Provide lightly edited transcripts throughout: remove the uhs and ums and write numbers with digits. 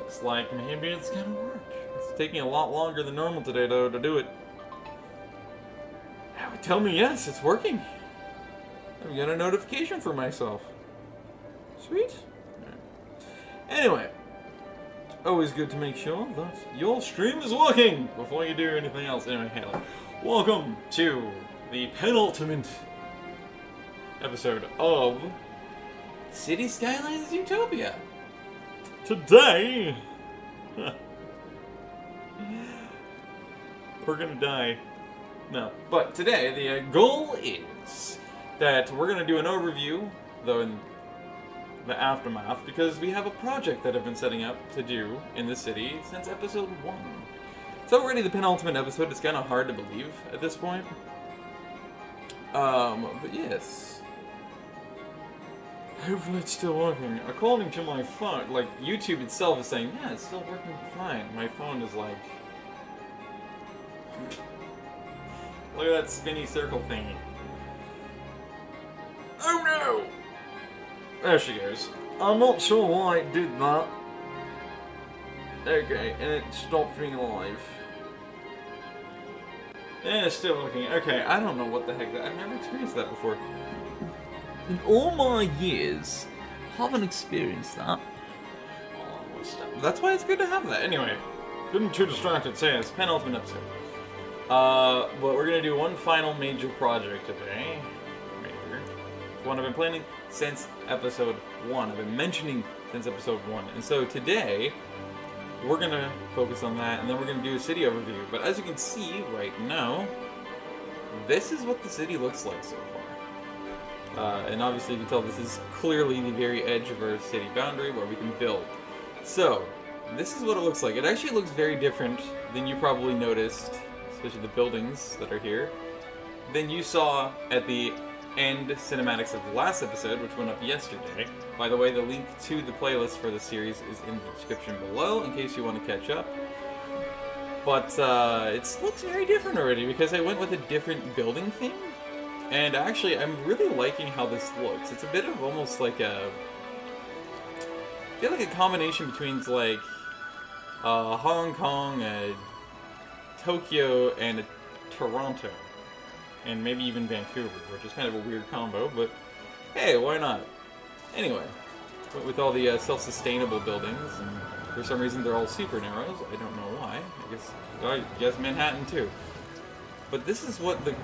Looks like maybe it's gonna work. It's taking a lot longer than normal today, though, to do it. That would tell me yes, it's working. I've got a notification for myself. Sweet. Anyway, always good to make sure that your stream is working before you do anything else. Anyway, Haley, welcome to the penultimate episode of City Skylines Utopia. Today, we're gonna die. No, but today the goal is that we're gonna do an overview, though in the aftermath, because we have a project that I've been setting up to do in the city since episode 1. It's already the penultimate episode. It's kind of hard to believe at this point. But yes. Hopefully it's still working. According to my phone, like, YouTube itself is saying, yeah, it's still working fine. My phone is like... Look at that spinny circle thingy. Oh no! There she goes. I'm not sure why it did that. Okay, and it stopped being alive. And it's still working. Okay, I don't know what the heck that... I've never experienced that before. In all my years, haven't experienced that. That's why it's good to have that. Anyway, getting too distracted. Say it's penultimate episode. But we're gonna do one final major project today. Major. It's one I've been planning since episode 1. I've been mentioning since episode 1. And so today, we're gonna focus on that, and then we're gonna do a city overview. But as you can see right now, this is what the city looks like so far. And obviously you can tell this is clearly the very edge of our city boundary where we can build. So, this is what it looks like. It actually looks very different than you probably noticed, especially the buildings that are here, than you saw at the end cinematics of the last episode, which went up yesterday. By the way, the link to the playlist for the series is in the description below, in case you want to catch up. But it looks very different already, because I went with a different building theme. And actually, I'm really liking how this looks. It's a bit of almost like a... I feel like a combination between like Hong Kong, Tokyo, and Toronto. And maybe even Vancouver, which is kind of a weird combo, but hey, why not? Anyway, with all the self-sustainable buildings, and for some reason they're all super narrows. I don't know why. I guess Manhattan too. But this is what the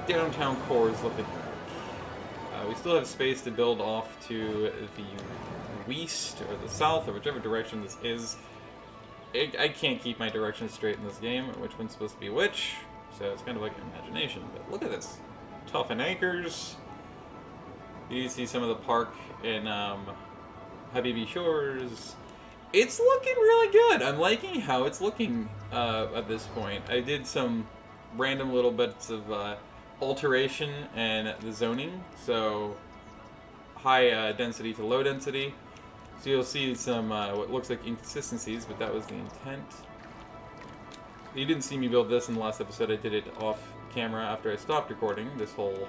downtown core is looking like. We still have space to build off to the west or the south or whichever direction this is. I can't keep my directions straight in this game, which one's supposed to be which, so it's kind of like an imagination. But look at this. Toughen Acres. You see some of the park in Habibi Shores. It's looking really good. I'm liking how it's looking at this point. I did some random little bits of alteration and the zoning, so high density to low density. So you'll see some what looks like inconsistencies, but that was the intent. You didn't see me build this in the last episode. I did it off camera after I stopped recording this whole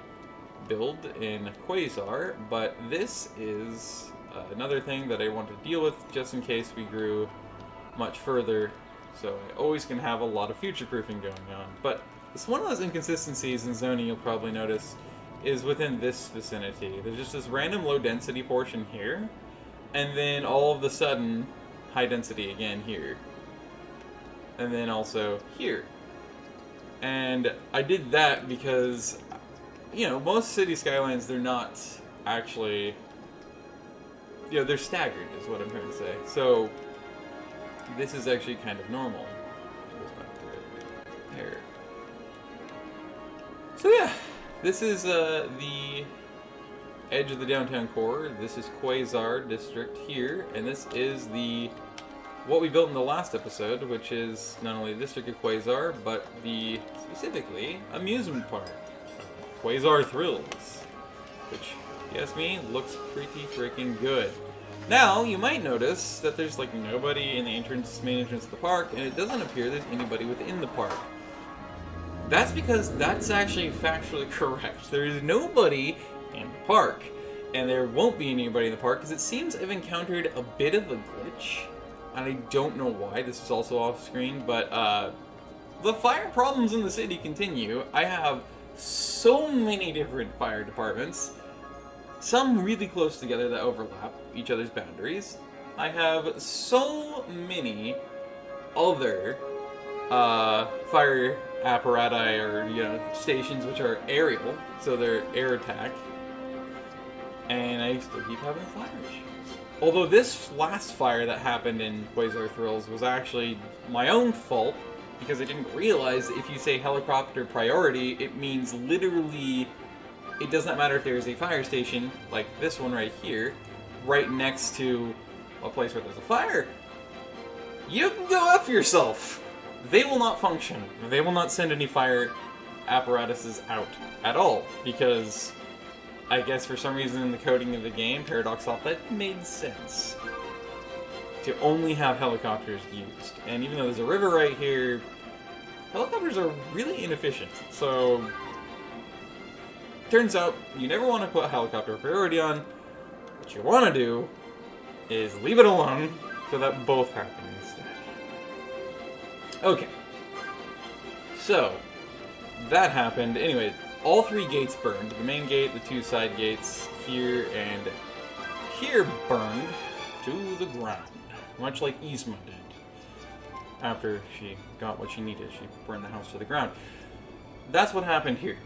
build in Quasar, but this is another thing that I want to deal with just in case we grew much further, so I always can have a lot of future-proofing going on. But it's one of those inconsistencies in zoning you'll probably notice is within this vicinity. There's just this random low density portion here, and then all of a sudden, high density again here. And then also here. And I did that because, you know, most city skylines, they're not actually, you know, they're staggered is what I'm trying to say. So, this is actually kind of normal. There. So yeah, this is the edge of the downtown core. This is Quasar district here, and this is what we built in the last episode, which is not only the district of Quasar, but the specifically amusement park, Quasar Thrills, which, if you ask me, looks pretty freaking good. Now, you might notice that there's like nobody in the main entrance of the park, and it doesn't appear there's anybody within the park. That's because that's actually factually correct. There is nobody in the park, and there won't be anybody in the park because it seems I've encountered a bit of a glitch and I don't know why this is also off screen, but the fire problems in the city continue. I have so many different fire departments, some really close together that overlap each other's boundaries. I have so many other fire apparati, or, you know, stations which are aerial, so they're air attack, and I still keep having fire issues. Although this last fire that happened in Quasar Thrills was actually my own fault, because I didn't realize that if you say helicopter priority, it means literally, it does not matter if there is a fire station, like this one right here, right next to a place where there's a fire. You can go F yourself! They will not function. They will not send any fire apparatuses out at all, because I guess for some reason in the coding of the game, Paradox thought that made sense to only have helicopters used. And even though there's a river right here, helicopters are really inefficient. So, turns out you never want to put helicopter priority on. What you want to do is leave it alone so that both happen instead. Okay. So, that happened. Anyway, all three gates burned. The main gate, the two side gates, here and here burned to the ground. Much like Yzma did. After she got what she needed, she burned the house to the ground. That's what happened here.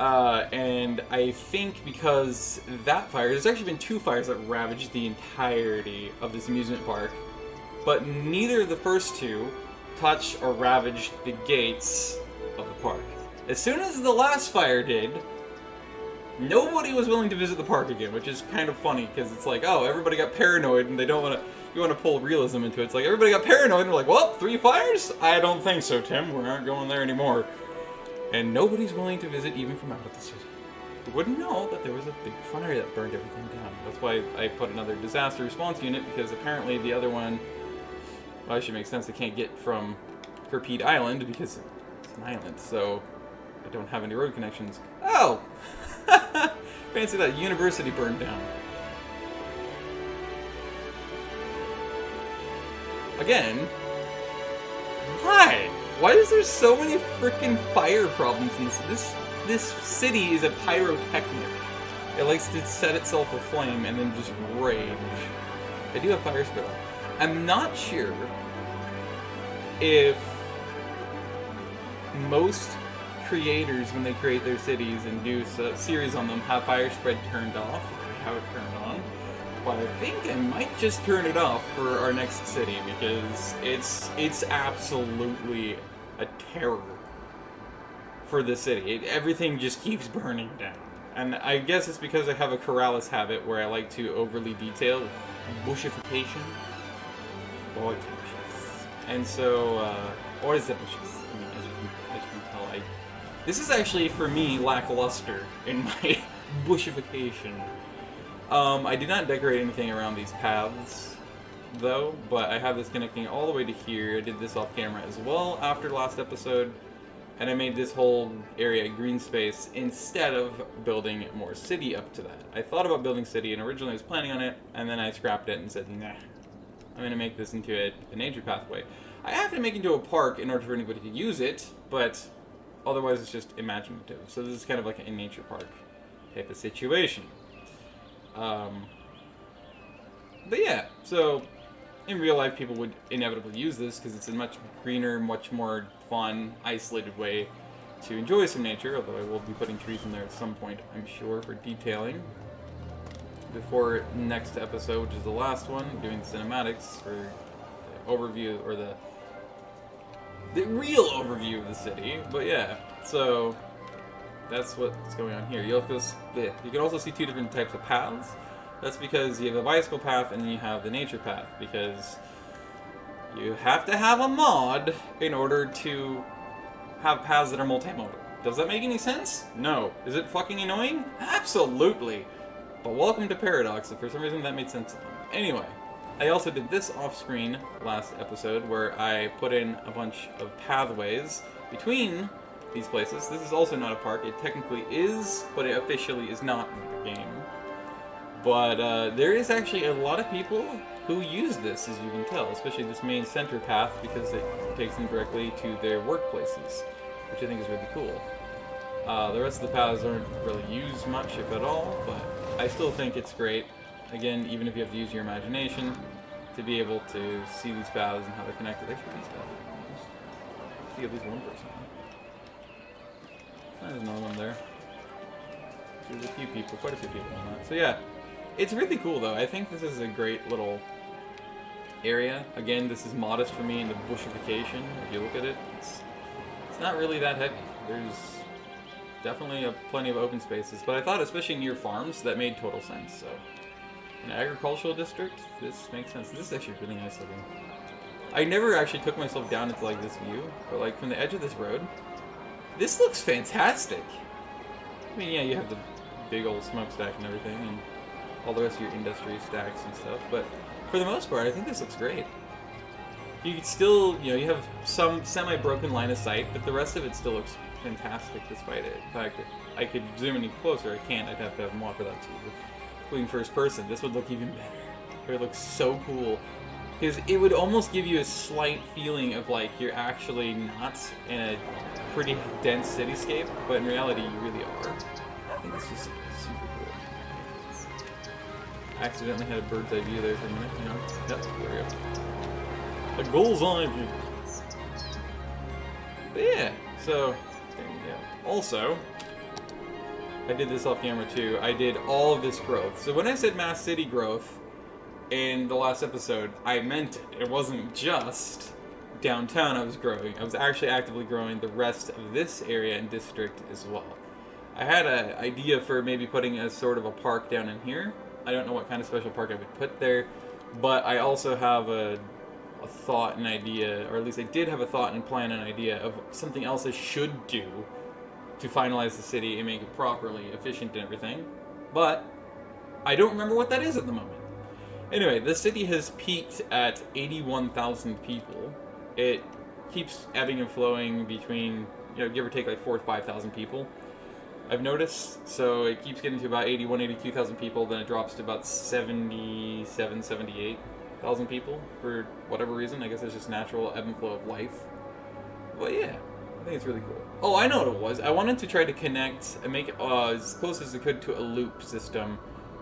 And I think because that fire, there's actually been two fires that ravaged the entirety of this amusement park, but neither of the first two touched or ravaged the gates of the park. As soon as the last fire did, nobody was willing to visit the park again, which is kind of funny, because it's like, oh, everybody got paranoid and they don't want to, you want to pull realism into it. It's like, everybody got paranoid and they're like, well, 3 fires? I don't think so, Tim. We aren't going there anymore. And nobody's willing to visit even from out of the city. You wouldn't know that there was a big fire that burned everything down. That's why I put another disaster response unit, because apparently the other one, well, it should make sense, they can't get from Kerpede Island because it's an island, so I don't have any road connections. Oh! Fancy that, university burned down. Again, why? Why is there so many freaking fire problems in this city is a pyrotechnic. It likes to set itself aflame and then just rage. I do have fire spit on. I'm not sure if most creators, when they create their cities and do series on them, have fire spread turned off, or have it turned on. But I think I might just turn it off for our next city, because it's absolutely a terror for the city. Everything just keeps burning down. And I guess it's because I have a Corrales habit where I like to overly detail with bushification. Oh, it's bushes. And so, or is it bushes? I mean, as you can tell, this is actually, for me, lackluster in my bushification. I did not decorate anything around these paths, though, but I have this connecting all the way to here. I did this off camera as well after last episode, and I made this whole area green space instead of building more city up to that. I thought about building city, and originally I was planning on it, and then I scrapped it and said, nah, I'm going to make this into a nature pathway. I have to make it into a park in order for anybody to use it, but otherwise it's just imaginative. So this is kind of like a nature park type of situation. But yeah, so in real life people would inevitably use this because it's a much greener, much more fun, isolated way to enjoy some nature, although I will be putting trees in there at some point, I'm sure, for detailing. Before next episode, which is the last one, doing the cinematics for the overview, or the real overview of the city. But yeah, so that's what's going on here. You can also see two different types of paths. That's because you have a bicycle path and then you have the nature path, because you have to have a mod in order to have paths that are multimodal. Does that make any sense? No. Is it fucking annoying? Absolutely. But welcome to Paradox, if for some reason that made sense to them. Anyway, I also did this off-screen last episode where I put in a bunch of pathways between these places. This is also not a park. It technically is, but it officially is not in the game. But there is actually a lot of people who use this, as you can tell, especially this main center path, because it takes them directly to their workplaces, which I think is really cool. The rest of the paths aren't really used much, if at all, but I still think it's great. Again, even if you have to use your imagination to be able to see these paths and how they're connected. Actually, these paths are used. See at least one person. There's another one there. There's a few people, quite a few people on that. So yeah, it's really cool though. I think this is a great little area. Again, this is modest for me in the bushification. If you look at it, it's not really that heavy. There's definitely plenty of open spaces, but I thought especially near farms, that made total sense. So an agricultural district, this makes sense. This is actually really nice looking. I never actually took myself down into like this view, but like from the edge of this road, this looks fantastic. I mean, yeah, you have the big old smokestack and everything, and all the rest of your industry stacks and stuff, but for the most part, I think this looks great. You could still, you know, you have some semi-broken line of sight, but the rest of it still looks fantastic despite it. In fact, if I could zoom in closer, I can't. I'd have to have more for that too. Including first person, this would look even better. It looks so cool. Because it would almost give you a slight feeling of like you're actually not in a pretty dense cityscape, but in reality you really are. I think it's just super cool. Accidentally had a bird's eye view there for a minute, you know. Yep, there we go. A goal's eye view. But yeah, so there you go. Also, I did this off camera too. I did all of this growth. So when I said mass city growth in the last episode, I meant it. It wasn't just downtown I was growing. I was actually actively growing the rest of this area and district as well. I had an idea for maybe putting a sort of a park down in here. I don't know what kind of special park I would put there, but I also have a thought and idea, or at least I did have a thought and plan and idea of something else I should do to finalize the city and make it properly efficient and everything, but I don't remember what that is at the moment. Anyway, the city has peaked at 81,000 people. It keeps ebbing and flowing between, you know, give or take like 4,000 to 5,000 people, I've noticed. So it keeps getting to about 81,000, 82,000 people, then it drops to about 77,000, 78,000 people for whatever reason. I guess it's just natural ebb and flow of life. But yeah, I think it's really cool. Oh, I know what it was. I wanted to try to connect and make it as close as I could to a loop system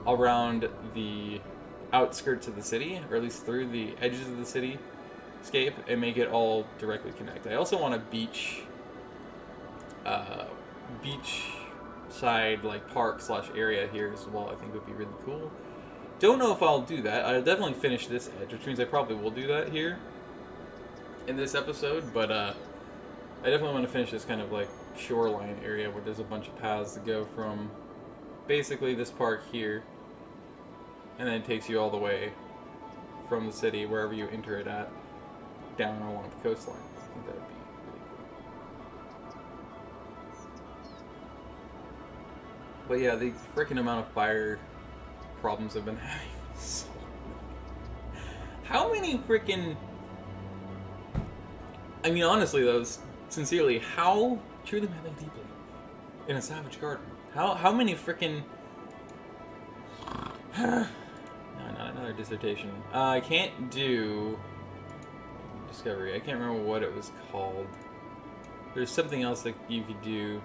around the outskirts of the city, or at least through the edges of the cityscape, and make it all directly connect. I also want a beach side like park / area here as well. I think would be really cool. Don't know if I'll do that. I'll definitely finish this edge, which means I probably will do that here in this episode, but I definitely want to finish this kind of like shoreline area where there's a bunch of paths that go from basically this park here, and then it takes you all the way from the city, wherever you enter it at, down along the coastline. I think that would be really cool. But yeah, the freaking amount of fire problems I've been having. How many freaking... I mean, honestly though, sincerely, how truly madly deeply in a savage garden? How many freaking... No, not another dissertation. I can't do discovery. I can't remember what it was called. There's something else that you could do.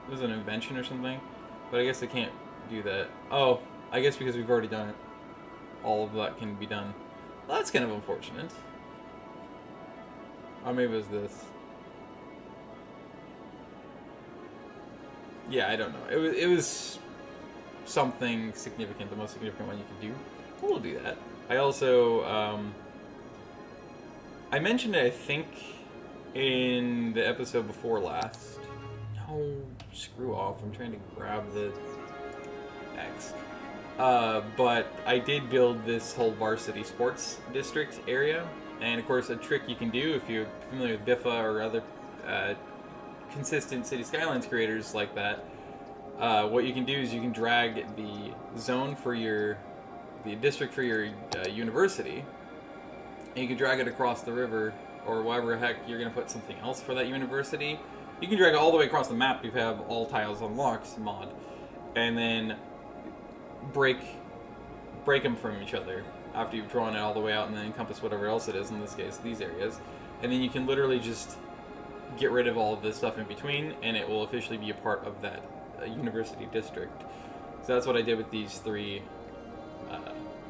It was an invention or something, but I guess I can't do that. Oh, I guess because we've already done it, all of that can be done. Well, that's kind of unfortunate. Or maybe it was this. Yeah, I don't know. It was something significant, the most significant one you could do. We'll do that. I also, I mentioned it, I think, in the episode before last. No, screw off. I'm trying to grab the X. But I did build this whole varsity sports district area. And of course, a trick you can do if you're familiar with BIFA or other consistent City Skylines creators like that, what you can do is you can drag the zone for the district for your university, and you can drag it across the river, or wherever the heck you're going to put something else for that university. You can drag it all the way across the map if you have all tiles unlocked mod, and then break break them from each other after you've drawn it all the way out and then encompass whatever else it is, in this case, these areas. And then you can literally just get rid of all of this stuff in between, and it will officially be a part of that university district. So that's what I did with these 3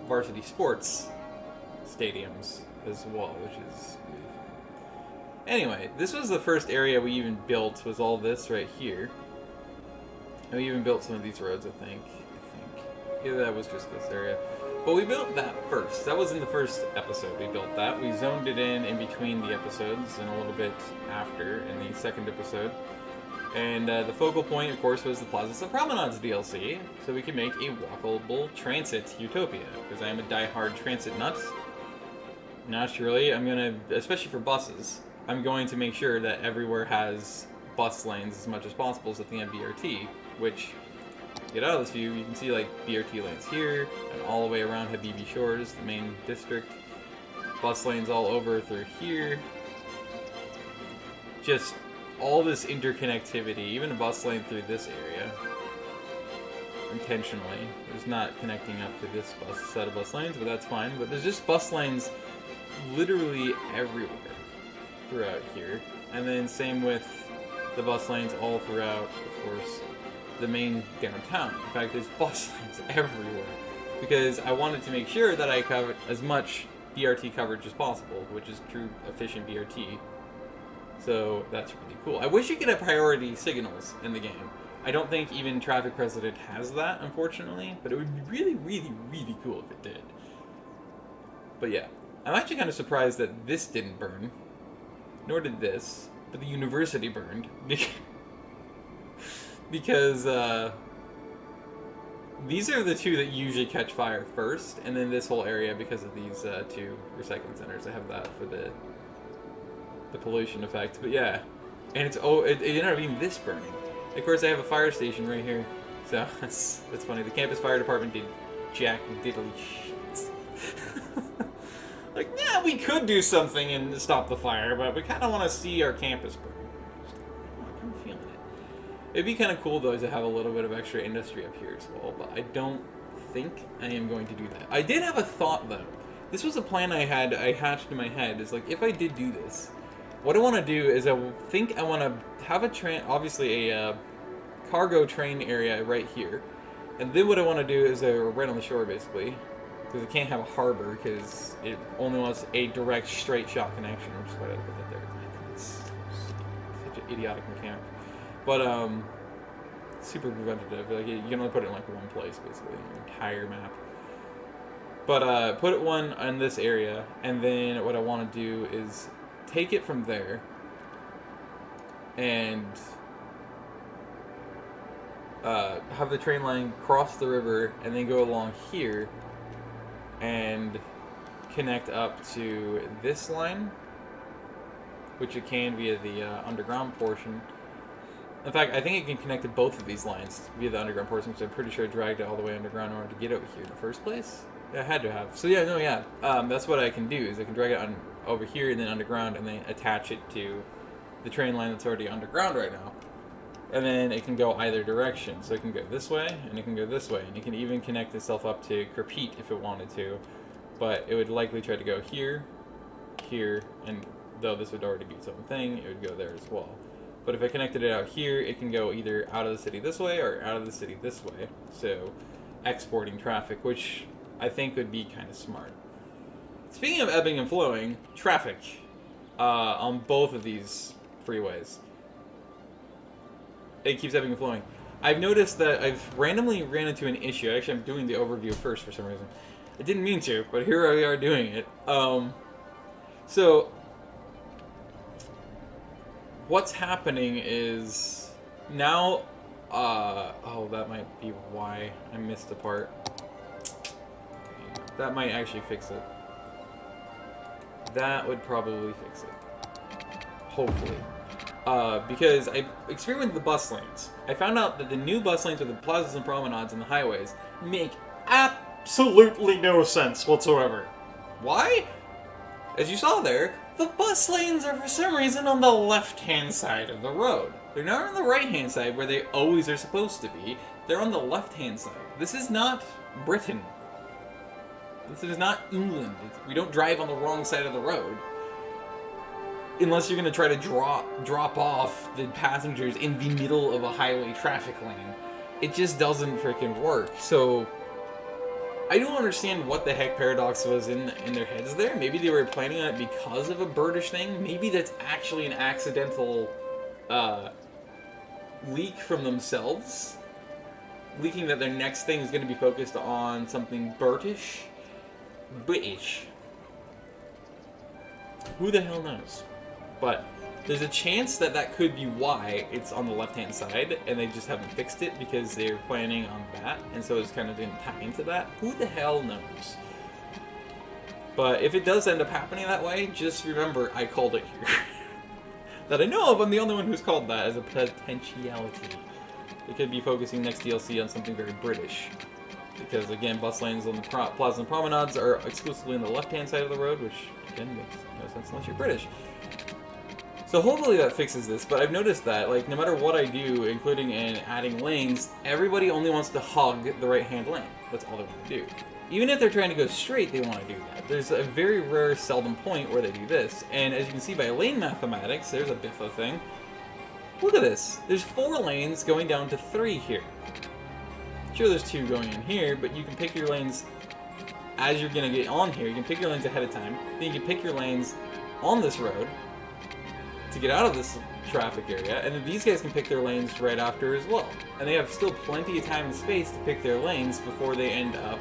varsity sports stadiums as well, which is really fun. Anyway, this was the first area we even built, was all this right here. And we even built some of these roads, I think. Yeah, that was just this area. But we built that first. That was in the first episode we built that. We zoned it in between the episodes and a little bit after in the second episode. And the focal point, of course, was the Plazas and Promenades DLC, so we could make a walkable transit utopia, because I am a die-hard transit nut. Naturally, I'm going to, especially for buses, I'm going to make sure that everywhere has bus lanes as much as possible so that they have BRT, which, get out of this view, you can see like BRT lanes here, and all the way around Habibi Shores, the main district. Bus lanes all over through here. Just all this interconnectivity, even a bus lane through this area, intentionally. There's not connecting up to this set of bus lanes, but that's fine. But there's just bus lanes literally everywhere throughout here. And then same with the bus lanes all throughout, of course, the main downtown. In fact, there's bus lanes everywhere. Because I wanted to make sure that I covered as much BRT coverage as possible, which is true efficient BRT. So that's really cool. I wish you could have priority signals in the game. I don't think even Traffic President has that, unfortunately, but it would be really, really, really cool if it did. But yeah, I'm actually kind of surprised that this didn't burn, nor did this, but the university burned. Because these are the 2 that usually catch fire first, and then this whole area because of these 2 recycling centers. I have that for the pollution effect, but yeah, and it ended up being this burning. Of course, I have a fire station right here, so that's funny. The campus fire department did jack diddly shit. Like, yeah, we could do something and stop the fire, but we kind of want to see our campus burn. I'm kind of feeling it. It'd be kind of cool though to have a little bit of extra industry up here as well, but I don't think I am going to do that. I did have a thought though. This was a plan I hatched in my head. Is like, if I did do this, what I want to do is I want to have obviously a cargo train area right here. And then what I want to do is right on the shore basically, because it can't have a harbor because it only wants a direct straight shot connection, which is why I put that there. It's such an idiotic mechanic. But super preventative. Like, you can only put it in like one place basically, the entire map. But put one in this area, and then what I want to do is take it from there and have the train line cross the river and then go along here and connect up to this line, which it can via the underground portion. In fact, I think it can connect to both of these lines via the underground portion, because I'm pretty sure I dragged it all the way underground in order to get over here in the first place. I had to have. So yeah, that's what I can do, is I can drag it on over here and then underground and then attach it to the train line that's already underground right now. And then it can go either direction. So it can go this way and it can go this way. And it can even connect itself up to Crepete if it wanted to. But it would likely try to go here, here, and though this would already be its own thing, it would go there as well. But if I connected it out here, it can go either out of the city this way or out of the city this way. So exporting traffic, which I think would be kind of smart. Speaking of ebbing and flowing, traffic on both of these freeways. It keeps ebbing and flowing. I've noticed that I've randomly ran into an issue. Actually, I'm doing the overview first for some reason. I didn't mean to, but here we are doing it. So what's happening is now, oh, that might be why I missed a part. That might actually fix it. That would probably fix it. Hopefully. Because I experimented with the bus lanes. I found out that the new bus lanes with the plazas and promenades and the highways make absolutely no sense whatsoever. Why? As you saw there, the bus lanes are for some reason on the left-hand side of the road. They're not on the right-hand side where they always are supposed to be. They're on the left-hand side. This is not Britain. This is not England. We don't drive on the wrong side of the road. Unless you're going to try to drop off the passengers in the middle of a highway traffic lane. It just doesn't freaking work. So, I don't understand what the heck Paradox was in their heads there. Maybe they were planning on it because of a birdish thing. Maybe that's actually an accidental leak from themselves. Leaking that their next thing is going to be focused on something British. Who the hell knows? But there's a chance that that could be why it's on the left-hand side, and they just haven't fixed it because they're planning on that, and so it's kind of going to tie into that. Who the hell knows? But if it does end up happening that way, just remember I called it here. That I know of, I'm the only one who's called that as a potentiality. They could be focusing next DLC on something very British. Because, again, bus lanes on the plazas and promenades are exclusively on the left-hand side of the road, which, again, makes no sense unless you're British. So hopefully that fixes this, but I've noticed that, like, no matter what I do, including in adding lanes, everybody only wants to hug the right-hand lane. That's all they want to do. Even if they're trying to go straight, they want to do that. There's a very rare, seldom point where they do this, and as you can see by lane mathematics, there's a BIFA thing. Look at this. There's 4 lanes going down to 3 here. Sure, there's 2 going in here, but you can pick your lanes as you're going to get on here. You can pick your lanes ahead of time. Then you can pick your lanes on this road to get out of this traffic area, and then these guys can pick their lanes right after as well. And they have still plenty of time and space to pick their lanes before they end up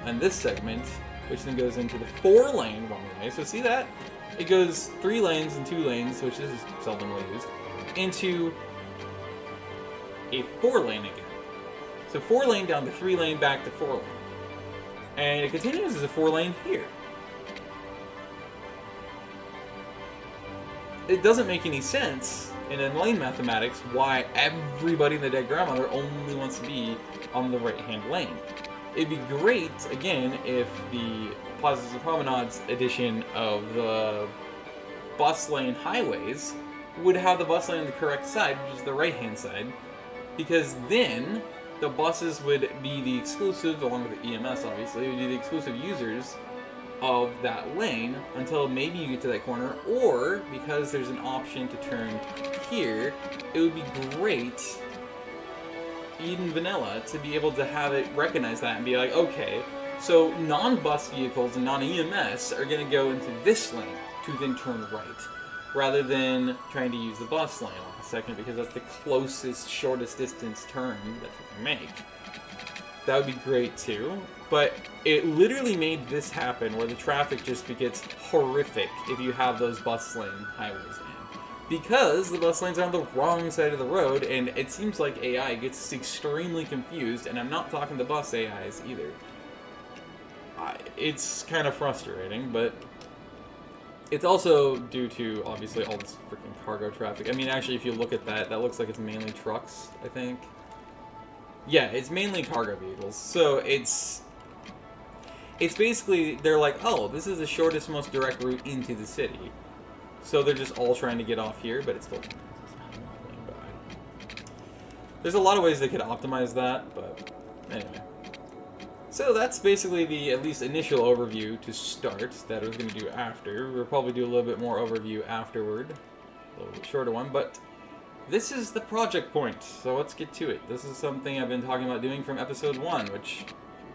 on this segment, which then goes into the 4-lane one-way. So see that? It goes 3 lanes and 2 lanes, which is seldomly used, into a 4-lane again. So 4-lane down to 3-lane back to 4-lane. And it continues as a 4-lane here. It doesn't make any sense in lane mathematics why everybody in the Dead Grandmother only wants to be on the right-hand lane. It'd be great, again, if the Plazas and Promenades edition of the bus lane highways would have the bus lane on the correct side, which is the right-hand side, because then the buses would be the exclusive, along with the EMS obviously, would be the exclusive users of that lane until maybe you get to that corner, or because there's an option to turn here, it would be great, even vanilla, to be able to have it recognize that and be like, okay, so non-bus vehicles and non-EMS are going to go into this lane to then turn right, rather than trying to use the bus lane on a second, because that's the closest, shortest distance turn that we can make. That would be great too, but it literally made this happen where the traffic just gets horrific if you have those bus lane highways in. Because the bus lanes are on the wrong side of the road, and it seems like AI gets extremely confused, and I'm not talking the bus AIs either. It's kind of frustrating, but it's also due to, obviously, all this freaking cargo traffic. I mean, actually, if you look at that, that looks like it's mainly trucks, I think. Yeah, it's mainly cargo vehicles. So it's basically, they're like, oh, this is the shortest, most direct route into the city. So they're just all trying to get off here, but it's still going by. There's a lot of ways they could optimize that, but anyway. So that's basically the, at least, initial overview to start that I was going to do after. We'll probably do a little bit more overview afterward. A little bit shorter one, but this is the project point, so let's get to it. This is something I've been talking about doing from episode 1, which,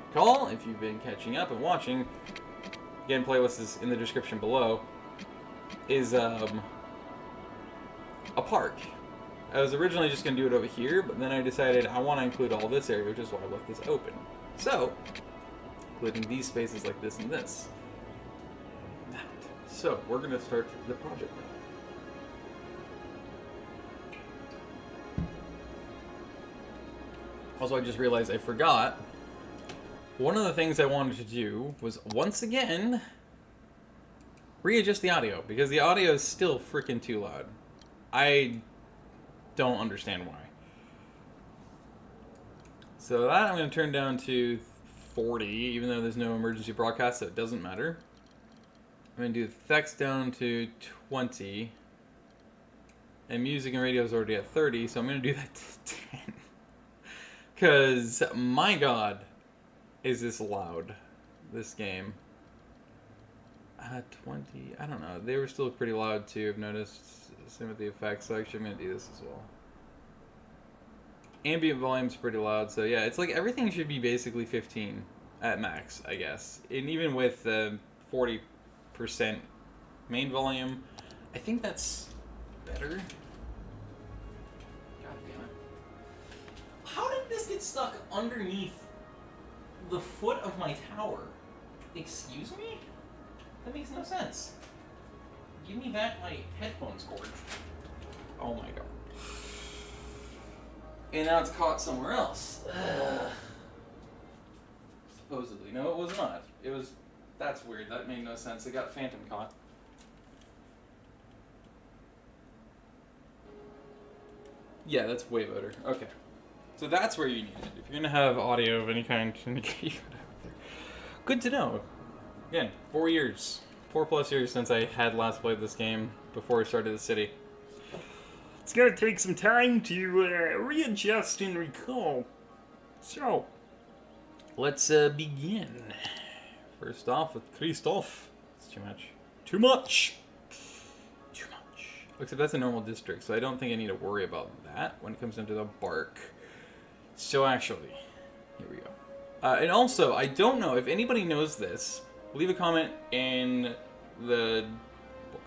recall, if you've been catching up and watching, again, playlist is in the description below, is a park. I was originally just going to do it over here, but then I decided I want to include all this area, which is why I left this open. So, including these spaces like this and this. So, we're going to start the project now. Also, I just realized I forgot. One of the things I wanted to do was, once again, readjust the audio, because the audio is still freaking too loud. I don't understand why. So that I'm going to turn down to 40, even though there's no emergency broadcast, so it doesn't matter. I'm going to do effects down to 20. And music and radio is already at 30, so I'm going to do that to 10. Because, my god, is this loud. this game. 20, I don't know. They were still pretty loud too, I've noticed. Same with the effects, so actually I'm going to do this as well. Ambient volume's pretty loud, so yeah, it's like everything should be basically 15 at max, I guess. And even with 40% main volume, I think that's better. God damn it. How did this get stuck underneath the foot of my tower? Excuse me? That makes no sense. Give me back my headphones cord. Oh my god. And now it's caught somewhere else. Supposedly. No, it was not. It was... That's weird. That made no sense. It got phantom caught. Yeah, that's way better. Okay. So that's where you need it. If you're going to have audio of any kind, good to know. Again, 4 years. 4+ years since I had last played this game before I started the city. It's gonna take some time to readjust and recall. So, let's begin. First off with Christoph. It's too much. Too much! Too much. Except that's a normal district, so I don't think I need to worry about that when it comes down to the bark. So actually, here we go. And also, I don't know if anybody knows this. Leave a comment in the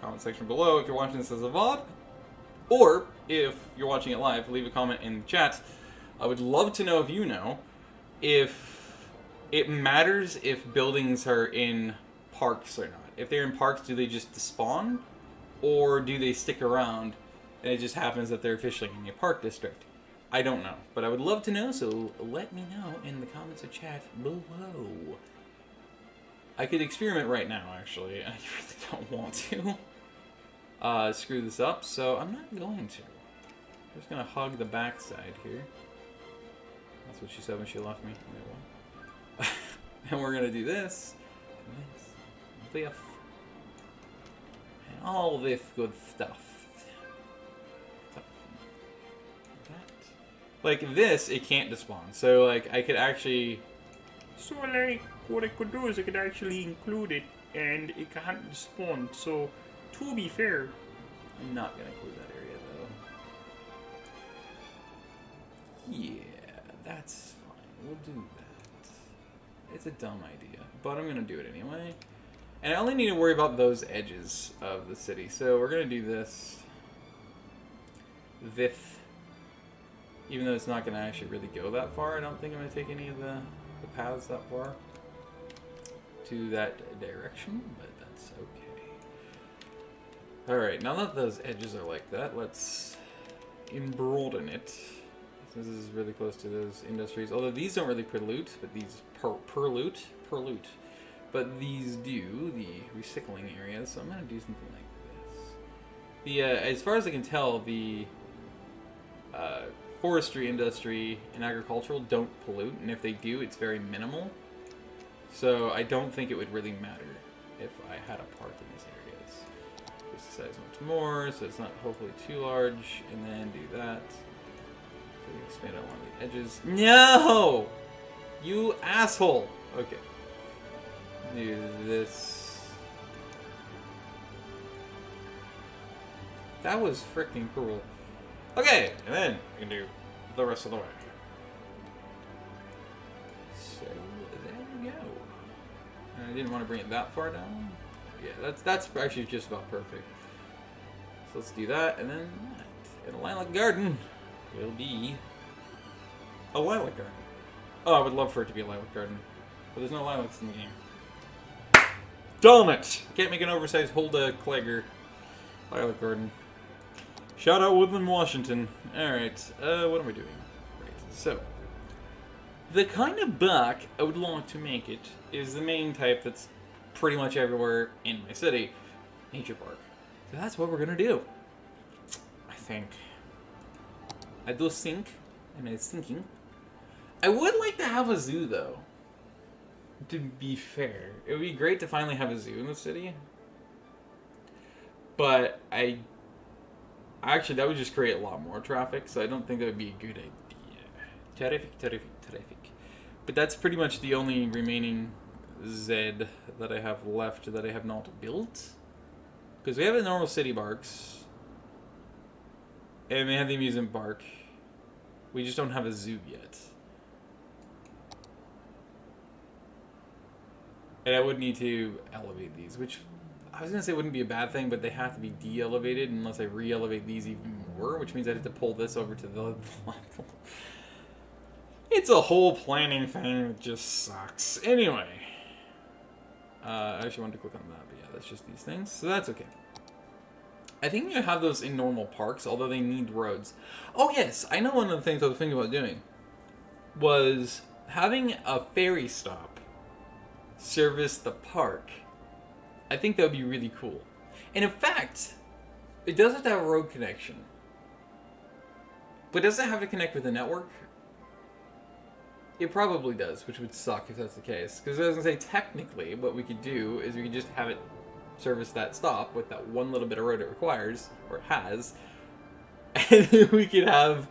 comment section below if you're watching this as a VOD. Or, if you're watching it live, leave a comment in the chat. I would love to know if you know if it matters if buildings are in parks or not. If they're in parks, do they just despawn? Or do they stick around and it just happens that they're officially in a park district? I don't know. But I would love to know, so let me know in the comments or chat below. I could experiment right now, actually. I really don't want to screw this up, so I'm not going to. I'm just going to hug the backside here. That's what she said when she left me. And we're going to do this, and this, and all this good stuff. Like this, it can't despawn. So, like, I could actually... So, like, what I could do is I could actually include it, and it can't despawn. So, to be fair, I'm not going to include that area, though. Yeah, that's fine. We'll do that. It's a dumb idea, but I'm going to do it anyway. And I only need to worry about those edges of the city. So, we're going to do this. Even though it's not going to actually really go that far, I don't think I'm going to take any of the paths that far to that direction, but that's okay. Alright, now that those edges are like that, let's embroaden it. This is really close to those industries, although these don't really pollute, but these pollute. But these do, the recycling areas, so I'm going to do something like this. As far as I can tell, the forestry industry and agricultural don't pollute, and if they do, it's very minimal. So I don't think it would really matter if I had a park in these areas. Just the size once more, so it's not hopefully too large, and then do that. So we expand out one of the edges. No! You asshole! Okay. Do this. That was freaking cruel. Okay, and then we can do the rest of the way. So there we go. And I didn't want to bring it that far down. Yeah, that's actually just about perfect. So let's do that, and then that. And a lilac garden will be a lilac garden. Oh, I would love for it to be a lilac garden, but there's no lilacs in the game. Damn it! Can't make an oversized Hulda Klager lilac garden. Shout out Woodland, Washington. Alright, what am I doing? Right, so. The kind of bark I would like to make it is the main type that's pretty much everywhere in my city. Nature bark. So that's what we're gonna do. I think. I do think, and I was thinking. I would like to have a zoo, though. To be fair. It would be great to finally have a zoo in the city. But actually, that would just create a lot more traffic, so I don't think that would be a good idea. Terrific. But that's pretty much the only remaining Z that I have left that I have not built. Because we have the normal city parks. And we have the amusement park. We just don't have a zoo yet. And I would need to elevate these, which I was going to say wouldn't be a bad thing, but they have to be de-elevated unless I re-elevate these even more, which means I'd have to pull this over to the level. It's a whole planning thing that just sucks. Anyway. I actually wanted to click on that, but yeah, that's just these things. So that's okay. I think you have those in normal parks, although they need roads. Oh yes, I know one of the things I was thinking about doing was having a ferry stop service the park. I think that would be really cool. And in fact, it does have to have a road connection. But does it have to connect with the network? It probably does, which would suck if that's the case. Because I was going to say, technically, what we could do is we could just have it service that stop with that one little bit of road it requires, or it has. And then we could have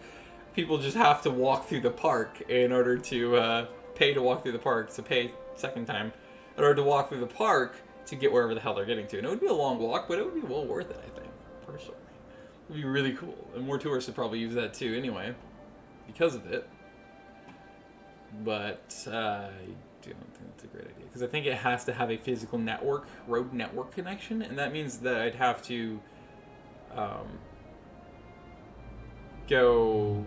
people just have to walk through the park in order to pay to walk through the park, to pay second time, in order to walk through the park to get wherever the hell they're getting to. And it would be a long walk, but it would be well worth it, I think, personally. It would be really cool. And more tourists would probably use that too anyway, because of it. But I don't think that's a great idea. Because I think it has to have a physical network, road network connection. And that means that I'd have to go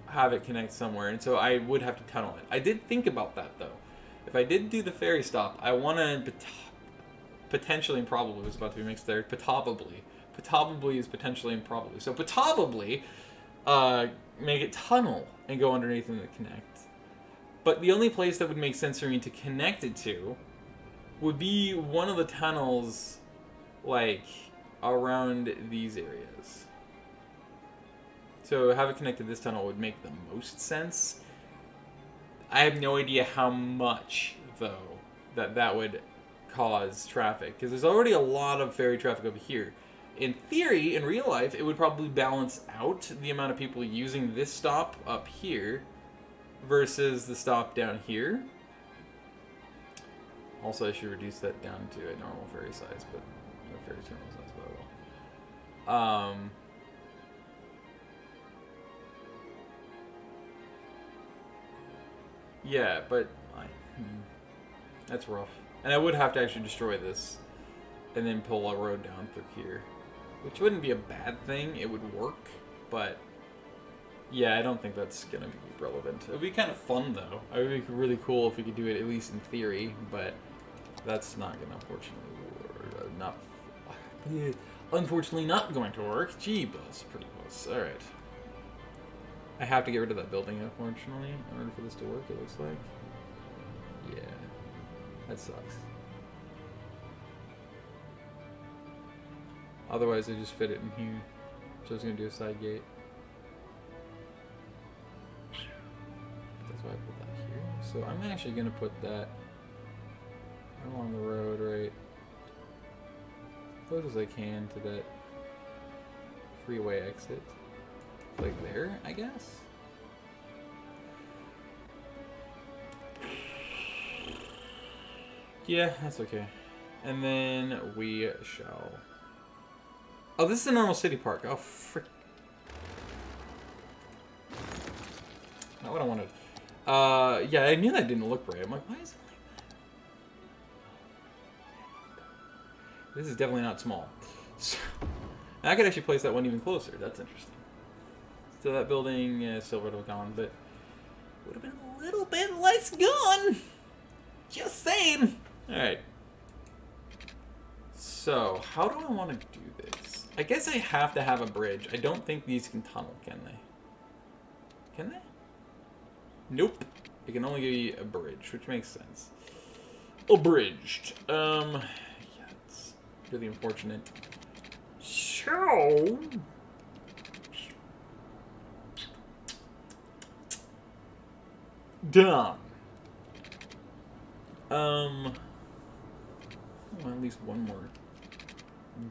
have it connect somewhere. And so I would have to tunnel it. I did think about that, though. If I did do the ferry stop, I want to potentially and probably was about to be mixed there. Potobly is potentially and probably. So potobly make it tunnel and go underneath and connect. But the only place that would make sense for me to connect it to would be one of the tunnels, like, around these areas. So have it connected to this tunnel would make the most sense. I have no idea how much, though, that would cause traffic. Because there's already a lot of ferry traffic over here. In theory, in real life, it would probably balance out the amount of people using this stop up here versus the stop down here. Also, I should reduce that down to a normal ferry size, but a ferry terminal size, but I will. Yeah, but that's rough. And I would have to actually destroy this and then pull a road down through here. Which wouldn't be a bad thing. It would work. But yeah, I don't think that's going to be relevant. It would be kind of fun, though. It would be really cool if we could do it, at least in theory. But that's not going to, unfortunately not going to work. Gee, that's pretty close. Alright. I have to get rid of that building, unfortunately, in order for this to work, it looks like. Yeah. That sucks. Otherwise, I just fit it in here. So I was going to do a side gate. That's why I put that here. So I'm actually going to put that along the road, right? As close as I can to that freeway exit. Like there, I guess? Yeah, that's okay. And then we shall... Oh, this is a normal city park. Oh, frick. Not what I wanted. Yeah, I knew that didn't look right. I'm like, why is it like that? This is definitely not small. So, I could actually place that one even closer. That's interesting. So that building still would have gone, but would have been a little bit less gone. Just saying. Alright. So, how do I want to do this? I guess I have to have a bridge. I don't think these can tunnel, can they? Can they? Nope. It can only be a bridge, which makes sense. Abridged. Yeah, it's really unfortunate. So... dumb. Well, at least one more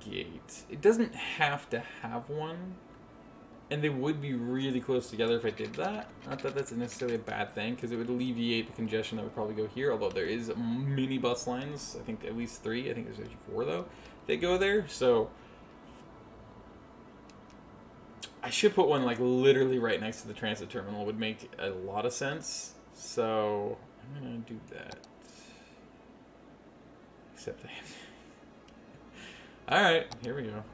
gate. It doesn't have to have one, And they would be really close together if I did that. Not that that's necessarily a bad thing, because it would alleviate the congestion that would probably go here. Although there is mini bus lines, I think at least 3. I think there's actually 4 though. They go there, so I should put one like literally right next to the transit terminal. Would make a lot of sense. So I'm gonna do that. Except I have. All right, here we go.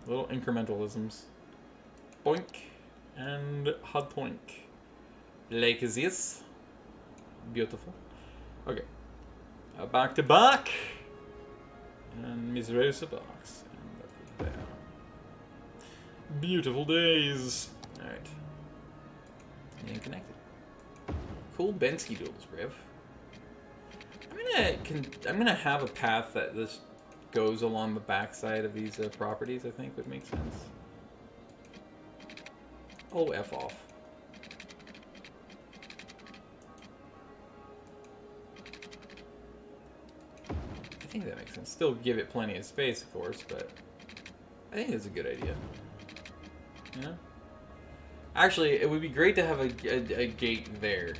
Little incrementalisms. Boink and hot poink. Like this. Beautiful. Okay. Back to back. And Miss Rosa box. And down. Beautiful days. Alright. And connected. Cool Bensky duels, Rev. I'm gonna have a path that this goes along the backside of these properties, I think would make sense. Oh, F off. I think that makes sense. Still give it plenty of space, of course, but I think it's a good idea. You know? Actually, it would be great to have a gate there.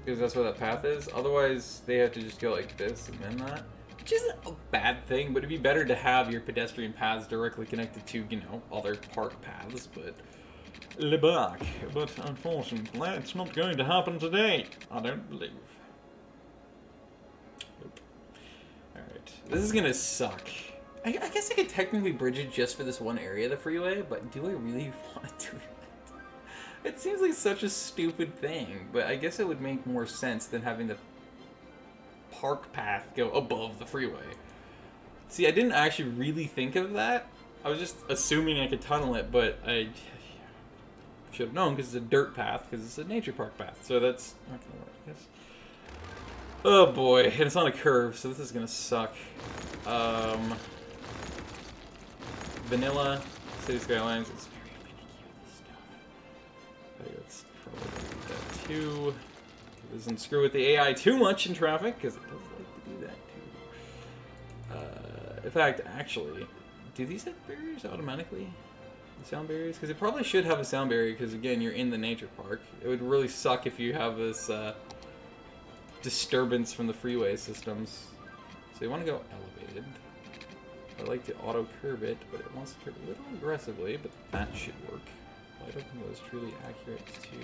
Because that's where that path is. Otherwise, they have to just go like this and then that. Which isn't a bad thing, but it'd be better to have your pedestrian paths directly connected to, you know, other park paths, but... Le bac. But unfortunately, it's not going to happen today. I don't believe. Nope. Alright. This is gonna suck. I guess I could technically bridge it just for this one area of the freeway, but do I really want to do that? It seems like such a stupid thing, but I guess it would make more sense than having the park path go above the freeway. See, I didn't actually really think of that. I was just assuming I could tunnel it, but I should have known because it's a dirt path, because it's a nature park path. So that's not gonna work, I guess. Oh boy, and it's on a curve, so this is gonna suck. Vanilla, City Skylines, it's very finicky with this stuff. Let's probably do that too. It doesn't screw with the AI too much in traffic, because it does like to do that too. In fact, actually, do these have barriers automatically? The sound barriers? Because it probably should have a sound barrier, because again, you're in the nature park. It would really suck if you have this disturbance from the freeway systems. So you want to go elevated. I like to auto curve it, but it wants to curve a little aggressively, but that should work. I don't think that was truly accurate to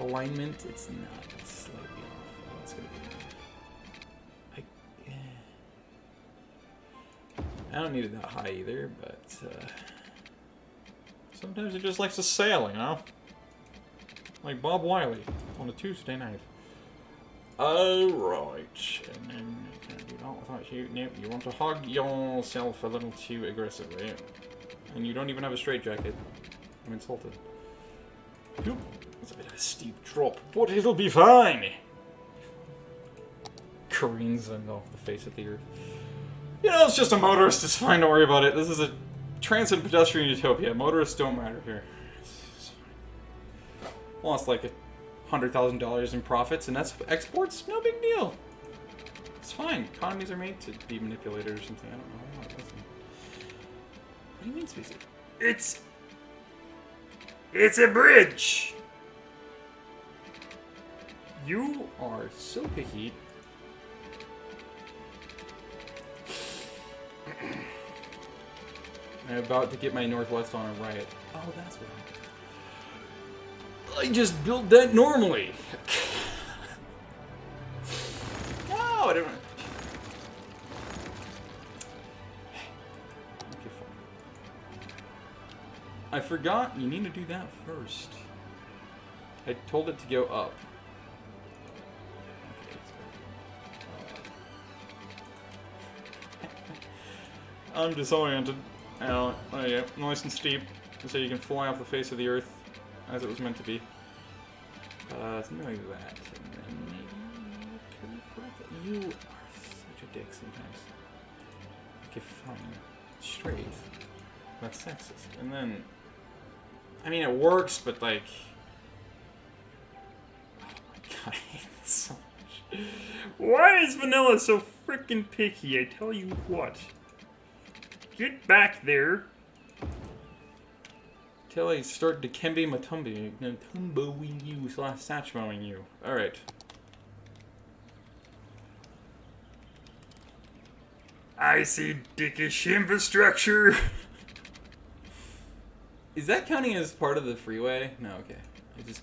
alignment. It's not. It's slightly off. Oh, that's going to be... I don't need it that high either, but sometimes it just likes to sail, you know? Like Bob Wiley on a Tuesday night. Alright, and then you can't do that without you. Nope, you want to hug yourself a little too aggressively. And you don't even have a straitjacket. I'm insulted. Whew. It's a bit of a steep drop, but it'll be fine! Careens off the face of the earth. You know, it's just a motorist, it's fine, don't worry about it. This is a transit and pedestrian utopia. Motorists don't matter here. It's fine. Lost like $100,000 in profits, and that's exports? No big deal. It's fine. Economies are made to be manipulated or something. I don't know. What do you mean, Species? It's a bridge! You are so picky. I'm about to get my Northwest on a riot. Oh, that's what I just built that normally. No, I don't. Okay, fine. I forgot you need to do that first. I told it to go up. I'm disoriented. Oh yeah, nice and steep, so you can fly off the face of the earth as it was meant to be. Something like that. And then maybe curve correctly. You are such a dick sometimes. Okay, fine. Straight. That's sexist. And then, I mean, it works, but like, oh my god, I hate this so much. Why is Vanilla so freaking picky? I tell you what. Get back there. Till I start Dikembe Matumboing you / Satchmoing you. Alright. I see dickish infrastructure! Is that counting as part of the freeway? No, okay. It's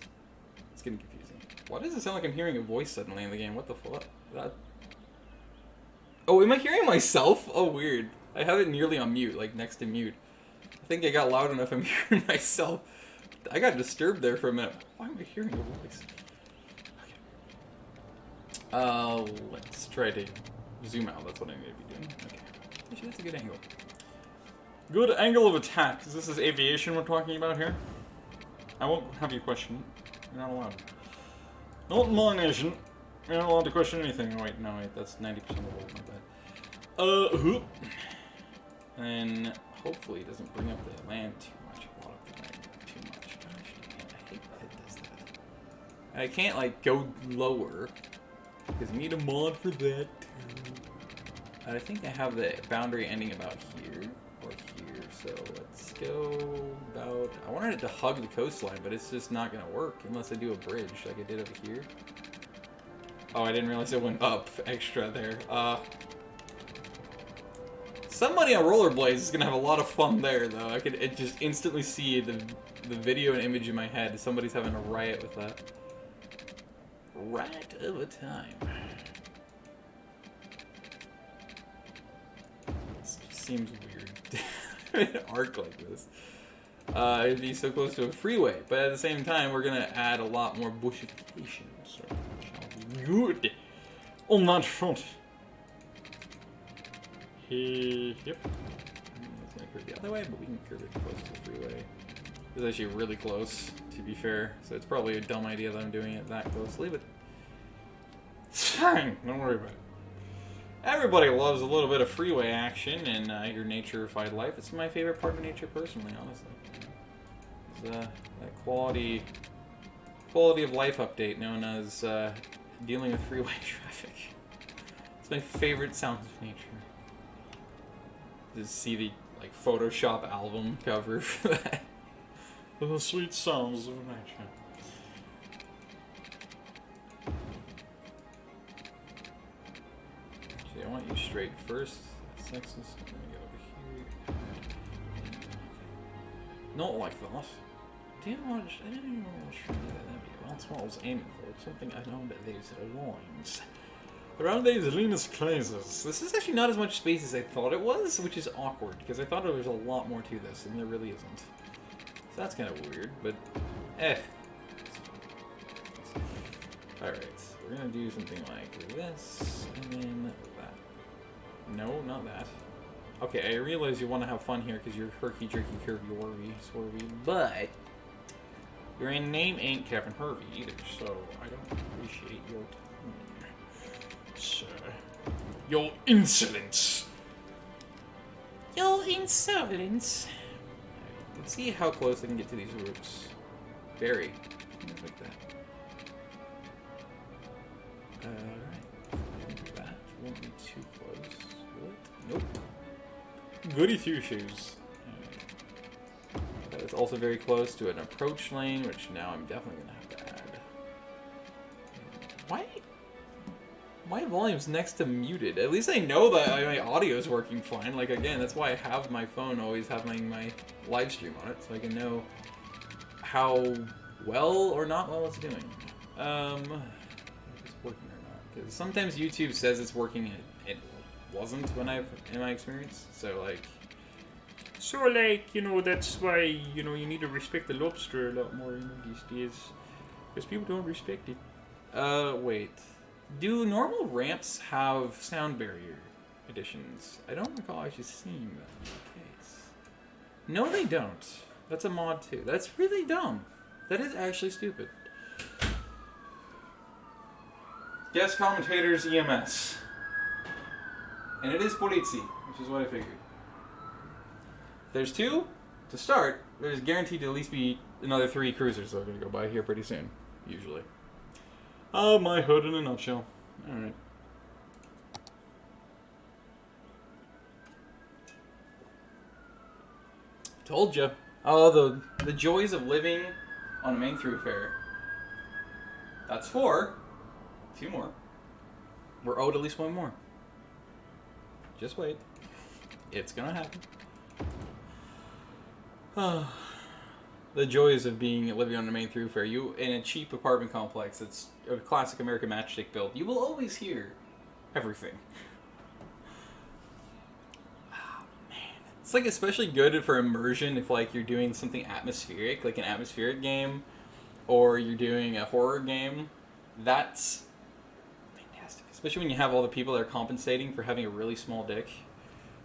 getting confusing. Why does it sound like I'm hearing a voice suddenly in the game? What the fuck? That... Oh, am I hearing myself? Oh, weird. I have it nearly on mute, like next to mute. I think I got loud enough I'm hearing myself. I got disturbed there for a minute. Why am I hearing a voice? Okay. Let's try to zoom out. That's what I need to be doing. Okay. Actually, that's a good angle. Good angle of attack. This is aviation we're talking about here. I won't have you question. You're not allowed. Not in my nation. You're not allowed to question anything. Oh, wait, no, wait. That's 90% of the world. My bad. And hopefully it doesn't bring up the land too much. A lot of the land too much. Gosh, man, I hate that it does that. I can't, like, go lower. Because I need a mod for that, too. I think I have the boundary ending about here. Or here, so let's go about... I wanted it to hug the coastline, but it's just not going to work unless I do a bridge like I did over here. Oh, I didn't realize it went up extra there. Somebody on rollerblades is going to have a lot of fun there, though. I could just instantly see the video and image in my head. Somebody's having a riot with that. Riot of a time. This just seems weird. An arc like this. It'd be so close to a freeway, but at the same time, we're gonna add a lot more bushification, so it shall be good on that front. Yep. That's gonna curve the other way, but we can curve it close to the freeway. It's actually really close, to be fair, so it's probably a dumb idea that I'm doing it that closely, but it's fine. Don't worry about it. Everybody loves a little bit of freeway action and your naturified life. It's my favorite part of nature, personally, honestly. It's that quality of life update known as dealing with freeway traffic. It's my favorite sounds of nature. Just see the like Photoshop album cover for that. The sweet sounds of nature. I want you straight first. Sexist. I'm gonna go over here. Not like that. I didn't even want to try that. That's what I was aiming for. Something around these lines. Around these Linus Clauses. This is actually not as much space as I thought it was, which is awkward, because I thought there was a lot more to this, and there really isn't. So that's kind of weird, but Alright, we're gonna do something like this, and then that. No, not that. Okay, I realize you want to have fun here because you're herky-jerky, curvy, swervy, but your name ain't Kevin Hervey either, so I don't appreciate your tone, sir. Your insolence! Your insolence! Right, let's see how close I can get to these roots. Very. Like that. Alright. That won't be too close. Nope. Goody two shoes. That is also very close to an approach lane, which now I'm definitely gonna have to add. Why? My volume's next to muted. At least I know that my audio is working fine. Like again, that's why I have my phone always having my live stream on it, so I can know how well or not well it's doing. If it's working or not. Because sometimes YouTube says it's working and it wasn't in my experience. So like, you know, that's why, you know, you need to respect the lobster a lot more, you know, these days. Because people don't respect it. Wait. Do normal ramps have sound barrier additions? I don't recall actually seeing that in the case. No, they don't. That's a mod too. That's really dumb. That is actually stupid. Guest commentators EMS. And it is Polizzi, which is what I figured. If there's two to start, there's guaranteed to at least be another 3 cruisers that are going to go by here pretty soon, usually. Oh, my hood in a nutshell. Alright. Told ya. Oh, the joys of living on a main thoroughfare. That's 4. 2 more. We're owed at least 1 more. Just wait. It's gonna happen. The joys of living on a main thoroughfare. You in a cheap apartment complex. It's a classic American matchstick build. You will always hear everything. Oh, man. It's like especially good for immersion if like you're doing something atmospheric, like an atmospheric game, or you're doing a horror game. That's fantastic. Especially when you have all the people that are compensating for having a really small dick.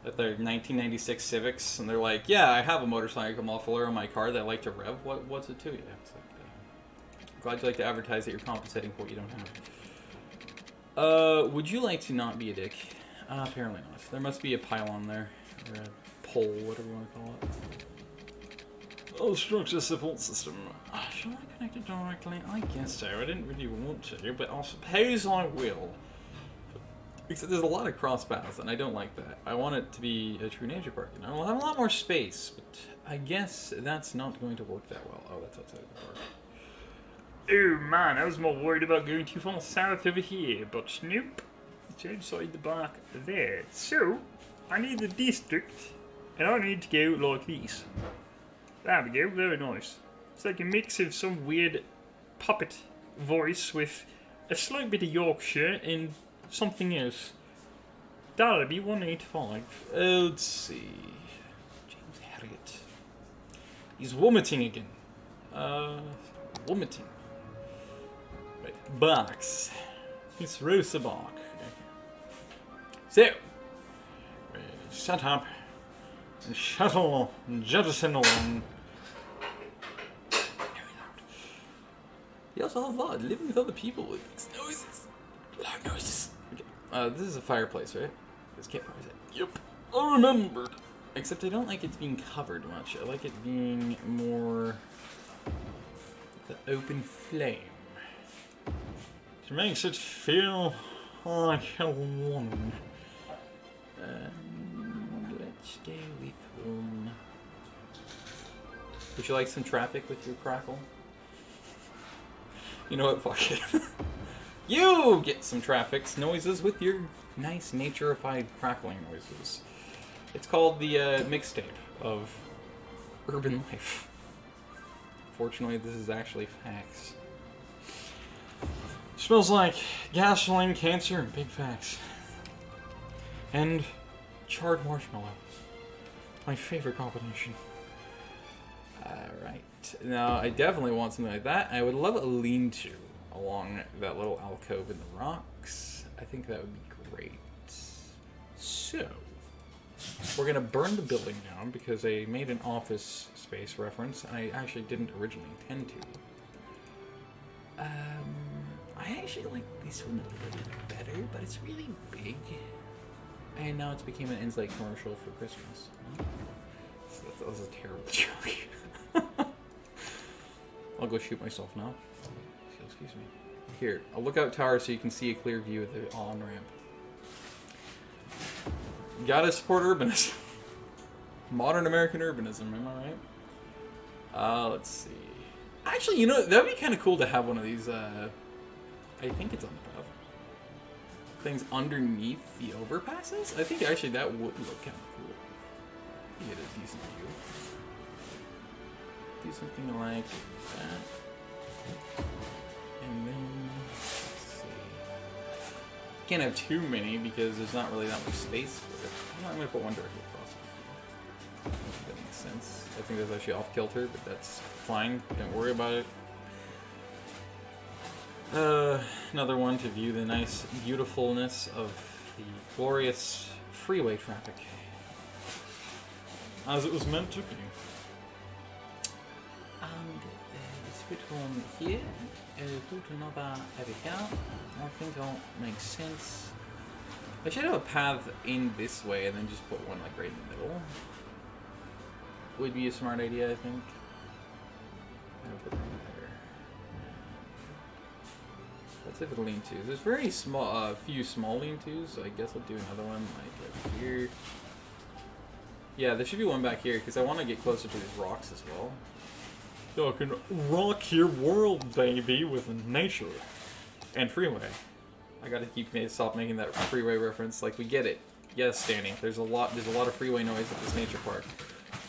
That they're 1996 Civics, and they're like, yeah, I have a motorcycle muffler on my car that I like to rev. What's it to you? It's like, glad you like to advertise that you're compensating for what you don't have. Would you like to not be a dick? Apparently not. There must be a pylon there, or a pole, whatever you want to call it. Oh, structure support system. Shall I connect it directly? I guess so. I didn't really want to, but I suppose I will. Except there's a lot of cross paths, and I don't like that. I want it to be a true nature park. And I'll have a lot more space, but I guess that's not going to work that well. Oh, that's outside the park. Oh man, I was more worried about going too far south over here, but nope. It's outside the park there. So, I need the district, and I need to go like this. There we go, very nice. It's like a mix of some weird puppet voice with a slight bit of Yorkshire and something else. That'll be 185. Let's see. James Harriet. He's vomiting again. Vomiting. Right. Box. It's Rosa Bach. So, shut up and shuttle and jettison along. You also have VOD, living with other people with noises. Loud noises. Okay. This is a fireplace, right? This campfire is it. Yep. I remembered. Except I don't like it being covered much. I like it being more the open flame. It makes it feel like a woman. Let's go with home. Would you like some traffic with your crackle? You know what? Fuck it. You get some traffic noises with your nice naturified crackling noises. It's called the mixtape of urban life. Fortunately, this is actually facts. Smells like gasoline, cancer, and big facts. And charred marshmallow. My favorite combination. Alright. Now, I definitely want something like that. I would love a lean-to along that little alcove in the rocks. I think that would be great. So, we're going to burn the building down because I made an office space reference, and I actually didn't originally intend to. I actually like this one a little bit better, but it's really big. And now it's became an Insight commercial for Christmas. So that was a terrible joke. I'll go shoot myself now. Excuse me. Here, a lookout tower so you can see a clear view of the on-ramp. Gotta support urbanism. Modern American urbanism, am I right? Let's see. Actually, you know, that'd be kind of cool to have one of these, I think it's on the path. Things underneath the overpasses? I think actually that would look kind of cool. You get a decent view. Do something like that. And then, let's see. Can't have too many because there's not really that much space for it. I'm going to put one directly across it. That makes sense. I think that's actually off kilter, but that's fine. Don't worry about it. Another one to view the nice beautifulness of the glorious freeway traffic. As it was meant to be. And let's put one here. Put another over here. I think that'll make sense. I should have a path in this way and then just put one like right in the middle. Would be a smart idea, I think. I'll put one there. Let's see if it'll lean-tos. There's very small, few small lean-tos, so I guess I'll do another one like right here. Yeah, there should be one back here, because I want to get closer to these rocks as well. So I can rock your world, baby, with nature. And freeway. I gotta stop making that freeway reference. Like, we get it. Yes, Danny. There's a lot of freeway noise at this nature park.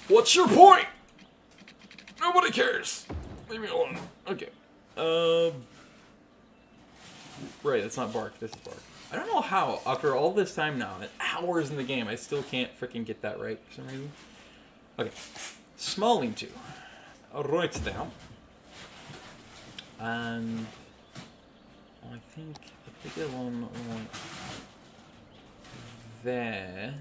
What's your point? Nobody cares. Leave me alone. Okay. Right, that's not bark. This is bark. I don't know how, after all this time now, hours in the game, I still can't freaking get that right for some reason. Okay. Small lean-to. Right down. And I think the bigger one like there.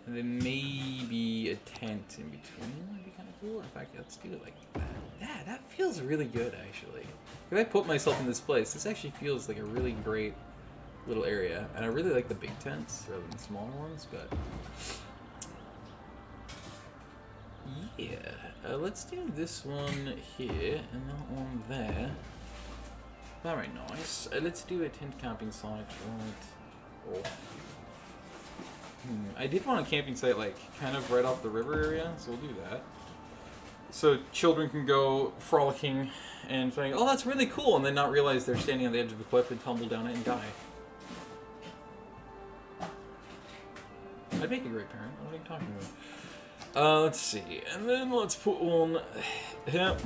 And then maybe a tent in between would be kind of cool. In fact, let's do it like that. Yeah, that feels really good, actually. If I put myself in this place, this actually feels like a really great little area. And I really like the big tents rather than smaller ones, but... yeah. Let's do this one here, and that one there. Very nice. Let's do a tent camping site right off. I did want a camping site, like, kind of right off the river area, so we'll do that. So children can go frolicking and saying, oh, that's really cool, and then not realize they're standing on the edge of a cliff and tumble down it and die. I'd make a great parent. What are you talking about? Let's see. And then let's put one here.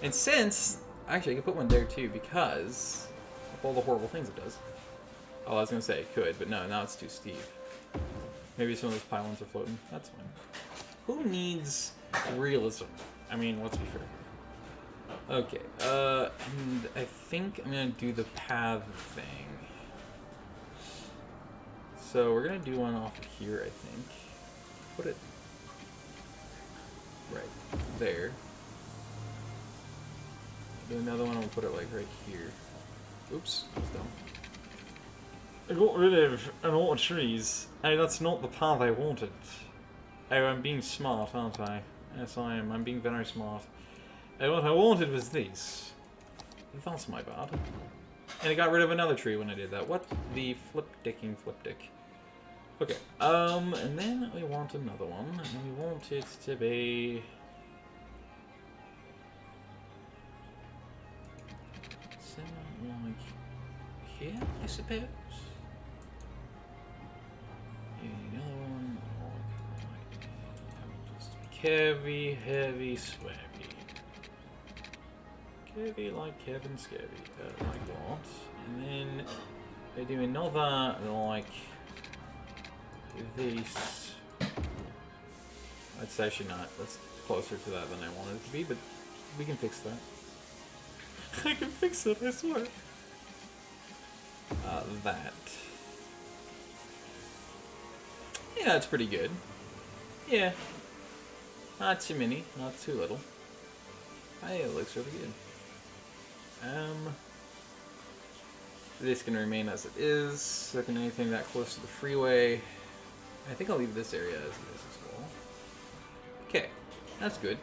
And since... actually, I could put one there, too, because of all the horrible things it does. Oh, I was going to say it could, but no, now it's too steep. Maybe some of those pylons are floating. That's fine. Who needs realism? I mean, let's be fair. Okay, and I think I'm going to do the path thing. So we're going to do one off of here, I think. Put it right there. Do another one, I'll put it like right here. Oops, that was dumb. I got rid of a lot of trees. Hey, that's not the path I wanted. Oh, I'm being smart, aren't I? Yes, I am. I'm being very smart. What I wanted was this. That's my bad. And I got rid of another tree when I did that. What the flip-dick. Okay, and then we want another one, and we want it to be... something like here, I suppose? Another one, just curvy, heavy, swabby. Curvy like Kevin Scabby, like that. And then I do another like this. That's actually not, that's closer to that than I wanted it to be, but we can fix that. I can fix it, I swear. That. Yeah, that's pretty good. Yeah. Not too many, not too little. Hey, it looks really good. This can remain as it is. So can anything that close to the freeway. I think I'll leave this area as it is as well. Okay, that's good.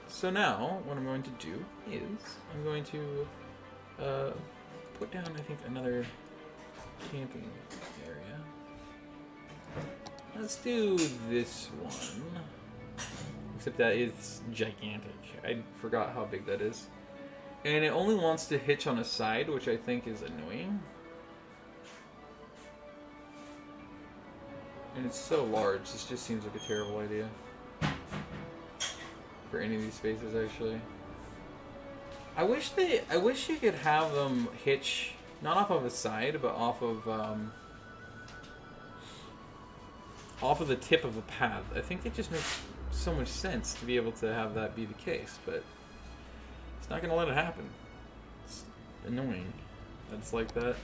So now, what I'm going to do is, I'm going to put down, I think, another camping area. Let's do this one. Except that it's gigantic. I forgot how big that is. And it only wants to hitch on a side, which I think is annoying. And it's so large, this just seems like a terrible idea. For any of these spaces, actually. I wish you could have them hitch, not off of a side, but off of the tip of a path. I think it just makes so much sense to be able to have that be the case, but it's not going to let it happen. It's annoying that it's like that.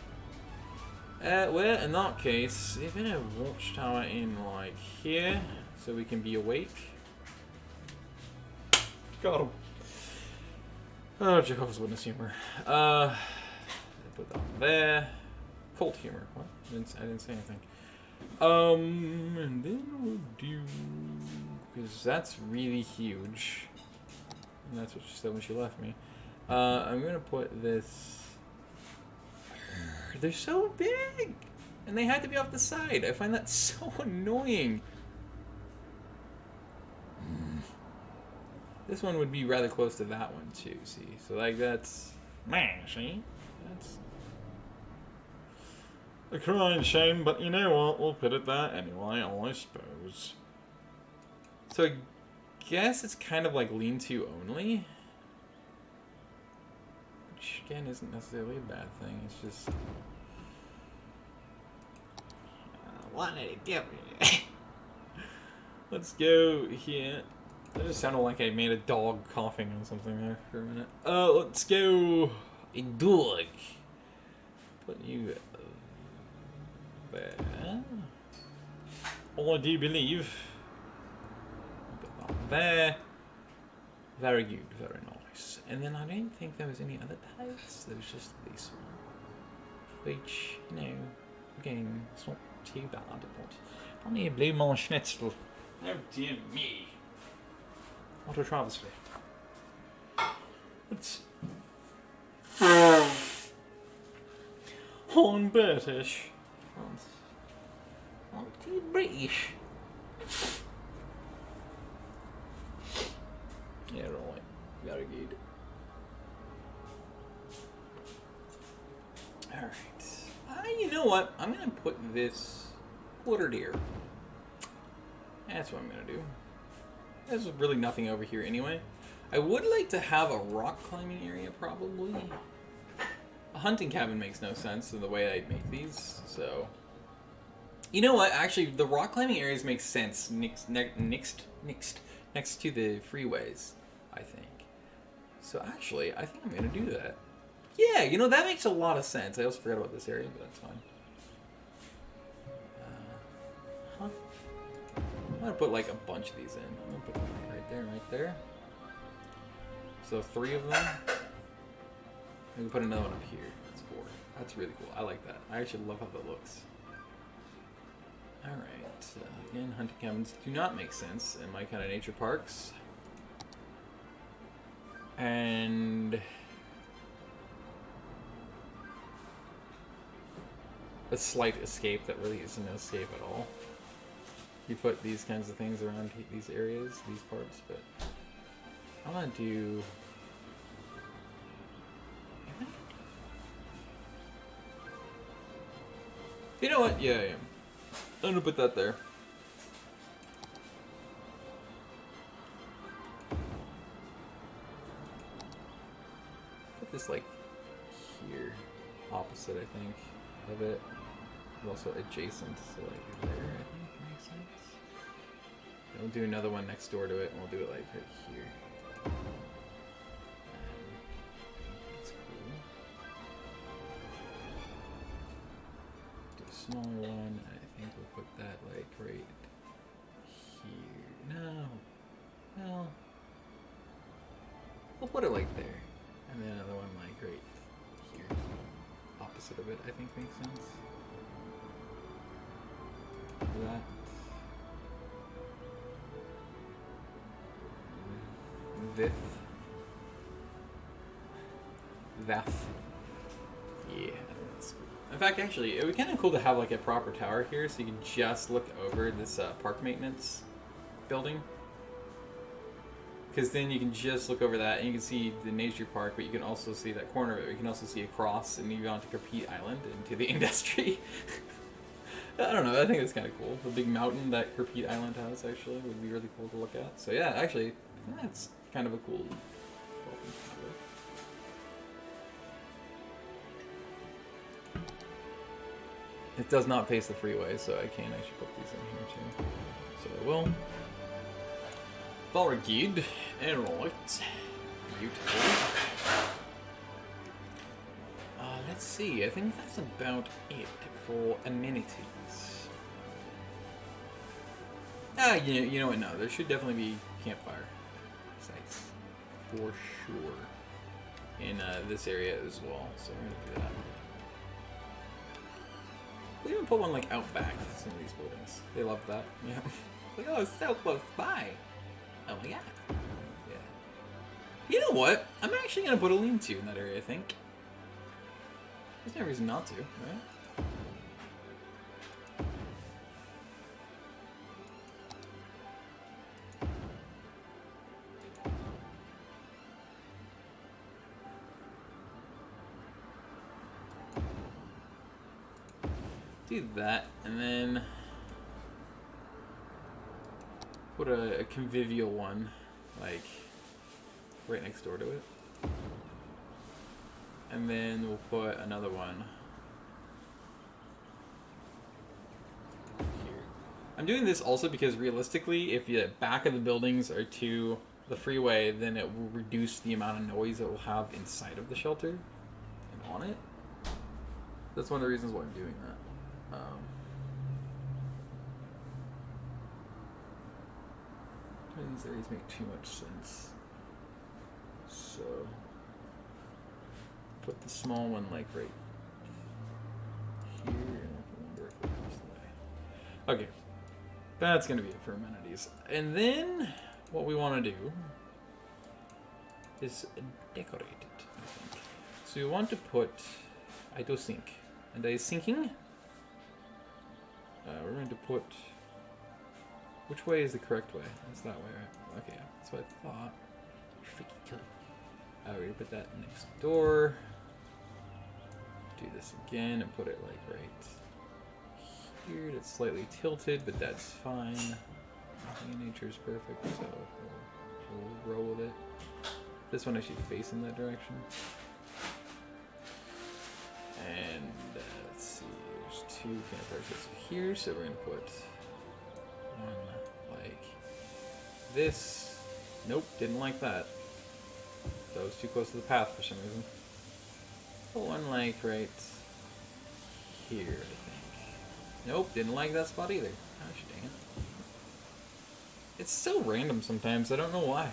Well, in that case, even a watchtower in, like, here, so we can be awake. Got him. Oh, Jehovah's Witness humor. Put that there. Cult humor. What? I didn't say anything. And then we'll do... because that's really huge. And that's what she said when she left me. I'm gonna put this... They're so big! And they had to be off the side. I find that so annoying. This one would be rather close to that one too, see? So like that's... Man, see? That's... a crying shame, but you know what? We'll put it that anyway, I suppose. So I guess it's kind of like lean-to only. Which, again, isn't necessarily a bad thing. It's just... what did it do? Let's go here. That just sounded like I made a dog coughing on something there for a minute. Let's go... a dog. Put you... there. Oh, I do believe. Put that there. Very good, very nice. And then I don't think there was any other types. There was just this one. Which, you know, again, it's not too bad, but only a blue mon schnitzel. Oh dear me. What a travesty. It's on British. Not too British. Yeah, right. Very good. Alright. You know what? I'm gonna put this water here. That's what I'm gonna do. There's really nothing over here anyway. I would like to have a rock climbing area, probably. A hunting cabin makes no sense in the way I'd make these, so... You know what? Actually, the rock climbing areas make sense next to the freeways, I think. So actually, I think I'm going to do that. Yeah, you know, that makes a lot of sense. I also forgot about this area, but that's fine. I'm going to put, like, a bunch of these in. I'm going to put them right there. So 3 of them. I'm going to put another one up here. That's 4. That's really cool. I like that. I actually love how that looks. Alright. Again, hunting cabins do not make sense in my kind of nature parks. And... a slight escape that really isn't an escape at all. You put these kinds of things around these areas, these parts, but I'm gonna do... You know what? Yeah, I am. I'm gonna put that there. Put this like here, opposite, I think, of it. Also adjacent, so like there, I think makes sense. And we'll do another one next door to it, and we'll do it like right here. That's cool. Do a smaller one. I think we'll put that like right here. No. Well, we'll put it like there, and then another one like right here. Opposite of it, I think makes sense. That. This. That. Yeah, that's cool. In fact, actually, it would be kind of cool to have like a proper tower here, so you can just look over this park maintenance building. Because then you can just look over that, and you can see the nature park, but you can also see that corner of it. You can also see across, and you go onto Carpete Island into the industry. I don't know, I think it's kind of cool. The big mountain that Carpete Island has, actually, would be really cool to look at. So yeah, actually, that's kind of a cool... It does not face the freeway, so I can actually put these in here too. So I will. Very good. Alright. Beautiful. Let's see, I think that's about it for amenities. You know what, no, there should definitely be campfire sites. For sure. In this area as well, so we're gonna do that. We even put one like out back to some of these buildings. They love that. Yeah. Like, oh, it's so close by. Oh my god. Yeah. You know what? I'm actually gonna put a lean-to in that area, I think. There's no reason not to, right? Do that, and then put a convivial one, like, right next door to it. And then we'll put another one here. I'm doing this also because realistically, if the back of the buildings are to the freeway, then it will reduce the amount of noise it will have inside of the shelter and on it. That's one of the reasons why I'm doing that. These areas make too much sense. So put the small one like right here, and I wonder if it goes that way. Okay, that's gonna be it for amenities. And then what we want to do is decorate it, I think. So we want to put, I do think, and I thinking, we're going to put, which way is the correct way? It's that way, right? Okay, that's what I thought. Freaky killer. We're going to put that next door. Do this again and put it like right here. That's slightly tilted, but that's fine. Nothing in nature is perfect, so we'll roll with it. This one actually facing that direction. And let's see, there's two campfires here, so we're gonna put one like this. Nope, didn't like that. That was too close to the path for some reason. Put one like right here, I think. Nope, didn't like that spot either. Gosh dang it. It's so random sometimes, I don't know why.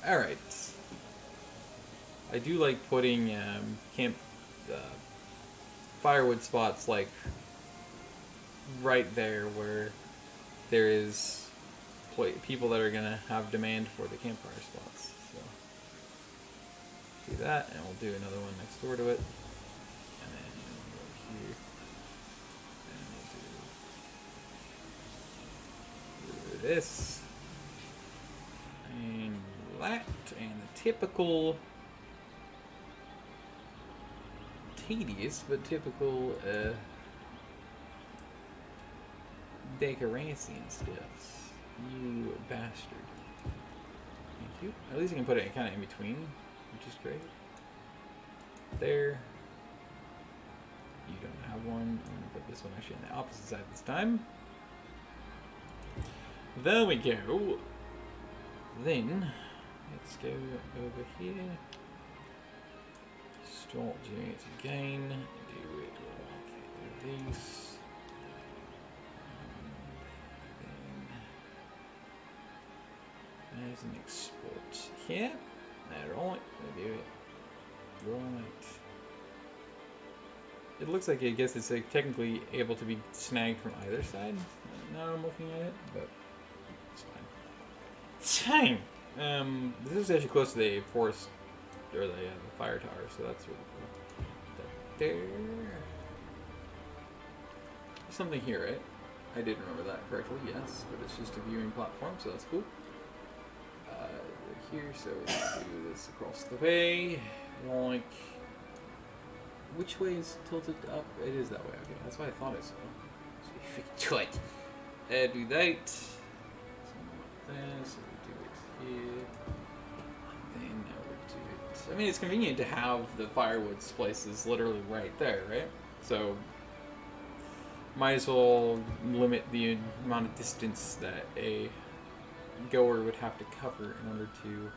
Alright. I do like putting firewood spots like right there where there is people that are gonna have demand for the campfire spots. So do that, and we'll do another one next door to it, and then we'll go here, and we'll do this, and that, and the typical. Tedious, but typical decoration stuff. You bastard. Thank you. At least you can put it kind of in between, which is great. There. You don't have one. I'm going to put this one actually on the opposite side this time. There we go. Then, let's go over here. Start doing it again. Do it like this. There's an export here. Alright, we'll do it. Right. It looks like, I guess it's like technically able to be snagged from either side. Now I'm looking at it, but it's fine. It's fine. This is actually close to the forest. Or the fire tower, so that's really cool. There. There's something here, right? I did remember that correctly, yes, but it's just a viewing platform, so that's cool. Here, so let's do this across the way. Like, which way is tilted up? It is that way. Okay, that's what I thought I saw. So we fix it. Do that. Something like this. So we do it here. Then I mean, it's convenient to have the firewood places literally right there, right? So, might as well limit the amount of distance that a goer would have to cover in order to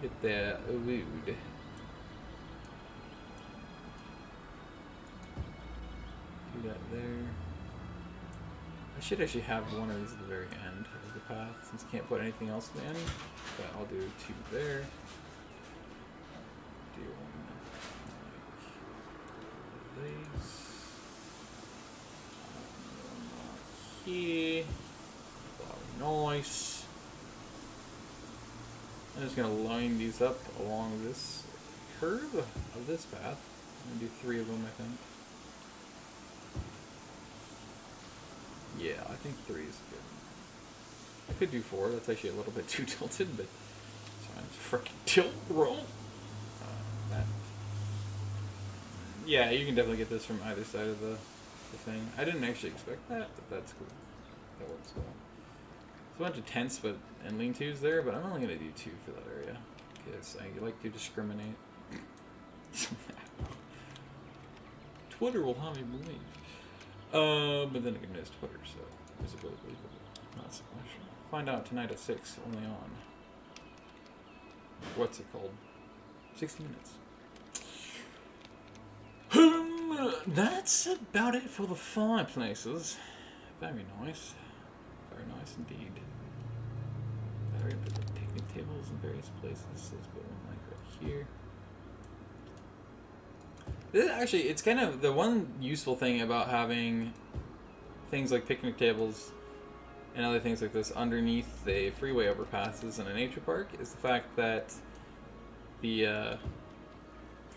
hit the elude. Do that there. I should actually have one of these at the very end of the path, since I can't put anything else at the end. But I'll do two there. Do one like this. One here. Nice. I'm just going to line these up along this curve of this path. I'm going to do 3 of them, I think. Yeah, I think 3 is good. I could do 4. That's actually a little bit too tilted, but it's fine. It's freaking tilt roll. That. Yeah, you can definitely get this from either side of the thing. I didn't actually expect that, but that's cool. That works well. There's a bunch of tents and lean-tos there, but I'm only going to do 2 for that area. Because I like to discriminate. Twitter will have you believe. But then again, it's Twitter, so is it really believable? Not so much. Find out tonight at 6, only on. What's it called? 60 minutes. That's about it for the fireplaces. Very nice. Very nice indeed. Very good picnic tables in various places. Let's put one like right here. This actually, it's kind of the one useful thing about having things like picnic tables and other things like this underneath the freeway overpasses in a nature park is the fact that the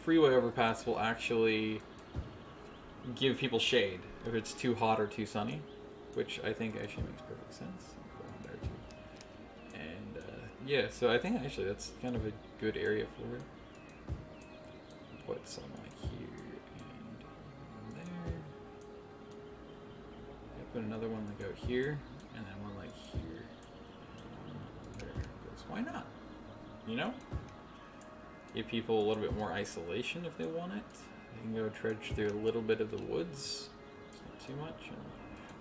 freeway overpass will actually give people shade if it's too hot or too sunny, which I think actually makes perfect sense. Go on there too. And yeah, so I think actually that's kind of a good area for it. Put some like here and there. I put another one like out here, and then one like here. And there it goes. Why not? You know? Give people a little bit more isolation if they want it. They can go trudge through a little bit of the woods. It's not too much.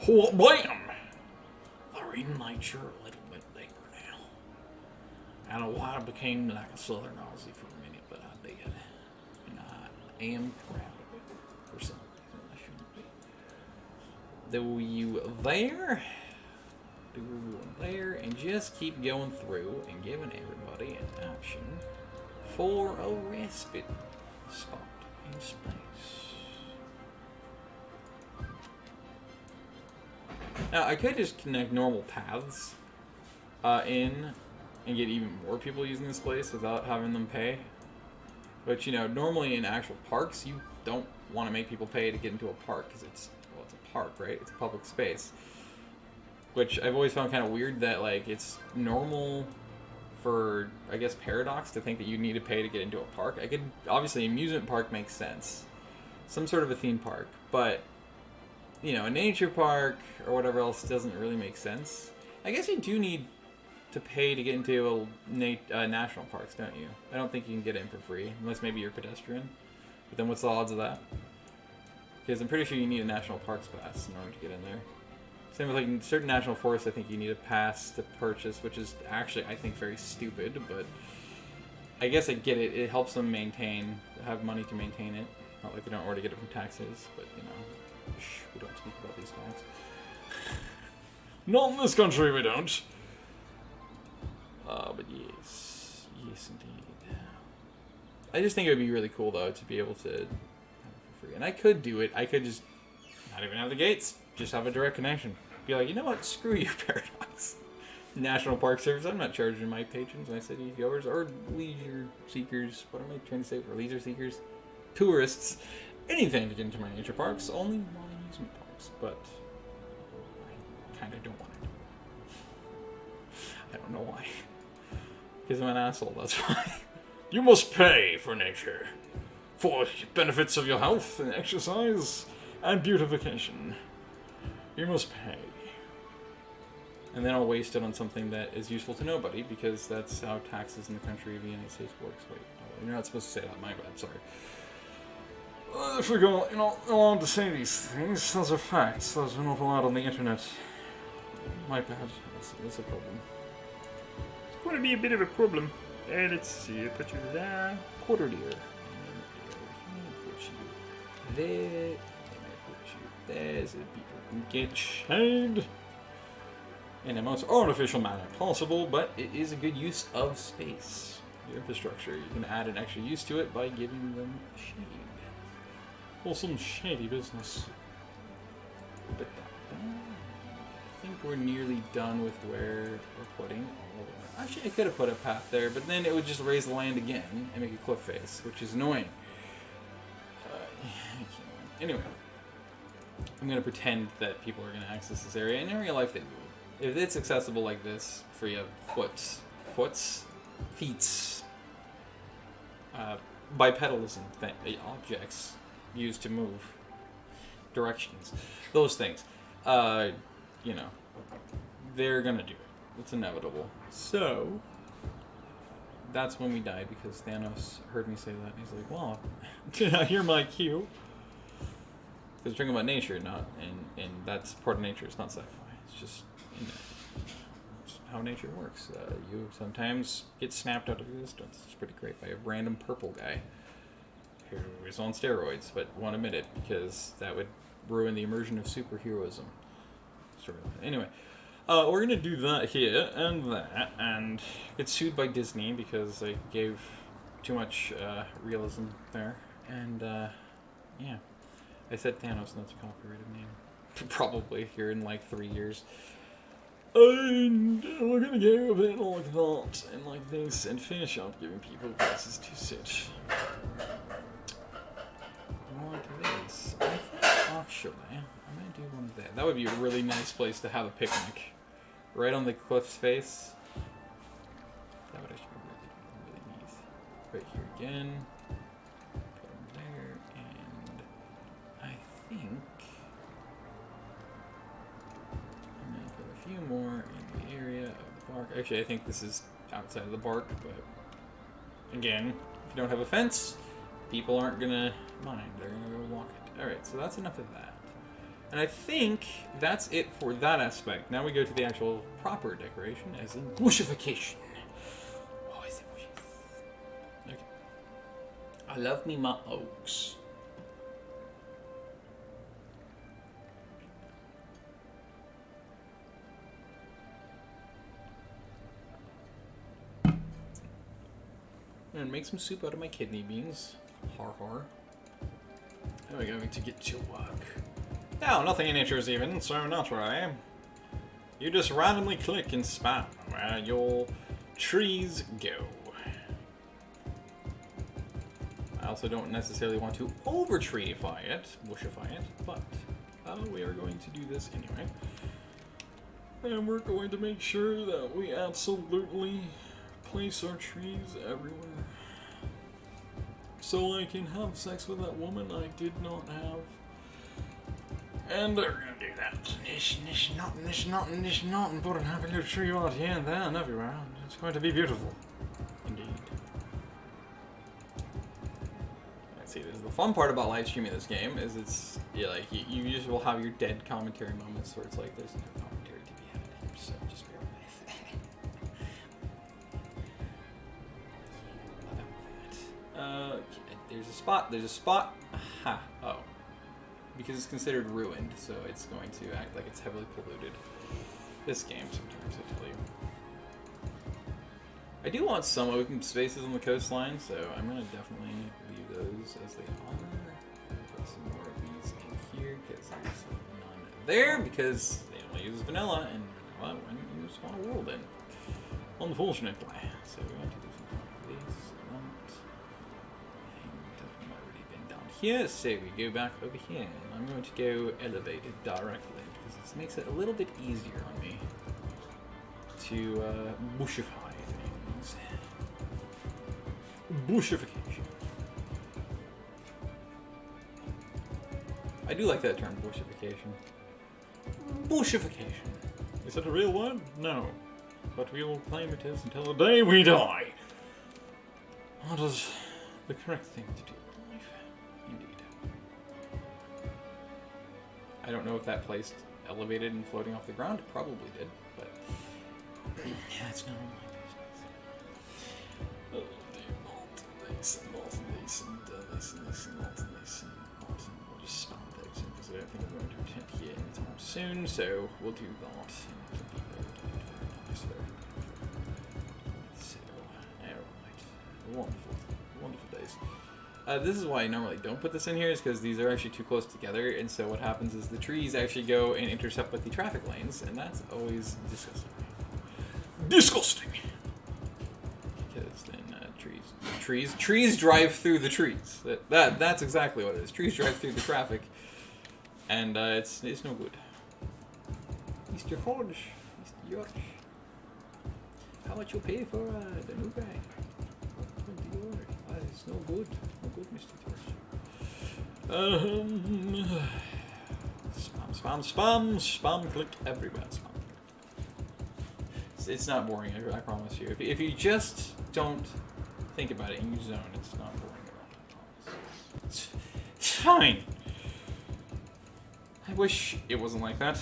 And bam! They're in nature a little bit deeper now. I don't know why I became like a Southern Aussie for a minute, but I did. And I am proud of it for some reason. I shouldn't be. Do you there? Do there? And just keep going through and giving everybody an option for a respite spot in space. Now, I could just connect normal paths in and get even more people using this place without having them pay. But, you know, normally in actual parks, you don't want to make people pay to get into a park because it's a park, right? It's a public space. Which I've always found kind of weird that, like, it's normal for, I guess, Paradox to think that you need to pay to get into a park. Obviously, amusement park makes sense. Some sort of a theme park. But, you know, a nature park or whatever else doesn't really make sense. I guess you do need to pay to get into national parks, don't you? I don't think you can get in for free, unless maybe you're a pedestrian. But then what's the odds of that? Because I'm pretty sure you need a national parks pass in order to get in there. Same with like certain national forests, I think you need a pass to purchase, which is actually, I think, very stupid, but I guess I get it. It helps them have money to maintain it. Not like they don't already get it from taxes, but, you know, we don't speak about these facts. Not in this country, we don't. But yes, indeed. I just think it would be really cool, though, to be able to have it for free. And I could do it. I could just not even have the gates. Just have a direct connection. Be like, you know what? Screw you, Paradox. National Park Service. I'm not charging my patrons, my city goers, or leisure seekers. What am I trying to say? Or leisure seekers? Tourists. Anything to get into my nature parks. Only non-amusement parks. But I kind of don't want to do it. I don't know why. Because I'm an asshole, that's why. You must pay for nature. For benefits of your health and exercise and beautification. You must pay. And then I'll waste it on something that is useful to nobody, because that's how taxes in the country of the United States works. Wait, you're not supposed to say that. My bad, sorry. If we're not allowed to say these things, those are facts. Those are not allowed on the internet. My bad. That's a problem. It's going to be a bit of a problem. Let's see, I'll put you there. Quarter deer. And then put you there. And I put you there so people can get shade in the most artificial manner possible, but it is a good use of space. Your infrastructure. You can add an extra use to it by giving them shade. Well, some shady business. But I think we're nearly done with where we're putting all of it. Actually, I could have put a path there, but then it would just raise the land again and make a cliff face, which is annoying. Anyway, I'm going to pretend that people are going to access this area, and in real life they will. If it's accessible like this, free of feet, bipedalism objects, use to move directions. Those things. You know, they're gonna do it. It's inevitable. So, that's when we died, because Thanos heard me say that, and he's like, well, did I hear my cue? Because we're talking about nature, and that's part of nature. It's not sci-fi. It's just, you know, it's how nature works. You sometimes get snapped out of existence. It's pretty great by a random purple guy who is on steroids, but won't admit it because that would ruin the immersion of superheroism. Anyway, we're gonna do that here and that, and get sued by Disney because I gave too much realism there, and yeah. I said Thanos, and that's a copyrighted name. Probably here in like 3 years. And we're gonna go a bit like that, and like this, and finish up giving people places to sit. Like this. I think actually, I'm gonna do one of that. That would be a really nice place to have a picnic. Right on the cliff's face. That would actually be really nice. Right here again. More in the area of the park. Actually, I think this is outside of the park, but again, if you don't have a fence, people aren't gonna mind. They're gonna go walk it. Alright, so that's enough of that. And I think that's it for that aspect. Now we go to the actual proper decoration, as in bushification. Oh, is it bushes? Okay. I love me my oaks. And make some soup out of my kidney beans. Har har. Now we're going to get to work. Now, nothing in nature is even, so naturally, you just randomly click and spam where your trees go. I also don't necessarily want to over-treeify it, bushify it, but we are going to do this anyway. And we're going to make sure that we absolutely place our trees everywhere. So I can have sex with that woman I did not have. And they're gonna do that. Nish, not, and put a happy little tree out here and there and everywhere. It's going to be beautiful. Indeed. See, this is the fun part about live streaming this game, is it's, yeah, like, you just will have your dead commentary moments where it's like, there's no commentary to be had here, so just bear with. There's a spot. Aha. Oh. Because it's considered ruined, so it's going to act like it's heavily polluted. This game, sometimes, I tell you. I do want some open spaces on the coastline, so I'm going to definitely leave those as they are. Put some more of these in here, because there's none there, because they only use vanilla, and vanilla when you just want a world in. Unfortunately. So we're going to do some of these. Here, so we go back over here, and I'm going to go elevated directly, because this makes it a little bit easier on me to bushify things. Bushification. I do like that term, bushification. Bushification. Is it a real word? No. But we will claim it is until the day we die. What is the correct thing to do? I don't know if that placed elevated and floating off the ground. It probably did, but yeah, it's not my business. Oh dear, this and this and we'll just spam those in because I don't think I'm going to attempt here anytime soon, so we'll do that. So, alright. Wonderful days. This is why I normally don't put this in here, is because these are actually too close together, and so what happens is the trees actually go and intercept with the traffic lanes, and that's always disgusting. Disgusting! Because then trees drive through the trees. That's exactly what it is. Trees drive through the traffic, and it's no good. Mr. Hodge, Mr. York, how much you pay for the new guy? It's no good. No good, Mr. Torch. Spam, click everywhere. Spam. It's not boring, I promise you. If you just don't think about it and you zone, it's not boring at all. It's fine. I wish it wasn't like that.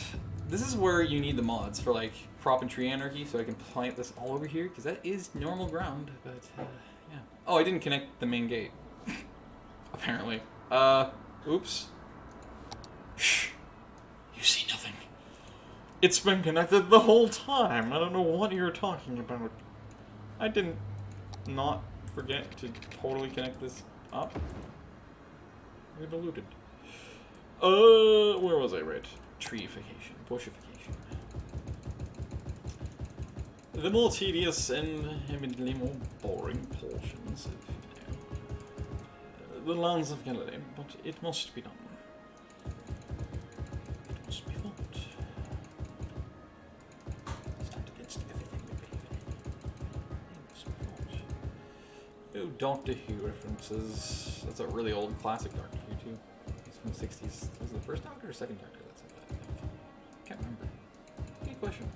This is where you need the mods for like crop and tree anarchy, so I can plant this all over here, because that is normal ground, but yeah. Oh, I didn't connect the main gate. Apparently. Oops. Shh. You see nothing. It's been connected the whole time. I don't know what you're talking about. I didn't not forget to totally connect this up. You're deluded. Where was I right? Treeification, bushification. The more tedious and evidently more boring portions of, the lands of Galilee, but it must be done. It must be fought. Stand against everything we believe in. It must be fought. Oh, Doctor Who references. That's a really old classic Doctor Who too. It's from the 60s. Was it the first Doctor or second Doctor that said that? I think. Can't remember. Good question.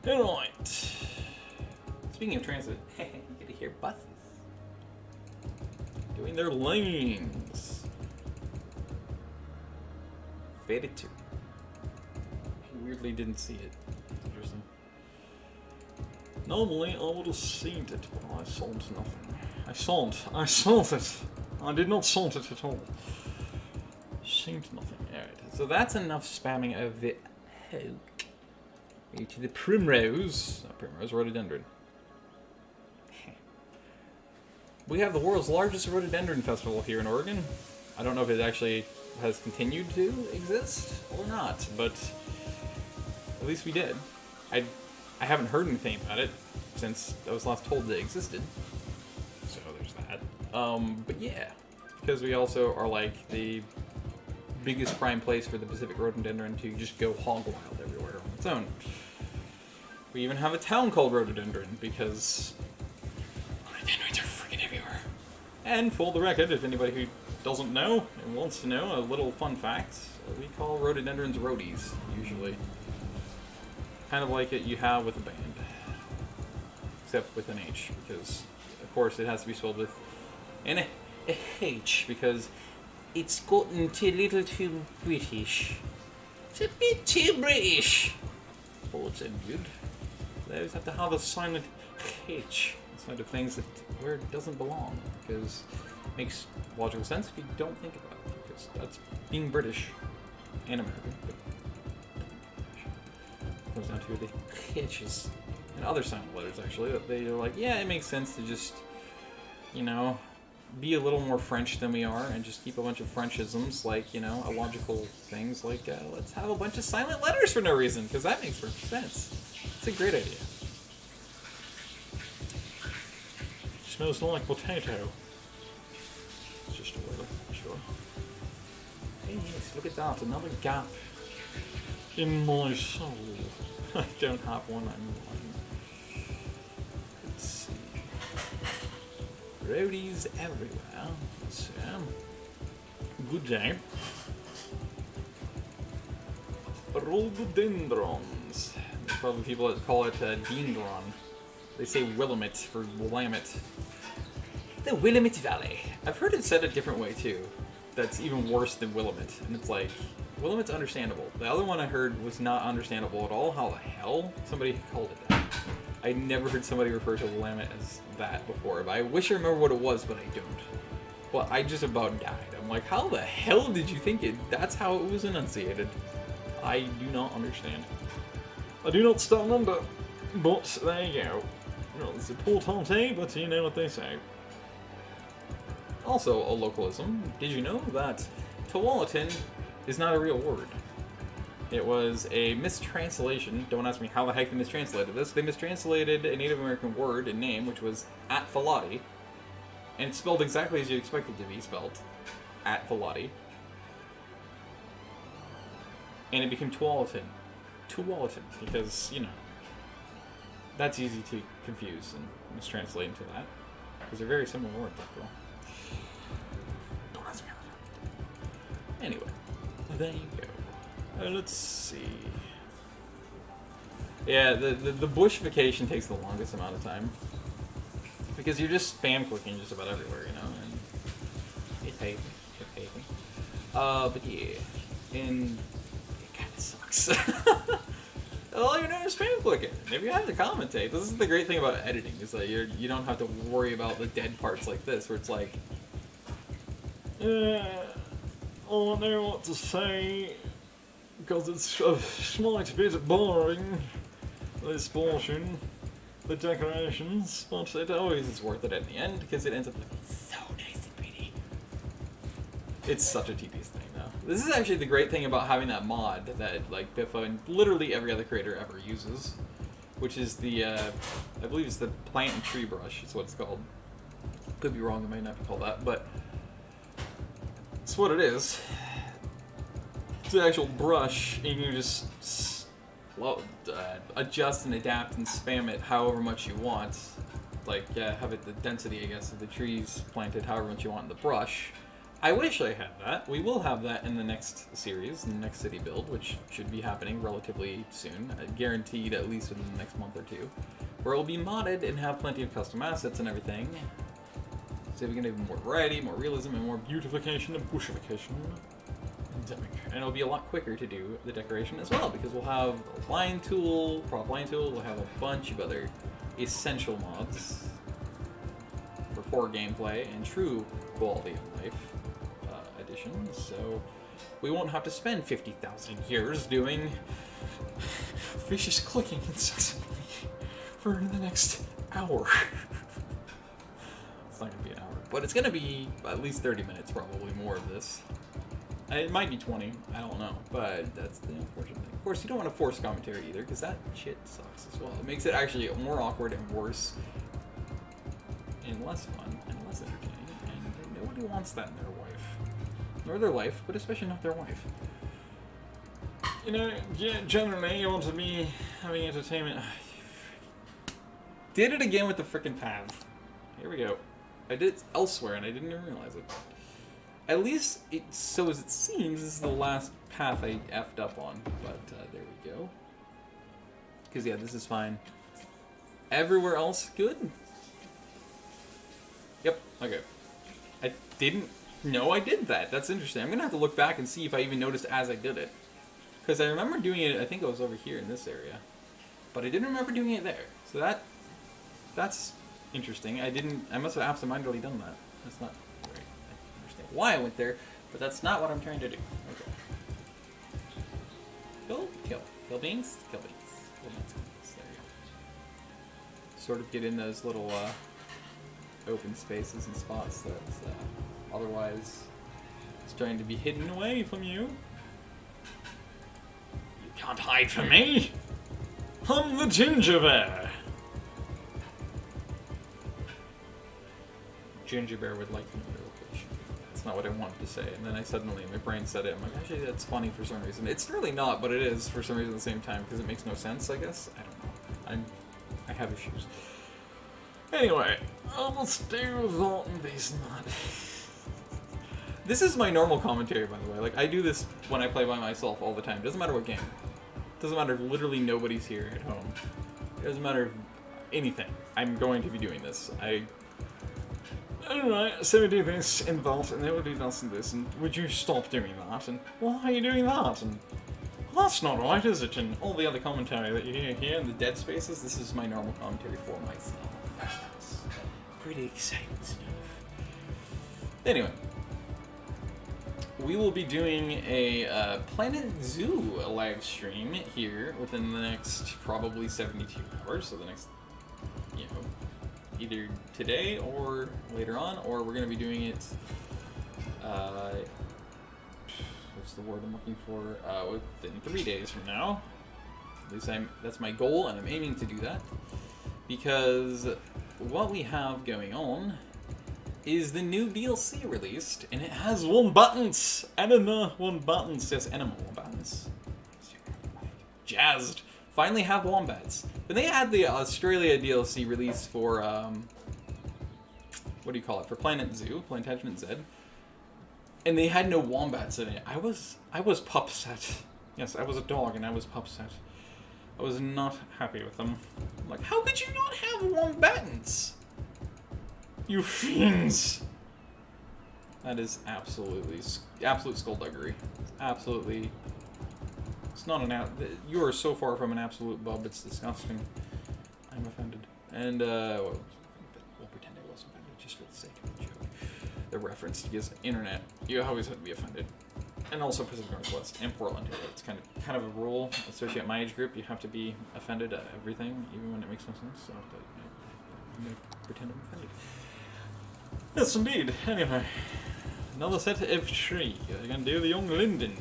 Alright. Speaking of transit, you get to hear buses doing their lanes. 32. He weirdly didn't see it. That's interesting. Normally I would have seen it, but I saw nothing. I saw it. I did not saw it at all. Seen nothing. Alright, so that's enough spamming of the hoke. To the primrose. Not primrose, rhododendron. We have the world's largest rhododendron festival here in Oregon. I don't know if it actually has continued to exist or not, but at least we did. I haven't heard anything about it since I was last told that it existed. So there's that. But yeah, because we also are like the biggest prime place for the Pacific rhododendron to just go hog wild everywhere on its own. We even have a town called Rhododendron because rhododendrons are freaking everywhere. And for the record, if anybody who doesn't know and wants to know, a little fun fact, we call rhododendrons roadies, usually. Kind of like it you have with a band. Except with an H, because of course it has to be spelled with an H, because it's gotten a little too British. It's a bit too British. Oh, it's good. They always have to have a silent H instead of things that where it doesn't belong, because it makes logical sense if you don't think about it, because that's being British and American. But it comes down to the H's and other silent letters, actually, that they're like, yeah, it makes sense to just, you know, be a little more French than we are and just keep a bunch of Frenchisms, like, you know, illogical things like, let's have a bunch of silent letters for no reason, because that makes perfect sense. It's a great idea. Smells like potato. It's just a little, sure. Hey, yes, look at that, another gap in my soul. I don't have one, I'm lying. Let's see. Roadies everywhere. So, good day. Rhododendrons. There's probably people that call it Dendron. They say Willamette for Willamette. The Willamette Valley. I've heard it said a different way too. That's even worse than Willamette. And it's like, Willamette's understandable. The other one I heard was not understandable at all. How the hell somebody called it that? I never heard somebody refer to Willamette as that before. But I wish I remember what it was, but I don't. Well, I just about died. I'm like, how the hell did you think it? That's how it was enunciated. I do not understand. I do not stand under. But there you go. Well, it's a poor tante, but you know what they say. Also, a localism. Did you know that Tualatin is not a real word? It was a mistranslation. Don't ask me how the heck they mistranslated this. They mistranslated a Native American word and name, which was Atfalati, and it's spelled exactly as you expect it to be spelled. Atfalati. And it became Tualatin. Tualatin, because, you know, that's easy to confuse and mistranslate into that. Because they're very similar words, after all. Don't ask me how Anyway, there you go. Let's see. Yeah, the bushification takes the longest amount of time. Because you're just spam clicking just about everywhere, you know? And it's painful. But yeah. And it kind of sucks. All you're doing is spam clicking. Maybe you have to commentate. This is the great thing about editing, is that you don't have to worry about the dead parts like this, where it's like, I don't know what to say, because it's a slight bit boring, this portion, the decorations, but it always is worth it in the end, because it ends up looking so nice and pretty. It's such a tedious thing, though. This is actually the great thing about having that mod that, like, Biffa and literally every other creator ever uses, which is the, I believe it's the plant and tree brush, is what it's called. Could be wrong, it might not be called that, but it's what it is. It's an actual brush, and you just adjust and adapt and spam it however much you want. Like, have it the density, I guess, of the trees planted however much you want in the brush. I wish I had that. We will have that in the next series, in the next city build, which should be happening relatively soon, guaranteed at least within the next month or two, where it will be modded and have plenty of custom assets and everything. So we can have more variety, more realism, and more beautification and bushification. And it'll be a lot quicker to do the decoration as well, because we'll have a line tool, prop line tool, we'll have a bunch of other essential mods for poor gameplay and true quality of life additions. So we won't have to spend 50,000 years doing vicious clicking incessantly for the next hour. It's not going to be an hour, but it's going to be at least 30 minutes, probably more of this. It might be 20, I don't know, but that's the unfortunate thing. Of course, you don't want to force commentary either, because that shit sucks as well. It makes it actually more awkward and worse, and less fun, and less entertaining, and nobody wants that in their wife. Nor their life, but especially not their wife. You know, generally, you want to be having entertainment. Did it again with the frickin' path. Here we go. I did it elsewhere, and I didn't even realize it. At least, so as it seems, this is the last path I effed up on, but there we go. Because, yeah, this is fine. Everywhere else, good? Yep, okay. I didn't know I did that. That's interesting. I'm going to have to look back and see if I even noticed as I did it. Because I remember doing it, I think it was over here in this area. But I didn't remember doing it there. So that's interesting. I must have absentmindedly done that. That's not very... why I went there, but that's not what I'm trying to do. Okay. Kill beans? Kill beans. There you go. Sort of get in those little open spaces and spots that otherwise is trying to be hidden away from you. You can't hide from me! I'm the ginger bear! Ginger bear would like to know your location. Not what I wanted to say, and then my brain said it. I'm like, actually, that's funny for some reason. It's really not, but it is for some reason at the same time, because it makes no sense, I guess. I don't know. I have issues. Anyway, let's do that and base not. This is my normal commentary, by the way. Like, I do this when I play by myself all the time. Doesn't matter what game. Doesn't matter if literally nobody's here at home. It doesn't matter anything. I'm going to be doing this. Alright, so we do this and that, and then we'll do this and this, and would you stop doing that, and why are you doing that, and well, that's not right, is it, and all the other commentary that you hear here in the dead spaces, this is my normal commentary for myself. That's pretty exciting stuff. Anyway, we will be doing a Planet Zoo live stream here within the next probably 72 hours, so the next, either today or later on, or we're going to be doing it, what's the word I'm looking for, within 3 days from now. At least that's my goal, and I'm aiming to do that, because what we have going on is the new DLC released, and it has 1 buttons, anima 1 buttons, yes, anima 1 buttons. Jazzed. Finally have wombats. When they had the Australia DLC release for, what do you call it, for Planet Zoo, Plantagenet Z, And they had no wombats in it. I was pupset. Yes, I was a dog and I was pupset. I was not happy with them. I'm like, how could you not have wombatans? You fiends! That is absolute skullduggery. It's absolutely... It's not an you are so far from an absolute bub, it's disgusting. I'm offended. And, well, we'll pretend I was offended just for the sake of the joke. The reference to his internet. You always have to be offended. And also Pacific Northwest and Portland. It's kind of a rule, especially at my age group. You have to be offended at everything, even when it makes no sense. So I'm gonna pretend I'm offended. Yes, indeed. Anyway, another set of tree. You're gonna do the Young Linden.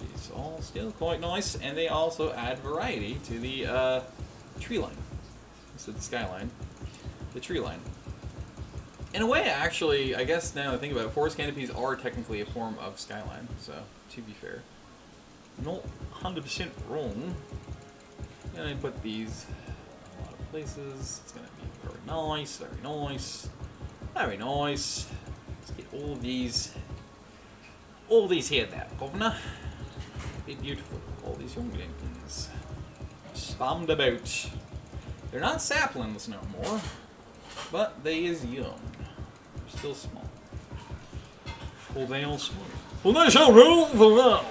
These all still quite nice, and they also add variety to the tree line. So the skyline, the tree line. In a way, actually, I guess now that I think about it, forest canopies are technically a form of skyline, so, to be fair. Not 100% wrong. And I put these in a lot of places. It's going to be very nice, very nice, very nice. Let's get all these here there, governor. Be beautiful, all these young Lincolns. Spammed about. They're not saplings no more, but they is young. Still small. Well, they all small. Well, they shall rule the world!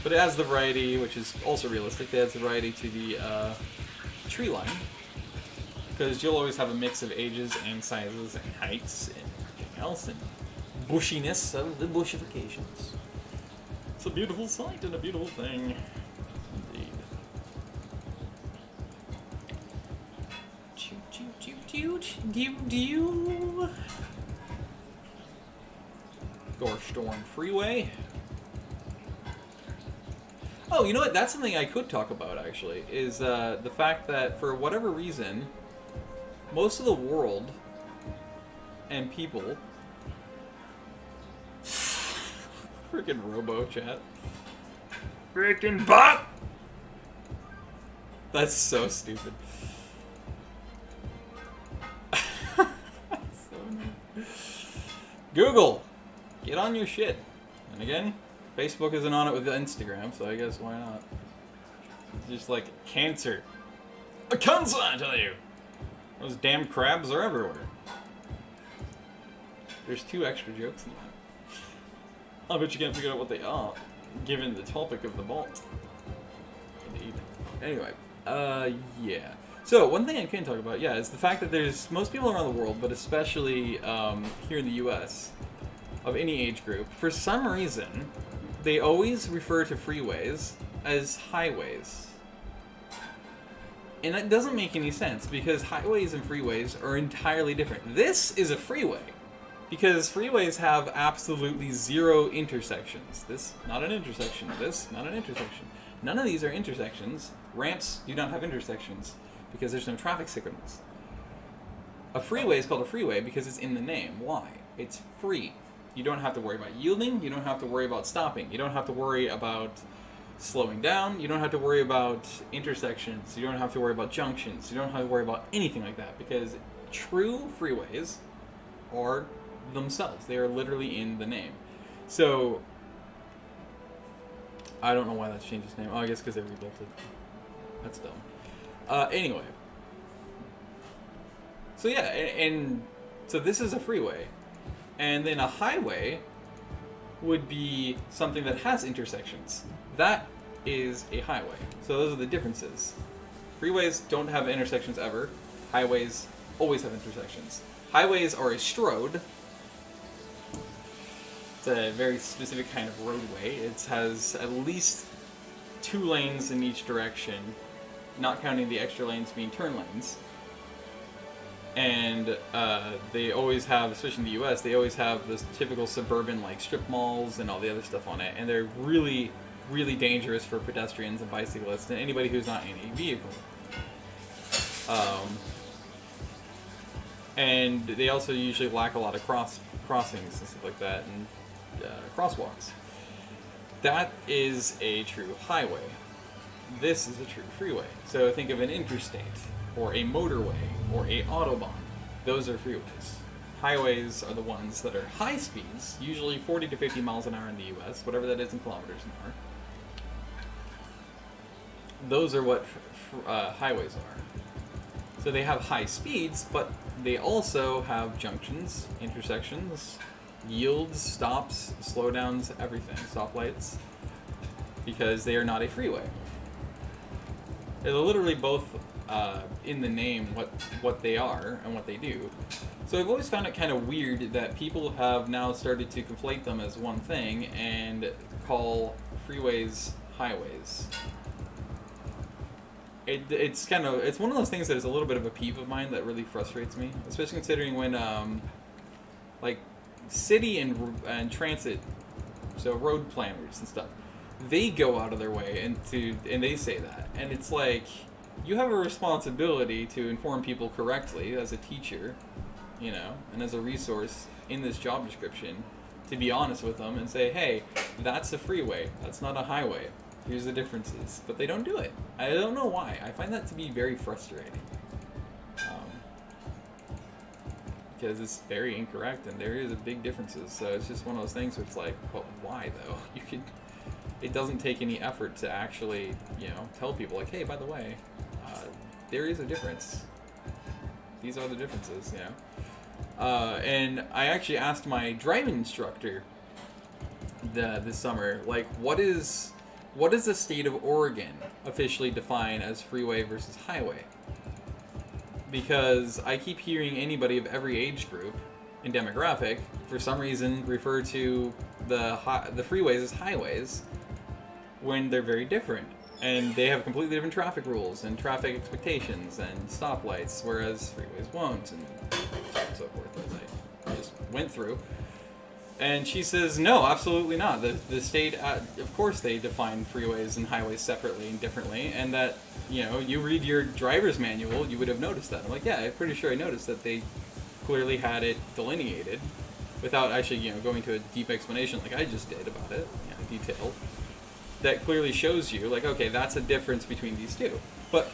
But it adds the variety, which is also realistic. It adds the variety to the tree line. Because you'll always have a mix of ages and sizes and heights and everything else, and bushiness of the bushifications. It's a beautiful sight and a beautiful thing. Indeed. Gorstorm Freeway. Oh, you know what? That's something I could talk about, actually, is the fact that, for whatever reason, most of the world and people... Freaking robo-chat. Freaking bot! That's so stupid. Google! Get on your shit. And again, Facebook isn't on it with Instagram, so I guess why not? It's just like cancer. A cancer, I tell you! Those damn crabs are everywhere. There's 2 extra jokes in that. I bet you can't figure out what they are, given the topic of the bot. Indeed. Anyway, yeah. So, one thing I can talk about, yeah, is the fact that there's most people around the world, but especially here in the US, of any age group, for some reason, they always refer to freeways as highways. And that doesn't make any sense, because highways and freeways are entirely different. This is a freeway, because freeways have absolutely 0 intersections. This, not an intersection. This, not an intersection. None of these are intersections. Ramps do not have intersections, because there's no traffic signals. A freeway is called a freeway because it's in the name. Why? It's free. You don't have to worry about yielding, you don't have to worry about stopping, you don't have to worry about slowing down, you don't have to worry about intersections, you don't have to worry about junctions, you don't have to worry about anything like that, because true freeways are themselves. They are literally in the name. So, I don't know why that's changed its name. Oh, I guess because they rebuilt it. That's dumb. Anyway. So yeah, and so this is a freeway. And then a highway would be something that has intersections. That is a highway. So those are the differences. Freeways don't have intersections ever. Highways always have intersections. Highways are a strode. It's a very specific kind of roadway. It has at least 2 lanes in each direction, not counting the extra lanes being turn lanes. And they always have, especially in the US, they always have this typical suburban like strip malls and all the other stuff on it. And they're really, really dangerous for pedestrians and bicyclists and anybody who's not in a vehicle. And they also usually lack a lot of crossings and stuff like that, and crosswalks. That is a true highway. This is a true freeway. So think of an interstate, or a motorway, or a autobahn. Those are freeways. highways are the ones that are high speeds, usually 40 to 50 miles an hour in the US, whatever that is in kilometers an hour. Those are what highways are. So they have high speeds, but they also have junctions, intersections, yields, stops, slowdowns, everything, stoplights, because they are not a freeway. They're literally both in the name what they are and what they do. So I've always found it kind of weird that people have now started to conflate them as one thing and call freeways highways. It's one of those things that is a little bit of a peeve of mine that really frustrates me, especially considering when like city and transit, so road planners and stuff, they go out of their way and they say that, and it's like, you have a responsibility to inform people correctly as a teacher, you know, and as a resource in this job description, to be honest with them and say, hey, that's a freeway, that's not a highway. Here's the differences. But they don't do it. I don't know why. I find that to be very frustrating. Because it's very incorrect and there is a big differences. So it's just one of those things where it's like, but why though? It doesn't take any effort to actually, you know, tell people like, hey, by the way, there is a difference. These are the differences, you know. And I actually asked my driving instructor this summer, like, what does the state of Oregon officially define as freeway versus highway? Because I keep hearing anybody of every age group and demographic, for some reason, refer to the freeways as highways when they're very different. And they have completely different traffic rules and traffic expectations and stoplights, whereas freeways won't, and so forth, as I just went through. And she says, no, absolutely not. The state, of course, they define freeways and highways separately and differently, and that, you know, you read your driver's manual, you would have noticed that. I'm like, yeah, I'm pretty sure I noticed that they clearly had it delineated without actually, you know, going to a deep explanation like I just did about it, you know, detailed. That clearly shows you, like, okay, that's a difference between these two. But,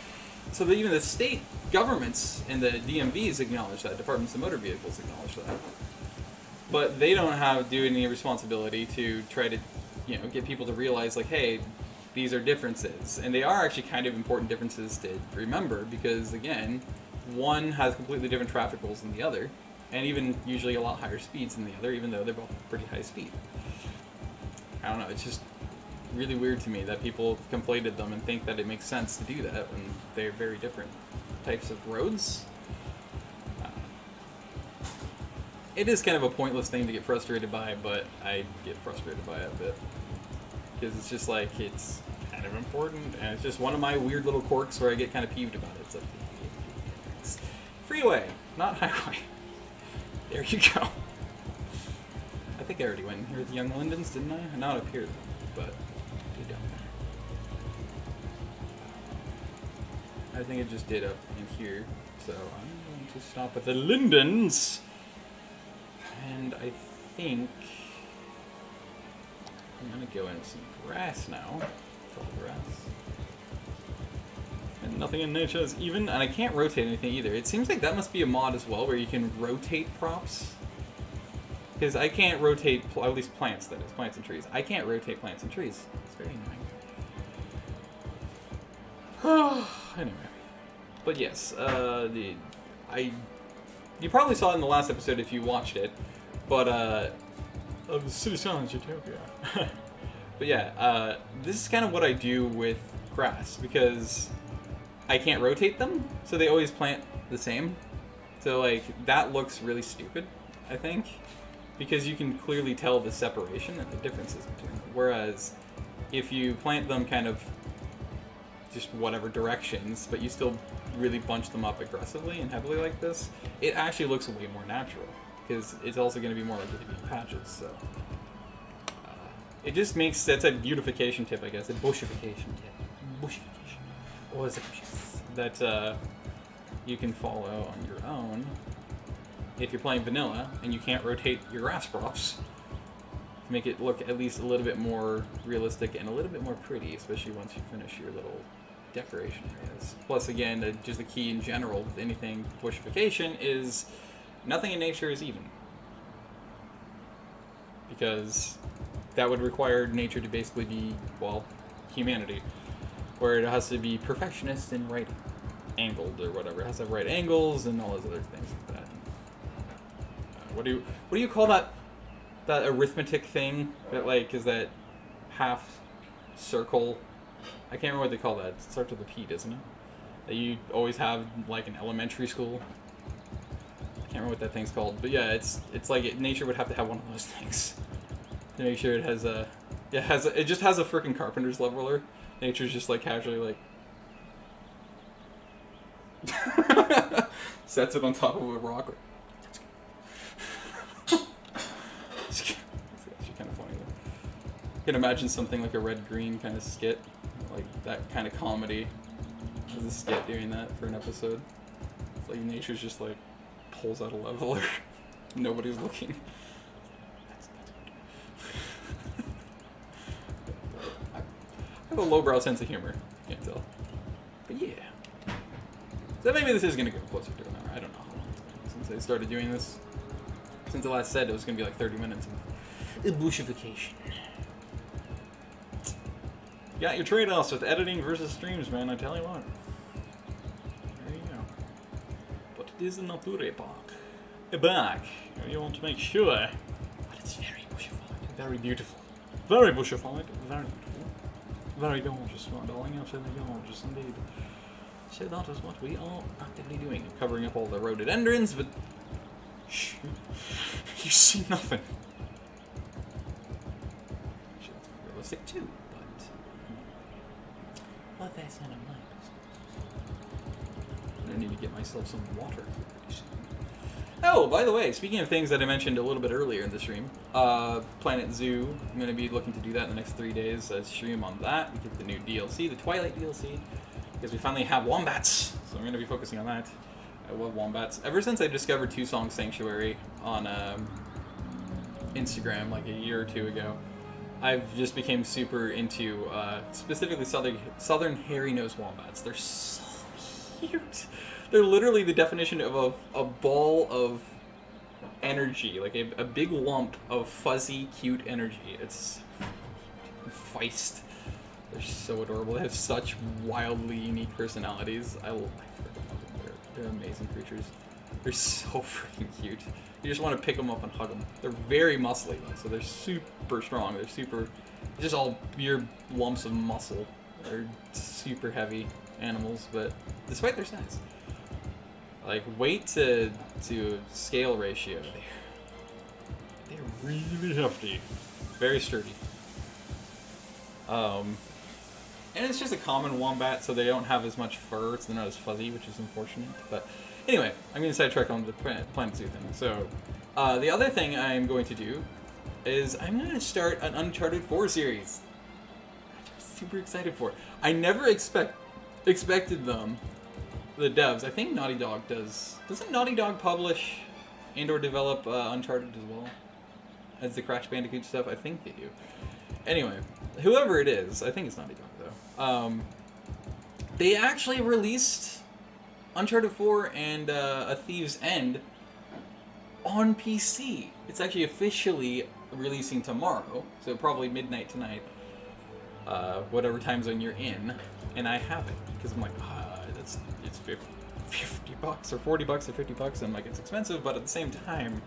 so that even the state governments and the DMVs acknowledge that, Departments of Motor Vehicles acknowledge that. But they don't do any responsibility to try to, you know, get people to realize, like, hey, these are differences. And they are actually kind of important differences to remember because, again, one has completely different traffic rules than the other, and even usually a lot higher speeds than the other, even though they're both pretty high speed. I don't know, it's just really weird to me that people conflated them and think that it makes sense to do that when they're very different types of roads. It is kind of a pointless thing to get frustrated by, but I get frustrated by it a bit. Because it's just like, it's kind of important, and it's just one of my weird little quirks where I get kind of peeved about it. It's like, it's freeway, not highway. There you go. I think I already went here with Young Lindens, didn't I? Not up here, but we don't. I think it just did up in here, so I'm going to stop at the Lindens. And I think I'm going to go into some grass now. Tall grass. And nothing in nature is even, and I can't rotate anything either. It seems like that must be a mod as well, where you can rotate props. Because I can't rotate, at least plants, that is, plants and trees. I can't rotate plants and trees. It's very annoying. Anyway. But yes, you probably saw it in the last episode if you watched it, but, of the Skylines Utopia. But yeah, this is kind of what I do with grass, because I can't rotate them, so they always plant the same. So, like, that looks really stupid, I think, because you can clearly tell the separation and the differences between them. Whereas, if you plant them kind of just whatever directions, but you still really bunch them up aggressively and heavily like this, it actually looks way more natural, because it's also going to be more likely to be in patches, so it just makes, that's a beautification tip, I guess, a bushification tip, or is it that you can follow on your own if you're playing vanilla and you can't rotate your grass props to make it look at least a little bit more realistic and a little bit more pretty, especially once you finish your little decoration areas. Plus, again, just the key in general with anything bushification is Nothing in nature is even. Because that would require nature to basically be, well, humanity. Where it has to be perfectionist and right angled or whatever. It has to have right angles and all those other things like that. What do you call that arithmetic thing that like is that half circle? I can't remember what they call that. It starts with a P, doesn't it? That you always have like in elementary school. I can't remember what that thing's called, but yeah, it's like nature would have to have one of those things to make sure it has a it just has a freaking carpenter's leveler. Nature's just like casually like sets it on top of a rock. It's actually kind of funny though. You can imagine something like a red-green kind of skit, like that kind of comedy. As a skit doing that for an episode. It's like nature's just like pulls out a leveler. Nobody's looking. I have a lowbrow sense of humor. Can't tell. But yeah. So maybe this is going to go closer to an hour. I don't know how long it's been since I started doing this. Since I last said it was going to be like 30 minutes of bushification. You got your trade-offs with editing versus streams, man. I tell you what. There you go. But it is a nature park. Back. You want to make sure. But it's very bushified. Very beautiful. Very bushified. Very beautiful. Very gorgeous, my darling. Absolutely gorgeous indeed. So that is what we are actively doing. Covering up all the rhododendrons, but shh, you see nothing. Actually, that's realistic too, but well, that's not a mind. I need to get myself some water. Oh, by the way, speaking of things that I mentioned a little bit earlier in the stream, Planet Zoo, I'm going to be looking to do that in the next 3 days. Stream on that. We get the new DLC, the Twilight DLC, because we finally have wombats. So I'm going to be focusing on that. I love wombats. Ever since I discovered Two Song Sanctuary on Instagram like a year or two ago, I've just became super into specifically southern hairy-nosed wombats. They're so cute. They're literally the definition of a ball of energy, like a big lump of fuzzy, cute energy. It's feist. They're so adorable. They have such wildly unique personalities. I freaking love them. They're amazing creatures. They're so freaking cute. You just want to pick them up and hug them. They're very muscly, so they're super strong. They're just all pure lumps of muscle. They're super heavy animals, but despite their size, like weight to scale ratio, they're really hefty, very sturdy. And it's just a common wombat, so they don't have as much fur, so they're not as fuzzy, which is unfortunate. But anyway, I'm going to sidetrack on the Planet Zoo thing. So the other thing I'm going to do is I'm going to start an Uncharted 4 series. I'm super excited for it. I never expected them, the devs. I think Naughty Dog does. Doesn't Naughty Dog publish and or develop Uncharted as well as the Crash Bandicoot stuff? I think they do. Anyway, whoever it is, I think it's Naughty Dog though. They actually released Uncharted 4 and A Thief's End on PC. It's actually officially releasing tomorrow, so probably midnight tonight, whatever time zone you're in, and I have it because I'm like, it's $50 or $40 or $50. I'm like, it's expensive, but at the same time,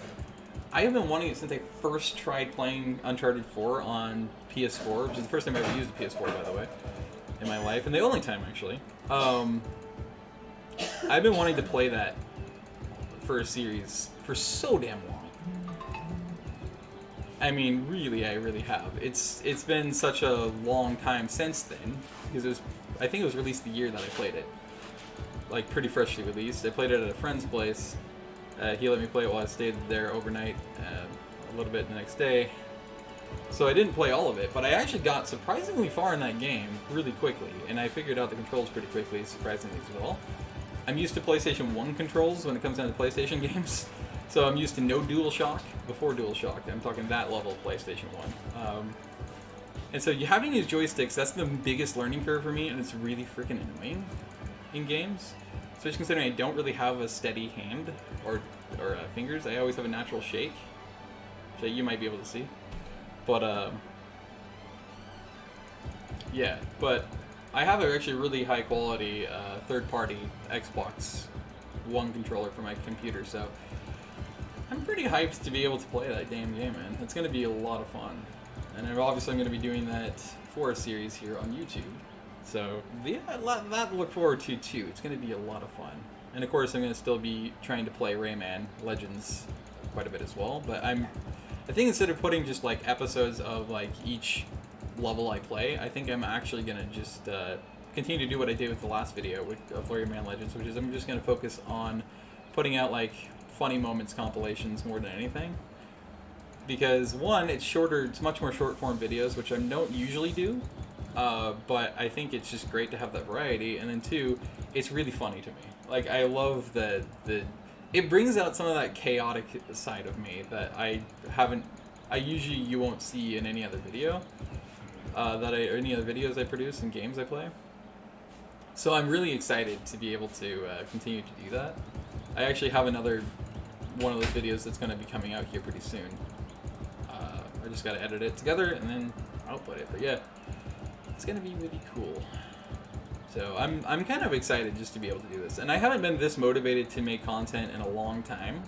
I have been wanting it since I first tried playing Uncharted 4 on PS4, which is the first time I ever used a PS4, by the way, in my life, and the only time, actually. I've been wanting to play that for a series for so damn long. I mean, really, I really have. It's been such a long time since then, because I think it was released the year that I played it. Like, pretty freshly released. I played it at a friend's place. He let me play it while I stayed there overnight, a little bit the next day. So I didn't play all of it, but I actually got surprisingly far in that game really quickly, and I figured out the controls pretty quickly, surprisingly as well. I'm used to PlayStation 1 controls when it comes down to PlayStation games, so I'm used to no DualShock before DualShock. I'm talking that level of PlayStation 1. And so you having these joysticks, that's the biggest learning curve for me, and it's really freaking annoying in games. especially considering I don't really have a steady hand or fingers. I always have a natural shake, which you might be able to see. But yeah, but I have actually really high quality third-party Xbox One controller for my computer, so I'm pretty hyped to be able to play that damn game, man. It's going to be a lot of fun. And obviously I'm going to be doing that for a series here on YouTube. So yeah, that to look forward to too. It's going to be a lot of fun. And of course I'm going to still be trying to play Rayman Legends quite a bit as well. But I think instead of putting just like episodes of like each level I play, I think I'm actually going to just continue to do what I did with the last video of Rayman Legends, which is I'm just going to focus on putting out like funny moments compilations more than anything. Because one, it's shorter, it's much more short form videos, which I don't usually do, but I think it's just great to have that variety. And then two, it's really funny to me. Like, I love it brings out some of that chaotic side of me that you won't see in any other video, any other videos I produce and games I play. So I'm really excited to be able to continue to do that. I actually have another one of those videos that's going to be coming out here pretty soon. I just got to edit it together and then output it. But yeah, it's going to be really cool. So I'm kind of excited just to be able to do this. And I haven't been this motivated to make content in a long time,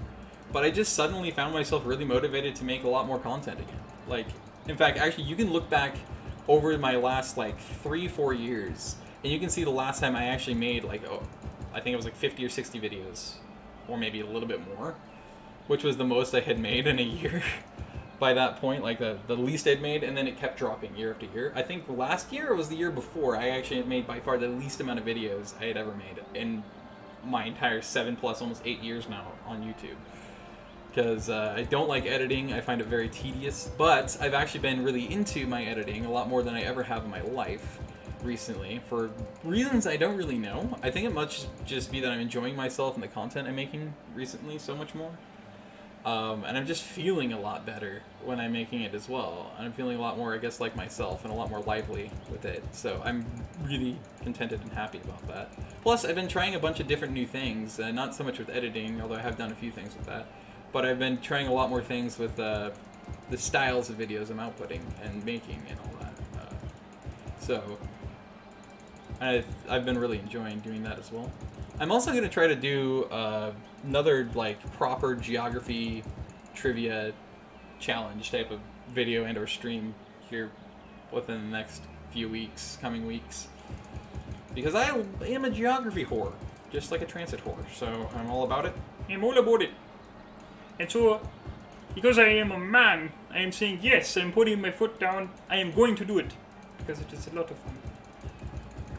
but I just suddenly found myself really motivated to make a lot more content again. Like, in fact, actually, you can look back over my last like 3-4 years, and you can see the last time I actually made like, I think it was like 50 or 60 videos, or maybe a little bit more, which was the most I had made in a year. By that point, like the least I'd made, and then it kept dropping year after year. I think last year or was the year before, I actually had made by far the least amount of videos I had ever made in my entire 7+ almost 8 years now on YouTube. Because I don't like editing, I find it very tedious, but I've actually been really into my editing a lot more than I ever have in my life recently, for reasons I don't really know. I think it must just be that I'm enjoying myself and the content I'm making recently so much more. And I'm just feeling a lot better when I'm making it as well. I'm feeling a lot more, I guess, like myself and a lot more lively with it. So I'm really contented and happy about that. Plus, I've been trying a bunch of different new things, not so much with editing, although I have done a few things with that. But I've been trying a lot more things with the styles of videos I'm outputting and making and all that. So I've been really enjoying doing that as well. I'm also going to try to do another like proper geography trivia challenge type of video and or stream here within the next few weeks, coming weeks. Because I am a geography whore, just like a transit whore, so I'm all about it. I'm all about it. And so, because I am a man, I am saying yes, I'm putting my foot down, I am going to do it. Because it is a lot of fun.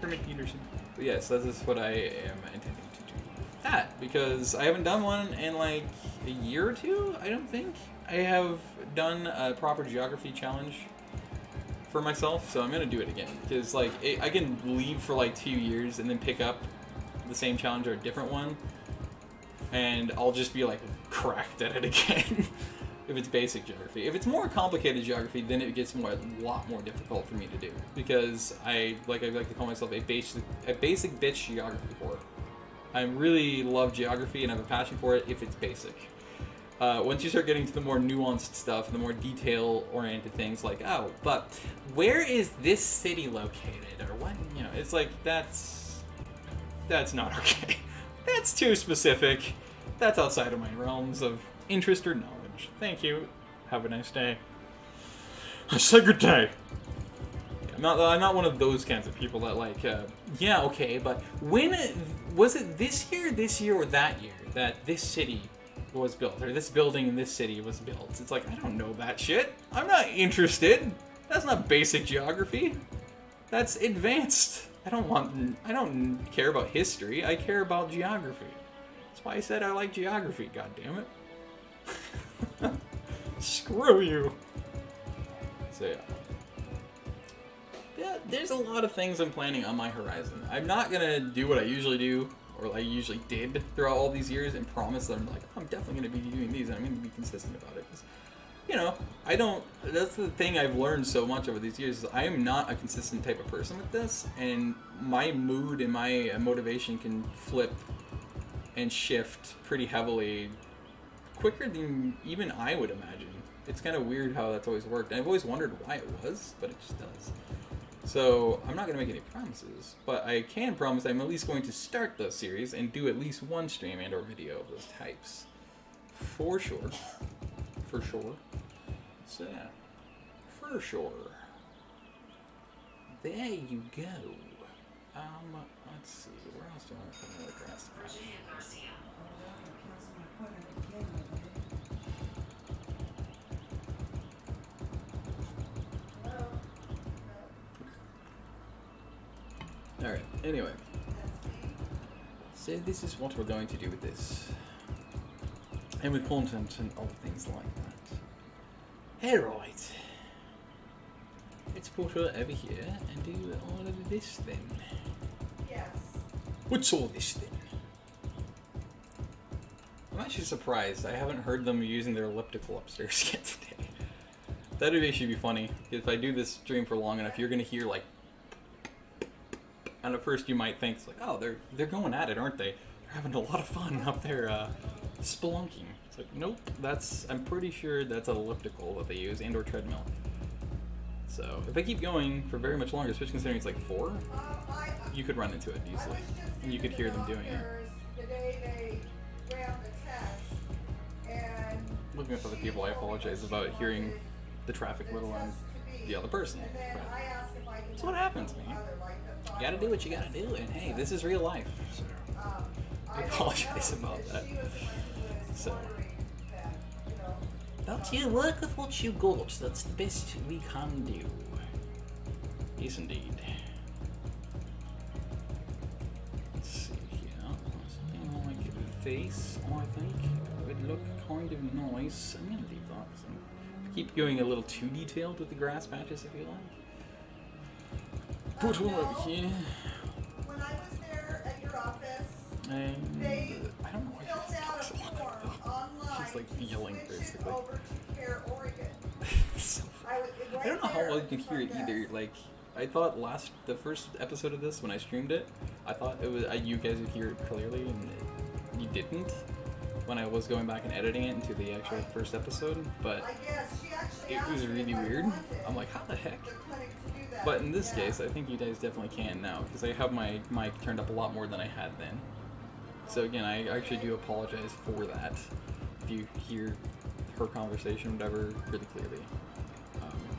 Kermit Peterson. But yes, that is what I am intending to do. That, because I haven't done one in like a year or two, I don't think. I have done a proper geography challenge for myself, so I'm going to do it again. Because like, I can leave for like 2 years and then pick up the same challenge or a different one, and I'll just be like cracked at it again. If it's basic geography. If it's more complicated geography, then it gets a lot more difficult for me to do, because I like to call myself a basic bitch geography whore. I really love geography and have a passion for it if it's basic. Once you start getting to the more nuanced stuff, the more detail-oriented things, like, oh, but where is this city located, or what? You know, it's like that's not okay. That's too specific. That's outside of my realms of interest or knowledge. Thank you. Have a nice day. Say good day. I'm not one of those kinds of people that like, yeah, okay, but when was it this year, or that year that this city was built, or this building in this city was built? It's like, I don't know that shit. I'm not interested. That's not basic geography. That's advanced. I don't care about history. I care about geography. That's why I said I like geography. God damn it. Screw you. So yeah, there's a lot of things I'm planning on my horizon. I'm not gonna do what I usually do, or I usually did throughout all these years, and promise that I'm like, I'm definitely gonna be doing these, and I'm gonna be consistent about it. 'Cause, you know, that's the thing I've learned so much over these years, is I am not a consistent type of person with this, and my mood and my motivation can flip and shift pretty heavily, quicker than even I would imagine. It's kind of weird how that's always worked. And I've always wondered why it was, but it just does. So I'm not going to make any promises, but I can promise I'm at least going to start the series and do at least one stream and or video of those types. For sure. For sure. So yeah. For sure. There you go. Let's see. Where else do I want to put another grass patch? Alright, anyway. So this is what we're going to do with this. And with content and other things like that. Alright. Let's put her over here and do all of this then. Yes. What's all this then? I'm actually surprised. I haven't heard them using their elliptical upstairs yet today. That would actually be funny. If I do this stream for long enough, you're gonna hear like, and at first you might think it's like, oh, they're going at it, aren't they? They're having a lot of fun up there spelunking. It's like, nope. I'm pretty sure that's an elliptical that they use and/or treadmill. So if I keep going for very much longer, especially considering it's like 4, you could run into it easily, and you could hear them doing it. The day they ran the test, and Looking at other people, I apologize about hearing the traffic little and the other person. But that's what happens, man. You gotta do what you gotta do, and hey, this is real life. So I apologize about that. So, but you work with what you got. That's the best we can do. Yes, indeed. Let's see here. Something like a face, I think, would look kind of nice. I'm gonna leave that. So keep going a little too detailed with the grass patches, if you like. Put one over here. When I was there at your office, And they I don't know why filled she out talks a a lot form like that. online She's like to yelling switch it basically. over to Care Oregon. So Right I don't know how there well you can in hear it front either. desk. Like, I thought the first episode of this, when I streamed it, I thought it was you guys would hear it clearly, and you didn't. When I was going back and editing it into the actual first episode, but I guess she actually it was asked me really if I weird. wanted I'm like, how the heck? the clinic to do that. But in this Yeah. case, I think you guys definitely can now, because I have my mic turned up a lot more than I had then. So again, I actually do apologize for that. If you hear her conversation, whatever, really clearly.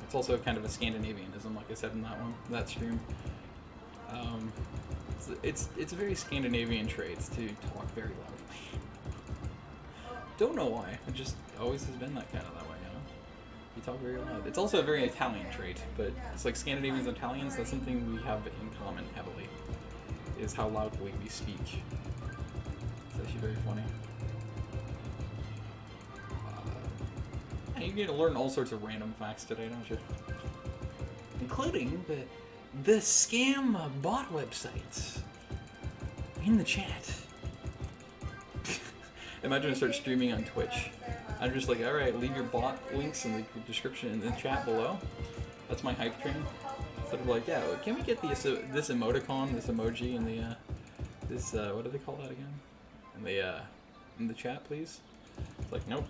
It's also kind of a Scandinavianism, like I said in that stream. It's a very Scandinavian trait to talk very loudly. Don't know why. It just always has been that kind of that way, you know? You talk very loud. It's also a very Italian trait, but it's like Scandinavians and Italians, that's something we have in common heavily, is how loudly we speak. It's actually very funny. You get to learn all sorts of random facts today, don't you? Including the scam bot websites in the chat. Imagine I start streaming on Twitch. I'm just like, alright, leave your bot links in the description in the chat below. That's my hype train. Instead of like, yeah, can we get this emoticon, this emoji, and the what do they call that again? In the chat, please. It's like, nope.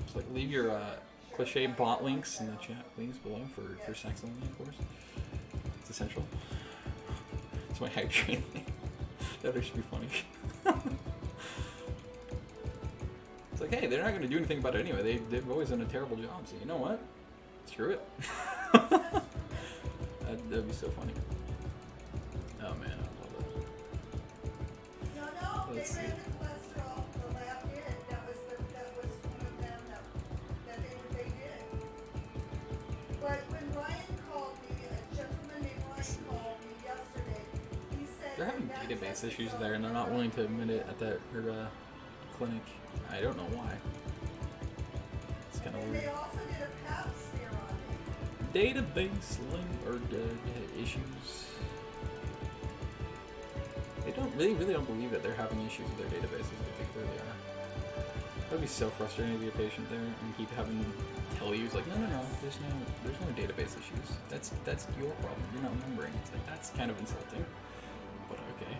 It's like, leave your cliche bot links in the chat, please, below for sex only, of course. It's essential. It's my hype train thing. That should be funny. It's like, hey, they're not going to do anything about it anyway. They've always done a terrible job, so you know what? Screw it. That'd be so funny. Oh man, I love it. No, Let's they see. ran the cholesterol, the lab did. That was one of them that they did. But when Ryan called me, a gentleman named Ryan called me yesterday, he said They're having that database test issues result there, and they're not willing to admit it at her clinic. I don't know why. It's kind of And weird. they also did a pap smear on me. Database link or issues. They really don't believe that they're having issues with their databases. They clearly are. That would be so frustrating to be a patient there and keep having them tell you, it's like, no, there's no database issues. That's your problem. You're not remembering. It's like, that's kind of insulting. But okay.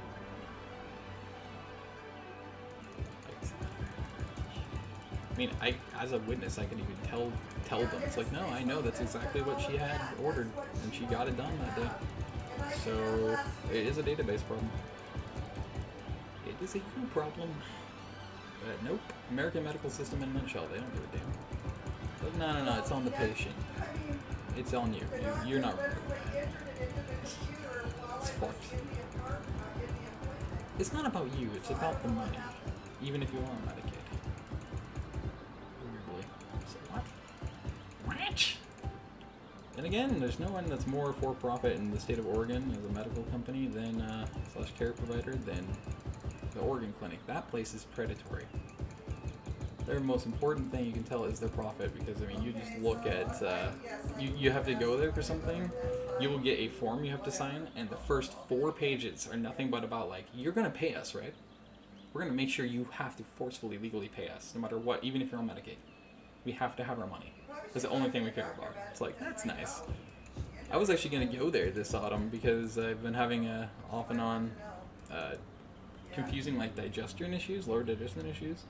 mean, as a witness, I can even tell them. It's like, no, I know that's exactly what she had ordered, and she got it done that day. So it is a database problem. It is a you problem. But nope, American medical system in a nutshell. They don't give a damn. But no, it's on the patient. It's on you. You're not. It's fucked. It's not about you. It's about the money. Even if you are on Medicaid. Weirdly. So what? What? And again, there's no one that's more for-profit in the state of Oregon as a medical company than slash care provider than the Oregon Clinic. That place is predatory. Their most important thing you can tell is their profit, because I mean, you just look at you have to go there for something. You will get a form you have to sign, and the first 4 pages are nothing but about like, you're gonna pay us, right? We're gonna make sure you have to forcefully, legally pay us, no matter what, even if you're on Medicaid. We have to have our money. That's the only thing we care about. It's like, that's nice. I was actually gonna go there this autumn because I've been having off and on confusing like digestion issues, lower digestion issues.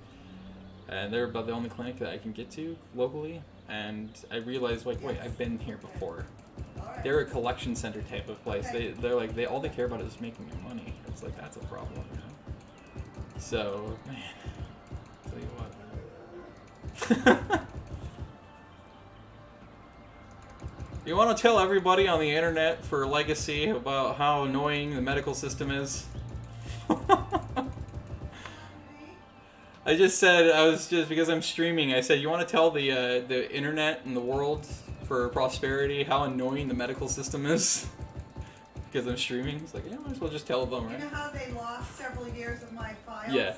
And they're about the only clinic that I can get to locally, and I realized, like, wait, I've been here before. They're a collection center type of place. They're like, all they care about is making your money. It's like, that's a problem, you know? So, man, tell you what. You want to tell everybody on the internet for Legacy about how annoying the medical system is? I just said, because I'm streaming, I said, you want to tell the internet and the world for prosperity how annoying the medical system is? Because I'm streaming? It's like, yeah, might as well just tell them, right? You know how they lost several years of my files? Yeah.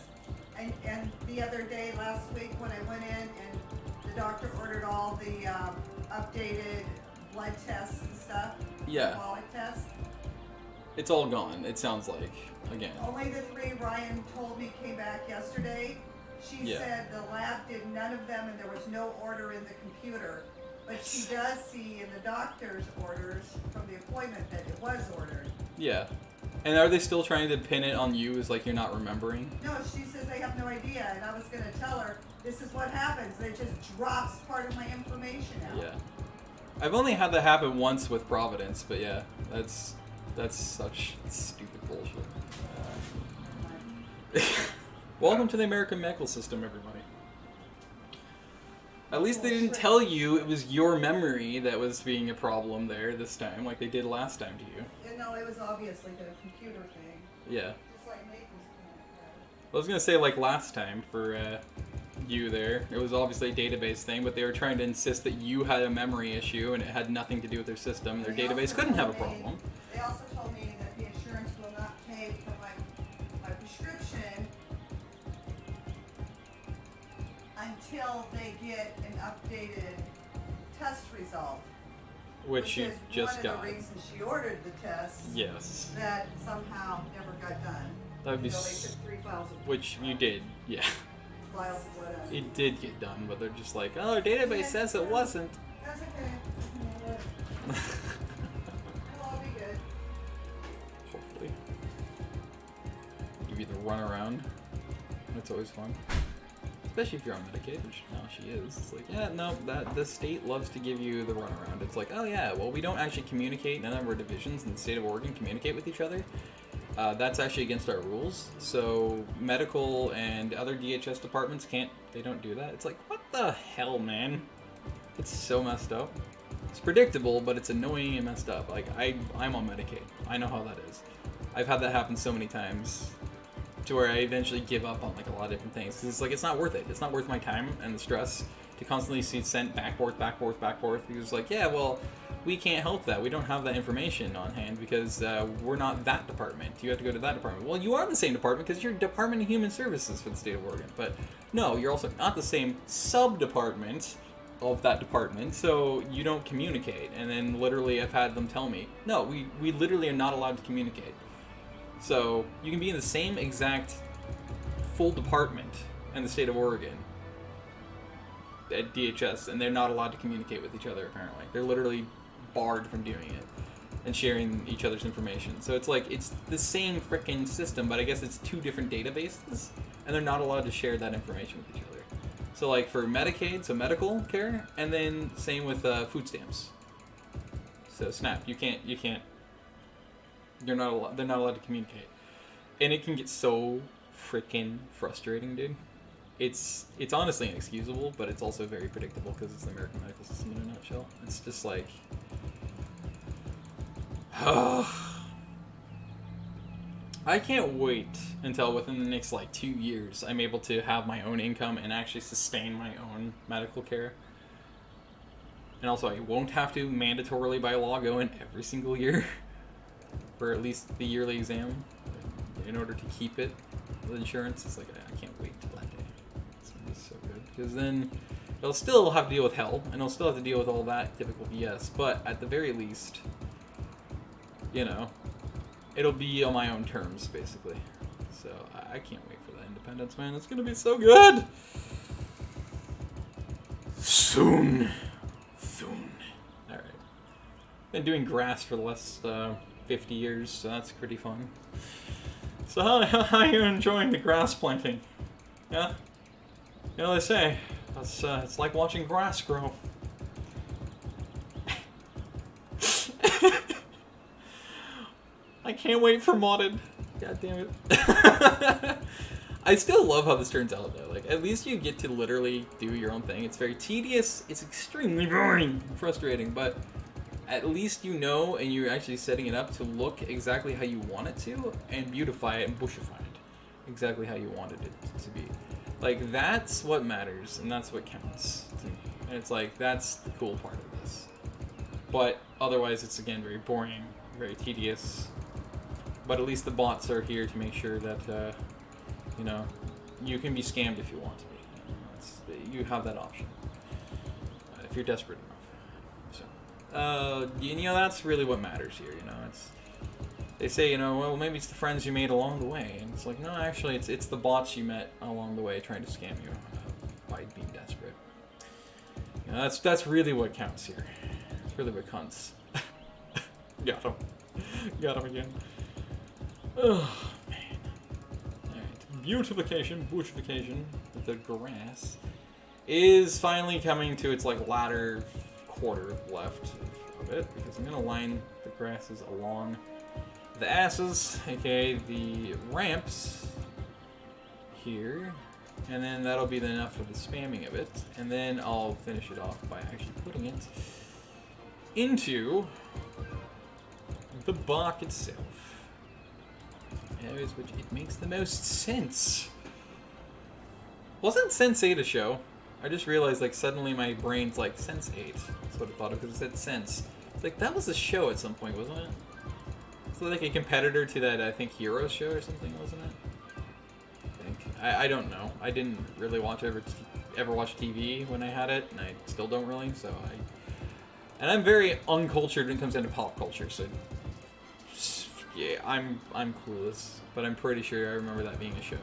And the other day, last week, when I went in and the doctor ordered all the updated blood tests and stuff, Yeah. metabolic tests. It's all gone, it sounds like, again. Only the 3 Ryan told me came back yesterday. She said the lab did none of them and there was no order in the computer. But she does see in the doctor's orders from the appointment that it was ordered. Yeah. And are they still trying to pin it on you as like you're not remembering? No, she says they have no idea, and I was going to tell her, this is what happens. It just drops part of my information out. Yeah. I've only had that happen once with Providence, but yeah, that's such stupid bullshit. Welcome to the American medical system, everybody. At least they didn't tell you it was your memory that was being a problem there this time, like they did last time to you. No, it was obviously the computer thing. Yeah. Just like Nathan's I was gonna say, like last time for you there, it was obviously a database thing, but they were trying to insist that you had a memory issue and it had nothing to do with their system. Their database couldn't have a problem. They also told me that the insurance will not pay for my prescription until they get an updated test result. Which you is just one got. of the reasons she ordered the test. Yes. That somehow never got done. That would be. They took 3 files. Which you did, yeah. Files, whatever. It did get done, but they're just like, oh, our database says it wasn't. That's okay. It'll all be good. Hopefully. Give you the run around. That's always fun. Especially if you're on Medicaid, which now she is. It's like, yeah, no, the state loves to give you the runaround. It's like, oh yeah, well, we don't actually communicate. None of our divisions in the state of Oregon communicate with each other. That's actually against our rules. So medical and other DHS departments they don't do that. It's like, what the hell, man? It's so messed up. It's predictable, but it's annoying and messed up. Like, I'm on Medicaid. I know how that is. I've had that happen so many times to where I eventually give up on like a lot of different things. Cause it's like, it's not worth it. It's not worth my time and the stress to constantly see sent back, forth. Because like, yeah, well, we can't help that. We don't have that information on hand because we're not that department. You have to go to that department. Well, you are the same department because you're Department of Human Services for the state of Oregon. But no, you're also not the same sub-department of that department, so you don't communicate. And then literally I've had them tell me, no, we literally are not allowed to communicate. So you can be in the same exact full department in the state of Oregon at DHS, and they're not allowed to communicate with each other, apparently. They're literally barred from doing it and sharing each other's information. So it's like, it's the same frickin' system, but I guess it's 2 different databases, and they're not allowed to share that information with each other. So like for Medicaid, so medical care, and then same with food stamps. So SNAP, they're not allowed to communicate. And it can get so freaking frustrating, dude. It's honestly inexcusable, but it's also very predictable because it's the American medical system in a nutshell. It's just like, I can't wait until within the next like 2 years I'm able to have my own income and actually sustain my own medical care. And also I won't have to mandatorily by law go in every single year for at least the yearly exam in order to keep it with insurance. It's like, I can't wait till that day. It's gonna be so good. Because then it'll still have to deal with hell, and it'll still have to deal with all that typical BS, but at the very least, you know, it'll be on my own terms, basically. So I can't wait for that independence, man. It's gonna be so good! Soon. Alright. Been doing grass for the last 50 years, so that's pretty fun. So how are you enjoying the grass planting? Yeah? You know, they say, it's like watching grass grow. I can't wait for modded. God damn it. I still love how this turns out, though. Like, at least you get to literally do your own thing. It's very tedious. It's extremely boring and frustrating, but at least you know, and you're actually setting it up to look exactly how you want it to, and beautify it and bushify it exactly how you wanted it to be. Like, that's what matters, and that's what counts to me. And it's like, that's the cool part of this. But otherwise, it's again very boring, very tedious. But at least the bots are here to make sure that, you know, you can be scammed if you want to be. You have that option if you're desperate enough. So, you know, that's really what matters here. You know, they say, you know, well, maybe it's the friends you made along the way, and it's like, no, actually, it's the bots you met along the way trying to scam you by being desperate. You know, that's really what counts here. It's really what counts. Got him again. Oh, man. Alright. Beautification, bushification, with the grass, is finally coming to its, like, latter quarter left of it, because I'm going to line the grasses along the asses, aka the ramps, here, and then that'll be enough for the spamming of it, and then I'll finish it off by actually putting it into the block itself. Areas which it makes the most sense. Wasn't Sense8 a show? I just realized, like, suddenly my brain's like, Sense8. That's what I thought of, because it said Sense. It's like, that was a show at some point, wasn't it? It's like a competitor to that, I think, Hero show or something, wasn't it? I think. I don't know. I didn't really ever watch TV when I had it, and I still don't really, so and I'm very uncultured when it comes down to pop culture, so yeah, I'm clueless, but I'm pretty sure I remember that being a show.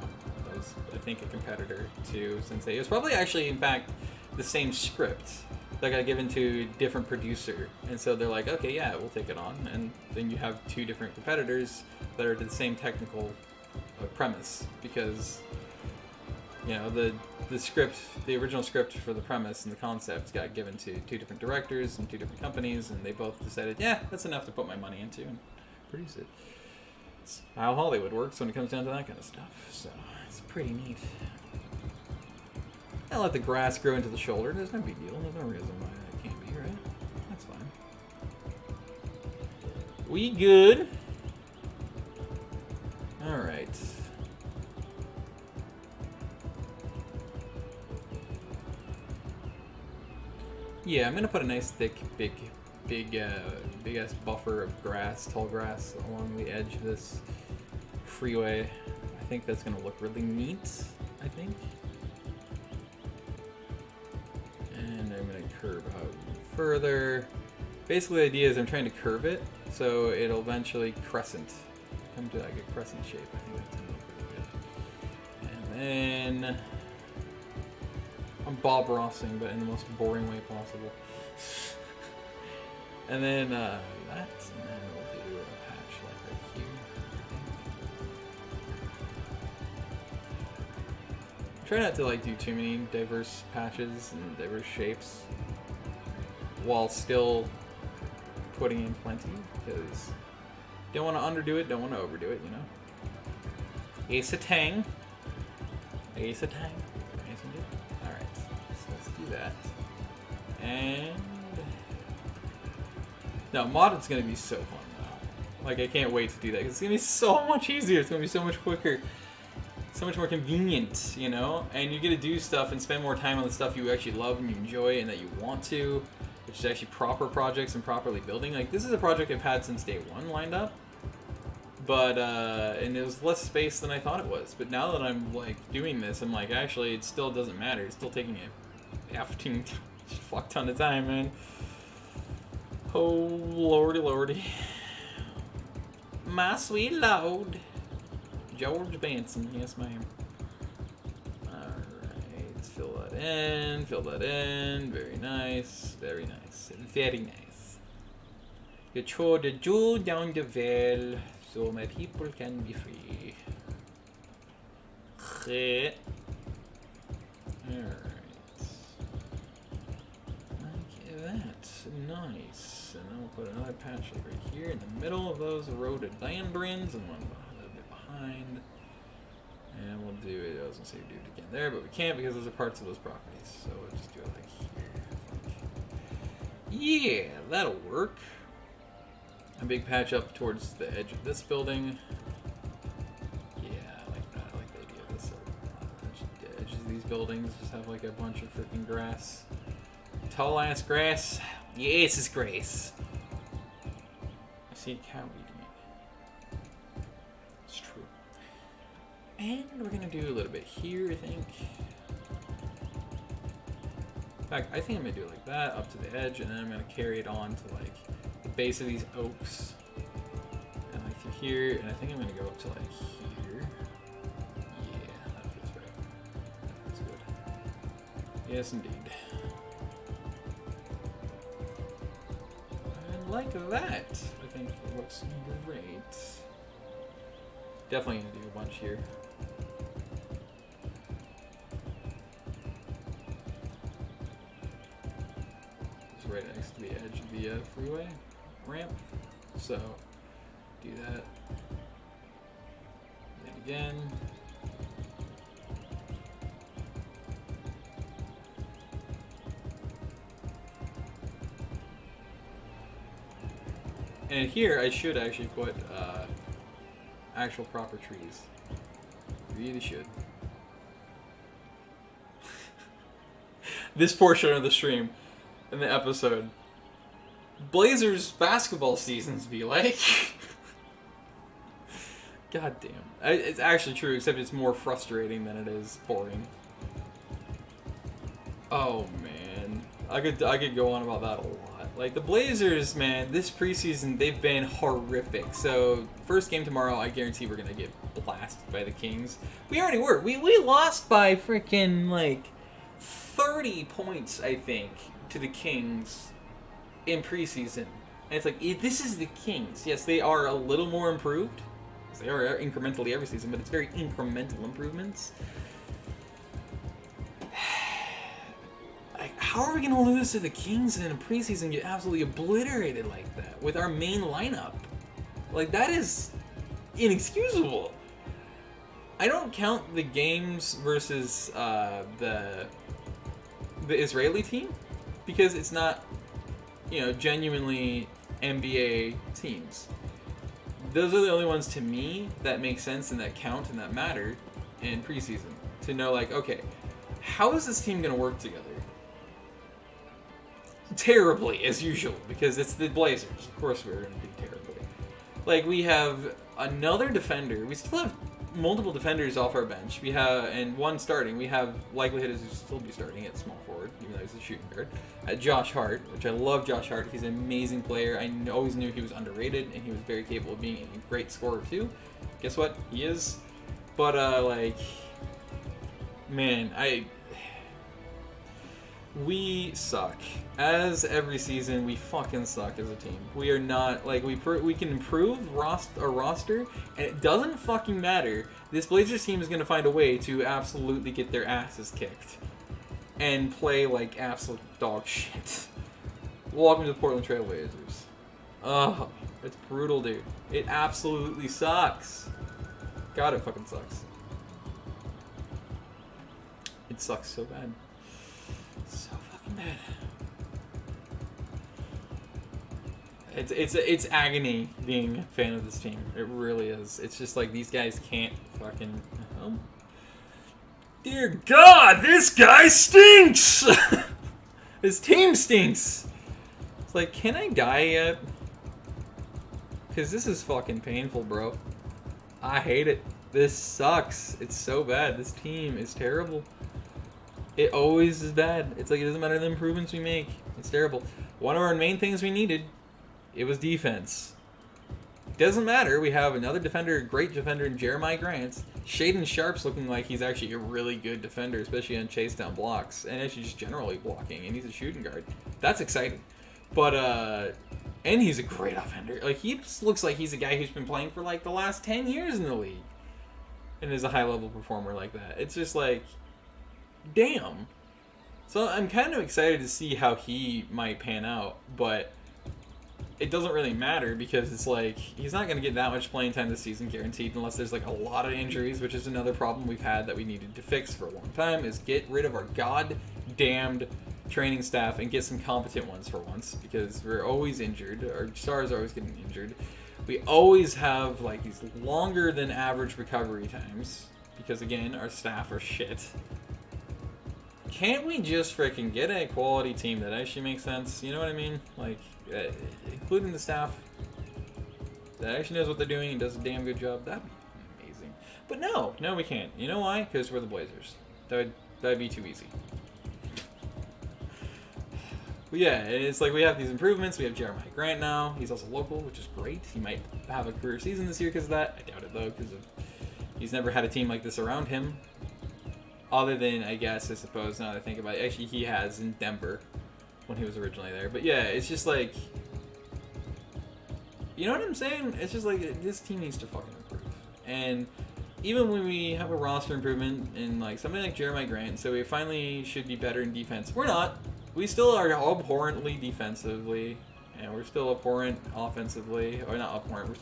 That was, I think, a competitor to Sense8. It was probably actually, in fact, the same script that got given to a different producer, and so they're like, okay, yeah, we'll take it on, and then you have two different competitors that are the same technical premise, because, you know, the script, the original script for the premise and the concept got given to two different directors and two different companies, and they both decided, yeah, that's enough to put my money into and produce it. It's how Hollywood works when it comes down to that kind of stuff, so it's pretty neat. I'll let the grass grow into the shoulder. There's no big deal. There's no reason why that can't be, right? That's fine. We good. Alright. Yeah, I'm gonna put a nice thick, big ass buffer of grass, tall grass, along the edge of this freeway. I think that's gonna look really neat, I think. And I'm gonna curve out further. Basically, the idea is I'm trying to curve it, so it'll eventually crescent. Come to like a crescent shape. I think that's gonna look pretty good. And then I'm Bob Rossing, but in the most boring way possible. And then that, and then we'll do a patch like right Try not to like do too many diverse patches and diverse shapes while still putting in plenty, because don't want to underdo it, don't want to overdo it, you know. Ace of Tang. Ace of Tang. Ace of Tang. Alright, so let's do that. And now modded's gonna be so fun now. Like I can't wait to do that because it's gonna be so much easier. It's gonna be so much quicker, so much more convenient, you know. And you get to do stuff and spend more time on the stuff you actually love and you enjoy and that you want to, which is actually proper projects and properly building. Like this is a project I've had since day one lined up, but and it was less space than I thought it was. But now that I'm like doing this, I'm like actually it still doesn't matter. It's still taking a fuck ton of time, man. Oh lordy lordy, my sweet lord, George Benson, yes ma'am. Alright, let's fill that in, very nice, very nice, very nice. You throw the jewel down the well so my people can be free. Okay. Alright. Like that, nice. And then we'll put another patch right here in the middle of those rhododendrons and one a little bit behind. And we'll do it, I was gonna say do it again there, but we can't because those are parts of those properties. So we'll just do it like here, I think. Yeah, that'll work. A big patch up towards the edge of this building. Yeah, I like that. I like the idea of this. The edges of these buildings just have like a bunch of freaking grass. Tall ass grass. Yes, it's grace. I see a cow eating it. It's true. And we're gonna do a little bit here, I think. In fact, I think I'm gonna do it like that, up to the edge, and then I'm gonna carry it on to like the base of these oaks. And like through here, and I think I'm gonna go up to like here. Yeah, that feels right. That's good. Yes, indeed. Like that, I think it looks great. Definitely gonna do a bunch here. It's right next to the edge of the freeway ramp, so do that. And again. And here, I should actually put actual proper trees. Really should. This portion of the stream in the episode. Blazers basketball seasons be like. God damn. It's actually true, except it's more frustrating than it is boring. Oh man. I could go on about that a lot. Like the Blazers, man, this preseason they've been horrific. So first game tomorrow, I guarantee we're gonna get blasted by the Kings. We already were. We lost by freaking like 30 points, I think, to the Kings in preseason. And it's like this is the Kings. Yes, they are a little more improved. They are incrementally every season, but it's very incremental improvements. How are we going to lose to the Kings in a preseason and get absolutely obliterated like that with our main lineup? Like, that is inexcusable. I don't count the games versus the Israeli team because it's not, you know, genuinely NBA teams. Those are the only ones to me that make sense and that count and that matter in preseason. To know, like, okay, how is this team going to work together? Terribly, as usual, because it's the Blazers. Of course we're going to do terribly. Like, we have another defender. We still have multiple defenders off our bench. We have, and one starting. We have likelihood is to still be starting at small forward, even though he's a shooting guard. Josh Hart, which I love Josh Hart. He's an amazing player. I always knew he was underrated, and he was very capable of being a great scorer, too. Guess what? He is. But, like, man, we suck. As every season, we fucking suck as a team. We are not, like, we can improve our roster, and it doesn't fucking matter. This Blazers team is going to find a way to absolutely get their asses kicked and play like absolute dog shit. Welcome to the Portland Trailblazers. Oh, it's brutal, dude. It absolutely sucks. God, it fucking sucks. It sucks so bad. So fucking bad. It's agony being a fan of this team. It really is. It's just like these guys can't fucking. Oh. Dear God, this guy stinks. His team stinks. It's like, can I die yet? Because this is fucking painful, bro. I hate it. This sucks. It's so bad. This team is terrible. It always is bad. It's like it doesn't matter the improvements we make. It's terrible. One of our main things we needed, it was defense. Doesn't matter. We have another defender, great defender in Jeremiah Grant. Shaden Sharp's looking like he's actually a really good defender, especially on chase down blocks, and actually just generally blocking, and he's a shooting guard. That's exciting. But, and he's a great offender. Like, he looks like he's a guy who's been playing for, like, the last 10 years in the league. And is a high-level performer like that. It's just like, damn. So I'm kind of excited to see how he might pan out, but it doesn't really matter because it's like he's not going to get that much playing time this season guaranteed unless there's like a lot of injuries, which is another problem we've had that we needed to fix for a long time, is get rid of our goddamned training staff and get some competent ones for once, because we're always injured. Our stars are always getting injured. We always have like these longer than average recovery times because again, our staff are shit. Can't we just freaking get a quality team that actually makes sense? You know what I mean? Like, including the staff that actually knows what they're doing and does a damn good job. That'd be amazing. But no, we can't. You know why? Because we're the Blazers. That'd be too easy. But yeah, it's like we have these improvements. We have Jeremiah Grant now. He's also local, which is great. He might have a career season this year because of that. I doubt it though, because he's never had a team like this around him. Other than, I suppose, now that I think about it, actually he has in Denver when he was originally there. But yeah, it's just like, you know what I'm saying? It's just like, this team needs to fucking improve. And even when we have a roster improvement in like something like Jeremiah Grant, so we finally should be better in defense. We're not. We still are abhorrently defensively, and we're still abhorrent offensively. Or not abhorrent,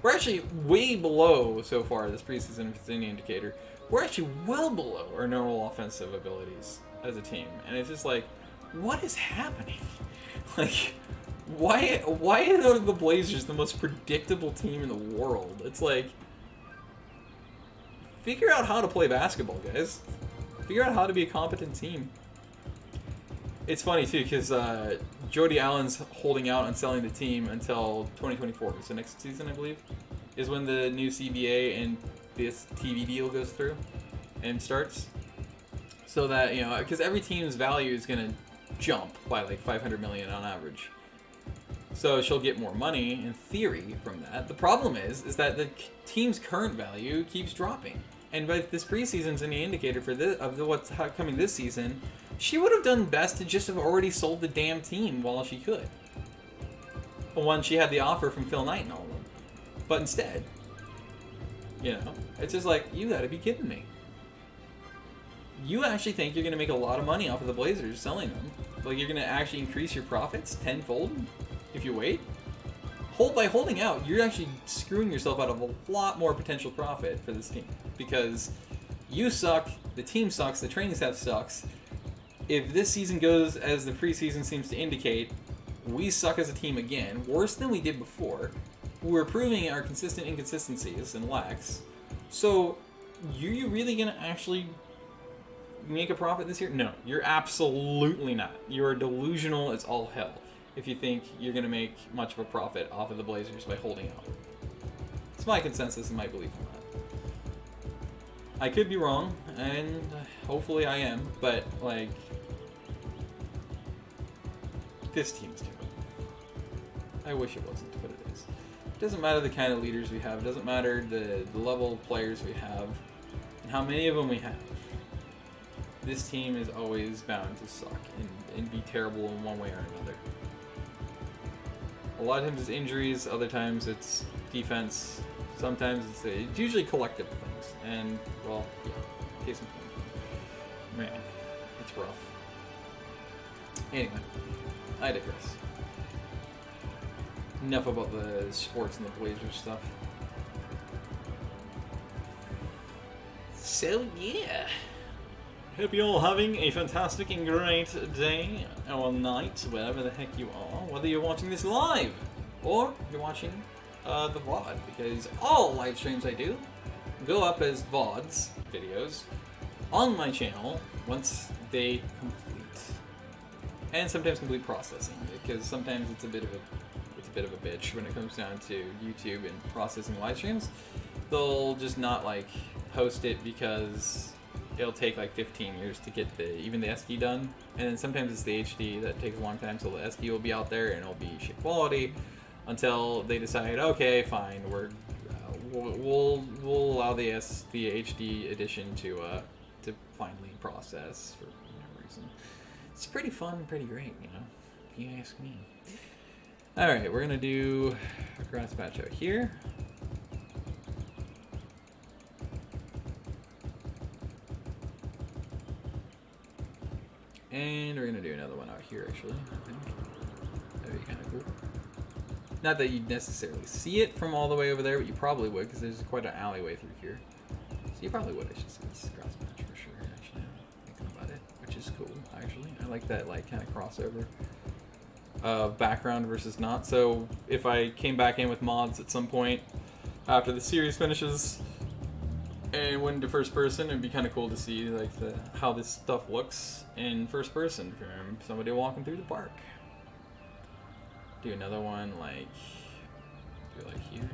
we're actually way below so far this preseason, if it's any indicator. We're actually well below our normal offensive abilities as a team. And it's just like, what is happening? Like, why are the Blazers the most predictable team in the world? It's like, figure out how to play basketball, guys. Figure out how to be a competent team. It's funny, too, because Jody Allen's holding out on selling the team until 2024. So next season, I believe, is when the new CBA and this TV deal goes through and starts. So that, you know, because every team's value is going to jump by like $500 million on average. So she'll get more money, in theory, from that. The problem is that the team's current value keeps dropping. And by this preseason's any indicator for what's coming this season, she would have done best to just have already sold the damn team while she could. When she had the offer from Phil Knight and all of them. But instead, you know, it's just like, you gotta be kidding me. You actually think you're gonna make a lot of money off of the Blazers selling them? Like, you're gonna actually increase your profits tenfold if you wait? By holding out, you're actually screwing yourself out of a lot more potential profit for this team. Because you suck, the team sucks, the training staff sucks. If this season goes as the preseason seems to indicate, we suck as a team again, worse than we did before. We're proving our consistent inconsistencies and lacks. So, you really gonna actually make a profit this year? No, you're absolutely not. You're delusional as all hell if you think you're gonna make much of a profit off of the Blazers by holding out. It's my consensus and my belief on that. I could be wrong, and hopefully I am, but like, this team's terrible. I wish it wasn't, but it is. It doesn't matter the kind of leaders we have. It doesn't matter the level of players we have and how many of them we have. this team is always bound to suck and be terrible in one way or another. A lot of times it's injuries, other times it's defense, sometimes it's usually collective things. And, well, yeah, case in point. Man, it's rough. Anyway, I digress. Enough about the sports and the Blazers stuff. So, yeah. Hope you're all having a fantastic and great day or night, wherever the heck you are. Whether you're watching this live or you're watching the VOD, because all live streams I do go up as VODs, videos, on my channel once they complete. And sometimes complete processing, because sometimes it's a bit of a bitch when it comes down to YouTube and processing live streams. They'll just not like post it because it'll take like 15 years to get even the SD done, and then sometimes it's the HD that takes a long time, so the SD will be out there and it'll be shit quality until they decide, okay, fine, we'll allow the HD edition to finally process for whatever reason. It's pretty fun and pretty great, you know, if you ask me. Alright, we're gonna do a grass patch out here. And we're gonna do another one out here, actually, I think. That'd be kind of cool. Not that you'd necessarily see it from all the way over there, but you probably would, because there's quite an alleyway through here. So you probably would actually see this grass patch for sure, actually, now thinking about it, which is cool, actually. I like that, like, kind of crossover. Background versus not. So if I came back in with mods at some point after the series finishes and went into first person, it'd be kind of cool to see like how this stuff looks in first person from somebody walking through the park. Do another one like here.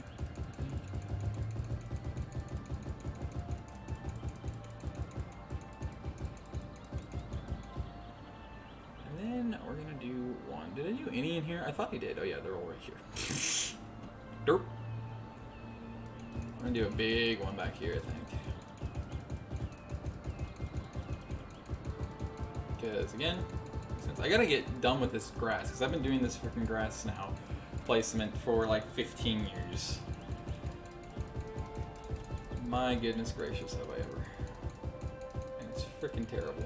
And then we're gonna do one. Did I do any in here? I thought I did. Oh yeah, they're all right here. Derp. I'm gonna do a big one back here, I think. Because again, since I gotta get done with this grass, because I've been doing this freaking grass now placement for like 15 years. My goodness gracious, have I ever. And it's freaking terrible.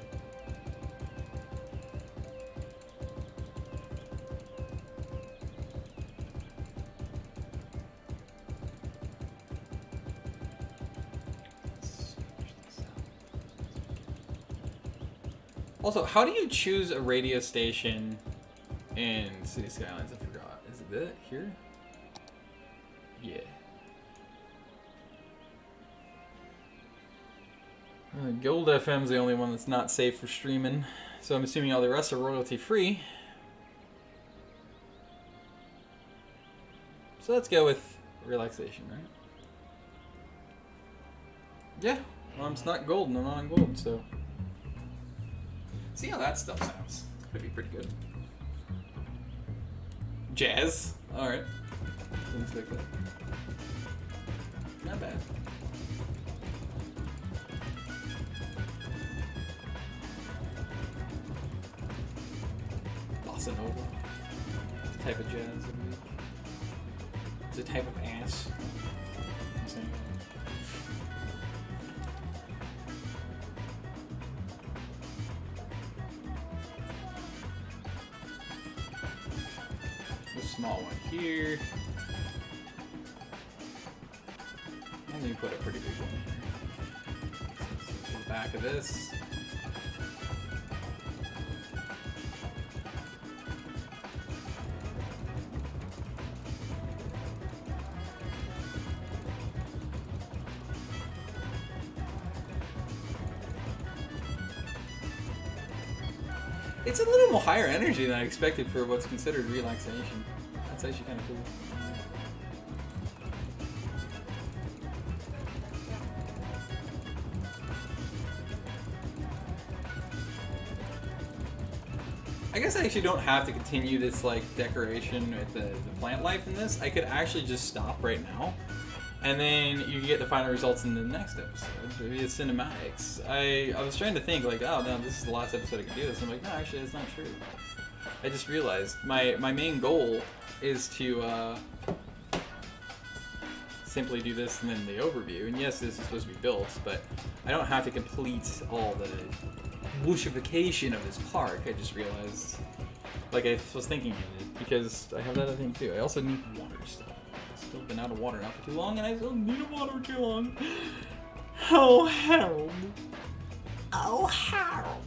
Also, how do you choose a radio station in City Skylines? I forgot. Is it that here? Yeah. Gold FM's the only one that's not safe for streaming, so I'm assuming all the rest are royalty free. So let's go with relaxation, right? Yeah. Well, it's not gold and I'm not on gold, so. See how that stuff sounds. Could be pretty good. Jazz. Alright. Things like that. Not bad. Bossa Nova. It's a type of jazz. It's a type of ass. I'm saying. Small one here. And then put a pretty big one here. To the back of this. It's a little more higher energy than I expected for what's considered relaxation. That's actually kind of cool. I guess I actually don't have to continue this like decoration with the plant life in this. I could actually just stop right now And then you get the final results in the next episode, maybe the cinematics. I was trying to think, like, oh, no, this is the last episode I can do this. I'm like, no, actually, that's not true. I just realized my main goal is to simply do this and then the overview. And yes, this is supposed to be built, but I don't have to complete all the bushification of this park. I just realized, like I was thinking of it, because I have that other thing too. I also need water stuff. Still been out of water not for too long, and I still need water too long. Oh, Harold. Oh, Harold.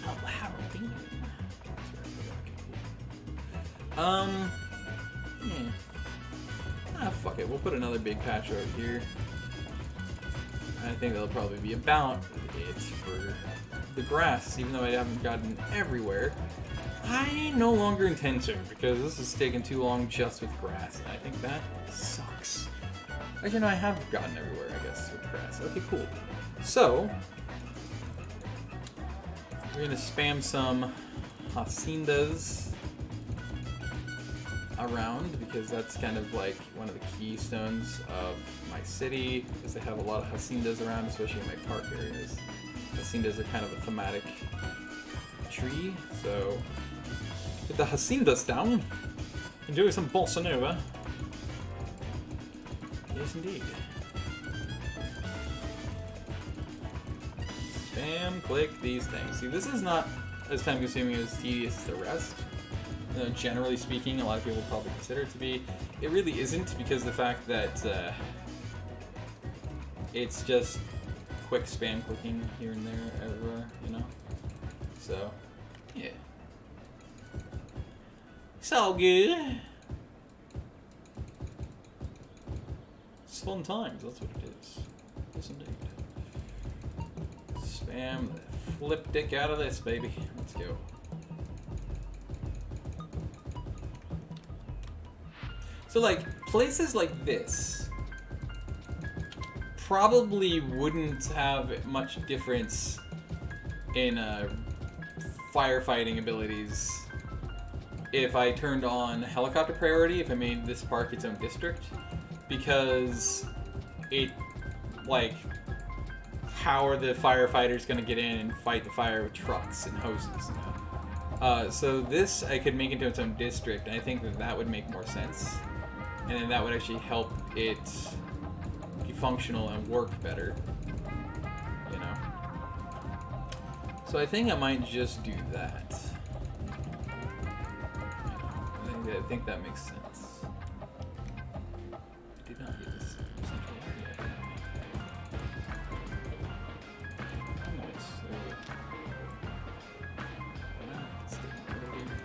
Oh, Harold. Yeah. Ah, fuck it. We'll put another big patch over here. I think that'll probably be about it for the grass, even though I haven't gotten everywhere. I no longer intend to, because this is taking too long just with grass, and I think that sucks. Actually, no, I have gotten everywhere, I guess, with grass. Okay, cool. So, we're gonna spam some haciendas around, because that's kind of like one of the keystones of my city, because they have a lot of haciendas around, especially in my park areas. Haciendas are kind of a thematic tree, so get the haciendas down. Enjoy some bossa nova. Yes, indeed. Spam, click these things. See, this is not as time-consuming as tedious as the rest. Generally speaking, a lot of people probably consider it to be. It really isn't, because the fact that it's just quick spam clicking here and there, everywhere, you know? So, yeah. It's all good. It's fun times, that's what it is. Yes, indeed. Spam the flip dick out of this, baby. Let's go. So, like, places like this probably wouldn't have much difference in firefighting abilities if I turned on helicopter priority, if I made this park its own district, because it, like, how are the firefighters going to get in and fight the fire with trucks and hoses, you know? So this I could make into its own district, and I think that that would make more sense. And then that would actually help it be functional and work better, you know? So I think I might just do that. I think that makes sense. I did not get this central area. Nice. Let's get over here.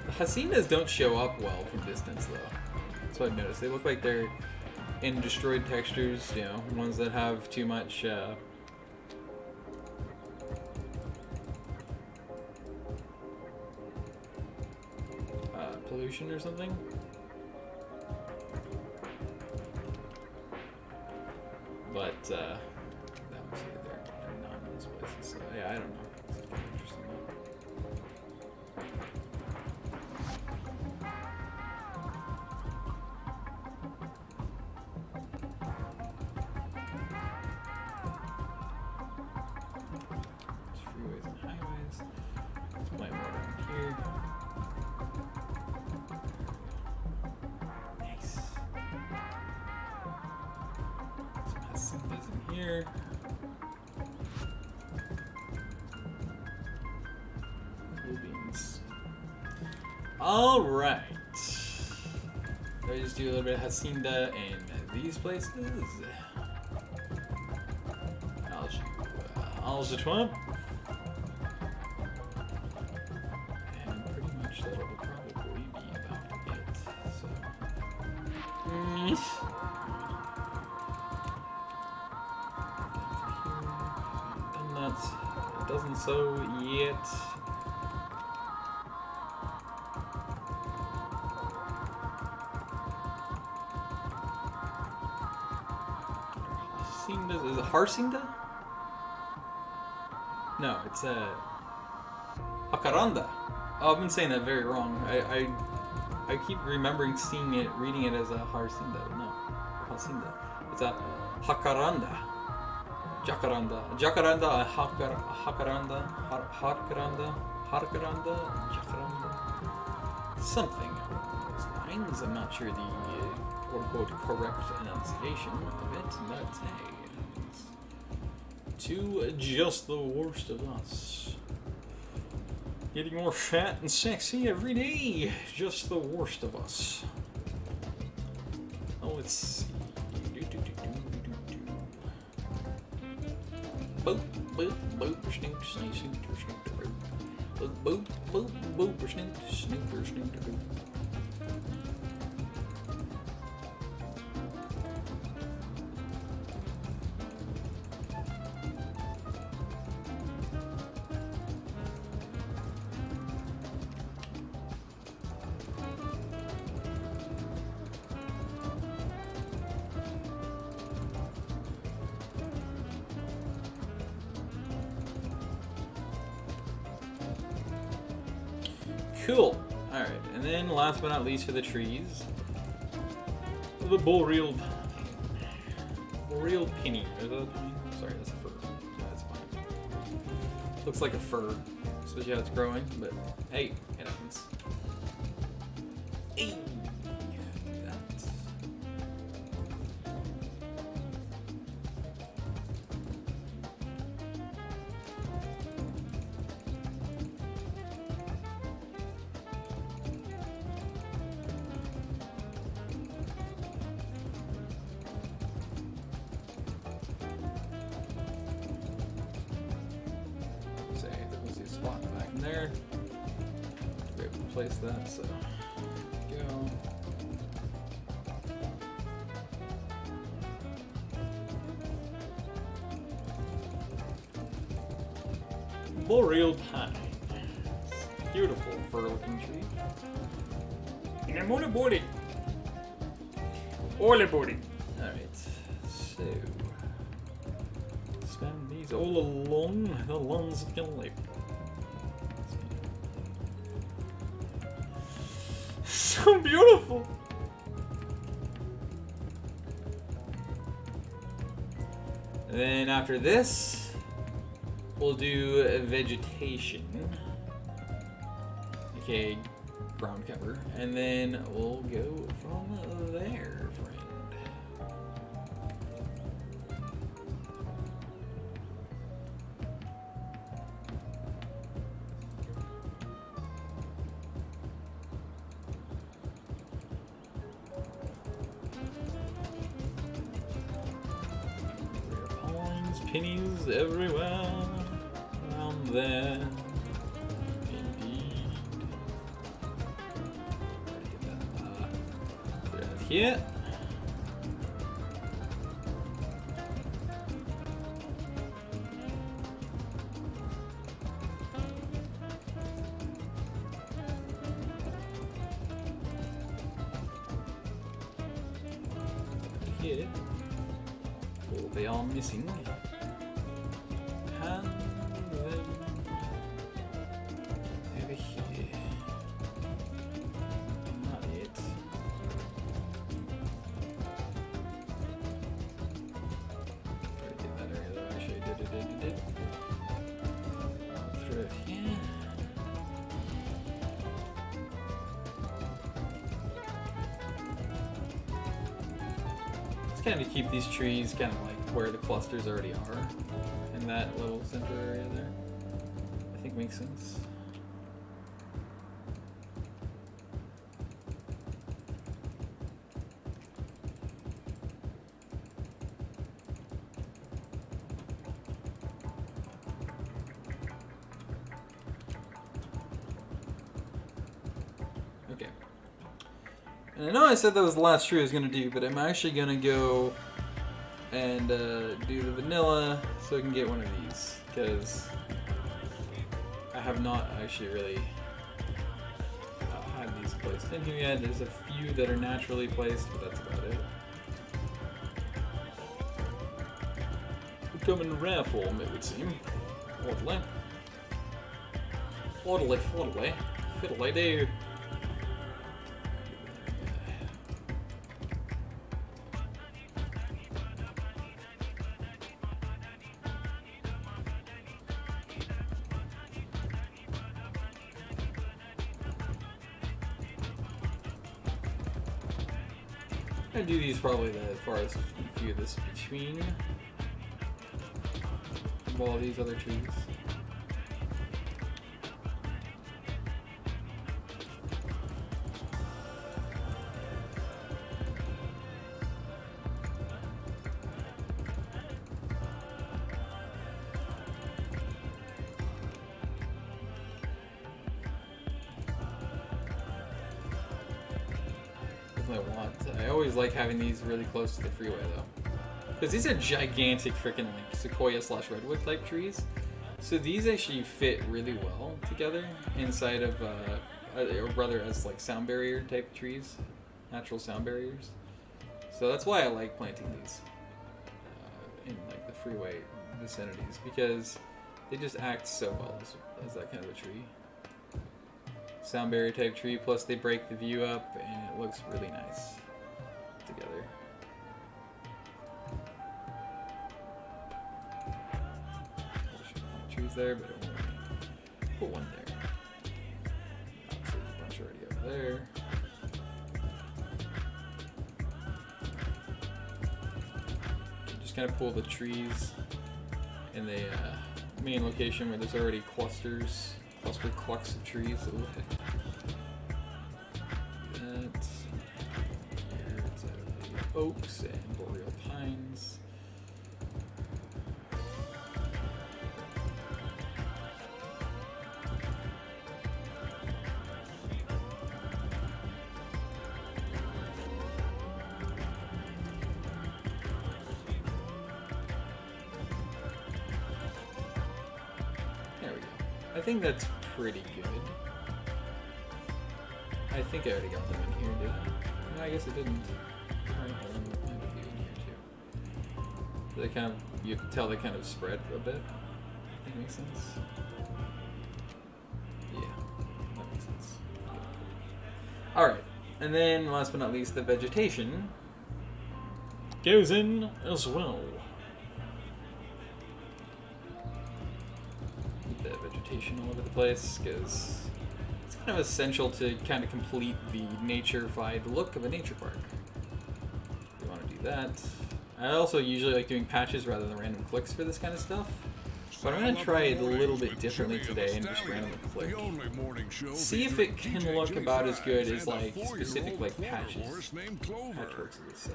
The haciendas don't show up well from distance, though. That's what I've noticed. They look like they're in destroyed textures, you know, ones that have too much pollution or something. But that was here, they're not in those places, so yeah, I don't know. It's kind of interesting, though. Freeways and highways. Let's plant more down here. Nice. Some haciendas in here. Cool beans. Alright. I just do a little bit of hacienda in these places. Algetrump. And pretty much that'll probably be about it. So. Done that. It doesn't so yet. Is it Harcinda? No, it's jacaranda. Oh, I've been saying that very wrong. I keep remembering seeing it, reading it as a Harcinda. No, Harcinda. It's a jacaranda. Jacaranda. Jacaranda, jacaranda, jacaranda, jacaranda. Something along those lines. I'm not sure the quote-unquote correct enunciation of it, but hey. To just the worst of us. Getting more fat and sexy every day. Just the worst of us. Oh, let's see. Boop, boop, boop, snoop, snoop, snoop, snoop, boop, boop, boop, boop, snoop, snoop, snoop, boop. Cool. Alright, and then last but not least for the trees, the boreal penny. Is that a pine? Sorry, that's a fir. That's fine. Looks like a fir, especially how it's growing, but hey, it happens. Hey! That. Spot back in there. Be able to place that, so go. Boreal pine. Beautiful fur-looking tree. And I'm all aboard it. All aboard it. Alright, so spend these all along the lawns of your life. So beautiful! And then after this, we'll do vegetation. Okay, ground cover. And then we'll go from there, friend. Pennies everywhere around there. Indeed. Right here. Here. Oh, they are missing. And then over here. Not it. I did that area though, actually. Did. Through it here. It's kind of to keep these trees kind of like where the clusters already are. In that little center area there. I think makes sense. Okay. And I know I said that was the last tree I was going to do, but I'm actually going to go and do the vanilla so I can get one of these, because I have not actually really had these placed in here yet. There's a few that are naturally placed, but that's about it. They come in rare form, it would seem. Orderly. Orderly, orderly. Fiddly do. I do these probably the farthest few this between all these other trees. I always like having these really close to the freeway though, because these are gigantic freaking like sequoia/redwood type trees. So these actually fit really well together inside of, or rather as like sound barrier type trees, natural sound barriers. So that's why I like planting these in like the freeway vicinities, because they just act so well as that kind of a tree. Sound barrier type tree, plus they break the view up and it looks really nice together. Trees there, but I won't put one there. Obviously there's a bunch already over there. Just kind of pull the trees in the main location where there's already cluster clucks of trees. That. Here's the oaks and boreal pines. There we go. I think that's pretty good. I think I already got them in here, did I? No, I guess I didn't. Alright, well, I have a few in here too. So they kind of, you can tell they kind of spread a bit. I think makes sense. Yeah, that makes sense. Alright, and then last but not least, the vegetation goes in as well. The vegetation all over the place, because it's kind of essential to kind of complete the nature-fied look of a nature park. We want to do that. I also usually like doing patches rather than random clicks for this kind of stuff. But I'm going to try it a little bit differently today and just randomly click. See if it can look about as good as like specific like patches. Patchworks of this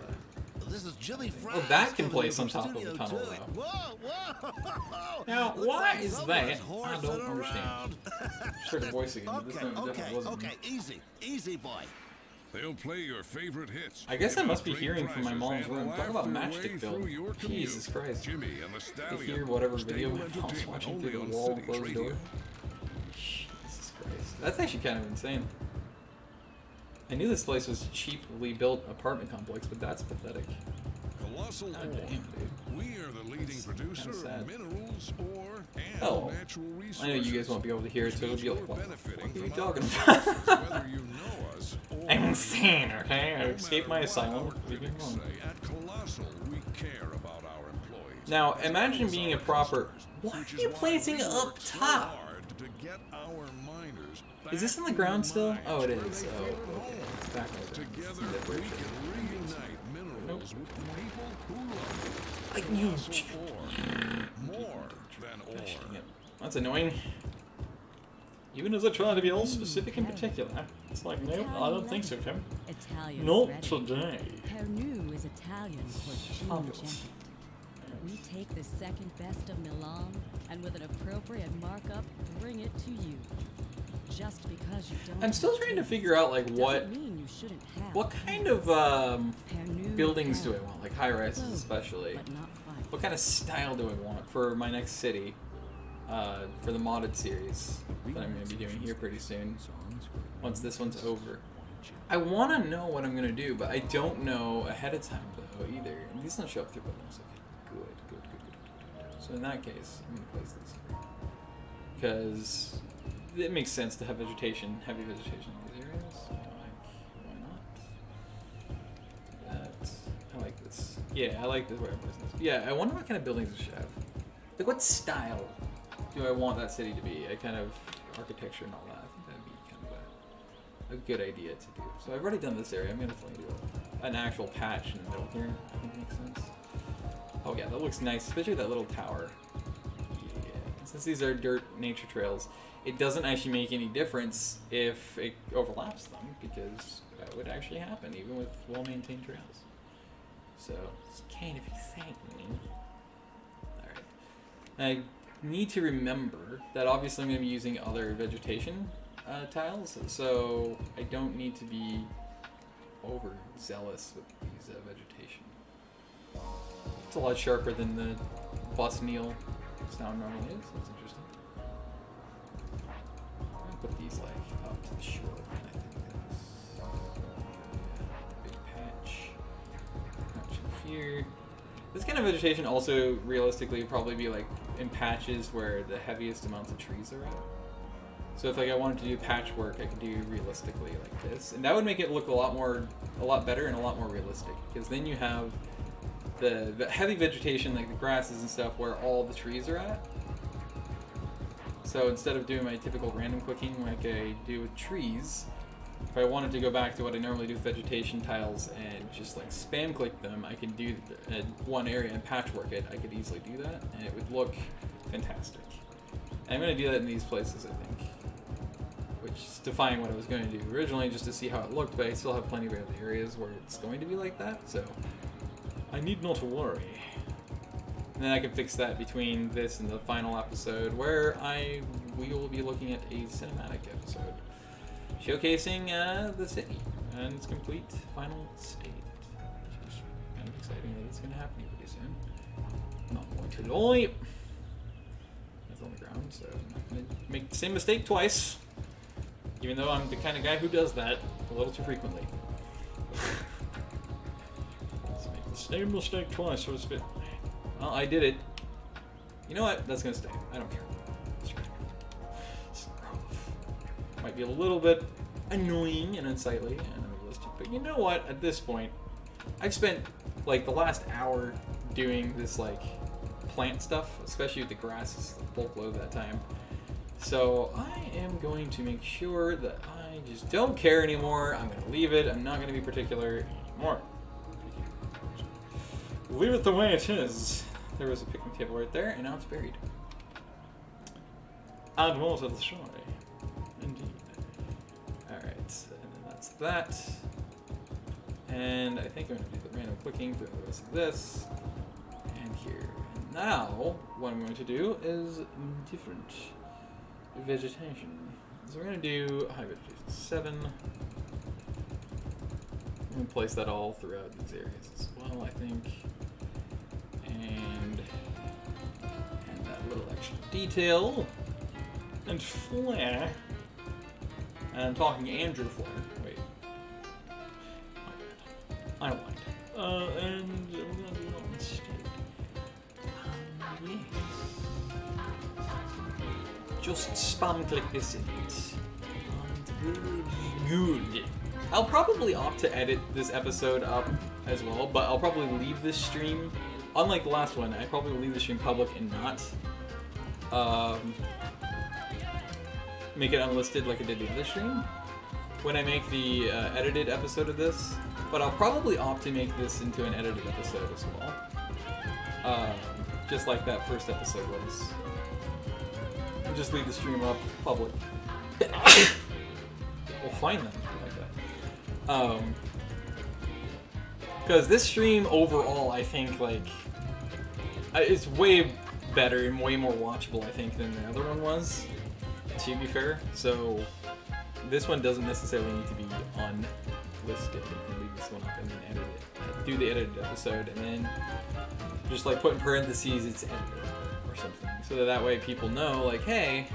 oh, that can place on top of the tunnel though. Now, why is that? I don't understand. Start the voice again, but this time it definitely wasn't. Okay, easy boy. They'll play your favorite hits. I guess I must be hearing from my mom's room. Talk about matchstick build. Jesus Christ. To hear whatever video my mom's watching through the wall, closed door. Jesus Christ. That's actually kind of insane. I knew this place was a cheaply built apartment complex, but that's pathetic. Colossal God damn, dude. We are the leading producer of minerals, ore, and oh, natural resources. I know you guys won't be able to hear it, so it'll be like, what the fuck are you talking Whether about? you know us or I'm insane, okay? I escaped my asylum. Leave me alone. at Colossal, we care about our employees. Now, imagine being a proper... Why are you planting up top? To get our miners Is this on the ground still? Oh, it is. Oh, okay. It's back on the ground. together. We can reunite minerals with the people who love Like you... more than ore. Gosh, dang it. That's annoying. Even as I try to be all specific in particular, it's like, nope, I don't think so, Tim. Italian Not bread. today. Pernu is Italian for Fabulous. Gin. We take the second best of Milan and with an appropriate markup, bring it to you. Just because you don't I'm still trying to figure out, like, what kind of buildings do I want? Like high-rises especially. What kind of style do I want for my next city? For the modded series that I'm going to be doing here pretty soon, once this one's over. I want to know what I'm going to do, but I don't know ahead of time, though, either. And these don't show up through buttons. Okay, good. So in that case, I'm going to place these here. because it makes sense to have vegetation, heavy vegetation in these areas. So, like, why not? That. I like this. Yeah, I like this where I'm placing this. Yeah, I wonder what kind of buildings it should have. Like, what style do I want that city to be? A kind of architecture and all that. I think that'd be kind of a good idea to do. So I've already done this area. I'm gonna definitely do an actual patch in the middle here. I think it makes sense. Oh yeah, that looks nice, especially that little tower. Yeah. Since these are dirt nature trails, it doesn't actually make any difference if it overlaps them, because that would actually happen even with well-maintained trails. So it's kind of exciting. Alright. I need to remember that obviously I'm going to be using other vegetation tiles, so I don't need to be overzealous with these vegetation. It's a lot sharper than the Bosnial sound normally is. That's interesting. I'm going to put these like up to the shore. I think that's big patch here. This kind of vegetation also realistically would probably be like in patches where the heaviest amounts of trees are at. So if like I wanted to do patchwork, I could do realistically like this, and that would make it look a lot better and a lot more realistic. Because then you have the heavy vegetation, like the grasses and stuff, where all the trees are at. So instead of doing my typical random clicking like I do with trees, if I wanted to go back to what I normally do with vegetation tiles and just like spam click them, I can do one area and patchwork it. I could easily do that, and it would look fantastic. And I'm going to do that in these places, I think. Which is defying what I was going to do originally, just to see how it looked, but I still have plenty of other areas where it's going to be like that, so I need not to worry. And then I can fix that between this and the final episode, where we will be looking at a cinematic episode showcasing the city and its complete final state, which is kind of exciting that it's going to happen pretty soon. I'm not going to lie. That's on the ground, so I'm not going to make the same mistake twice. Even though I'm the kind of guy who does that a little too frequently. Let's make the same mistake twice, so it's a bit... Well, I did it. You know what? That's gonna stay. I don't care. Might be a little bit annoying and unsightly and unrealistic, but you know what? At this point, I've spent like the last hour doing this like plant stuff, especially with the grasses, the bulk load that time. So I am going to make sure that I just don't care anymore. I'm going to leave it. I'm not going to be particular anymore. Leave it the way it is. There was a picnic table right there, and now it's buried. Add more to the story. Indeed. Alright, and then that's that. And I think I'm going to do the random clicking for the rest of this. And here. And now, what I'm going to do is different vegetation. So we're going to do high vegetation 7. I'm going to place that all throughout these areas as well, I think. And that little extra detail. And flare. And I'm talking Andrew Flare. Wait. My bad. I don't mind. And we're going to do that instead. Yes. Just spam click this in it. And we'll be good. I'll probably opt to edit this episode up as well, but I'll probably leave this stream, unlike the last one, I probably leave the stream public and not make it unlisted like I did the other stream when I make the edited episode of this. But I'll probably opt to make this into an edited episode as well. Just like that first episode was. And just leave the stream up public. We'll find them like that. Because this stream overall, I think, like, it's way better and way more watchable, I think, than the other one was, to be fair. So this one doesn't necessarily need to be unlisted. You can leave this one up and then edit it. Do the edited episode, and then just like put in parentheses it's edited or something, so that way people know, like, hey,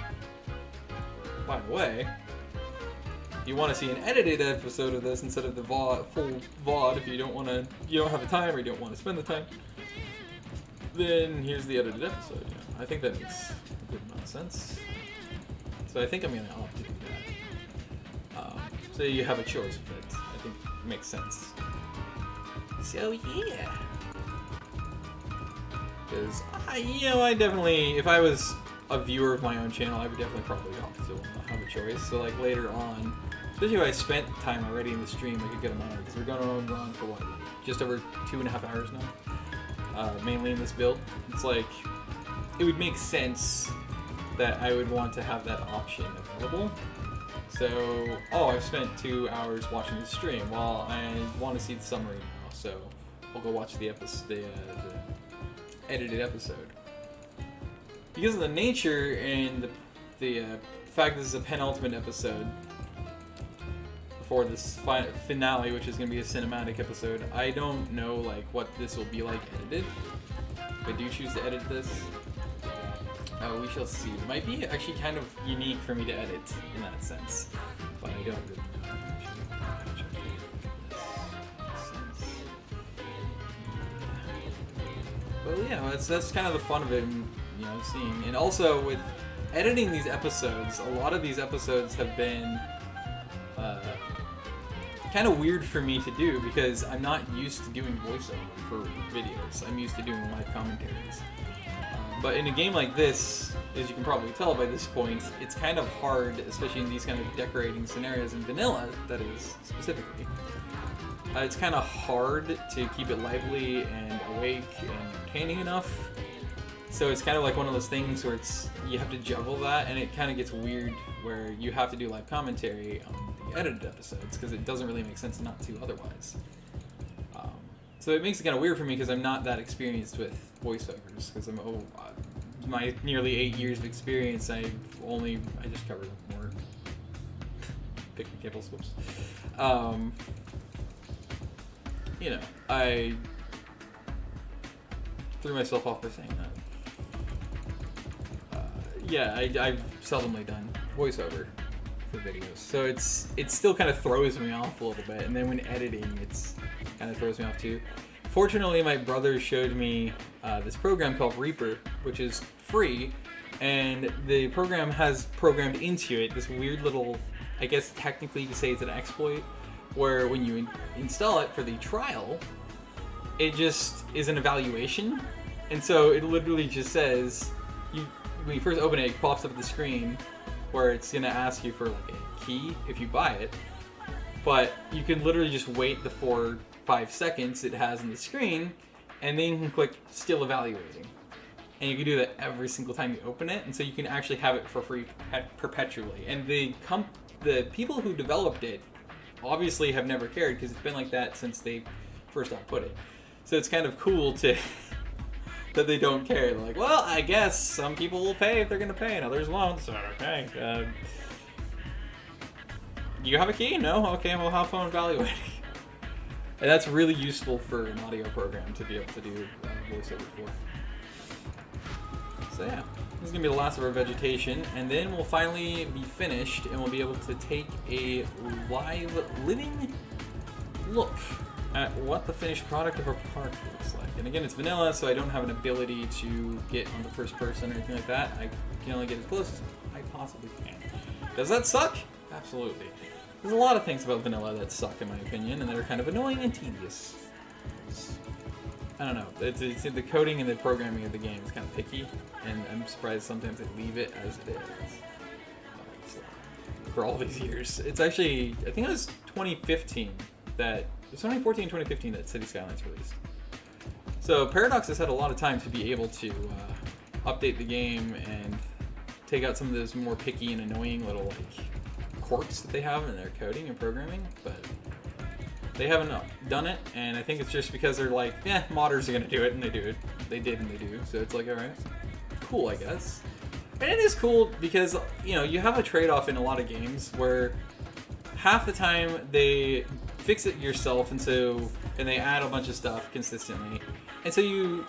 by the way, you want to see an edited episode of this instead of the full VOD if you don't have the time or you don't want to spend the time, then here's the edited episode. I think that makes a good amount of sense. So I think I'm going to opt to do that. So you have a choice with it. I think it makes sense. So yeah. Because, I definitely, if I was a viewer of my own channel, I would definitely probably opt to have a choice. So like later on, especially if I spent time already in the stream, like a good amount, because we're going on for what, just over 2.5 hours now, mainly in this build. It's like, it would make sense that I would want to have that option available. So, I've spent 2 hours watching the stream. Well, I want to see the summary now, so I'll go watch the edited episode. Because of the nature and the fact that this is a penultimate episode before this finale, which is going to be a cinematic episode, I don't know like what this will be like edited. If I do choose to edit this, we shall see. It might be actually kind of unique for me to edit in that sense, but I don't really know. But yeah, that's kind of the fun of it, seeing. And also with editing these episodes, a lot of these episodes have been kind of weird for me to do because I'm not used to doing voiceover for videos. I'm used to doing live commentaries. But in a game like this, as you can probably tell by this point, it's kind of hard, especially in these kind of decorating scenarios in vanilla, that is, specifically. It's kind of hard to keep it lively and awake and entertaining enough. So it's kind of like one of those things where you have to juggle that, and it kind of gets weird where you have to do live commentary on the edited episodes because it doesn't really make sense not to otherwise. So it makes it kind of weird for me because I'm not that experienced with voiceovers because my nearly 8 years of experience, I just covered more picnic tables, whoops. I threw myself off by saying that. I've seldomly done voiceover for videos, so it still kind of throws me off a little bit, and then when editing, it's kind of throws me off too. Fortunately, my brother showed me this program called Reaper, which is free, and the program has programmed into it this weird little, I guess technically you could say it's an exploit, where when you install it for the trial, it just is an evaluation. And so it literally just says, when you first open it, it pops up the screen where it's going to ask you for like a key if you buy it. But you can literally just wait the 4-5 seconds it has on the screen, and then you can click still evaluating. And you can do that every single time you open it, and so you can actually have it for free perpetually. And the people who developed it obviously have never cared because it's been like that since they first output it. So it's kind of cool to that they don't care. They're like, well, I guess some people will pay if they're going to pay and others won't, so okay. Do you have a key? No? Okay, well, have fun evaluating. And that's really useful for an audio program to be able to do voiceover for. So yeah, this is going to be the last of our vegetation, and then we'll finally be finished, and we'll be able to take a living look at what the finished product of our park looks like. And again, it's vanilla, so I don't have an ability to get on the first person or anything like that. I can only get as close as I possibly can. Does that suck? Absolutely. There's a lot of things about vanilla that suck, in my opinion, and that are kind of annoying and tedious. I don't know. It's the coding and the programming of the game is kind of picky, and I'm surprised sometimes they leave it as it is. For all these years, it's actually, I think it was 2015 that. It was 2014 and 2015 that City Skylines released. So Paradox has had a lot of time to be able to update the game and take out some of those more picky and annoying little quirks that they have in their coding and programming, but they haven't done it, and I think it's just because they're like, modders are gonna do it, and they do it. They did and they do, so it's like, alright, cool, I guess. And it is cool because, you have a trade-off in a lot of games where half the time they fix it yourself, and they add a bunch of stuff consistently, and so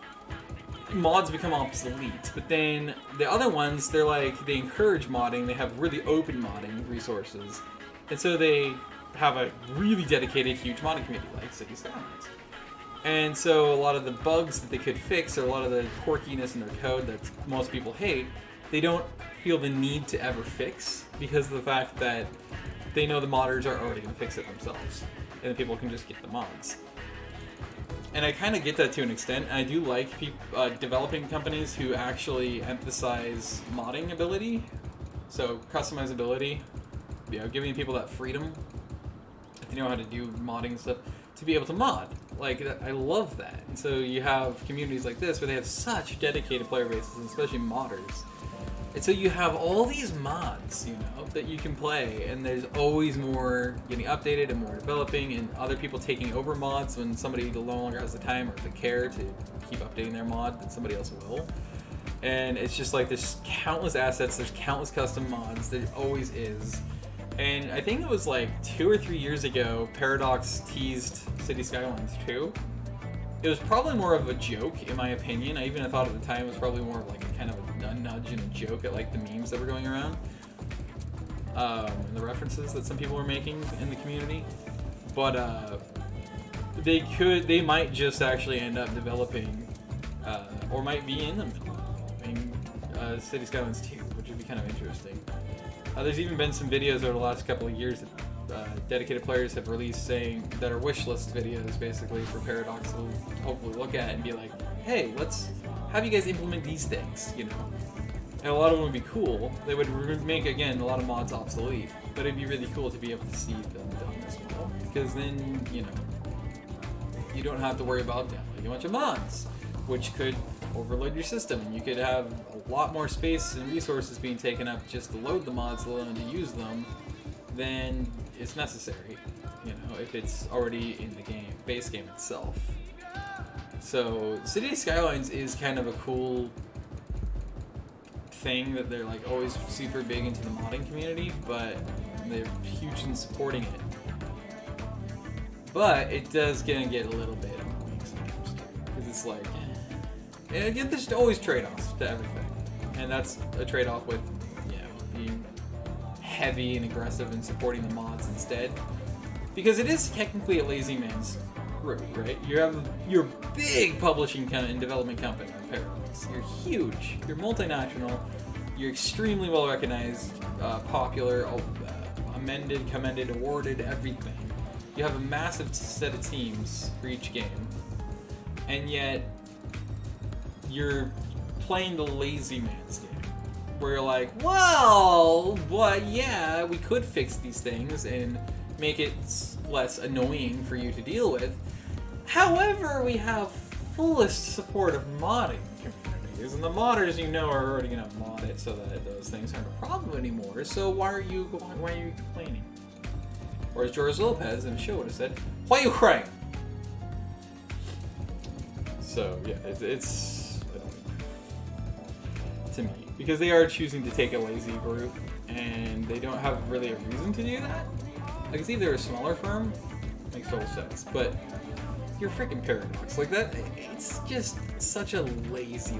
mods become obsolete. But then the other ones, they encourage modding. They have really open modding resources, and so they have a really dedicated, huge modding community like City Skylines. And so a lot of the bugs that they could fix, or a lot of the quirkiness in their code that most people hate, they don't feel the need to ever fix because of the fact that they know the modders are already going to fix it themselves, and the people can just get the mods. And I kind of get that to an extent. I do like developing companies who actually emphasize modding ability, so customizability, you know, giving people that freedom, if they know how to do modding stuff, to be able to mod. Like, I love that. And so you have communities like this where they have such dedicated player bases, and especially modders. And so you have all these mods, you know, that you can play, and there's always more getting updated and more developing, and other people taking over mods when somebody no longer has the time or the care to keep updating their mod that somebody else will. And it's just like there's countless assets, there's countless custom mods, there always is. And I think it was like 2 or 3 years ago, Paradox teased City Skylines 2. It was probably more of a joke, in my opinion. I even thought at the time it was probably more of like a kind of a nudge and a joke at like the memes that were going around. And the references that some people were making in the community. But they might just actually end up developing, or might be in the middle of developing City Skylines 2, which would be kind of interesting. There's even been some videos over the last couple of years that dedicated players have released saying that are wish list videos basically for Paradox will hopefully look at and be like, hey, let's have you guys implement these things, you know. And a lot of them would be cool. They would make, again, a lot of mods obsolete, but it'd be really cool to be able to see them done as well, because then, you know, you don't have to worry about downloading a bunch of mods, which could overload your system, and you could have a lot more space and resources being taken up just to load the mods, let alone to use them, than is necessary, you know, if it's already in the game, base game itself. So City Skylines is kind of a cool thing that they're like always super big into the modding community, but they're huge in supporting it. But it does get a little bit annoying sometimes too, because it's like, and again, there's always trade-offs to everything, and that's a trade-off with, you know, being heavy and aggressive in supporting the mods instead, because it is technically a lazy man's route, right? You have your big publishing and development company, Paradox. You're huge. You're multinational. You're extremely well recognized, popular, amended, commended, awarded, everything. You have a massive set of teams for each game, and yet you're playing the lazy man's game, where you're like, well, yeah, we could fix these things and make it less annoying for you to deal with. However, we have fullest support of modding communities, and the modders, you know, are already going to mod it so that those things aren't a problem anymore. So why are you complaining? Or as George Lopez in a show would have said, why are you crying? So yeah, it's to me, because they are choosing to take a lazy route, and they don't have really a reason to do that. I can see if they're a smaller firm, makes total sense, but you're freaking Paradox. Like that, it's just such a lazy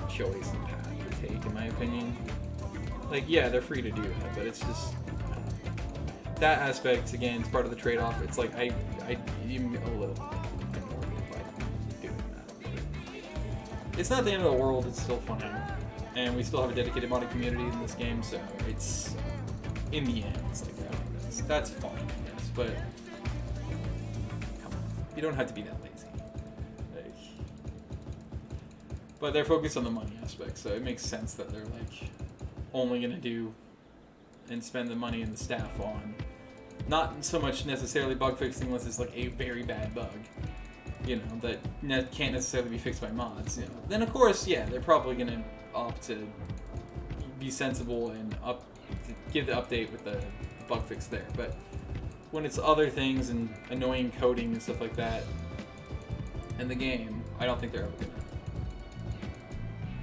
choice and path to take, in my opinion. Like, yeah, they're free to do that, but it's just, that aspect, again, it's part of the trade-off. It's like, I even a little annoyed by doing that. It's not the end of the world, it's still fun. And we still have a dedicated modding community in this game, so it's, in the end, it's like, okay, that's fine, I guess, but come on, you don't have to be that lazy. Like, but they're focused on the money aspect, so it makes sense that they're like only gonna do and spend the money and the staff on not so much necessarily bug fixing unless it's like a very bad bug, you know, that can't necessarily be fixed by mods. You know, then of course, yeah, they're probably gonna opt to be sensible and to give the update with the bug fix there. But when it's other things and annoying coding and stuff like that in the game, I don't think they're ever gonna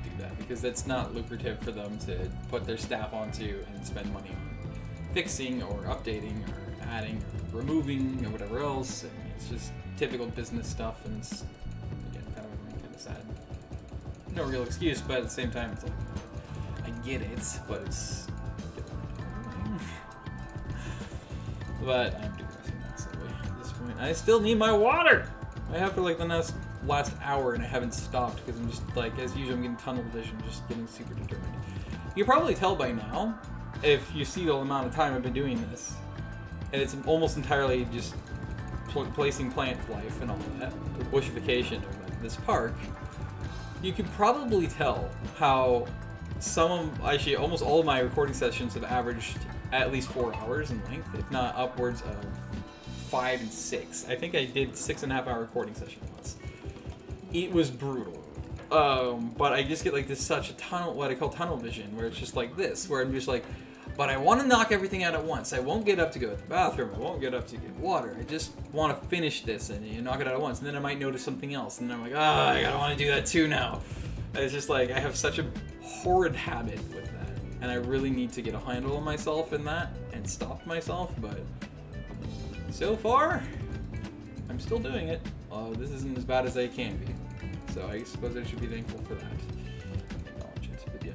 do that, because that's not lucrative for them to put their staff onto and spend money on fixing or updating or adding or removing or whatever else. And it's just typical business stuff, and it's, again, kind of sad. No real excuse, but at the same time, it's like, I get it, but it's but I'm digressing massively at this point. I still need my water! I have for like the last hour, and I haven't stopped because I'm just like, as usual, I'm getting tunnel vision, just getting super determined. You can probably tell by now, if you see the amount of time I've been doing this, and it's almost entirely just placing plant life and all that, the bushification of this park, you can probably tell how actually almost all of my recording sessions have averaged at least 4 hours in length, if not upwards of 5 and 6. I think I did 6.5 hour recording session once. It was brutal. But I just get like this such a tunnel, what I call tunnel vision, where it's just like this, where I'm just like, but I want to knock everything out at once. I won't get up to go to the bathroom. I won't get up to get water. I just want to finish this and knock it out at once. And then I might notice something else. And then I'm like, I gotta want to do that too now. And it's just like, I have such a horrid habit with that. And I really need to get a handle on myself in that and stop myself. But so far, I'm still doing it. This isn't as bad as I can be. So I suppose I should be thankful for that. Acknowledge it. But yeah.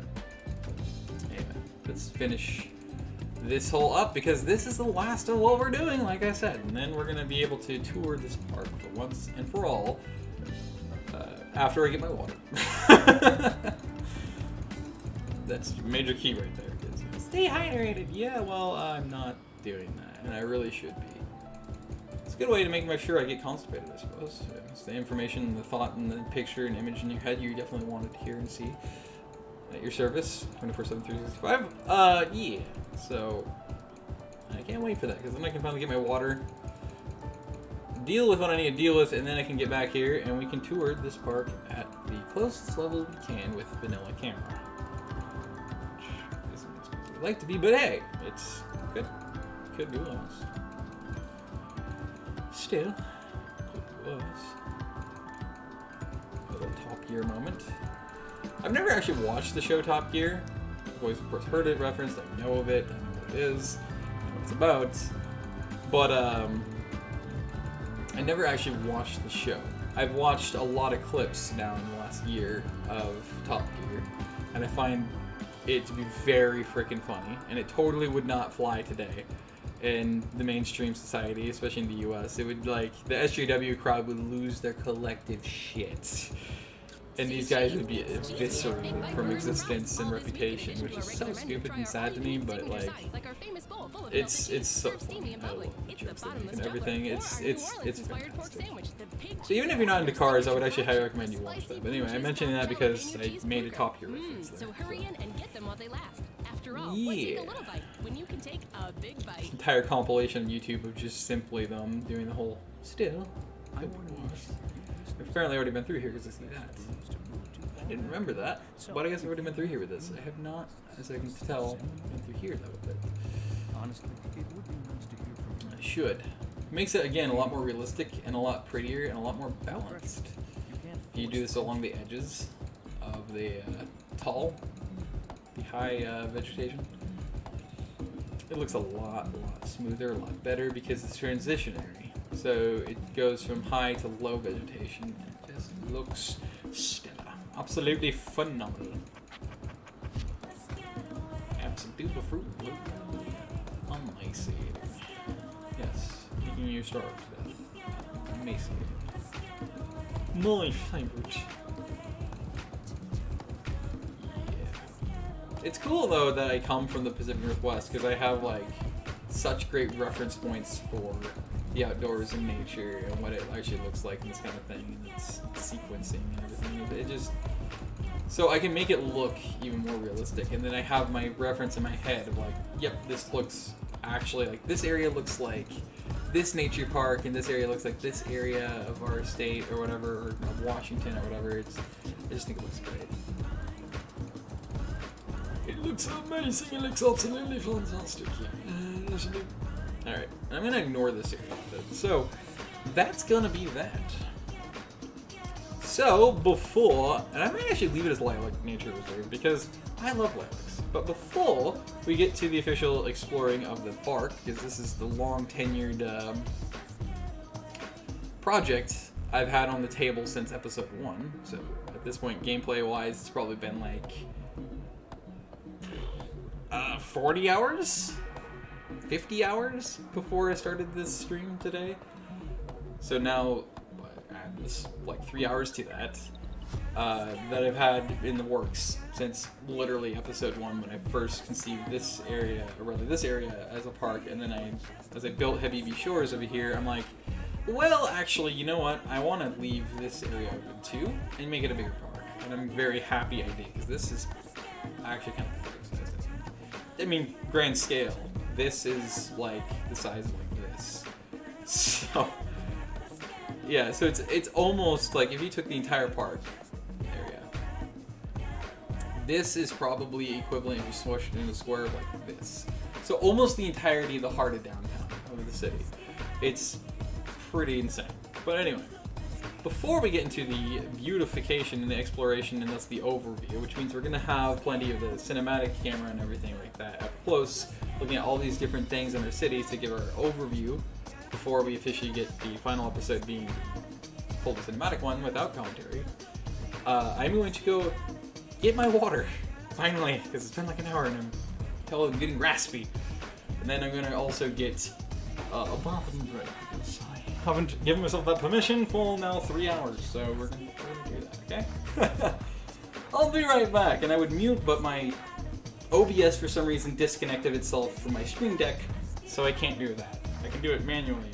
Anyway, let's finish this hole up because this is the last of what we're doing, like I said. And then we're going to be able to tour this park for once and for all after I get my water. That's a major key right there. Stay hydrated. Yeah, well, I'm not doing that, and I really should be. It's a good way to make sure I get constipated, I suppose. It's the information, the thought, and the picture and image in your head you definitely wanted to hear and see at your service, 24/7, 365. Yeah. So I can't wait for that because then I can finally get my water, deal with what I need to deal with, and then I can get back here and we can tour this park at the closest level we can with vanilla camera. Which isn't as good as we'd like to be, but hey, it's good. Could do us. Still, could do us. A little Top Gear moment. I've never actually watched the show Top Gear. I've always, of course, heard it referenced. I know of it. I know what it is. I know what it's about. But I never actually watched the show. I've watched a lot of clips now in the last year of Top Gear, and I find it to be very freaking funny, and it totally would not fly today in the mainstream society, especially in the US. It would, like, the SJW crowd would lose their collective shit. And these guys would be eviscerated from existence and reputation, which is so stupid and sad to me, but like, it's so funny. I love the jokes they make and everything. It's fantastic. So even if you're not into cars, I would actually highly recommend you watch that. But anyway, I'm mentioning that because I made a Top Gear reference there. So hurry in and get them while they last. After all, yeah. why take a little bite when you can take a big bite? Entire compilation on YouTube of just simply them doing the whole still. I've apparently already been through here because I see that. I didn't remember that, but I guess I've already been through here with this. I have not, as I can tell, been through here though with it. Honestly, it would be nice to hear from you. I should. Makes it, again, a lot more realistic and a lot prettier and a lot more balanced. You do this along the edges of the the high vegetation. It looks a lot smoother, a lot better because it's transitionary. So it goes from high to low vegetation. It just looks stellar. Absolutely phenomenal. Absolutely fruitful. Amazing. Yes, making you starve to death. Amazing. My favorite. Yeah. It's cool though that I come from the Pacific Northwest because I have like such great reference points for the outdoors and nature and what it actually looks like and this kind of thing, and its sequencing and everything. It just, so I can make it look even more realistic, and then I have my reference in my head of like, yep, this looks actually like, this area looks like this nature park, and this area looks like this area of our state or whatever, or of Washington or whatever. I just think it looks great. It looks amazing. It looks absolutely fantastic. Alright, I'm gonna ignore this area. So, that's gonna be that. So, before, and I might actually leave it as Lilac Nature Reserve because I love lilacs. But before we get to the official exploring of the park, because this is the long tenured project I've had on the table since episode 1. So, at this point, gameplay wise, it's probably been like 40 hours? 50 hours before I started this stream today. So now, add this like 3 hours to that. that I've had in the works since literally episode 1 when I first conceived this area, or rather this area as a park, and then as I built Heavy Bee Shores over here, I'm like, well, actually, you know what? I want to leave this area open too and make it a bigger park. And I'm very happy I did, because this is actually kind of pathetic size. I mean, grand scale, this is like the size of like this. So, yeah, so it's almost like if you took the entire park area, this is probably equivalent if you smushed it in a square like this. So almost the entirety of the heart of downtown, of the city. It's pretty insane. But anyway, before we get into the beautification and the exploration and thus the overview, which means we're going to have plenty of the cinematic camera and everything like that up close, looking at all these different things in our cities to give our overview before we officially get the final episode being full cinematic one without commentary, I'm going to go get my water, finally, because it's been like an hour and I'm getting raspy. And then I'm going to also get a bathroom break because I haven't given myself that permission for now 3 hours, so we're gonna do that, okay? I'll be right back, and I would mute, but my OBS for some reason disconnected itself from my Stream Deck, so I can't do that. I can do it manually.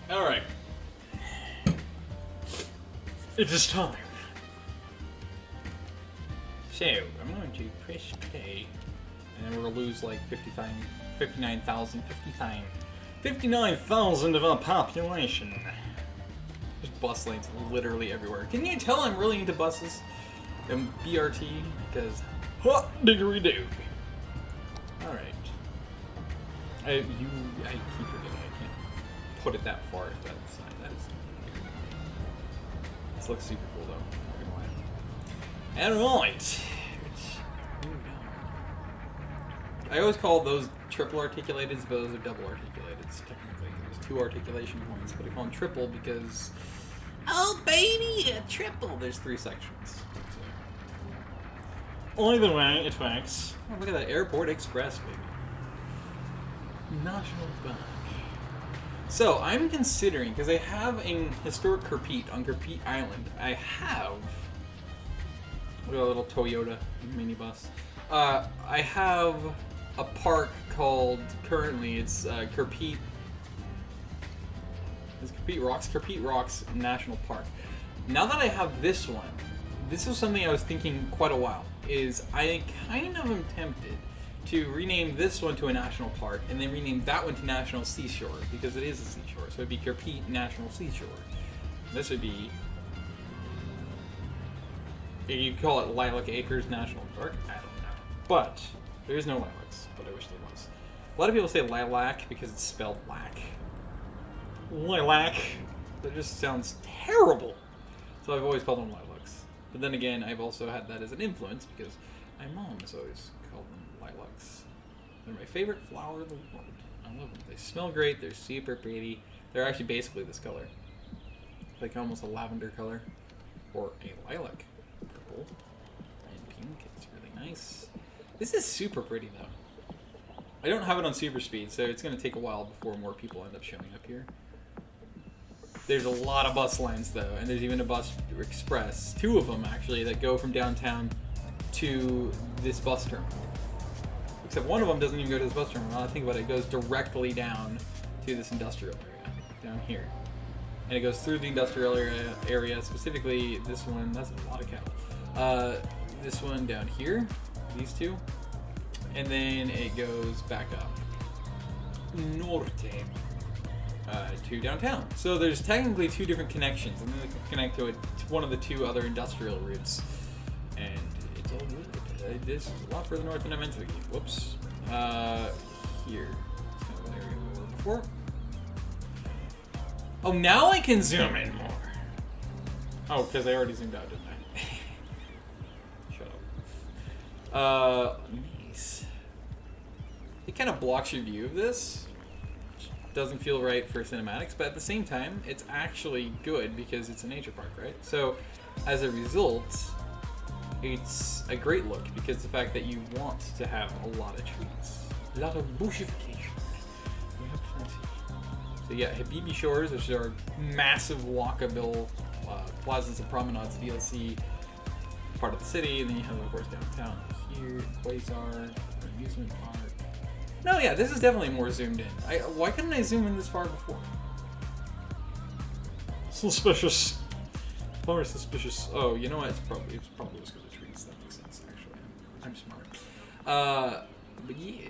Alright. It is time. So, I'm going to press play, and then we're going to lose like 59,000 of our population. There's bus lanes literally everywhere. Can you tell I'm really into buses and BRT? Because, hot diggery do. Alright. I keep forgetting I can't put it that far at that sign. That is weird. This looks super cool though. Not gonna lie. Alright. I always call those triple articulateds, but those are double articulateds technically. There's 2 articulation points, but I call them triple because, oh baby, a triple. There's 3 sections. So. Either way, it works. Oh, look at that Airport Express, baby. National Bank. So I'm considering, because I have a historic Kerpete on Kerpete Island. I have a little Toyota minibus. I have a park called, currently it's Kerpete. It's Kerpete Rocks National Park. Now that I have this one, this is something I was thinking quite a while. Is I kind of am tempted to rename this one to a national park and then rename that one to National Seashore, because it is a seashore. So it'd be Kerpete National Seashore. This would be, you call it Lilac Acres National Park? I don't know. But there is no lilacs, but I wish there was. A lot of people say lilac because it's spelled lack. Lilac. That just sounds terrible. So I've always called them lilacs. But then again, I've also had that as an influence because my mom has always called them lilacs. They're my favorite flower in the world. I love them. They smell great. They're super pretty. They're actually basically this color. Like almost a lavender color. Or a lilac. Purple. And pink. It's really nice. This is super pretty though. I don't have it on super speed, so it's going to take a while before more people end up showing up here. There's a lot of bus lines though, and there's even a bus express, 2 of them actually, that go from downtown to this bus terminal. Except one of them doesn't even go to this bus terminal. Now I think about it, it goes directly down to this industrial area, down here. And it goes through the industrial area, specifically this one, that's a lot of cattle. This one down here, these 2. And then it goes back up norte to downtown. So there's technically 2 different connections, and then they can connect to one of the 2 other industrial routes. And it's all good. This is a lot further north than I meant to be. Whoops. Here. It's kind of an area we were before. Oh, now I can zoom in more. Oh, because I already zoomed out, didn't I? Shut up. Nice. It kind of blocks your view of this. Which doesn't feel right for cinematics, but at the same time, it's actually good because it's a nature park, right? So, as a result, it's a great look because the fact that you want to have a lot of trees. A lot of bushification. We have plenty. So yeah, Habibi Shores, which is our massive walkable plazas and promenades DLC part of the city, and then you have, of course, downtown here, Quasar, amusement park. No, yeah, this is definitely more zoomed in. Why couldn't I zoom in this far before? Suspicious. More suspicious. Oh, you know what? It's probably just because of trees. That makes sense, actually. I'm smart. But yeah.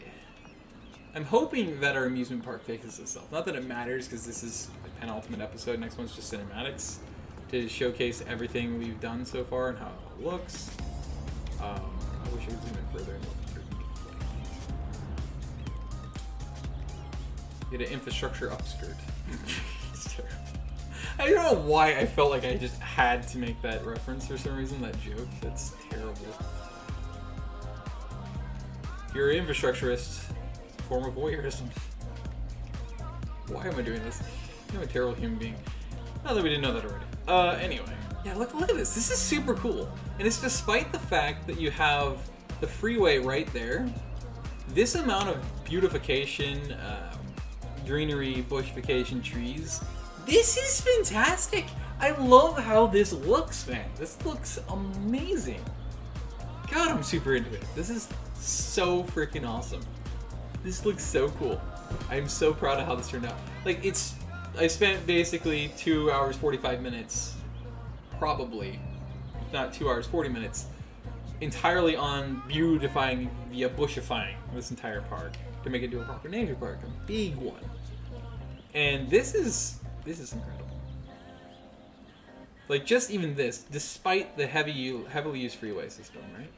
I'm hoping that our amusement park fixes itself. Not that it matters, because this is the penultimate episode. Next one's just cinematics to showcase everything we've done so far and how it looks. I wish I could zoom in further and look through. Get an infrastructure upskirt. It's terrible. I don't know why I felt like I just had to make that reference for some reason, that joke. That's terrible. If you're an infrastructurist, it's a form of voyeurism. Why am I doing this? I'm a terrible human being. Not that we didn't know that already. Anyway. Yeah, look at this. This is super cool. And it's despite the fact that you have the freeway right there, this amount of beautification, greenery, bushification, trees, this is fantastic. I love how this looks, man. This looks amazing. God, I'm super into it. This is so freaking awesome. This looks so cool. I'm so proud of how this turned out. Like, I spent basically 2 hours, 45 minutes, probably, if not 2 hours, 40 minutes, entirely on beautifying via bushifying this entire park to make it into a proper nature park, a big one. And this is incredible. Like, just even this, despite the heavily used freeway system, right?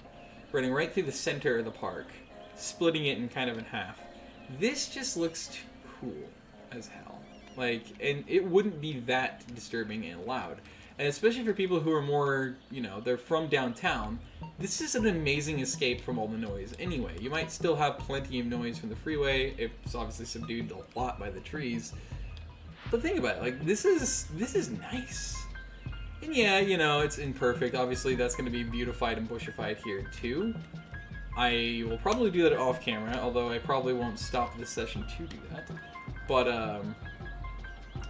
Running right through the center of the park, splitting it in kind of in half. This just looks too cool as hell. Like, and it wouldn't be that disturbing and loud. And especially for people who are more, they're from downtown, this is an amazing escape from all the noise. Anyway, you might still have plenty of noise from the freeway. It's obviously subdued a lot by the trees. But think about it, like, this is nice. And yeah, it's imperfect. Obviously, that's going to be beautified and bushified here, too. I will probably do that off camera, although I probably won't stop this session to do that. But,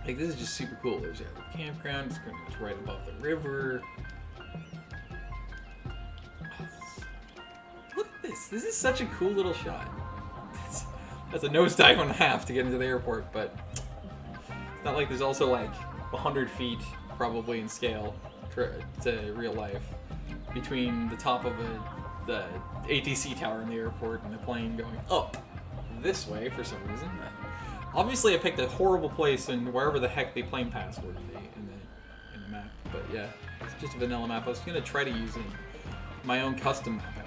like, this is just super cool. There's a campground. It's pretty much right above the river. Look at this. This is such a cool little shot. That's a nosedive and a half to get into the airport, but it's not like there's also, like, 100 feet, probably in scale, to real life, between the top of the ATC tower in the airport and the plane going up this way for some reason. Obviously, I picked a horrible place in wherever the heck the plane pass would be in the map. But yeah, it's just a vanilla map. I was gonna try to use my own custom map I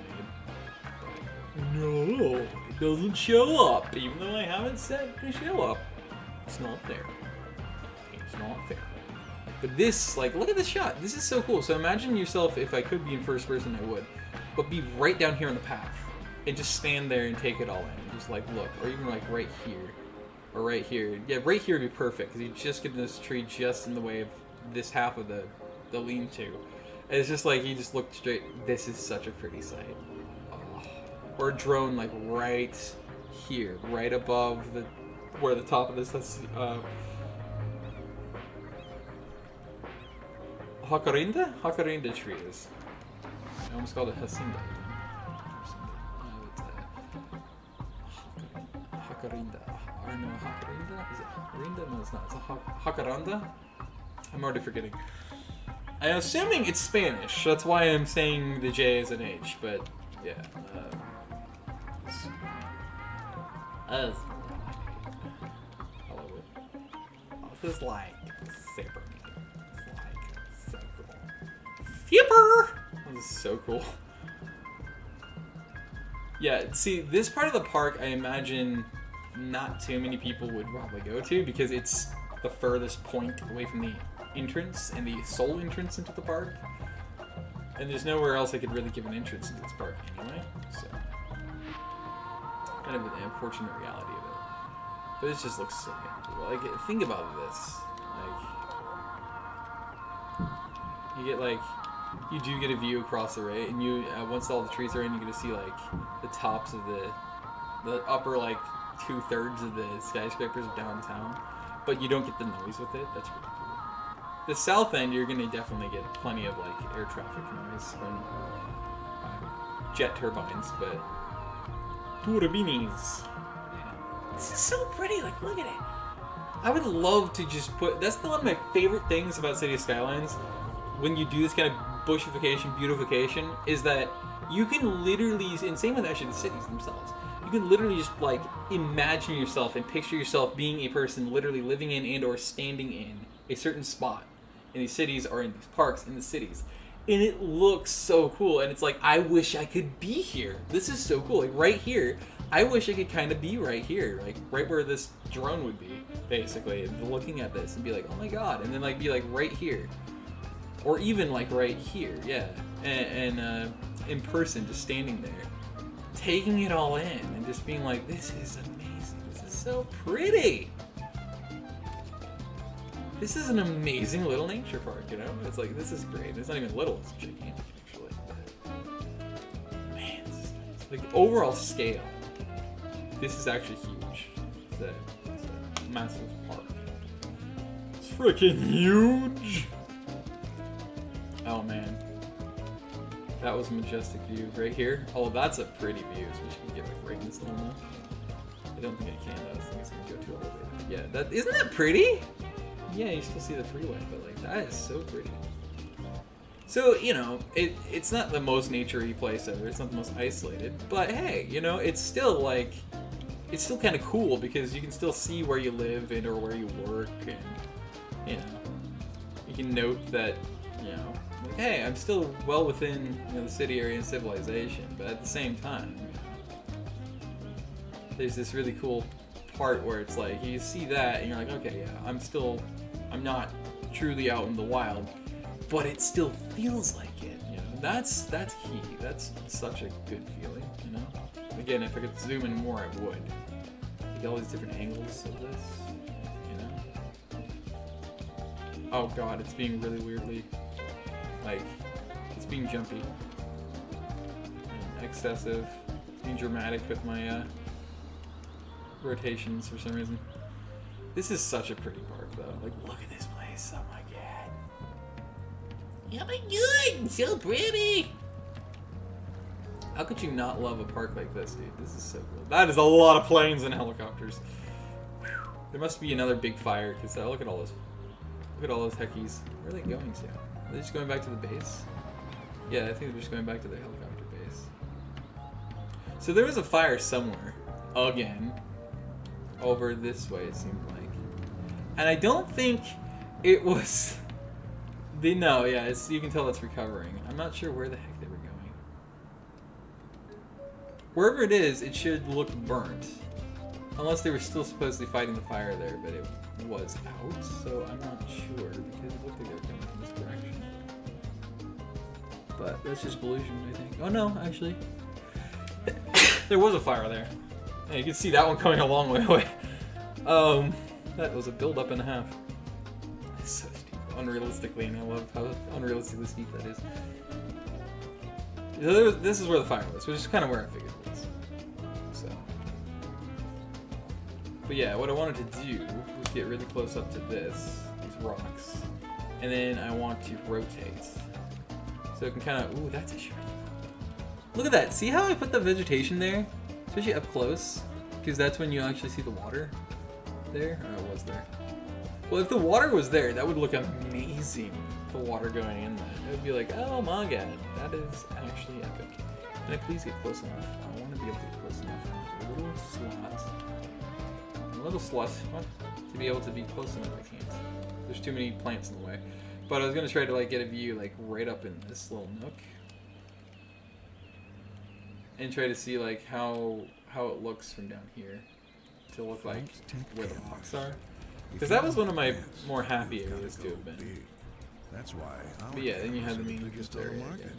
made. No, it doesn't show up, even though I haven't set to show up. It's not fair. It's not fair. But this, like, look at this shot. This is so cool. So imagine yourself, if I could be in first person, I would. But be right down here on the path. And just stand there and take it all in. Just, like, look. Or even, like, right here. Or right here. Yeah, right here would be perfect. Because you just get this tree just in the way of this half of the lean-to. And it's just like, you just look straight. This is such a pretty sight. Oh. Or a drone, like, right here. Right above where the top of this Hakarinda tree is. I almost called it Hacinda. Hakarinda. I don't know, Hakarinda? Is it Hakarinda? No, it's not. It's a Hakaranda? I'm already forgetting. I'm assuming it's Spanish. That's why I'm saying the J is an H, but yeah. This is like super. It's like so cool. Super! This is so cool. Yeah, see, this part of the park, I imagine not too many people would probably go to because it's the furthest point away from the entrance and the sole entrance into the park. And there's nowhere else I could really give an entrance into this park anyway, so. Kind of an unfortunate reality of it. But it just looks so cool. Like, think about this. Like, you get like, you do get a view across the right, and you once all the trees are in, you get to see like the tops of the upper like 2/3 of the skyscrapers of downtown, but you don't get the noise with it. That's really cool. The south end, you're gonna definitely get plenty of like air traffic noise from jet turbines, but turbinis. This is so pretty. Like, look at it. I would love to just put. That's one of my favorite things about City of Skylines. When you do this kind of bushification, beautification, is that you can literally, and same with actually the cities themselves, you can literally just like imagine yourself and picture yourself being a person literally living in and or standing in a certain spot in these cities or in these parks in the cities. And it looks so cool, and it's like, I wish I could be here. This is so cool. Like right here, I wish I could kind of be right here, like right where this drone would be, basically, and looking at this and be like, oh my god, and then like be like right here. Or even like right here, yeah, and in person, just standing there, taking it all in, and just being like, "This is amazing. This is so pretty. This is an amazing little nature park." You know, it's like, this is great. It's not even little; it's gigantic, actually. But, man, this is nice. Like overall scale, this is actually huge. It's a massive park. It's freaking huge. Oh man, that was a majestic view right here. Oh, that's a pretty view, especially if you get like right in this little nook. I don't think I can though. I think it's gonna go too elevated. Yeah, that isn't that pretty? Yeah, you still see the freeway, but like that is so pretty. So you know, it's not the most naturey place ever. It's not the most isolated, but hey, you know, it's still like, it's still kind of cool because you can still see where you live and or where you work, and you know, you can note that, you know. Like, hey, I'm still well within, you know, the city area and civilization, but at the same time, you know, there's this really cool part where it's like you see that and you're like, okay, yeah, I'm not truly out in the wild, but it still feels like it. You know, that's key. That's such a good feeling. You know, again, if I could zoom in more, I would. Get all these different angles of this. You know. Oh god, it's being really weirdly. Like, it's being jumpy and excessive, being dramatic with my rotations for some reason. This is such a pretty park, though. Like, look at this place. Oh my god. Oh my god, so pretty. How could you not love a park like this, dude? This is so cool. That is a lot of planes and helicopters. Whew. There must be another big fire, because look at all this. Look at all those heckies. Where are they going to? Are they just going back to the base? Yeah, I think they're just going back to the helicopter base. So there was a fire somewhere, again, over this way it seemed like. And I don't think it was... No, yeah, you can tell it's recovering. I'm not sure where the heck they were going. Wherever it is, it should look burnt. Unless they were still supposedly fighting the fire there, but it was out, so I'm not sure, because it looked like they were but that's just Belusion, I think. Oh no, actually. There was a fire there. Yeah, you can see that one coming a long way away. That was a build-up and a half. It's so steep, unrealistically, and I love how unrealistically steep that is. So this is where the fire was, which is kind of where I figured it was. So, but yeah, what I wanted to do was get really close up to these rocks, and then I want to rotate, so it can kind of. Ooh, that's a shot. Look at that! See how I put the vegetation there, especially up close, because that's when you actually see the water. There? Oh, it was there. Well, if the water was there, that would look amazing. The water going in there. It would be like, oh my god, that is actually epic. Can I please get close enough? I want to be able to get close enough. A little slot. What? To be able to be close enough, I can't. There's too many plants in the way. But I was going to try to like get a view like right up in this little nook. And try to see like how it looks from down here. To look like where the rocks are, because that was one of my more happy areas to have been. That's why. But yeah, then you have the main area again.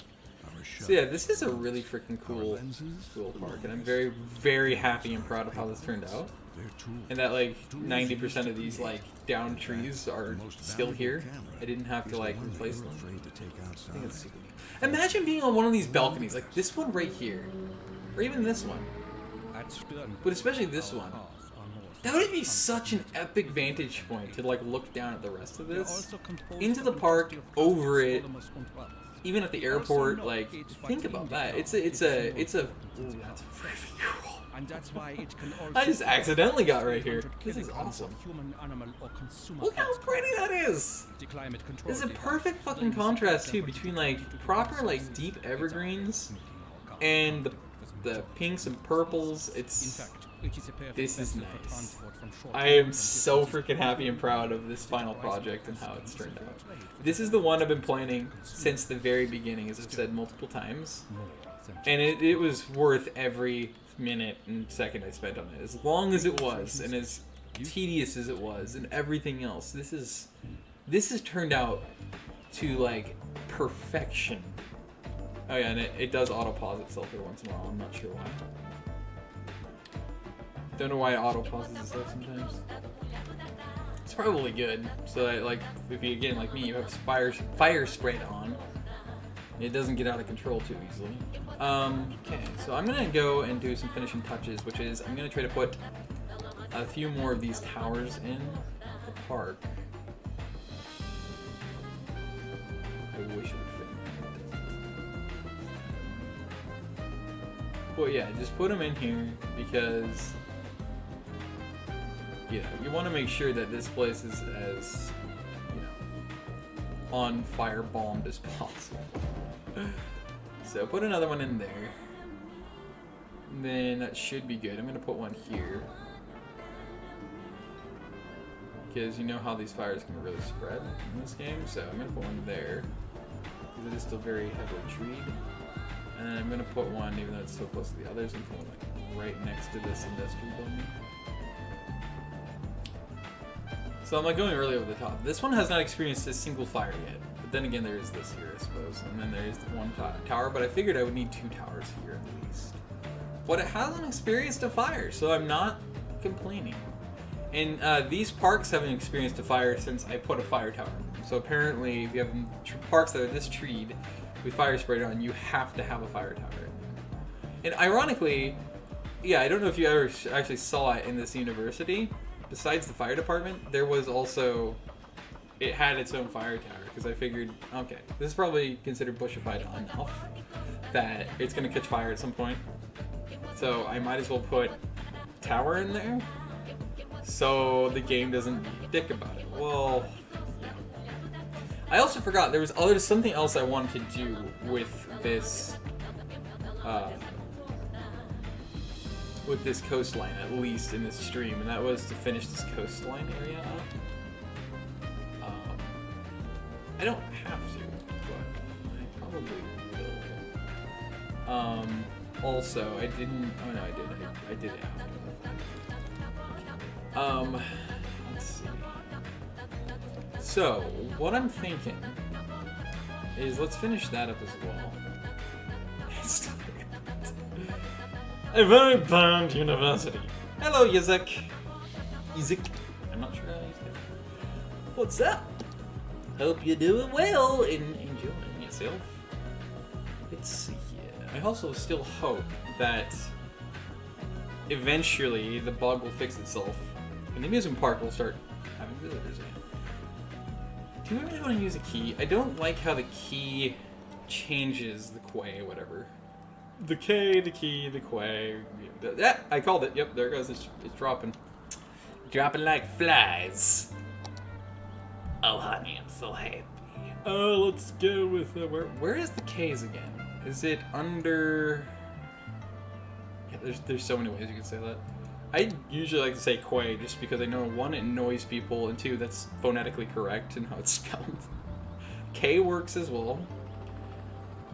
So yeah, this is a really freaking cool park, and I'm very, very happy and proud of how this turned out. And that like 90% of these like down trees are still here. I didn't have to like replace them. I think it's super cool. Imagine being on one of these balconies, like this one right here, or even this one. But especially this one. That would be such an epic vantage point to like look down at the rest of this, into the park, over it, even at the airport. Like, think about that. It's a. Ooh, that's very cool. I just accidentally got right here. This is awesome. Look how pretty that is. It's a perfect fucking contrast too between like proper like deep evergreens and the pinks and purples. This is nice. I am so freaking happy and proud of this final project and how it's turned out. This is the one I've been planning since the very beginning, as I've said multiple times. And it was worth every minute and second I spent on it. As long as it was, and as tedious as it was, and everything else. This has turned out to like perfection. Oh yeah, and it does auto-pause itself every once in a while. I'm not sure why. Don't know why it auto-pauses itself sometimes. It's probably good, so that like if you again like me, you have fire sprayed on, it doesn't get out of control too easily. Okay, so I'm gonna go and do some finishing touches, which is I'm gonna try to put a few more of these towers in the park. I wish it would fit. But yeah, just put them in here because you want to make sure that this place is as on fire bombed as possible. So put another one in there. And then that should be good. I'm gonna put one here because you know how these fires can really spread in this game. So I'm gonna put one there because it is still very heavily treed. And then I'm gonna put one, even though it's so close to the others, I'm putting like right next to this industrial building. So I'm like going really over the top. This one has not experienced a single fire yet. But then again, there is this here, I suppose. And then there is the one tower, but I figured I would need 2 towers here at least. But it hasn't experienced a fire, so I'm not complaining. And these parks haven't experienced a fire since I put a fire tower in them. So apparently, if you have parks that are this treed with fire sprayed on, you have to have a fire tower in them. And ironically, yeah, I don't know if you ever actually saw it in this university. Besides the fire department, there was also, it had its own fire tower, because I figured, okay, this is probably considered bushified enough that it's going to catch fire at some point. So I might as well put tower in there, so the game doesn't dick about it. Well, yeah. I also forgot, there was something else I wanted to do with this, coastline, at least in this stream, and that was to finish this coastline area up. I don't have to, but I probably will. Also, I didn't. Oh no, I did. I did it after. Let's see. So what I'm thinking is let's finish that up as well. A very bland university. Hello, Yazek. Yazek. I'm not sure how you say it. What's up? Hope you're doing well and enjoying yourself. Let's see here. I also still hope that eventually the bug will fix itself and the amusement park will start having visitors again. Do you really want to use a key? I don't like how the key changes the quay, whatever. The K, the key, the quay. Yeah, I called it. Yep, there it goes. It's dropping. Dropping like flies. Oh, honey, I'm so happy. Let's go with where is the K's again? Is it under? Yeah, there's so many ways you can say that. I usually like to say quay just because I know, one, it annoys people, and two, that's phonetically correct in how it's spelled. K works as well,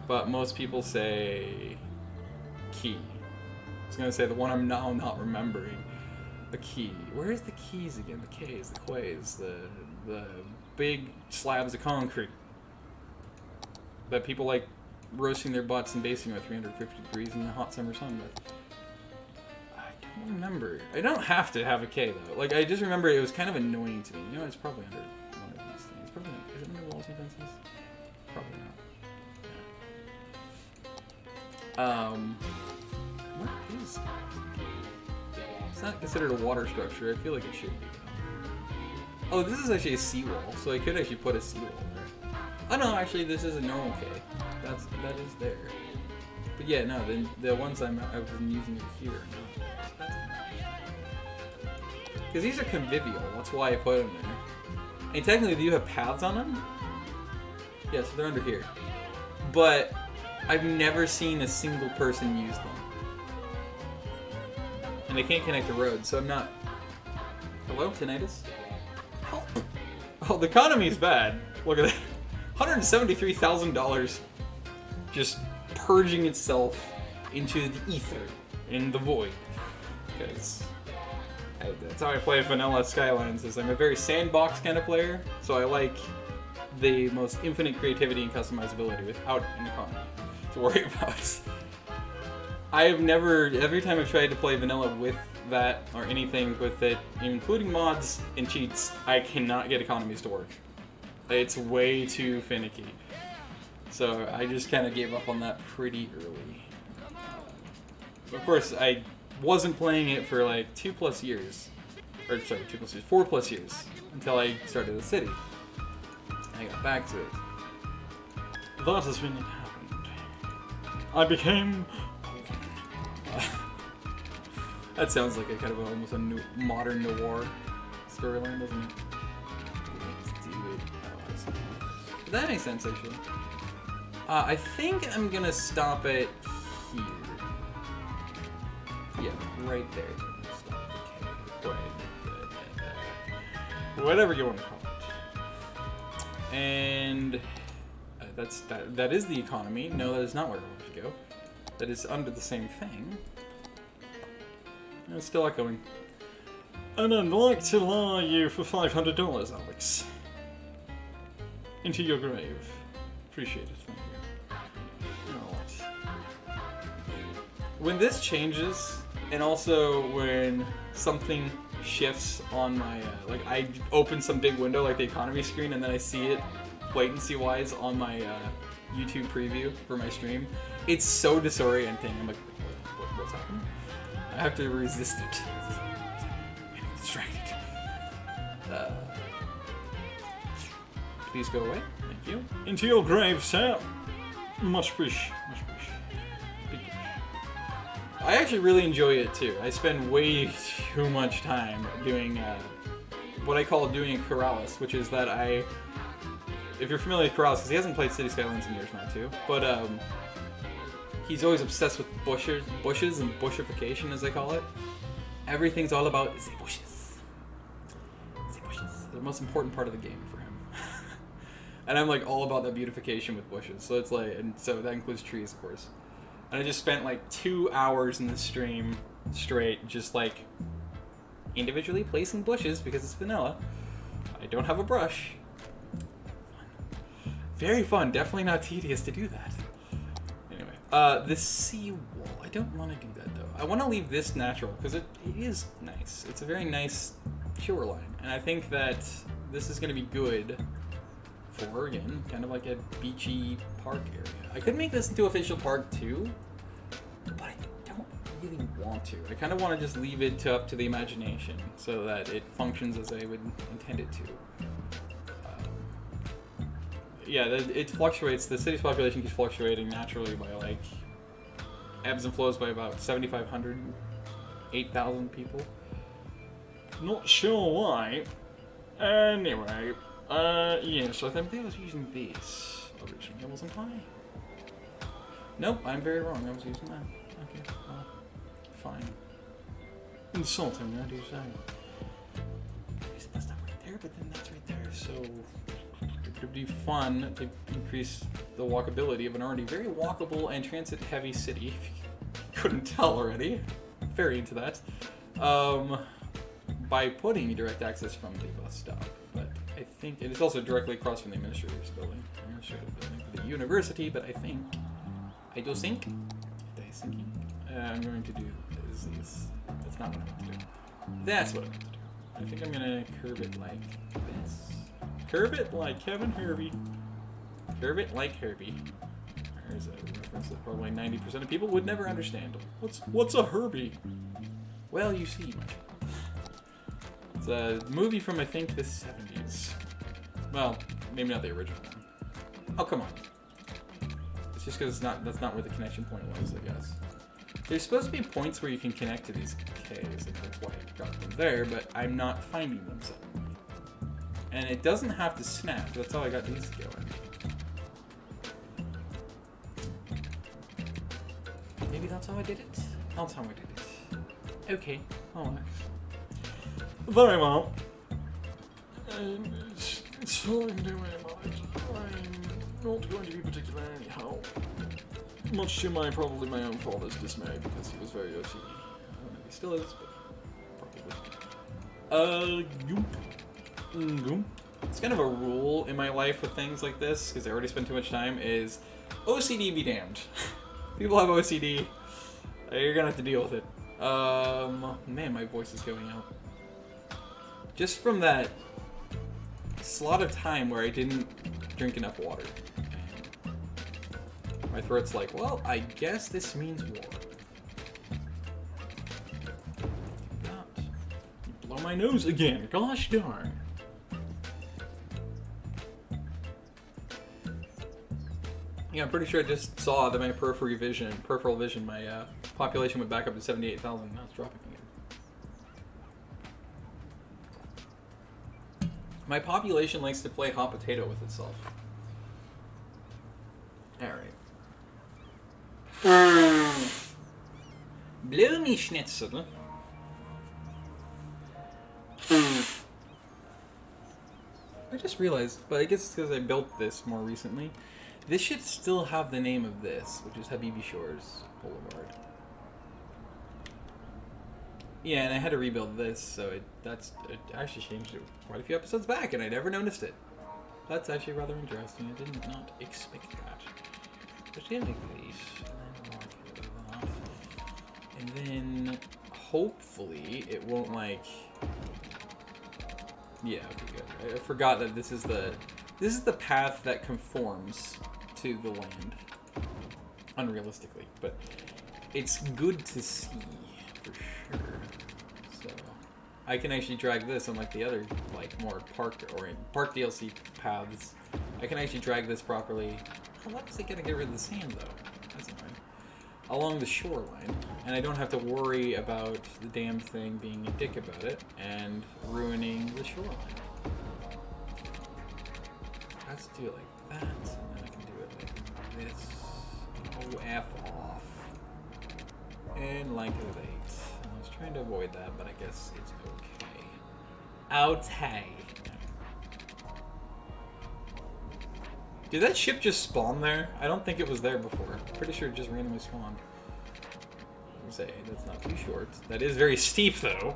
but most people say key. I was gonna say the one I'm now not remembering. The key. Where is the keys again? The K's, the quays, the big slabs of concrete that people like roasting their butts and basting at 350 degrees in the hot summer sun with. I don't remember. I don't have to have a K though. Like, I just remember it was kind of annoying to me. You know, it's probably under one of these things. Probably not. Is it under walls and fences? Probably not. What is? It's not considered a water structure. I feel like it should be. Oh, this is actually a seawall, so I could actually put a seawall there. Oh no, actually, this is a normal K. That is there. But yeah, no, the ones I've been using it here. No. Because these are convivial. That's why I put them there. And technically, do you have paths on them? Yeah, so they're under here. But I've never seen a single person use them. And they can't connect the road, so I'm not... Hello, tinnitus? Help! Oh, the economy is bad. Look at that. $173,000 just purging itself into the ether, in the void. Because that's how I play vanilla Skylines, is I'm a very sandbox kind of player, so I like the most infinite creativity and customizability without an economy to worry about. I have never, every time I've tried to play vanilla with that, or anything with it, including mods and cheats, I cannot get economies to work. It's way too finicky. So I just kind of gave up on that pretty early. Of course, I wasn't playing it for like 2+ years. Or sorry, 4+ years. Until I started the city. I got back to it. That is when it happened. I became... that sounds like a kind of almost a modern noir storyline, doesn't it? Let's do it. Oh, that makes sense, actually. I think I'm gonna stop it here. Yeah, right there. Stop. Okay. Whatever you want to call it. And that is the economy. No, that is not where I want to go. That is under the same thing. And it's still echoing. And I'd like to lie you for $500, Alex. Into your grave. Appreciate it, thank you. Alright. When this changes, and also when something shifts on my, like I open some big window like the economy screen and then I see it latency-wise on my YouTube preview for my stream, it's so disorienting. I'm like, what's happening? I have to resist it. I'm distracted. Please go away. Thank you. Into your grave, sir. Much push. Much push. Big push. I actually really enjoy it too. I spend way too much time doing what I call doing Corrales, which is that if you're familiar with Corrales, because he hasn't played City Skylines in years now too, but he's always obsessed with bushes and bushification, as they call it. Everything's all about the bushes. The bushes. They're the most important part of the game for him. And I'm like all about that beautification with bushes. So it's like, and so that includes trees, of course. And I just spent like 2 hours in the stream straight, just like individually placing bushes because it's vanilla. I don't have a brush. Very fun. Definitely not tedious to do that. Anyway, the seawall. I don't want to do that though. I want to leave this natural because it is nice. It's a very nice shoreline, and I think that this is going to be good for, again, kind of like a beachy park area. I could make this into official park too, but I don't really want to. I kind of want to just leave it up to the imagination so that it functions as I would intend it to. Yeah, it fluctuates. The city's population keeps fluctuating naturally by like ebbs and flows by about 7,500, 8,000 people. Not sure why. Anyway, yeah, so I think I was using this originally, wasn't I? Nope, I'm very wrong. I was using that. Okay, well, fine. Insulting, I do say. That's not right there, but then that's right there, so it would be fun to increase the walkability of an already very walkable and transit-heavy city. If you couldn't tell already. Very into that. By putting direct access from the bus stop, but I think it is also directly across from the administrative building for the university. But I think I'm going to do is that's not what I want to do. That's what I want to do. I think I'm gonna curve it like this. Curve it like Kevin Hervey. Curve it like Herbie. There's a reference that probably 90% of people would never understand. What's a Herbie? Well, you see, my child. It's a movie from, I think, the 70s. Well, maybe not the original one. Oh, come on. It's just because that's not where the connection point was, I guess. There's supposed to be points where you can connect to these Ks, and that's why I got them there, but I'm not finding them suddenly. And it doesn't have to snap, that's how I got these going. Maybe that's how I did it? That's how I did it. Okay, Alex. Very well. It's fine, don't worry about it. I'm not going to be particularly help. Much to probably my own father's dismay, because he was very OCD. I don't know if he still is, but probably. Goop. It's kind of a rule in my life with things like this, because I already spent too much time, is OCD be damned. People have OCD. You're gonna have to deal with it. Man, my voice is going out. Just from that slot of time where I didn't drink enough water. My throat's like, well, I guess this means war. God. Blow my nose again. Gosh darn. Yeah, I'm pretty sure I just saw that my peripheral vision, my population went back up to 78,000. Now it's dropping again. My population likes to play hot potato with itself. Alright. Blow me schnitzel. I just realized, but I guess it's because I built this more recently. This should still have the name of this, which is Habibi Shores Boulevard. Yeah, and I had to rebuild this, so it actually changed it quite a few episodes back, and I never noticed it. That's actually rather interesting. I did not expect that. Just gonna make these, and then hopefully it won't like. Yeah, okay, good. I forgot that this is the path that conforms to the land, unrealistically, but it's good to see for sure. So I can actually drag this, unlike the other like more park DLC paths. I can actually drag this properly. How is it gonna get rid of the sand though? That's annoying. Along the shoreline, and I don't have to worry about the damn thing being a dick about it and ruining the shoreline. Let's do it like that, and then I can do it like this. Oh, F off. And like that. I was trying to avoid that, but I guess it's okay. Okay. Did that ship just spawn there? I don't think it was there before. Pretty sure it just randomly spawned. I say that's not too short. That is very steep though.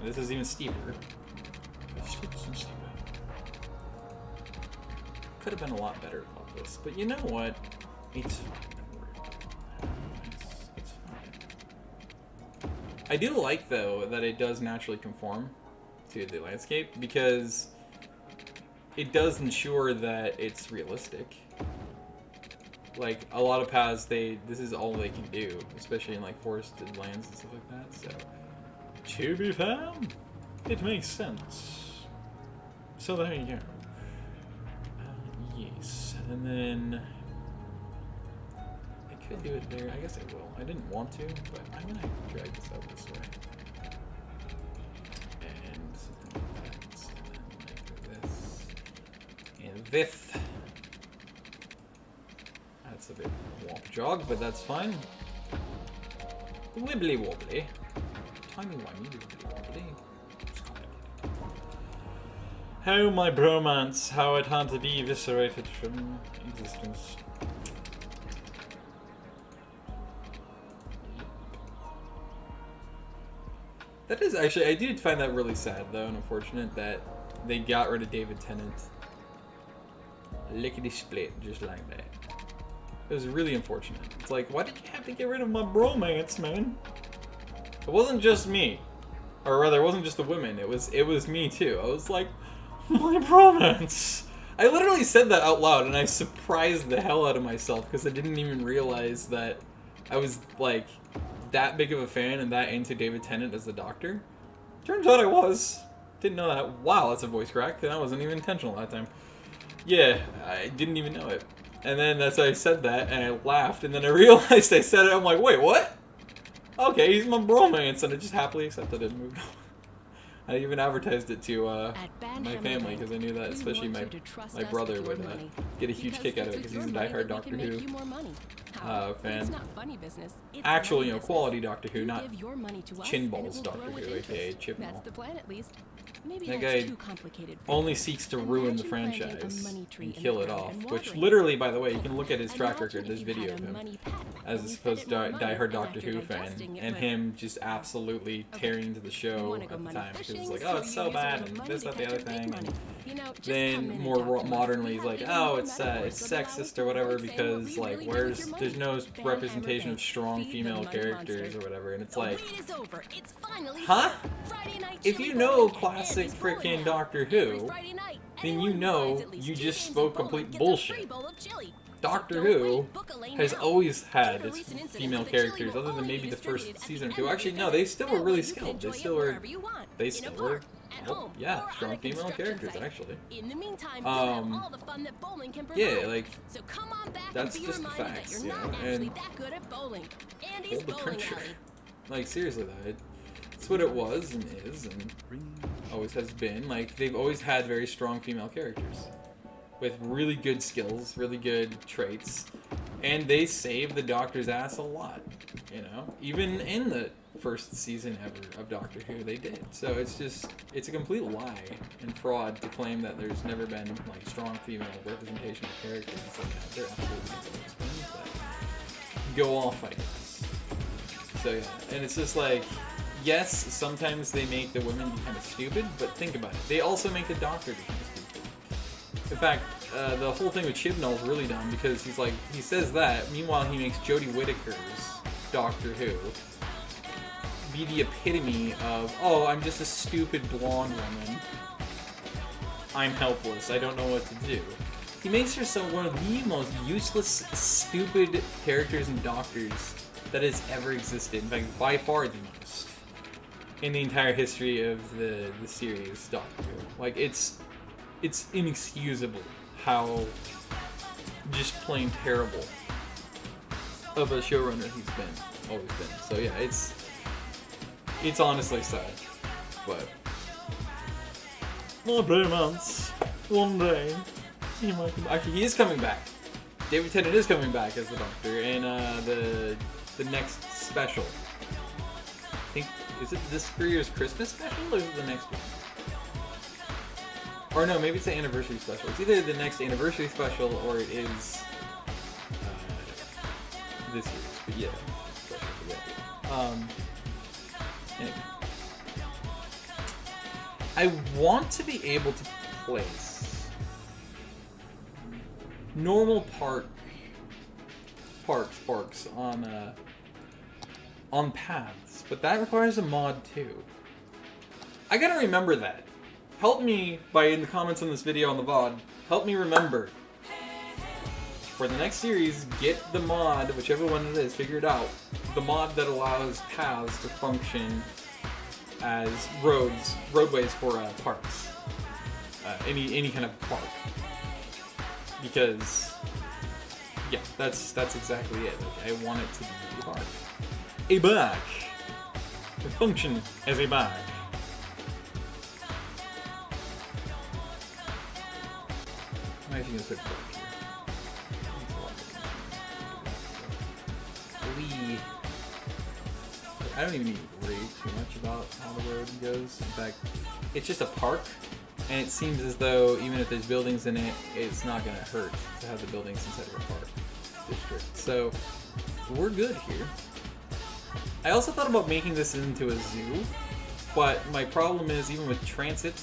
This is even steeper. Steeper and steeper. could have been a lot better about this. But you know what? It's fine. It's fine. I do like, though, that it does naturally conform to the landscape, because it does ensure that it's realistic. Like, a lot of paths, this is all they can do, especially in, like, forested lands and stuff like that, so... To be fair, it makes sense. So there you go. Yes, and then... I could do it there, I guess I will. I didn't want to, but I'm gonna drag this out this way. And something like that, and this. That's a bit womp jog, but that's fine. Wibbly wobbly. Tiny whiny wibbly wobbly. How my bromance, how it had to be eviscerated from existence. That is actually, I did find that really sad though, and unfortunate that they got rid of David Tennant. Lickety split, just like that. It was really unfortunate. It's like, why did you have to get rid of my bromance, man? It wasn't just me. Or rather, it wasn't just the women, it was me too. I was like, my bromance! I literally said that out loud, and I surprised the hell out of myself, because I didn't even realize that I was, like, that big of a fan and that into David Tennant as the Doctor. Turns out I was. Didn't know that. Wow, that's a voice crack. That wasn't even intentional that time. Yeah, I didn't even know it. And then that's why I said that, and I laughed, and then I realized I said it, I'm like, wait, what? Okay, he's my bromance, and I just happily accepted it and moved on. I even advertised it to my family, because I knew that especially my brother would get a huge kick out of it, because he's a diehard Doctor Who fan. Actual, you know, quality Doctor Who, not chin balls Doctor Who, aka Chibnall. That guy only seeks to ruin the franchise and kill it off, which literally, by the way, you can look at his track record, this video of him as a supposed diehard Doctor Who fan, and him just absolutely tearing into the show at the time, because it's like, oh, it's so bad, and this, that, the other thing, and then more modernly, he's like, oh, it's sexist or whatever, because, like, there's no representation of strong female characters or whatever, and it's like, huh? If you know classic frickin' Doctor Who, then you know you just spoke complete bullshit. Doctor Who has always had its female characters, other than maybe the first season or two. Actually, no, they still were really skilled. They still were, oh, yeah, strong female characters, actually. Yeah, like, that's just the facts, you know, and hold the pressure. Like, seriously though, it's what it was and is and always has been. Like, they've always had very strong female characters with really good skills, really good traits, and they saved the Doctor's ass a lot, you know? Even in the first season ever of Doctor Who, they did. So it's a complete lie and fraud to claim that there's never been, like, strong female representation of characters. It's like, they're absolutely but go off, I guess. So yeah, and it's just like, yes, sometimes they make the women be kind of stupid, but think about it. They also make the Doctor be kind of stupid. In fact, the whole thing with Chibnall is really dumb, because he's like, he says that, meanwhile he makes Jodie Whittaker's Doctor Who be the epitome of, oh, I'm just a stupid blonde woman. I'm helpless. I don't know what to do. He makes her so one of the most useless, stupid characters and Doctors that has ever existed. In fact, by far the most in the entire history of the series Doctor Who. Like, it's inexcusable how just plain terrible of a showrunner he's always been. So yeah, it's honestly sad, but my bromance, one day he might come. Actually, he is coming back. David Tennant is coming back as the Doctor in the next special. I think, is it this year's Christmas special or is it the next one? Or no, maybe it's the anniversary special. It's either the next anniversary special or it is this year's. But yeah, special for that. Anyway. I want to be able to place normal parks on paths, but that requires a mod too. I gotta remember that. Help me in the comments on this video on the VOD. Help me remember. For the next series, get the mod, whichever one it is, figure it out. The mod that allows paths to function as roadways for parks. Any kind of park. Because, yeah, that's exactly it. Like, I want it to be a park. A park. To function as a park. I'm actually gonna put park here. I don't even need to worry too much about how the road goes. In fact, it's just a park, and it seems as though even if there's buildings in it, it's not going to hurt to have the buildings inside of a park district. So we're good here. I also thought about making this into a zoo, but my problem is even with transit,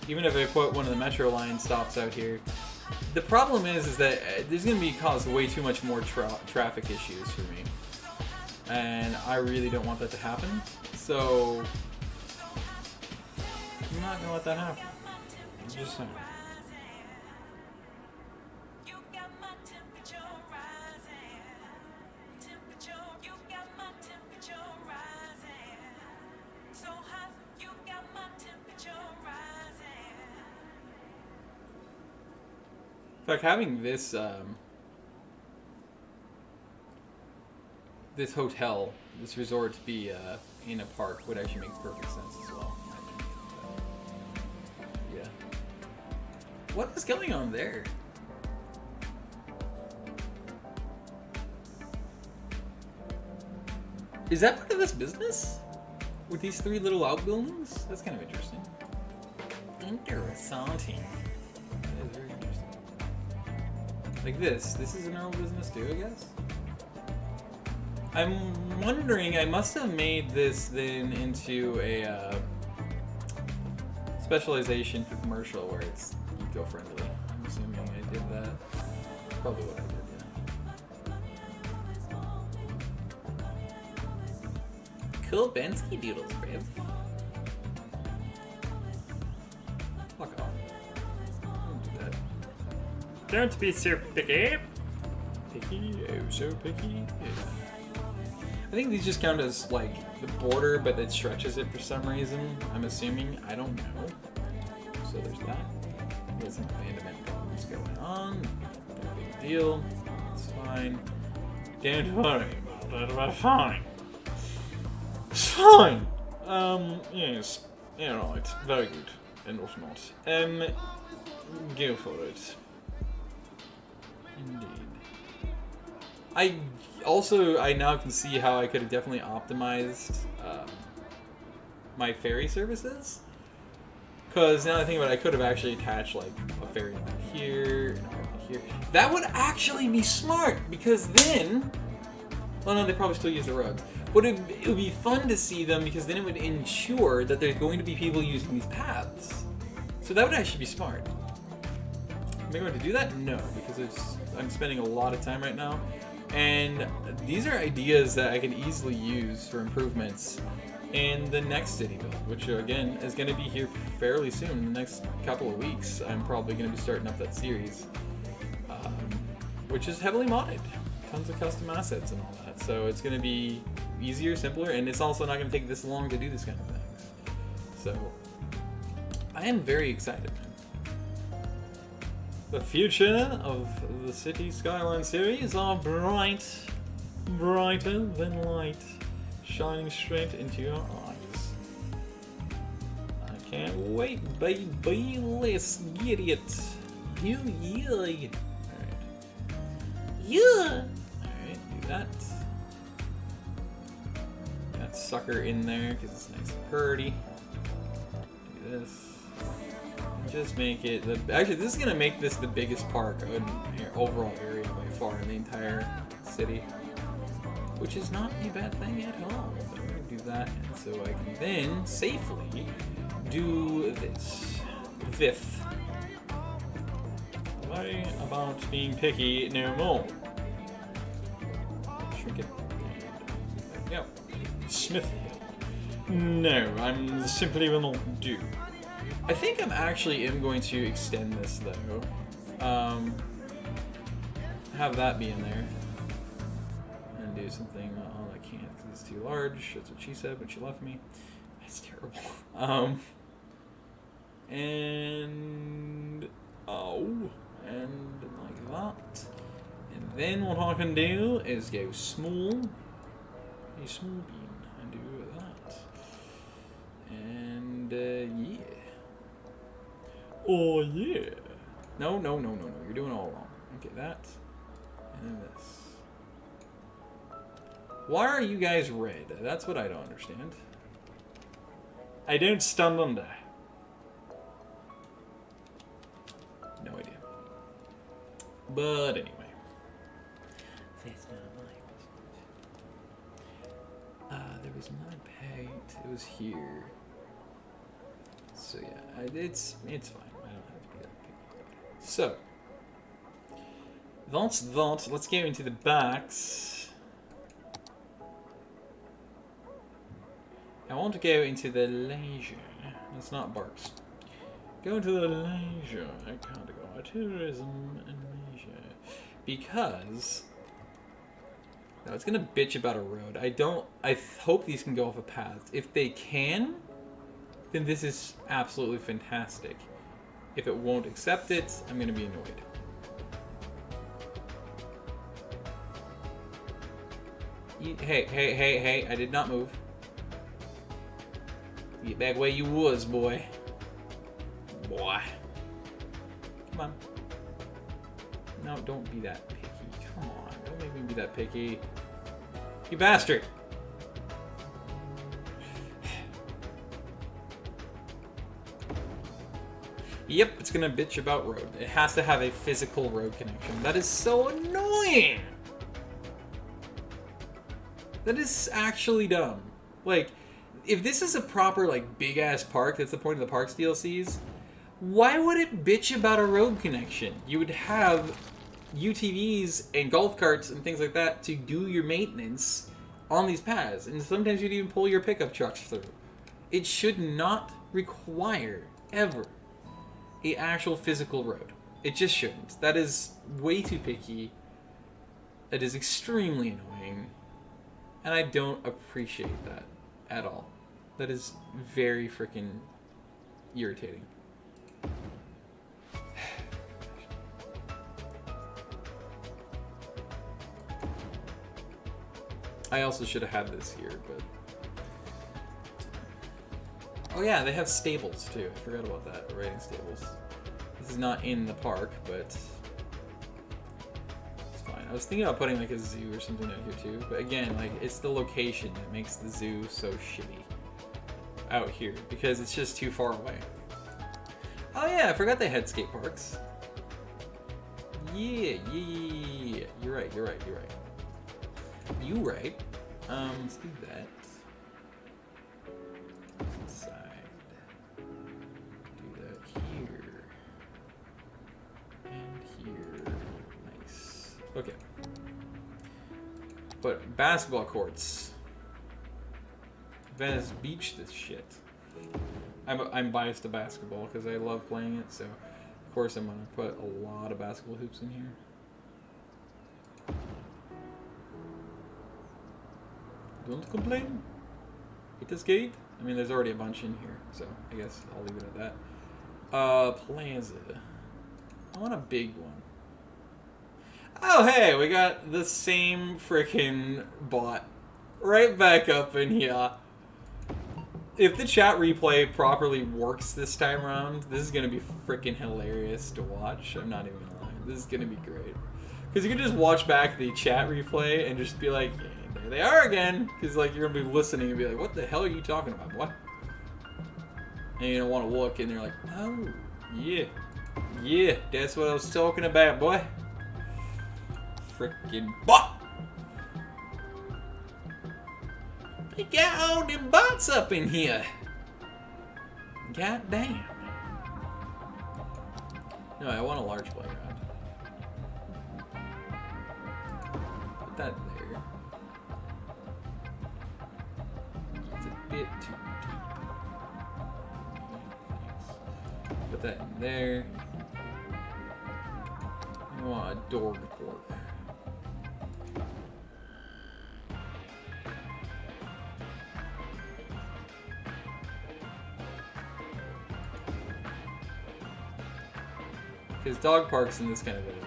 even if I put one of the metro line stops out here, the problem is that there's going to be caused way too much more traffic issues for me. And I really don't want that to happen, so I'm not going to let that happen. I'm just saying. In fact, having this this hotel, this resort be in a park would actually make perfect sense as well. Yeah. What is going on there? Is that part of this business? With these three little outbuildings? That's kind of interesting. Interesting. That is very interesting. Like this is an earl business too, I guess? I'm wondering, I must have made this then into a specialization for commercial where it's eco-friendly. I'm assuming I did that. Probably what I did, yeah. Cool Bensky doodles, Briv. Fuck off. Don't do that. Don't be so picky. Picky? Oh, so picky? Yeah. I think these just count as, like, the border, but it stretches it for some reason. I'm assuming. I don't know. So there's that. There's some abandonment problems going on. No big deal. It's fine. Don't worry about that. We're fine. It's fine! Yes. Yeah, right. Very good. And what not. Go for it. Indeed. I now can see how I could have definitely optimized my ferry services. Because now that I think about it, I could have actually attached like a ferry here and here. That would actually be smart because then, well, no, they probably still use the roads. But it would be fun to see them because then it would ensure that there's going to be people using these paths. So that would actually be smart. Am I going to do that? No, because I'm spending a lot of time right now. And these are ideas that I can easily use for improvements in the next city build, which again is going to be here fairly soon. In the next couple of weeks, I'm probably going to be starting up that series, which is heavily modded. Tons of custom assets and all that. So it's going to be easier, simpler, and it's also not going to take this long to do this kind of things. So I am very excited. The future of the City Skylines series are bright, brighter than light, shining straight into your eyes. I can't wait, baby. Let's get it. Yeah. Alright. Yeah. Alright, do that. That sucker in there because it's nice and pretty. Do this. Just make it actually this is gonna make this the biggest park in overall area by far in the entire city, which is not a bad thing at all. So I'm gonna do that, and so I can then safely do this. Fifth. lie about being picky no more. Shrink it. Yep. Smith. No, I'm simply will not do. I think I'm actually going to extend this though. Have that be in there. And do something. Oh, I can't because it's too large. That's what she said when she left me. That's terrible. And like that. And then what I can do is go small, a small bean, and do that. And yeah. Oh yeah. No. You're doing it all wrong. Okay, that. And then this. Why are you guys red? That's what I don't understand. I don't stand under. No idea. But anyway. That's not mine. There was not paint. It was here. So yeah, it's fine. I don't have to be that big. So that's that. Let's get into the backs. I want to go into the leisure. That's not barks. Go into the leisure. I can't go. Tourism and leisure. Because no, it's gonna bitch about a road. I hope these can go off a path. If they can, then this is absolutely fantastic. If it won't accept it, I'm gonna be annoyed. Hey, I did not move. Get back where you was, boy. Boy. Come on. No, don't be that picky. Come on, don't make me be that picky. You bastard! Yep, it's gonna bitch about road. It has to have a physical road connection. That is so annoying! That is actually dumb. Like, if this is a proper, like, big-ass park, that's the point of the parks DLCs, why would it bitch about a road connection? You would have UTVs and golf carts and things like that to do your maintenance on these paths. And sometimes you'd even pull your pickup trucks through. It should not require, ever, an actual physical road. It just shouldn't. That is way too picky. It is extremely annoying. And I don't appreciate that at all. That is very freaking irritating. I also should have had this here, but... Oh yeah, they have stables too. I forgot about that, riding stables. This is not in the park, but... it's fine. I was thinking about putting like a zoo or something out here too, but again, like, it's the location that makes the zoo so shitty out here, because it's just too far away. Oh yeah, I forgot they had skate parks. Yeah. You're right. You right. Let's do that. Inside. Do that here. And here. Nice. Okay. But basketball courts. Venice Beach this shit. I'm biased to basketball because I love playing it, so of course I'm gonna put a lot of basketball hoops in here. Don't complain. It is great. I mean, there's already a bunch in here, so I guess I'll leave it at that. Plaza. I want a big one. Oh, hey, we got the same frickin' bot right back up in here. If the chat replay properly works this time around, this is gonna be freaking hilarious to watch. I'm not even gonna lie. This is gonna be great. Because you can just watch back the chat replay and just be like, yeah, there they are again. Because like you're gonna be listening and be like, what the hell are you talking about, boy? And you don't want to look and they're like, oh, yeah, that's what I was talking about, boy. Freaking bot! You got all them bots up in here. God damn. No, I want a large playground. put that there. It's a bit too deep. Put that in there. I want a dog pork. Because dog parks in this kind of area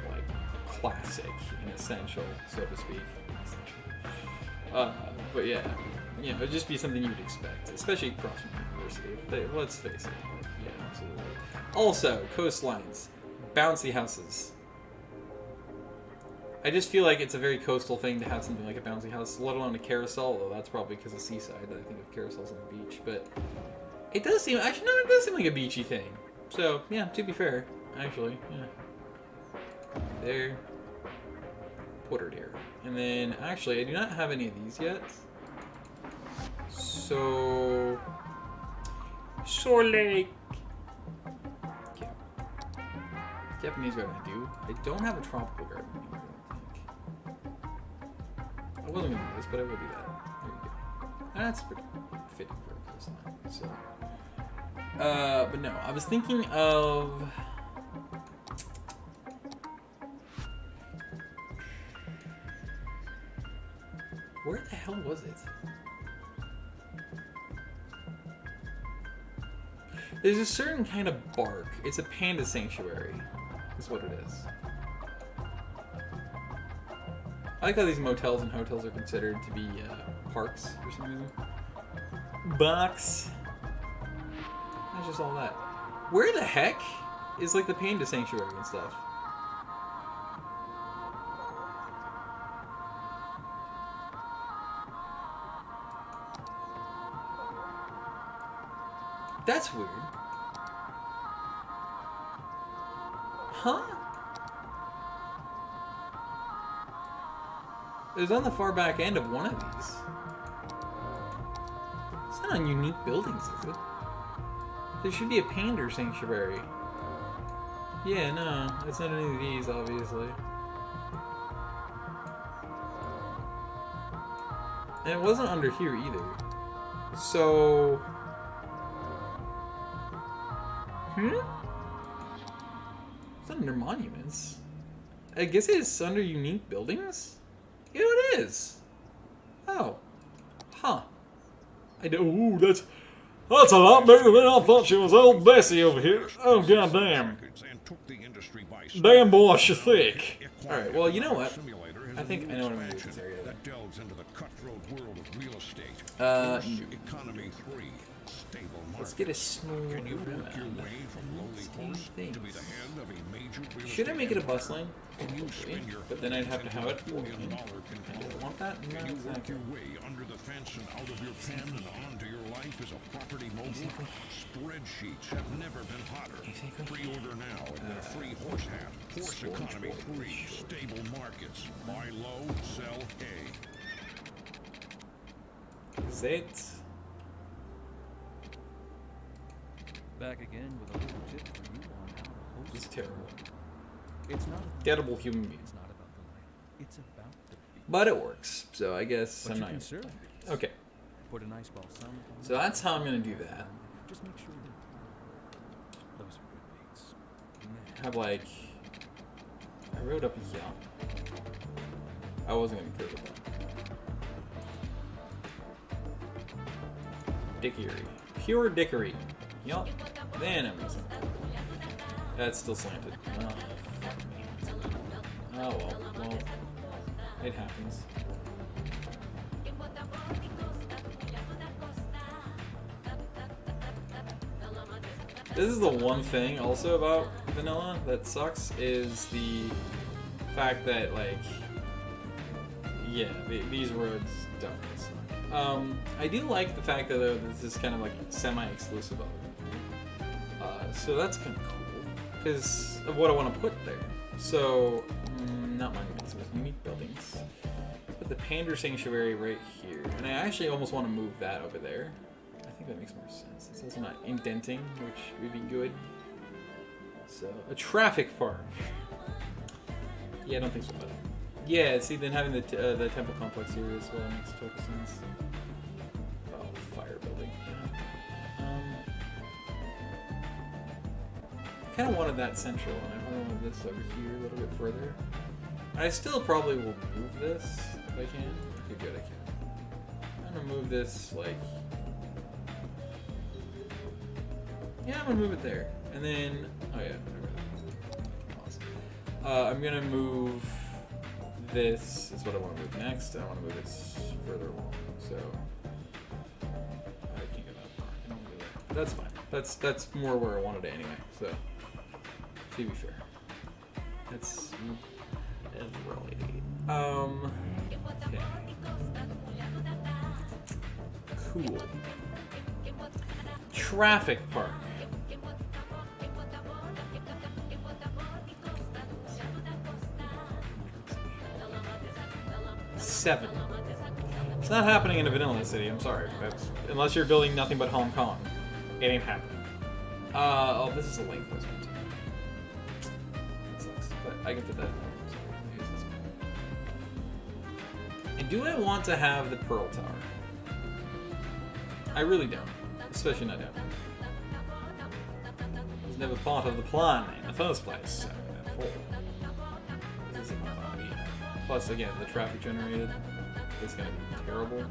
are like classic and essential, so to speak. But yeah, you know, it'd just be something you'd expect, especially across from university. Let's face it. But yeah, absolutely. Also, coastlines, bouncy houses. I just feel like it's a very coastal thing to have something like a bouncy house, let alone a carousel. Although that's probably because of seaside that I think of carousels on the beach. But it does seem actually no, it does seem like a beachy thing. So, yeah, to be fair, actually, yeah. There. Put her there. And then, actually, I do not have any of these yet. So... Like... Yeah. Japanese garden I do. I don't have a tropical garden anymore, I don't think. I wasn't going to do this, but I will do that. There you go. That's pretty fitting for a coastline, so... but no, I was thinking of... Where the hell was it? There's a certain kind of bark. It's a panda sanctuary, is what it is. I like how these motels and hotels are considered to be parks for some reason. Box. That's just all that. Where the heck is like the panda sanctuary and stuff? That's weird. Huh? It was on the far back end of one of these. It's not on unique buildings, is it? There should be a panda sanctuary. Yeah, no, it's not any of these, obviously. And it wasn't under here either. So... It's not under monuments. I guess it's under unique buildings? Yeah, it is. Oh. Huh. I do. Ooh, that's a lot bigger than I thought she was. Old Bessie over here. Oh, goddamn. Damn boy, she's thick. Alright, well, you know what? I think I know what I'm going to do with this area. Let's get a smooth around. Should I make it a bus lane? But then I'd have to have it for me. I don't want that. No, exactly. Spreadsheets have never been hotter. Pre-order now and get a free horse hat. Horse economy 3. Stable markets. Buy low, sell hay. Is it? Back again with a little tip for you on how to host. It's terrible. It's not Gettable human being. It's not about the light. It's about the beat. But it works, so I guess But I'm you not can gonna... serve these. Okay, Put a nice balsamic on so that's how I'm gonna do that. Just make sure that those are good beats. Have like... I wrote up yeah. I wasn't gonna curve it up. Dickery. Pure dickery. Yup. Then I'm missing. That's still slanted. Oh, fuck me. Oh well. Well, it happens. This is the one thing also about vanilla that sucks is the fact that like, yeah, these roads definitely suck. I do like the fact that this is kind of like semi-exclusive of it. So that's kind of cool because of what I want to put there. So, not monuments, but unique buildings. Put the Panda Sanctuary right here, and I actually almost want to move that over there. I think that makes more sense. It's also not indenting, which would be good. So, a traffic park. Yeah, I don't think so. Yeah, see, then having the temple complex here as well makes total sense. Oh, fire building. I kind of wanted that central, and I wanted this over here a little bit further. I still probably will move this if I can. Okay, good, I can. I'm gonna move this like. Yeah, I'm gonna move it there, and then. Oh yeah. I'm gonna move this. Is what I want to move next. I want to move this further along. So I can't go that far. I don't want to do that. But that's fine. That's more where I wanted it anyway. So to be fair, that's really. Okay. Cool. Traffic park. Seven. It's not happening in a vanilla city. I'm sorry. Unless you're building nothing but Hong Kong, it ain't happening. Oh, this is a lane placement. That sucks, but I can fit that. And do I want to have the Pearl Tower? I really don't, especially not down here. It was never part of the plan in the first place. So therefore, this is plus, again, the traffic generated is going to be terrible.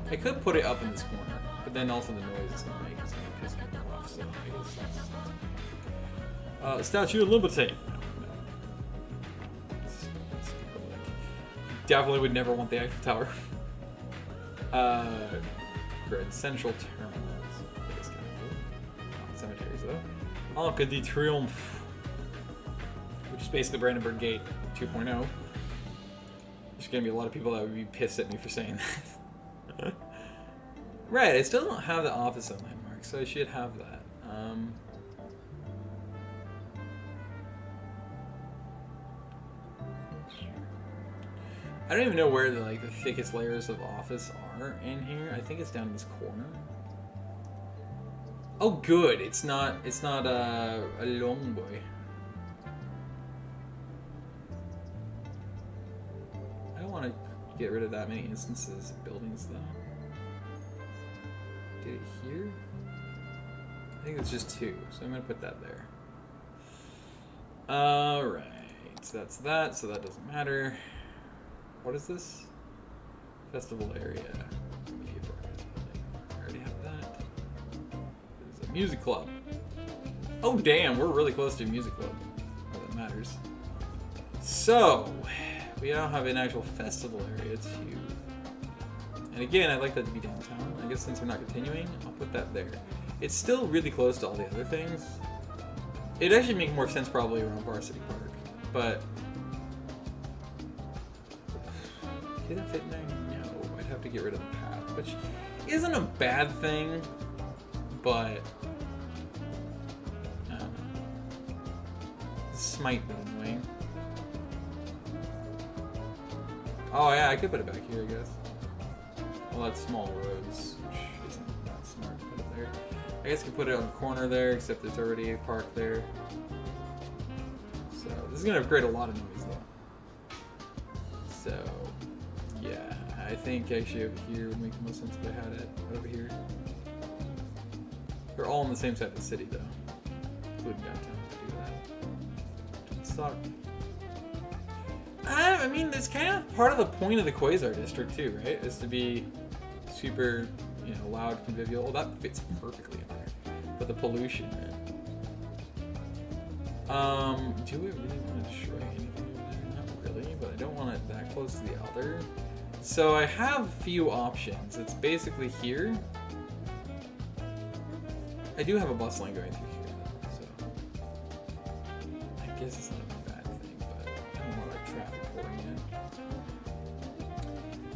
I could put it up in this corner, but then also the noise it's going to make is going to piss people off. So I guess Statue of Liberty. Definitely would never want the Eiffel Tower. Grand Central Terminals. That's kind of cool. Cemeteries, though. Arc de Triomphe, which is basically Brandenburg Gate 2.0. There's gonna be a lot of people that would be pissed at me for saying that. Right, I still don't have the office on landmark, so I should have that. I don't even know where the thickest layers of office are in here. I think it's down in this corner. Oh, good. It's not a long boy. I don't want to get rid of that many instances of buildings, though. Did it here? I think it's just 2, so I'm gonna put that there. Alright, so that's that, so that doesn't matter. What is this? Festival area. I already have that. There's a music club. Oh damn, we're really close to a music club. Oh, that matters. So, we now have an actual festival area. It's huge. And again, I'd like that to be downtown. I guess since we're not continuing, I'll put that there. It's still really close to all the other things. It'd actually make more sense probably around Varsity Park. But did it fit in there? No, I'd have to get rid of the path, which isn't a bad thing, but I don't know. This might be annoying. Oh yeah, I could put it back here, I guess. Well, that's small roads, which isn't that smart to put it there. I guess I could put it on the corner there, except there's already a park there. So this is gonna create a lot of noise though. So yeah, I think actually over here would make the most sense if I had it over here. They're all on the same side of the city though, including downtown to do that. It would suck. I mean, it's kind of part of the point of the Quasar District too, right? Is to be super, loud, convivial. Well, that fits perfectly in there. But the pollution, man. Do I really want to destroy anything over there? Not really, but I don't want it that close to the other. So I have a few options. It's basically here. I do have a bus line going through here, so I guess it's not a bad thing, but I don't want like traffic pouring in.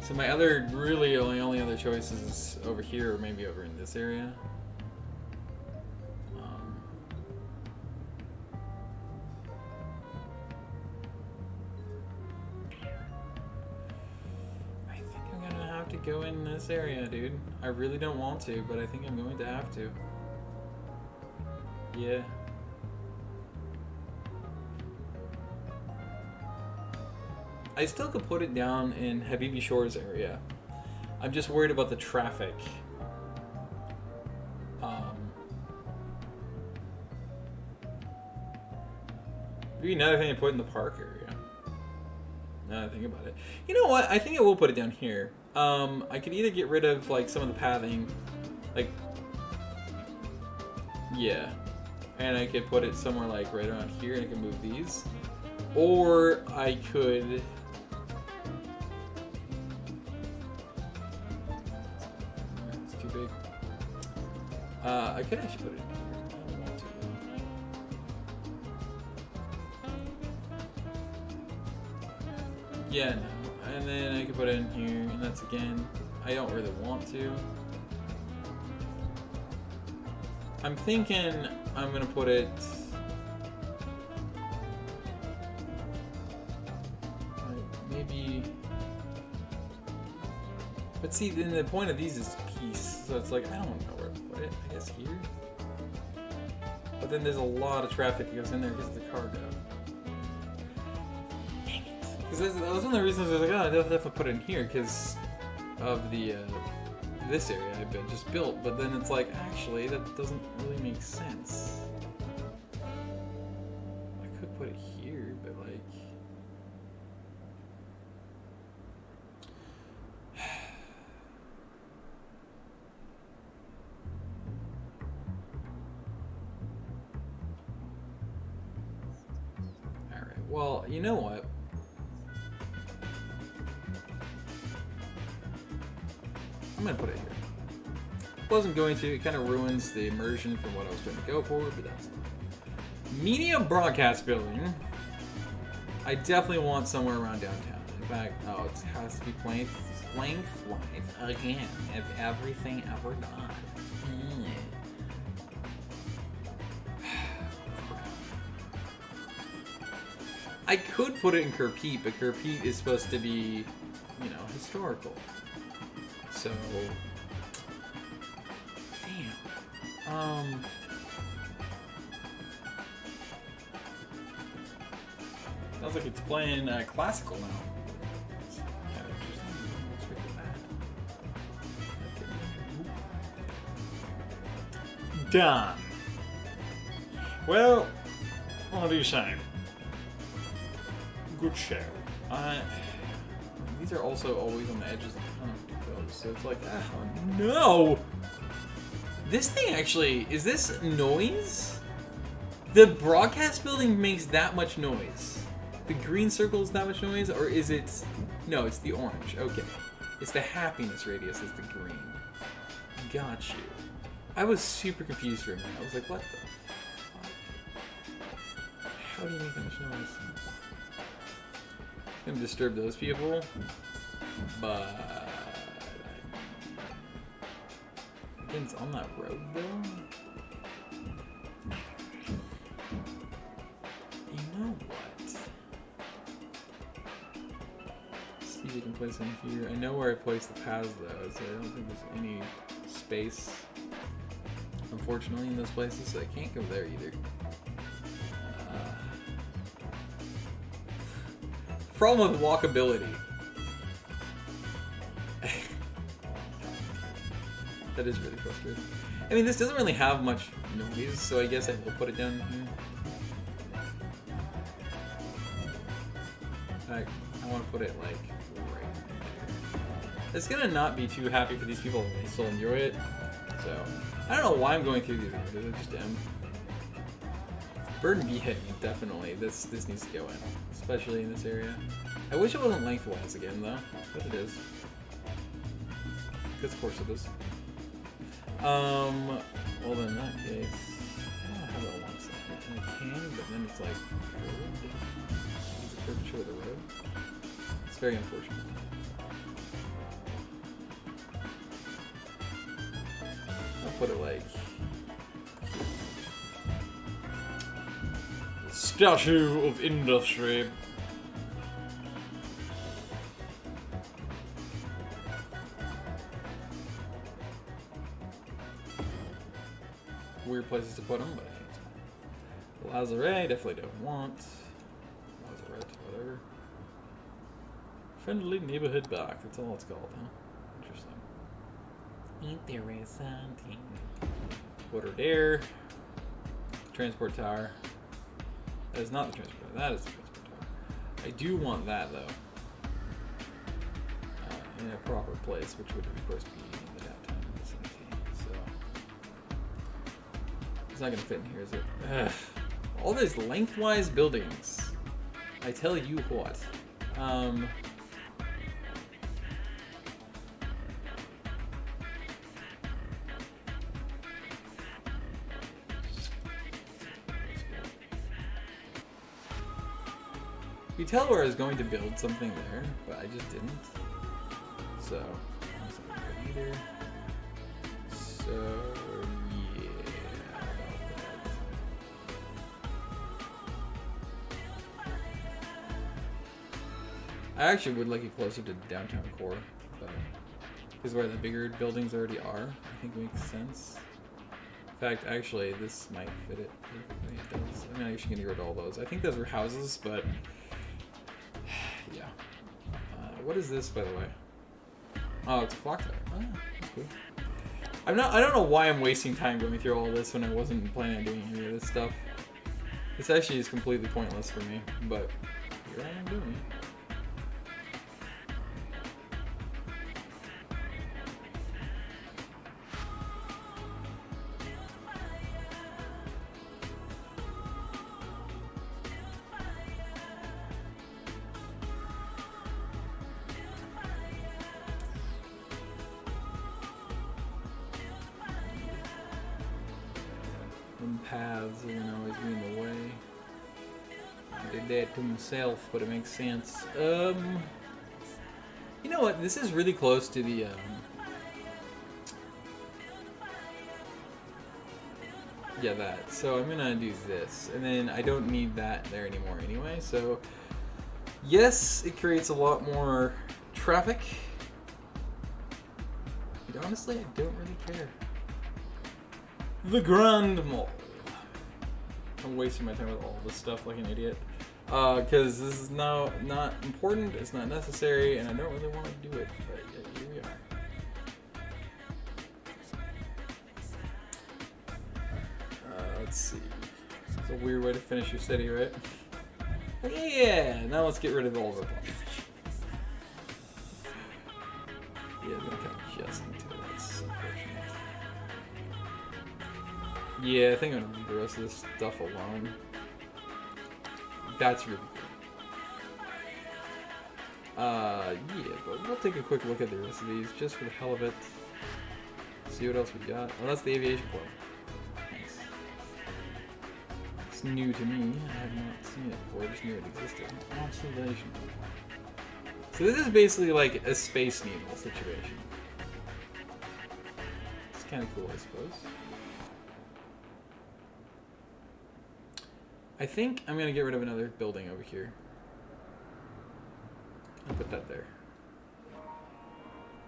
So my other really only other choices is over here or maybe over in this area. Go in this area, dude. I really don't want to, but I think I'm going to have to. Yeah. I still could put it down in Habibi Shores area. I'm just worried about the traffic. Maybe another thing I put in the park area. Now that I think about it. You know what? I think I will put it down here. I could either get rid of like some of the pathing, like, yeah, and I could put it somewhere like right around here, and I can move these, or I could. It's too big. I could actually put it in here. I don't want to. Yeah, no. And then I can put it in here, and that's again, I don't really want to. I'm thinking I'm gonna put it maybe, but see, then the point of these is peace, so it's like, I don't know where to put it. I guess here? But then there's a lot of traffic that goes in there because of the cargo. Because that was one of the reasons I was like, oh, I definitely put it in here because of the this area I just built. But then it's like, actually, that doesn't really make sense. I could put it here, but like, all right. Well, you know what? I'm gonna put it here. Wasn't going to. It kind of ruins the immersion from what I was trying to go for, but that's fine. Media broadcast building. I definitely want somewhere around downtown. In fact, oh, it has to be Plank Life again. If everything ever died. I could put it in Kerpeet, but Kerpeet is supposed to be, you know, historical. So, damn. Sounds like it's playing classical now. It's kind of interesting. Let's look at that. Done. Well, what do you say? Good show. These are also always on the edges of the tunnel, so it's like, oh no! This thing actually, is this noise? The broadcast building makes that much noise. The green circle is that much noise, or is it? No, it's the orange. Okay, it's the happiness radius is the green. Got you. I was super confused for a minute. I was like, what the fuck? How do you make that much noise? I'm gonna disturb those people, but again, it's on that road though. You know what? Let's see if we can place them here. I know where I placed the paths though, so I don't think there's any space, unfortunately, in those places, so I can't go there either. Problem with walkability. That is really frustrating. I mean, this doesn't really have much noise, so I guess I will put it down here. In fact, I want to put it like right there. It's gonna not be too happy for these people if they still enjoy it. So I don't know why I'm going through these areas. I just am. Bird and bee hitting, definitely. This needs to go in, especially in this area. I wish it wasn't lengthwise again, though, but it is. Because of course it is. Well, then in that case, I don't know how that wants that. I can, but then it's like curved. It's the curvature of the road. It's very unfortunate. I'll put it like Statue of Industry. Weird places to put them, but I think it's fine. Lazare, definitely don't want. Lazarette, whatever. Friendly neighborhood bar. That's all it's called, huh? Interesting. Interesting. Water there. Transport tower. That is not the transport tower. That is the transport tower. I do want that though. In a proper place, which would of course be in the downtown vicinity. So it's not gonna fit in here, is it? Ugh. All these lengthwise buildings. I tell you what. You tell where I was going to build something there, but I just didn't. So, that's not gonna fit either. So, yeah, about that. I actually would like it closer to downtown core, but because where the bigger buildings already are, I think makes sense. In fact, actually, this might fit it perfectly. It does. I'm actually gonna get rid of all those. I think those were houses, but yeah. What is this, by the way? Oh, it's a clock tower. Oh, that's cool. I don't know why I'm wasting time going through all this when I wasn't planning on doing any of this stuff. This actually is completely pointless for me, but here I am doing it. Paths are gonna always be in the way. I did that to myself, but it makes sense. You know what? This is really close to the yeah, that. So I'm gonna do this, and then I don't need that there anymore anyway. So yes, it creates a lot more traffic, but honestly, I don't really care. The Grand Mall. I'm wasting my time with all this stuff like an idiot. Because this is now not important, it's not necessary, and I don't really want to do it, but here we are. Let's see. It's a weird way to finish your city, right? Yeah, now let's get rid of all of our blocks. Yeah, I'm gonna kind of just into it. That's unfortunate. Yeah, I think I'm gonna leave the rest of this stuff alone. That's really cool. Yeah, but we'll take a quick look at the rest of these just for the hell of it. See what else we got. Oh, that's the aviation club. Nice. It's new to me. I have not seen it before. I just knew it existed. Observation. So this is basically like a Space Needle situation. It's kind of cool, I suppose. I think I'm gonna get rid of another building over here. I'll put that there.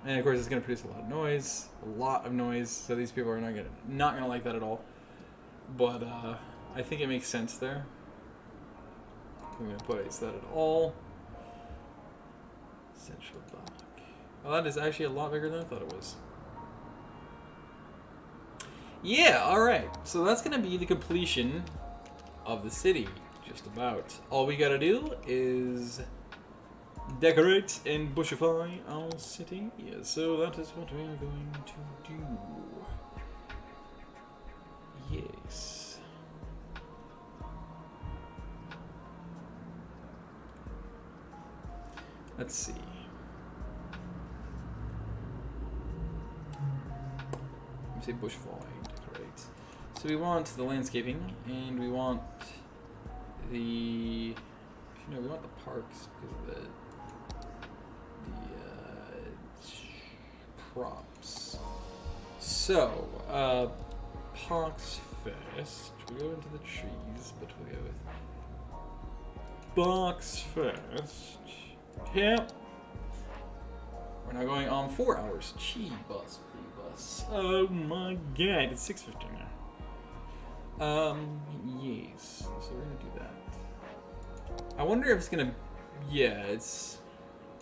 And of course it's gonna produce a lot of noise. So these people are not gonna like that at all. But I think it makes sense there. I'm gonna place that at all. Central block. Well, that is actually a lot bigger than I thought it was. Yeah, alright. So that's gonna be the completion of the city, just about. All we gotta do is decorate and bushify our city. Yeah, so that is what we are going to do. Yes. Let's see. Let me say bushify, decorate. So we want the landscaping, and we want the, we want the parks because of the props. So, parks first. We go into the trees, but we'll go with box first. Yep. We're now going on 4 hours. Gee, bus, bus. Oh my god, it's 6:50 now. Yes. So we're gonna do that. I wonder if it's gonna. Yeah, it's.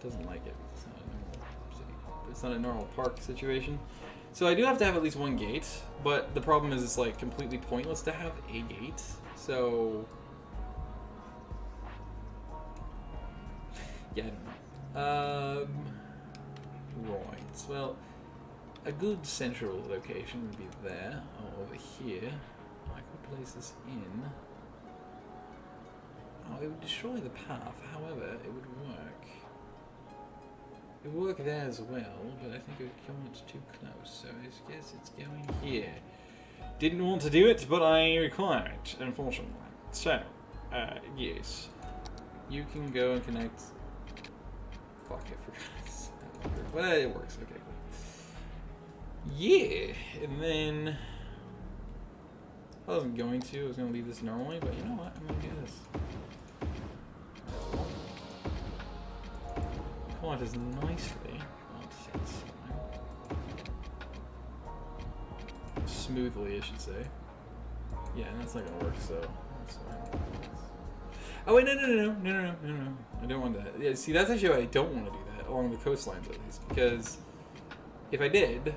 doesn't like it. It's not a normal city. It's not a normal park situation. So I do have to have at least one gate, but the problem is it's like completely pointless to have a gate. So yeah, I don't know. Right. Well, a good central location would be there or over here. I could place this in. Oh, it would destroy the path. However, it would work. It would work there as well, but I think it would come much too close. So I guess it's going here. Didn't want to do it, but I required it, unfortunately. So, yes, you can go and connect. Fuck, I forgot. But it works. Okay, cool. Yeah, and then I wasn't going to. I was going to leave this normally, but you know what? I'm going to do this. Quite as nicely. Smoothly, I should say. Yeah, and that's not going to work, so that's fine. Oh wait, no. I don't want that. Yeah, see, that's actually why I don't want to do that along the coastlines at least, because if I did,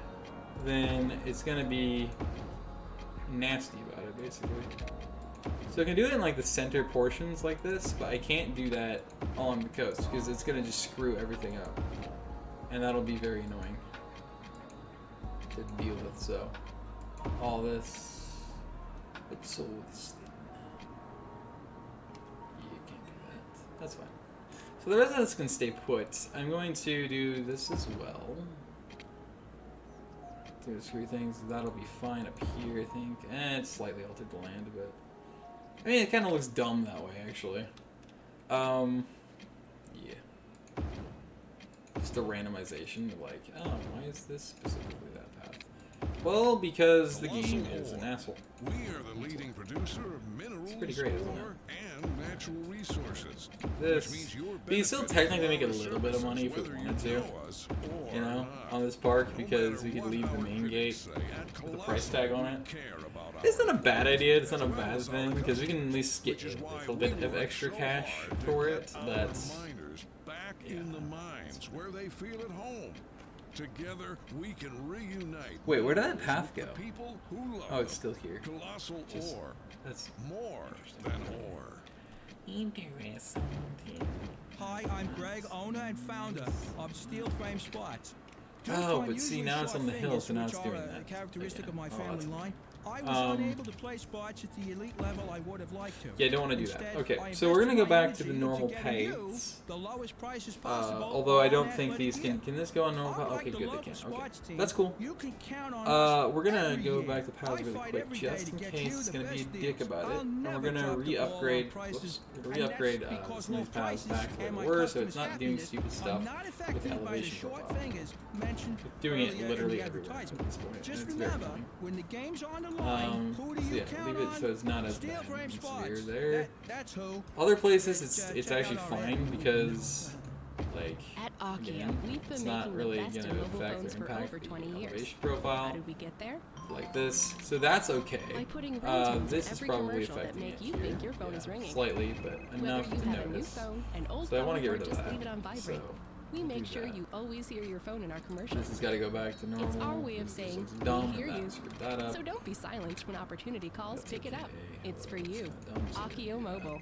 then it's gonna be nasty about it, basically. So I can do it in like the center portions like this, but I can't do that along the coast because it's gonna just screw everything up, and that'll be very annoying to deal with. So all this, it's all this thing. You can't do that. That's fine. So the rest of this can stay put. I'm going to do this as well. Do the screw things. That'll be fine up here, I think. It's slightly altered the land, but I mean, it kind of looks dumb that way, actually. Yeah. Just a randomization, like, oh, why is this specifically that path? Well, because the game is an asshole. We are the leading producer of minerals, pretty great, isn't it? ore, and natural resources. This, Which means your but you still benefit technically make a from our little bit of money if we services, wanted to, whether you know us or you know, not. on this park, No because matter we could what leave the our main critics gate say, at with the price Colossal, tag on we it. care about It's our not a bad idea, it's not a as well bad as our thing, because we can at least get which is a why little we bit of work extra so cash hard to for get it. our That's, miners back yeah, in the mines where they feel at home. Together we can reunite. wait, where did that minerals path with go? the people who love Oh, it's them. still here. Colossal Just- ore, That's more than ore. interesting. Hi, I'm Greg, owner and founder of Steel Frame Spots. Oh, but see, now it's on the hill, so now it's doing that A characteristic again. of my Oh, family that's- line. I was unable to play spots at the elite level I would have liked to. Yeah, I don't want to do that. Instead, Okay, I so we're gonna go invested my back to the energy normal into getting you paths. the lowest prices possible Although I don't on think that these can. Can this go on normal path? Unlike Okay, the good, they local can. Okay, spots team, that's cool. You can count on us We're gonna every go year. back to paths I really fight quick, every just day in to get case you it's the gonna be a best dick deals. about it, I'll and we're never gonna drop the ball on re-upgrade. prices, Whoops, and re-upgrade that's because some of low these paths prices back to and where my they were, so it's customers' not doing happiness stupid are stuff not with affected the by the elevation short profile. fingers mentioned Doing it earlier literally in the everywhere at advertisement. this point. and Just it's very remember, annoying. when the game's on the line, who do So you yeah, count leave it on? so it's not as Steel bad frame and spots. severe there. That's who. Other places, it's Check actually out our fine ad. because, like, At Akia, again, we've been it's not making really the best going in to mobile affect phones or for impact over 20 the years. elevation How profile did we get there? like this. So that's okay. By putting ringtones in This is every probably commercial that affecting make it you here. think your phone is Yeah, ringing. slightly, but Whether enough you to have a new notice. phone, an old So I phone, want to get or rid of just that. leave it on vibrate, So we we'll make do sure that. you always hear your phone in our commercials. This has got to go back to normal. It's our way of This saying, looks we dumb, hear and you. that screwed that up. So don't be silenced when opportunity calls. That's Pick it up. okay. It's for It's you. not dumb, so Akio Mobile.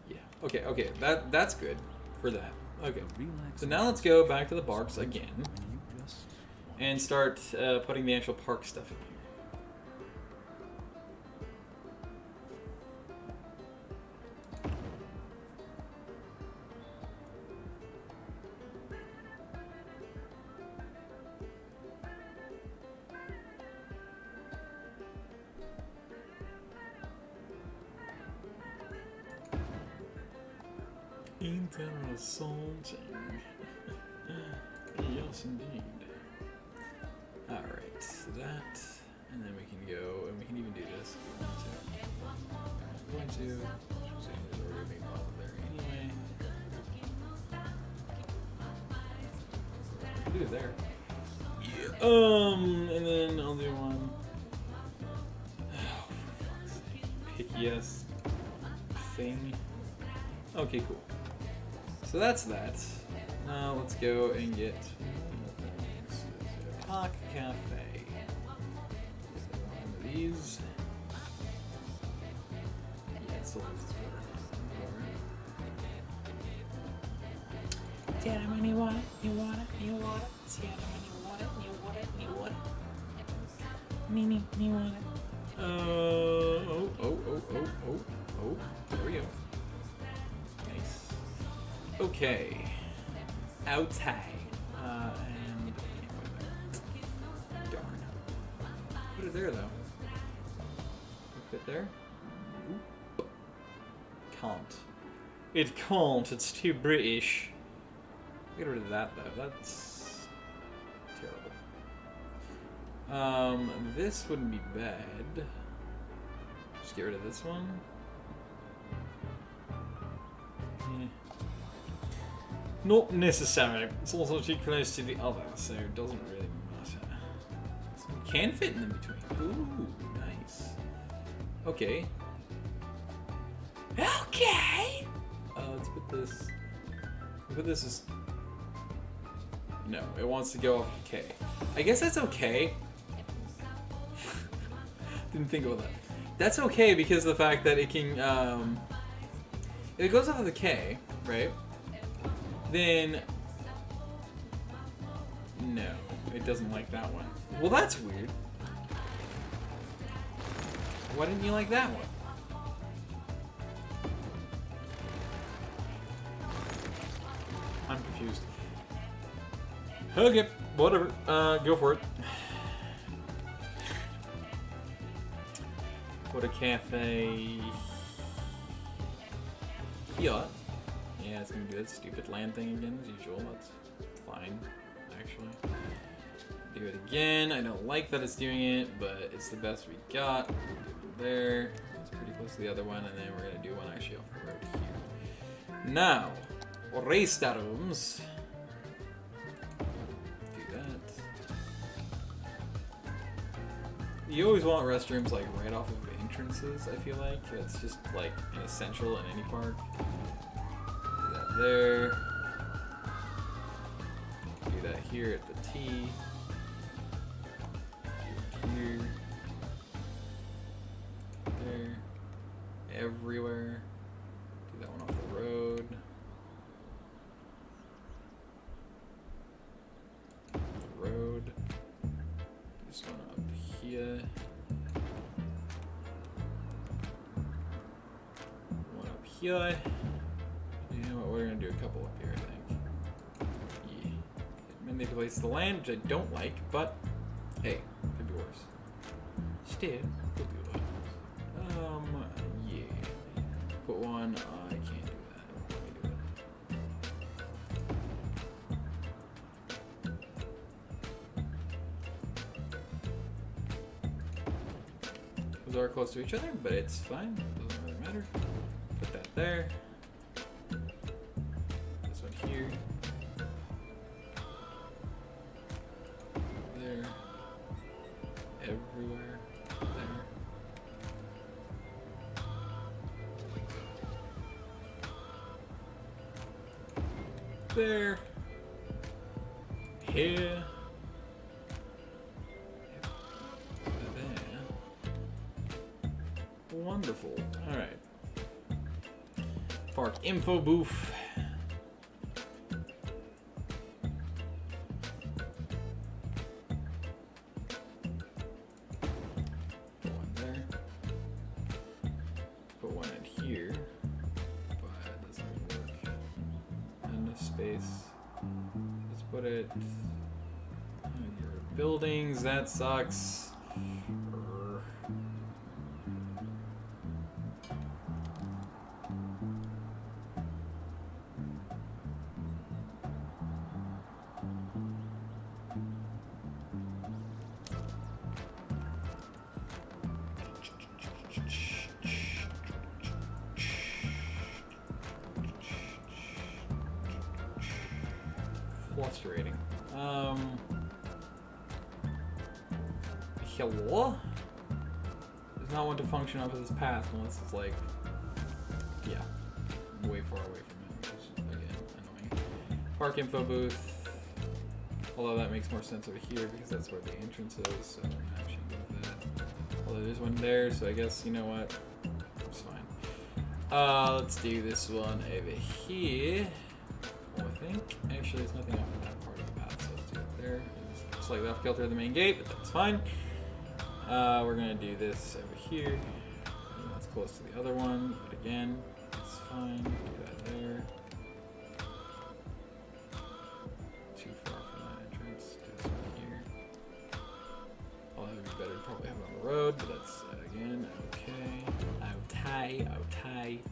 Yeah. Okay. That's good for that. Okay. Relax. So now let's go back to the barks again And you just and start putting the actual park stuff in here. Interesting. Yes, indeed. Alright, so that, and then we can go, and we can even do this if we want to. I'm going to, so there's already a big model there anyway. Do it there. Yeah. And then I'll do one. Oh, for fuck's sake. Picky ass thing. Okay, cool. So that's that. Now let's go and get Talk Cafe. One of these. Yeah, it's a little Gentlemen, you want it? You want it? You want it? Gentlemen, you want it? You want it? You want it? Me, you want it? Oh, there we go. Nice. Okay. Outside. And can't put it there. Darn. Put it there though. Fit there? Oop. Can't. It can't. It's too British. Get rid of that though. That's terrible. This wouldn't be bad. Just get rid of this one. Not necessary. It's also too close to the other, so it doesn't really matter. So we can fit in between. Ooh, nice. Okay. Okay! Let's put this... Put this as... No, it wants to go off K. I guess that's okay. Didn't think about that. That's okay because of the fact that it can, if it goes off of the K, right? Then, no, it doesn't like that one. Well, that's weird. Why didn't you like that one? I'm confused. Okay, whatever. Go for it. Go to cafe. Here. Yeah, it's gonna do that stupid land thing again as usual. That's fine, actually. Do it again. I don't like that it's doing it, but it's the best we got. Do it there. It's pretty close to the other one, and then we're gonna do one actually off the road here. Now, race rooms. You always want restrooms like right off of entrances, I feel like. It's just like an essential in any park. Do that there. Do that here at the T. Do it here. There. Everywhere. Do that one off the road. Road. This one up here. One up here. You know what? We're gonna do a couple up here, I think. Yeah. It manipulates the land, which I don't like, but hey, could be worse. Still, could be worse. Yeah. Put one. I can't do that. Let me do it. Those are close to each other, but it's fine. Doesn't really matter. Put that there. This one here. There. Everywhere. There. There. Here. Wonderful. Alright. Park info booth. Put one there. Put one in here. But it doesn't work. Not enough space. Let's put it in your buildings. That sucks. Frustrating. Hello? Does not want to function off of this path unless it's like, yeah, way far away from it, which is again Park info booth. Although that makes more sense over here because that's where the entrance is. So I'm actually going with that. Although there's one there, so I guess you know what? It's fine. Let's do this one over here. Oh, I think actually there's nothing off of that part of the path, so let's do it there. It's slightly off kilter of the main gate, but that's fine. We're gonna do this over here. That's close to the other one, but again, it's fine. Do that there. Too far from that entrance. Do this one here. Although it would be better to probably have it on the road, but that's again okay. Okay.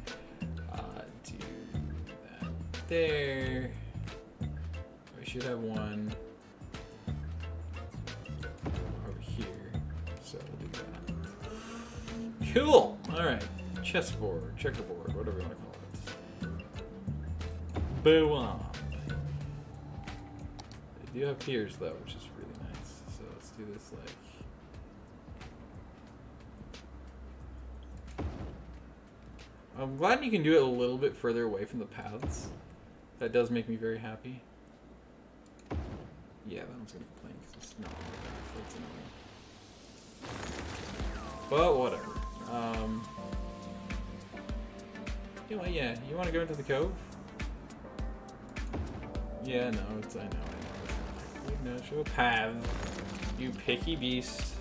Do that there. We should have one over here, so we'll do that. Cool. All right, chessboard, checkerboard, whatever you want to call it. Boom. They do have piers though, which is really nice. So let's do this like. I'm glad you can do it a little bit further away from the paths. That does make me very happy. Yeah, that one's gonna complain because it's not so it's annoying. But whatever. You know, yeah, you want to go into the cove? Yeah, no, I know. No, show a path. You picky beast.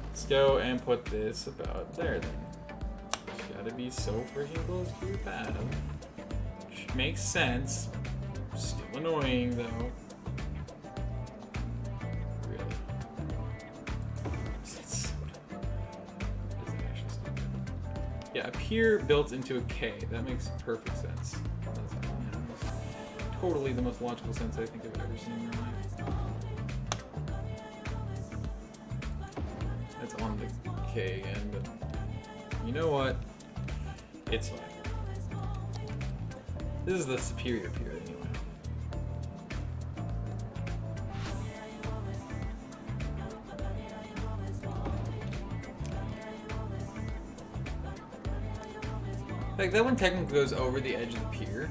Let's go and put this about there then. Gotta be so freaking close to your path. Which makes sense. Still annoying though. Really. It's so dumb. Is it actually stupid? Yeah, a pier built into a K. That makes perfect sense. That's totally the most logical sense I think I've ever seen in my life. That's on the K again, but you know what? It's fine. This is the superior pier anyway. Like that one technically goes over the edge of the pier.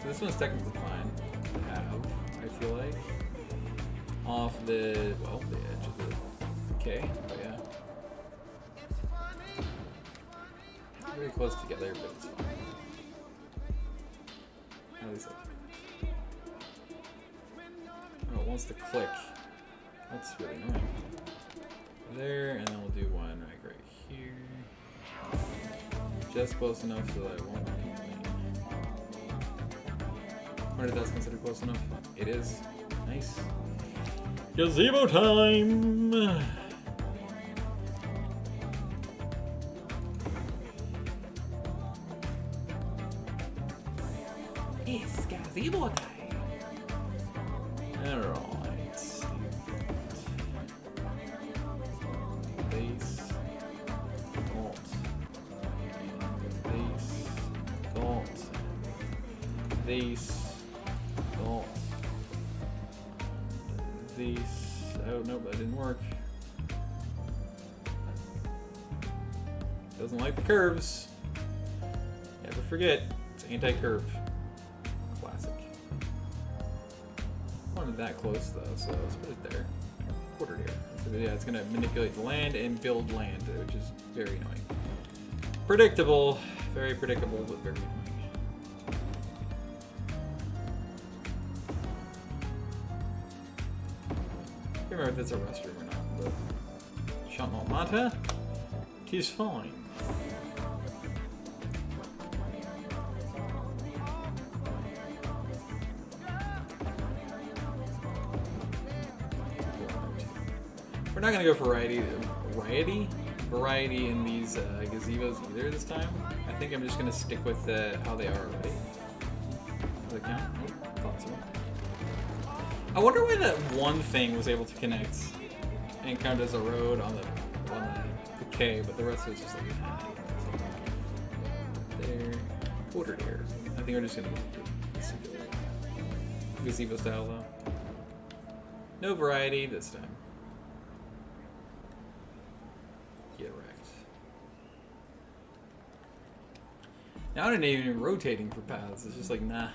So this one's technically fine to have, I feel like. Off the, well, the edge of the K, but yeah. Very close together, but it's fine. At least oh, it wants to click. That's really annoying. There, and then we'll do one right here. Just close enough so that it won't complain. I wonder if that's considered close enough. It is. Nice. Gazebo time! It's gazebo time! Alright. Base. Alt. Base. Alt. Base. Alt. These. Oh, nope, that didn't work. Doesn't like the curves. Never forget, it's anti-curve. Classic. Wanted that close though, so let's put it there. Put it here. So, yeah, it's gonna manipulate the land and build land, which is very annoying. Predictable. Very predictable, but very annoying. I can't remember if it's a restroom or not, but shall not matter. Tis fine. We're not gonna go for variety in these gazebos either this time. I think I'm just gonna stick with how they are already. Does that count? Oh, thought so. I wonder why that one thing was able to connect and count as a road on the K, but the rest was just like there, quarter there. I think we're just gonna do gazebo style though. No variety this time. Get wrecked. Now I'm not even rotating for paths. It's just like nah.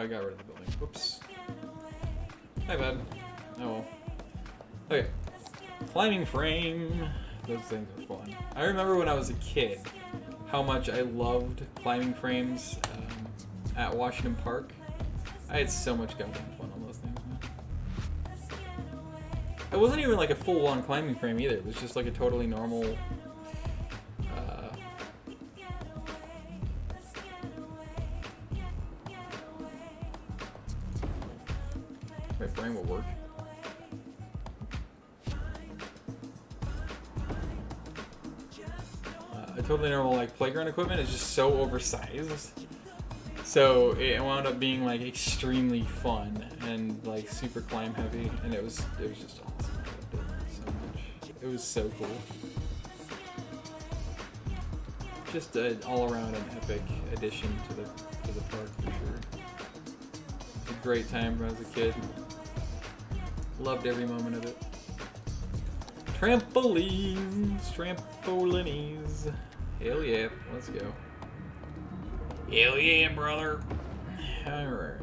I got rid of the building. Whoops. My bad. Oh well. Okay. Climbing frame. Those things are fun. I remember when I was a kid how much I loved climbing frames at Washington Park. I had so much goddamn fun on those things, man. It wasn't even like a full-on climbing frame either. It was just like a totally normal... my brain will work. A totally normal like playground equipment is just so oversized. So it wound up being like extremely fun and like super climb heavy, and it was just awesome. I loved it so much. It was so cool. Just an all around an epic addition to the park for sure. It was a great time when I was a kid. Loved every moment of it. Trampolines, trampolinies. Hell yeah, let's go. Hell yeah, brother. Alright.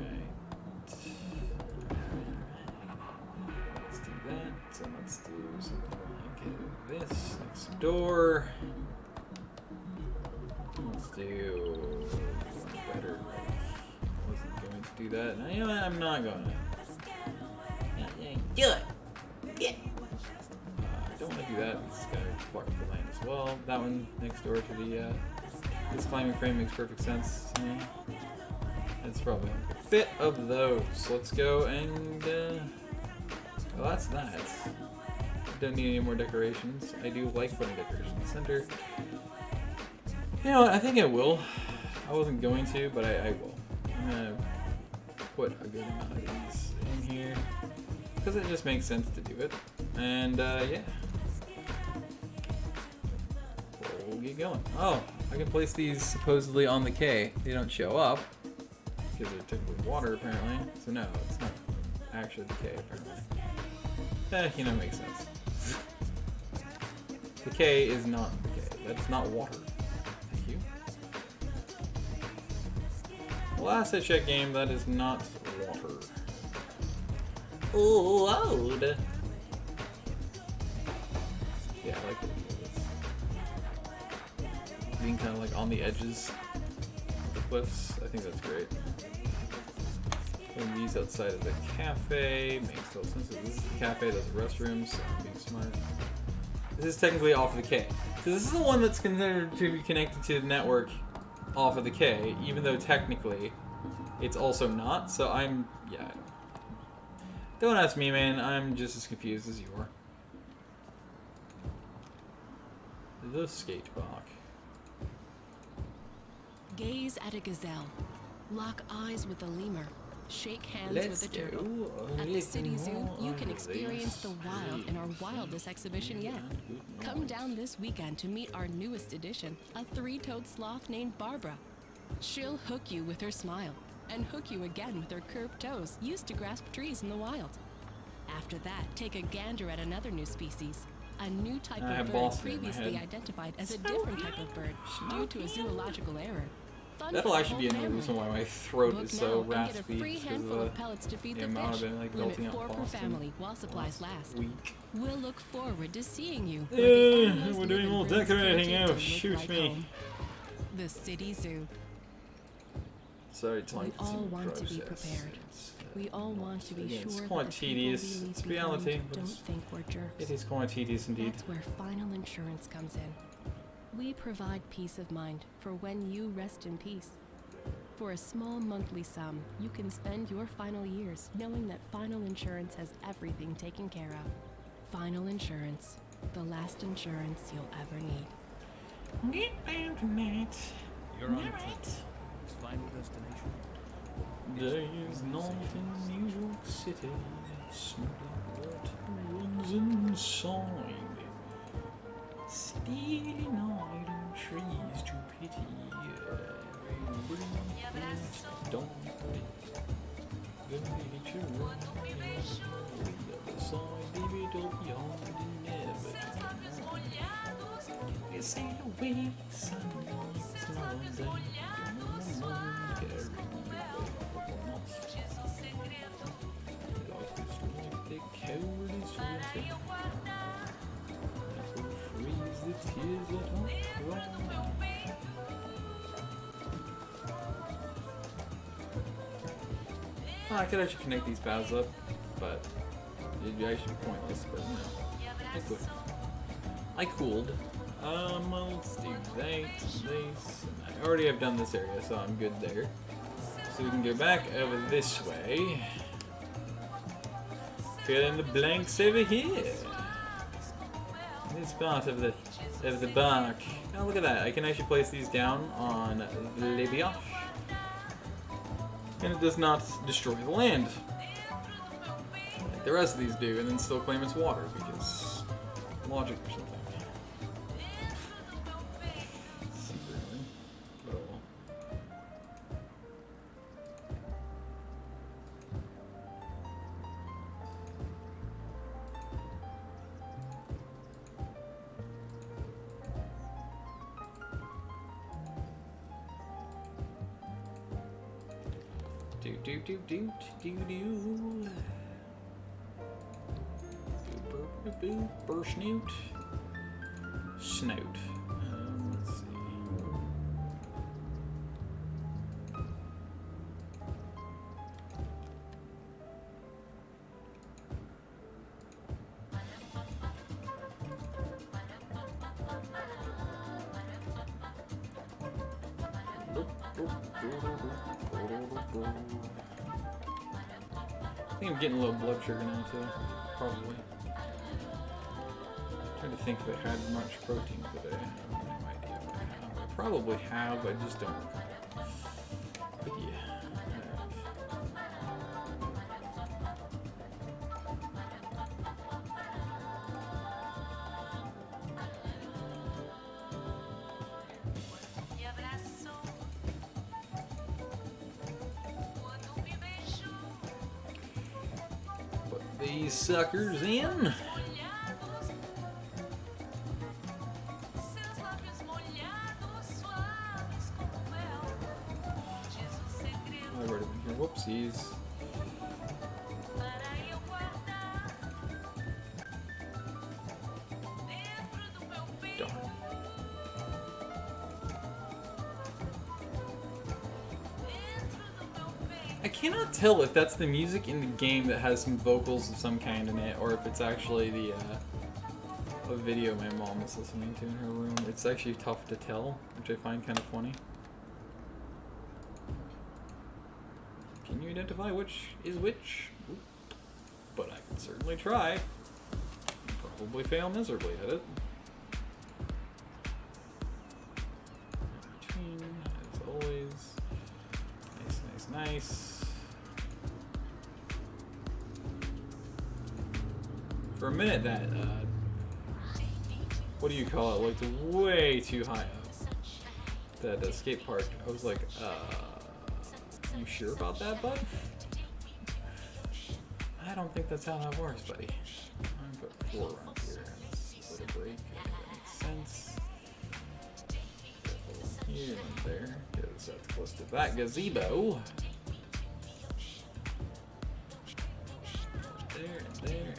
Let's do that. So let's do something like this. Next door. Let's do better. I wasn't going to do that. No, you know what? I'm not going to. Do it! Yeah! I don't want to do that. This guy fucked the land as well. That one next door to the this climbing frame makes perfect sense to me. It's probably a fit of those. Let's go and well, that's that. Don't need any more decorations. I do like putting decorations in the center. You know what? I think I will. I wasn't going to, but I will. I'm gonna put a good amount of these in here because it just makes sense to do it. And yeah. We'll get going. Oh, I can place these supposedly on the K. They don't show up because they're typically water apparently. So no, it's not actually the K apparently. You know, makes sense. The K is not the K. That's not water. Thank you. Last I checked game, that is not water. Load. Yeah, I like it. Being kind of like on the edges of the cliffs. I think that's great. Putting these outside of the cafe makes total sense. This is the cafe, that's the restrooms, so I'm being smart. This is technically off of the K. So this is the one that's considered to be connected to the network off of the K, even though technically it's also not. So I'm, yeah. Don't ask me, man. I'm just as confused as you are. The skate park. Gaze at a gazelle. Lock eyes with a lemur. Shake hands with a turtle. At the City Zoo, you can experience the wild in our wildest exhibition yet. Come down this weekend to meet our newest addition, a three-toed sloth named Barbara. She'll hook you with her smile, and hook you again with her curved toes used to grasp trees in the wild. After that, take a gander at another new species. A new type of bird previously identified as a different type of bird due to a zoological error. That'll actually be another reason why my throat is so raspy. Free handful of pellets to feed the fish. Like Limit 4 per family while supplies last. Week. We'll look forward to seeing you. We're doing more decorating now. Shoot me. Home. The City Zoo. Sorry, it's like we all want to be prepared. We all want to be sure it's that quite the tedious. people we leave It's reality. behind But don't think we're jerks. it is quite tedious indeed. That's where Final Insurance comes in. We provide peace of mind for when you rest in peace. For a small monthly sum, you can spend your final years knowing that Final Insurance has everything taken care of. Final Insurance, the last insurance you'll ever need. Get down tonight. You're on its final destination. There is not in New York City, smuggling what runs inside. Stealing idle trees to pity. Don't hate you. The other side, baby, don't be on never. You say the way, sun, it's not on them. Okay. Freeze the tears that won't run. Oh, I could actually connect these paths up, but it'd actually be pointless, but no. I could. I cooled. Let's do this. I already have done this area, so I'm good there. So we can go back over this way. Fill in the blanks over here. This part of the bark. Oh, look at that! I can actually place these down on the Libya, and it does not destroy the land like the rest of these do, and then still claim it's water because logic or something. Snoot. Snout. Let's see. I think I'm getting a little blood sugar now too, probably. I'm trying to think if I had much protein today. I have no idea what I have. I probably have, I just don't recall. But yeah, put these suckers in. Whoopsies. Darn. I cannot tell if that's the music in the game that has some vocals of some kind in it, or if it's actually the a video my mom is listening to in her room. It's actually tough to tell, which I find kind of funny. Can you identify which is which? Oop. But I can certainly try. Probably fail miserably at it. Between, as always. Nice, nice, nice. For a minute, that what do you call it? Like way too high up. That skate park. I was like, you sure about that, bud? I don't think that's how that works, buddy. I'm gonna put 4 around here. Let's let it break. I think that makes sense. Here and there, because that's close to that gazebo. There and there.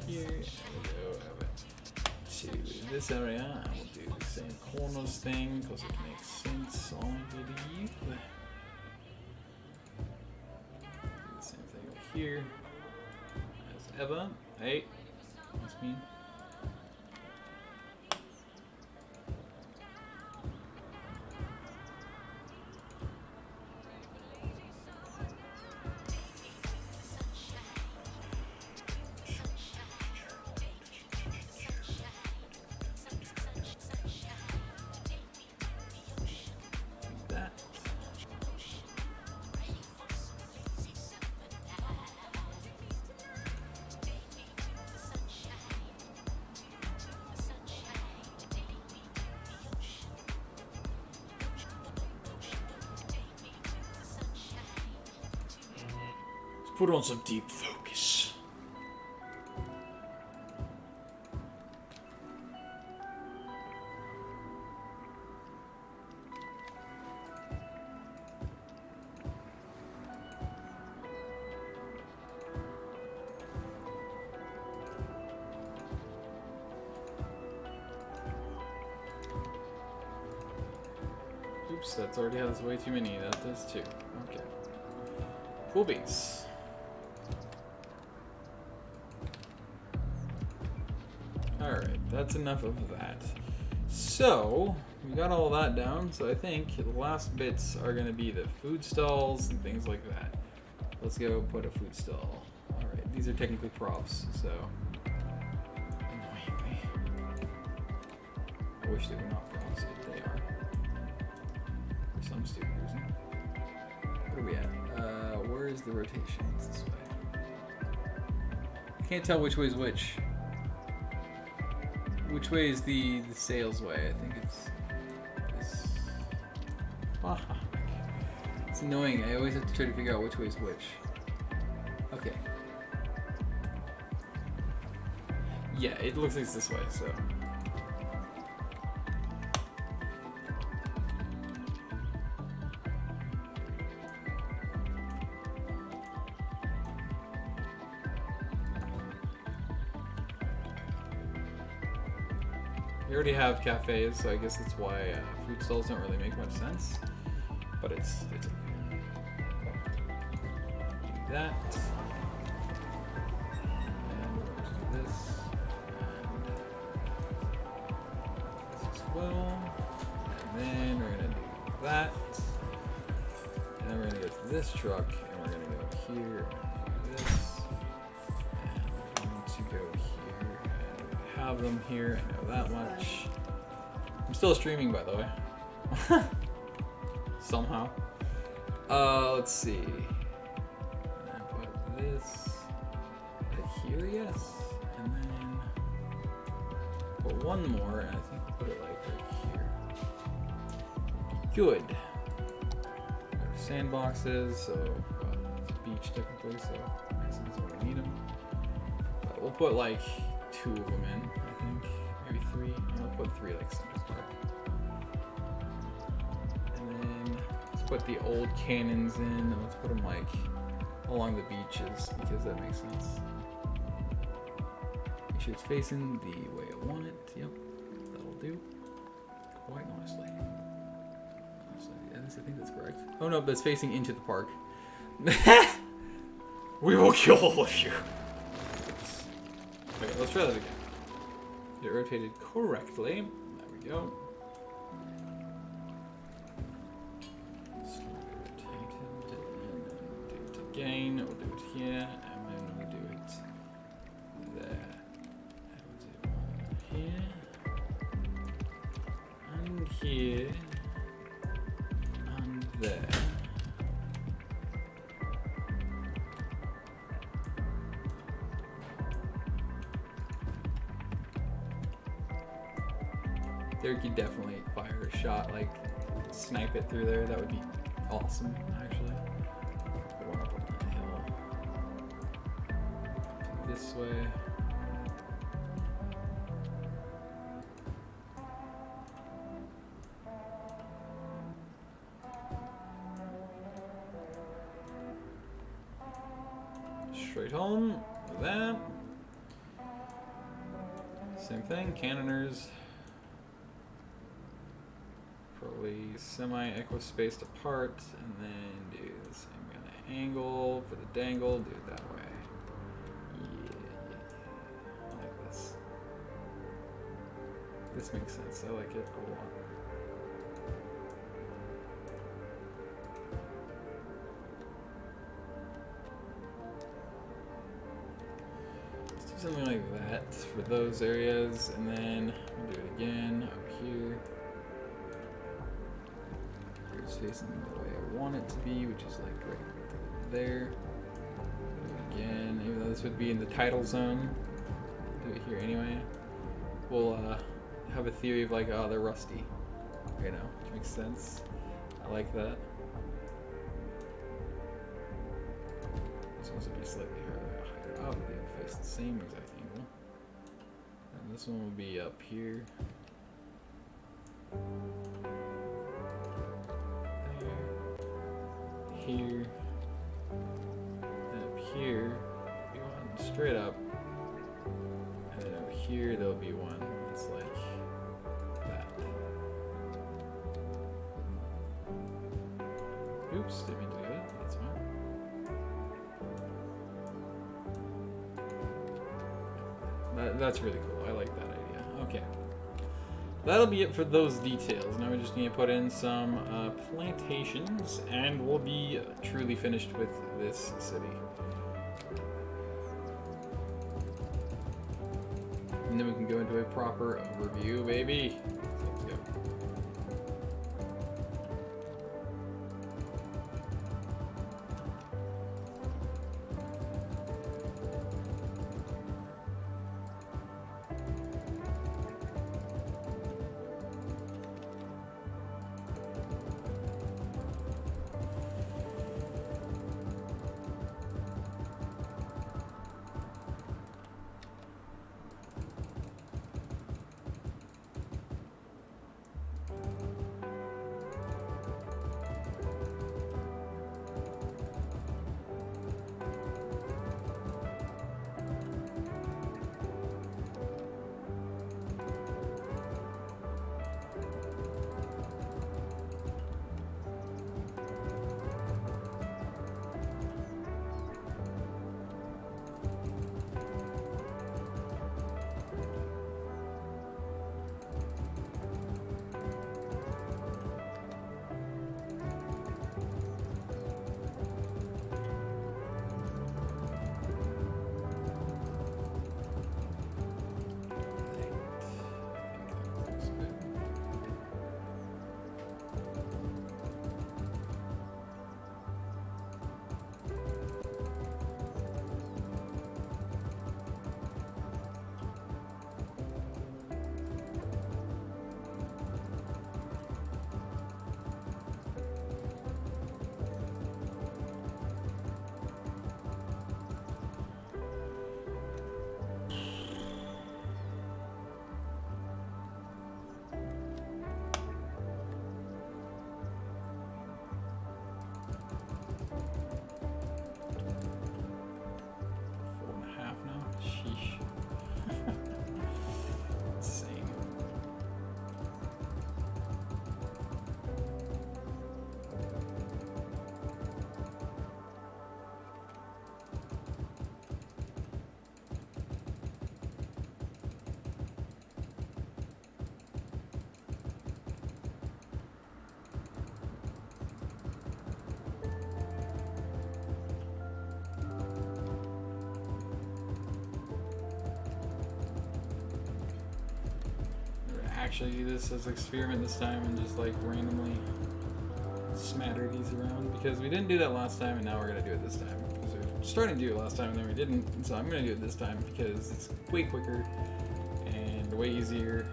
Here. And we go over to this area. I will do the same corners thing because it makes sense, I believe. Here, as ever. Hey, that's me. That. Put on some deep focus. Oops, that's already has way too many. That does too. Okay. Cool beans. Alright, that's enough of that. So, we got all that down, so I think the last bits are going to be the food stalls and things like that. Let's go put a food stall. Alright, these are technically props, so... annoying me. I wish they were not props, but they are. For some stupid reason. Where are we at? Where is the rotation? It's this way. I can't tell which way is which. Which way is the sales way? I think it's this. Fuck. It's annoying. I always have to try to figure out which way is which. Okay. Yeah, it looks like it's this way, so. We already have cafes, so I guess that's why food stalls don't really make much sense. But it's okay. Do that. And we're going to do this. And this as well. And then we're going to do that. And then we're going to go to this truck, and we're going to go here and do this. And we're going to go here. Have them here, I know that much. I'm still streaming, by the way. Somehow. Let's see. I put this here, yes. And then put one more, and I think we'll put it like right here. Good. There's sandboxes, so it's a beach technically, so makes sense when we need them. But we'll put like 2 of them in, I think. Maybe 3. And I'll put 3 like Central Park. And then let's put the old cannons in, and let's put them like along the beaches because that makes sense. Make sure it's facing the way I want it. Yep, that'll do. Quite honestly. Yes, I think that's correct. Oh no, but it's facing into the park. We will kill all of you. Okay, let's try that again. Get it rotated correctly. There we go. Rotated, and do it again. We'll do it here, and then we'll do it there. And we'll do it here, and here, and there. There could definitely fire a shot, like snipe it through there. That would be awesome, actually. Put one up on the hill. Do this way. Straight home. Like that. Same thing. Cannoners. Probably semi-equispaced apart, and then do the same kind of angle for the dangle, do it that way. Yeah. I like this. This makes sense, I like it a lot. Let's do something like that for those areas, and then we'll do it again over here. It's facing the way I want it to be, which is like right there. Do it again, even though this would be in the tidal zone. Do it here anyway. We'll have a theory of like, oh, they're rusty, you know, which makes sense. I like that. This one's gonna be slightly higher up. They'll face the same exact angle. And this one will be up here. Here, and up here, be one straight up, and then over here there'll be one that's like that. Oops, didn't mean to do that. That's fine. That's really cool. I like that idea. Okay. That'll be it for those details. Now we just need to put in some plantations, and we'll be truly finished with this city. And then we can go into a proper overview, baby. Let's go. Actually do this as an experiment this time and just like randomly smatter these around, because we didn't do that last time and now we're gonna do it this time. Because we were starting to do it last time and then we didn't, and so I'm gonna do it this time because it's way quicker and way easier.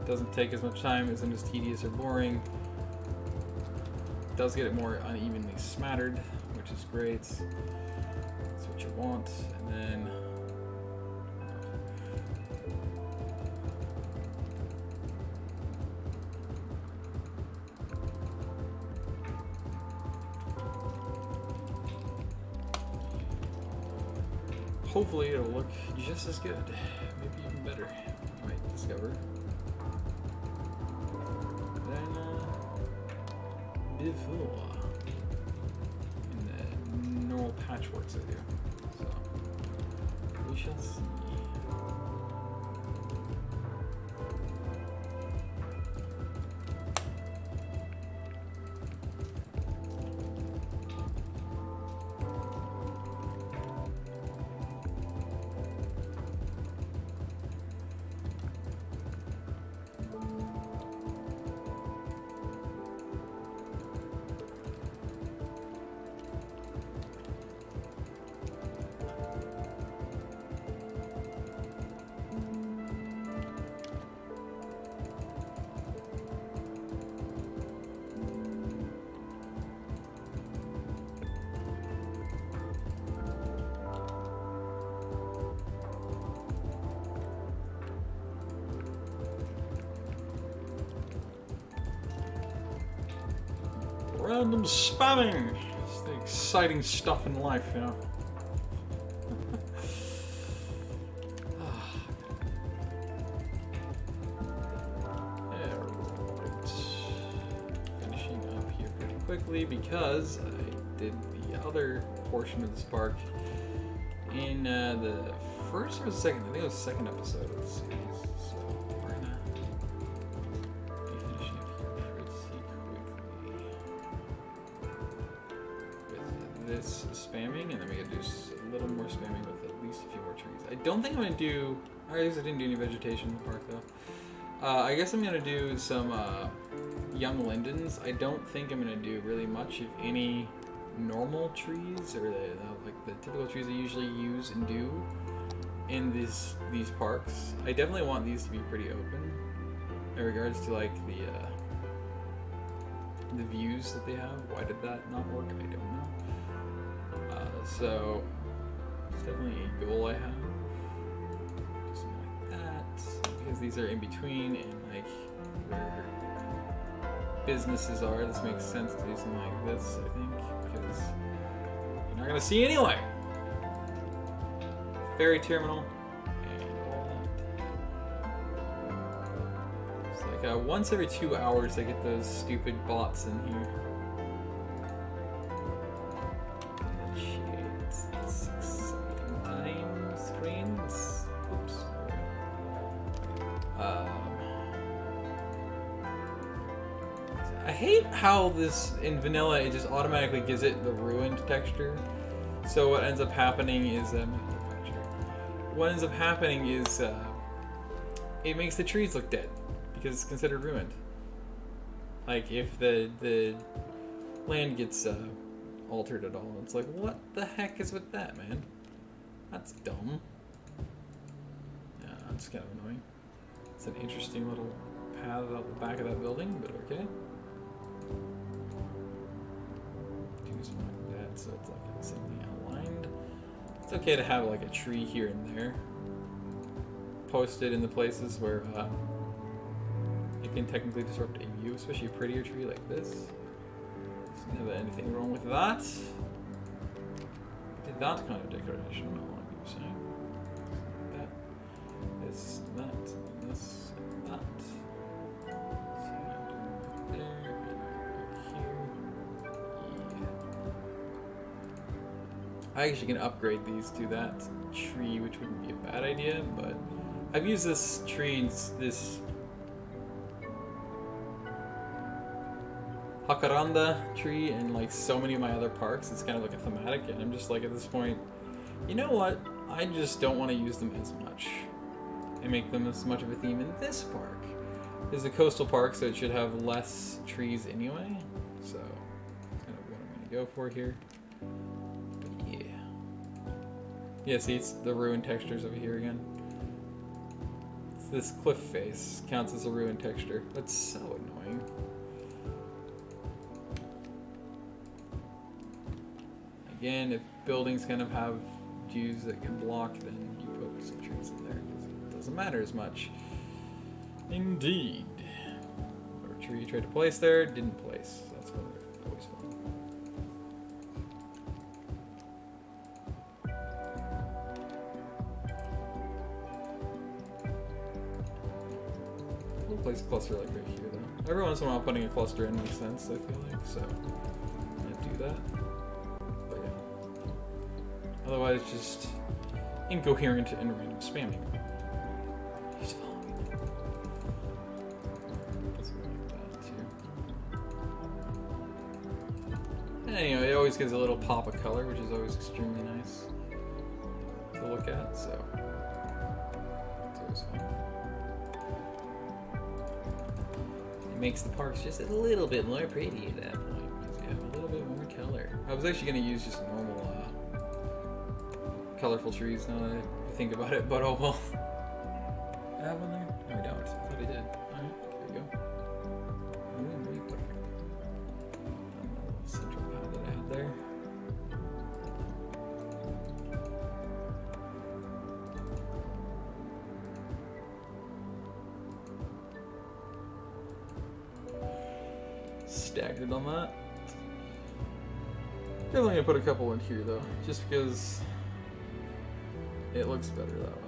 Doesn't take as much time, isn't as tedious or boring. Does get it more unevenly smattered, which is great. That's what you want. And then hopefully it'll look just as good, maybe even better, I might discover. Then, before, in the normal patchworks I do, so we shall see. Random spamming! It's the exciting stuff in life, you know. Alright. Finishing up here pretty quickly because I did the other portion of this park in the first or the second. I think it was the second episode of the series. So we're gonna be finishing up here pretty quickly with this spamming, and then we gotta do a little more spamming with at least a few more trees. I don't think I'm gonna do. I guess I didn't do any vegetation in the park though. I guess I'm gonna do some young lindens. I don't think I'm gonna do really much, if any, normal trees or like the typical trees I usually use and do in these parks. I definitely want these to be pretty open in regards to like the views that they have. Why did that not work? I don't know. So it's definitely a goal I have. Because these are in between and like where businesses are, this makes sense to do something like this, I think, because you're not gonna see anyway. Ferry terminal and all that. It's like once every 2 hours I get those stupid bots in here. Shit, 6 time screens. Oops. I hate how this in vanilla it just automatically gives it the ruined texture. So what ends up happening is it makes the trees look dead because it's considered ruined. Like if the land gets altered at all, it's like, what the heck is with that, man? That's dumb. Yeah, that's kind of annoying. It's an interesting little path out the back of that building, but okay. Do something like that so it's like something outlined. It's okay to have like a tree here and there posted in the places where it can technically disrupt a view, especially a prettier tree like this. There's never anything wrong with that. Did that kind of decoration, I want to be saying. That is that. This, that. So there, here, yeah. I actually can upgrade these to that tree, which wouldn't be a bad idea, but I've used this tree, this Jacaranda tree in like so many of my other parks. It's kind of like a thematic, and I'm just like at this point, you know what? I just don't want to use them as much and make them as much of a theme in this park. This is a coastal park, so it should have less trees anyway. So that's kind of what I'm going to go for here. But yeah. Yeah, see, it's the ruined textures over here again. It's this cliff face counts as a ruined texture. That's so annoying. Again, if buildings kind of have views that can block, then you put some trees in there because it doesn't matter as much. Indeed. Whatever tree you tried to place there, didn't place. That's what they're always fun. We'll place a cluster like right here though. Every once in a while putting a cluster in makes sense, I feel like, so I'm gonna do that. Otherwise, just incoherent and random spamming. He's following me. That's like that too. And anyway, it always gives a little pop of color, which is always extremely nice to look at. So it's always fun. It makes the parks just a little bit more pretty at that point because you have a little bit more color. I was actually going to use just normal. Colorful trees now that I think about it, but oh well. I have one there? No, I don't. I thought I did. Alright, there we go. Really perfect. And the little central pad that I had there. Staggered on that. Definitely gonna put a couple in here though, just because it looks better that way.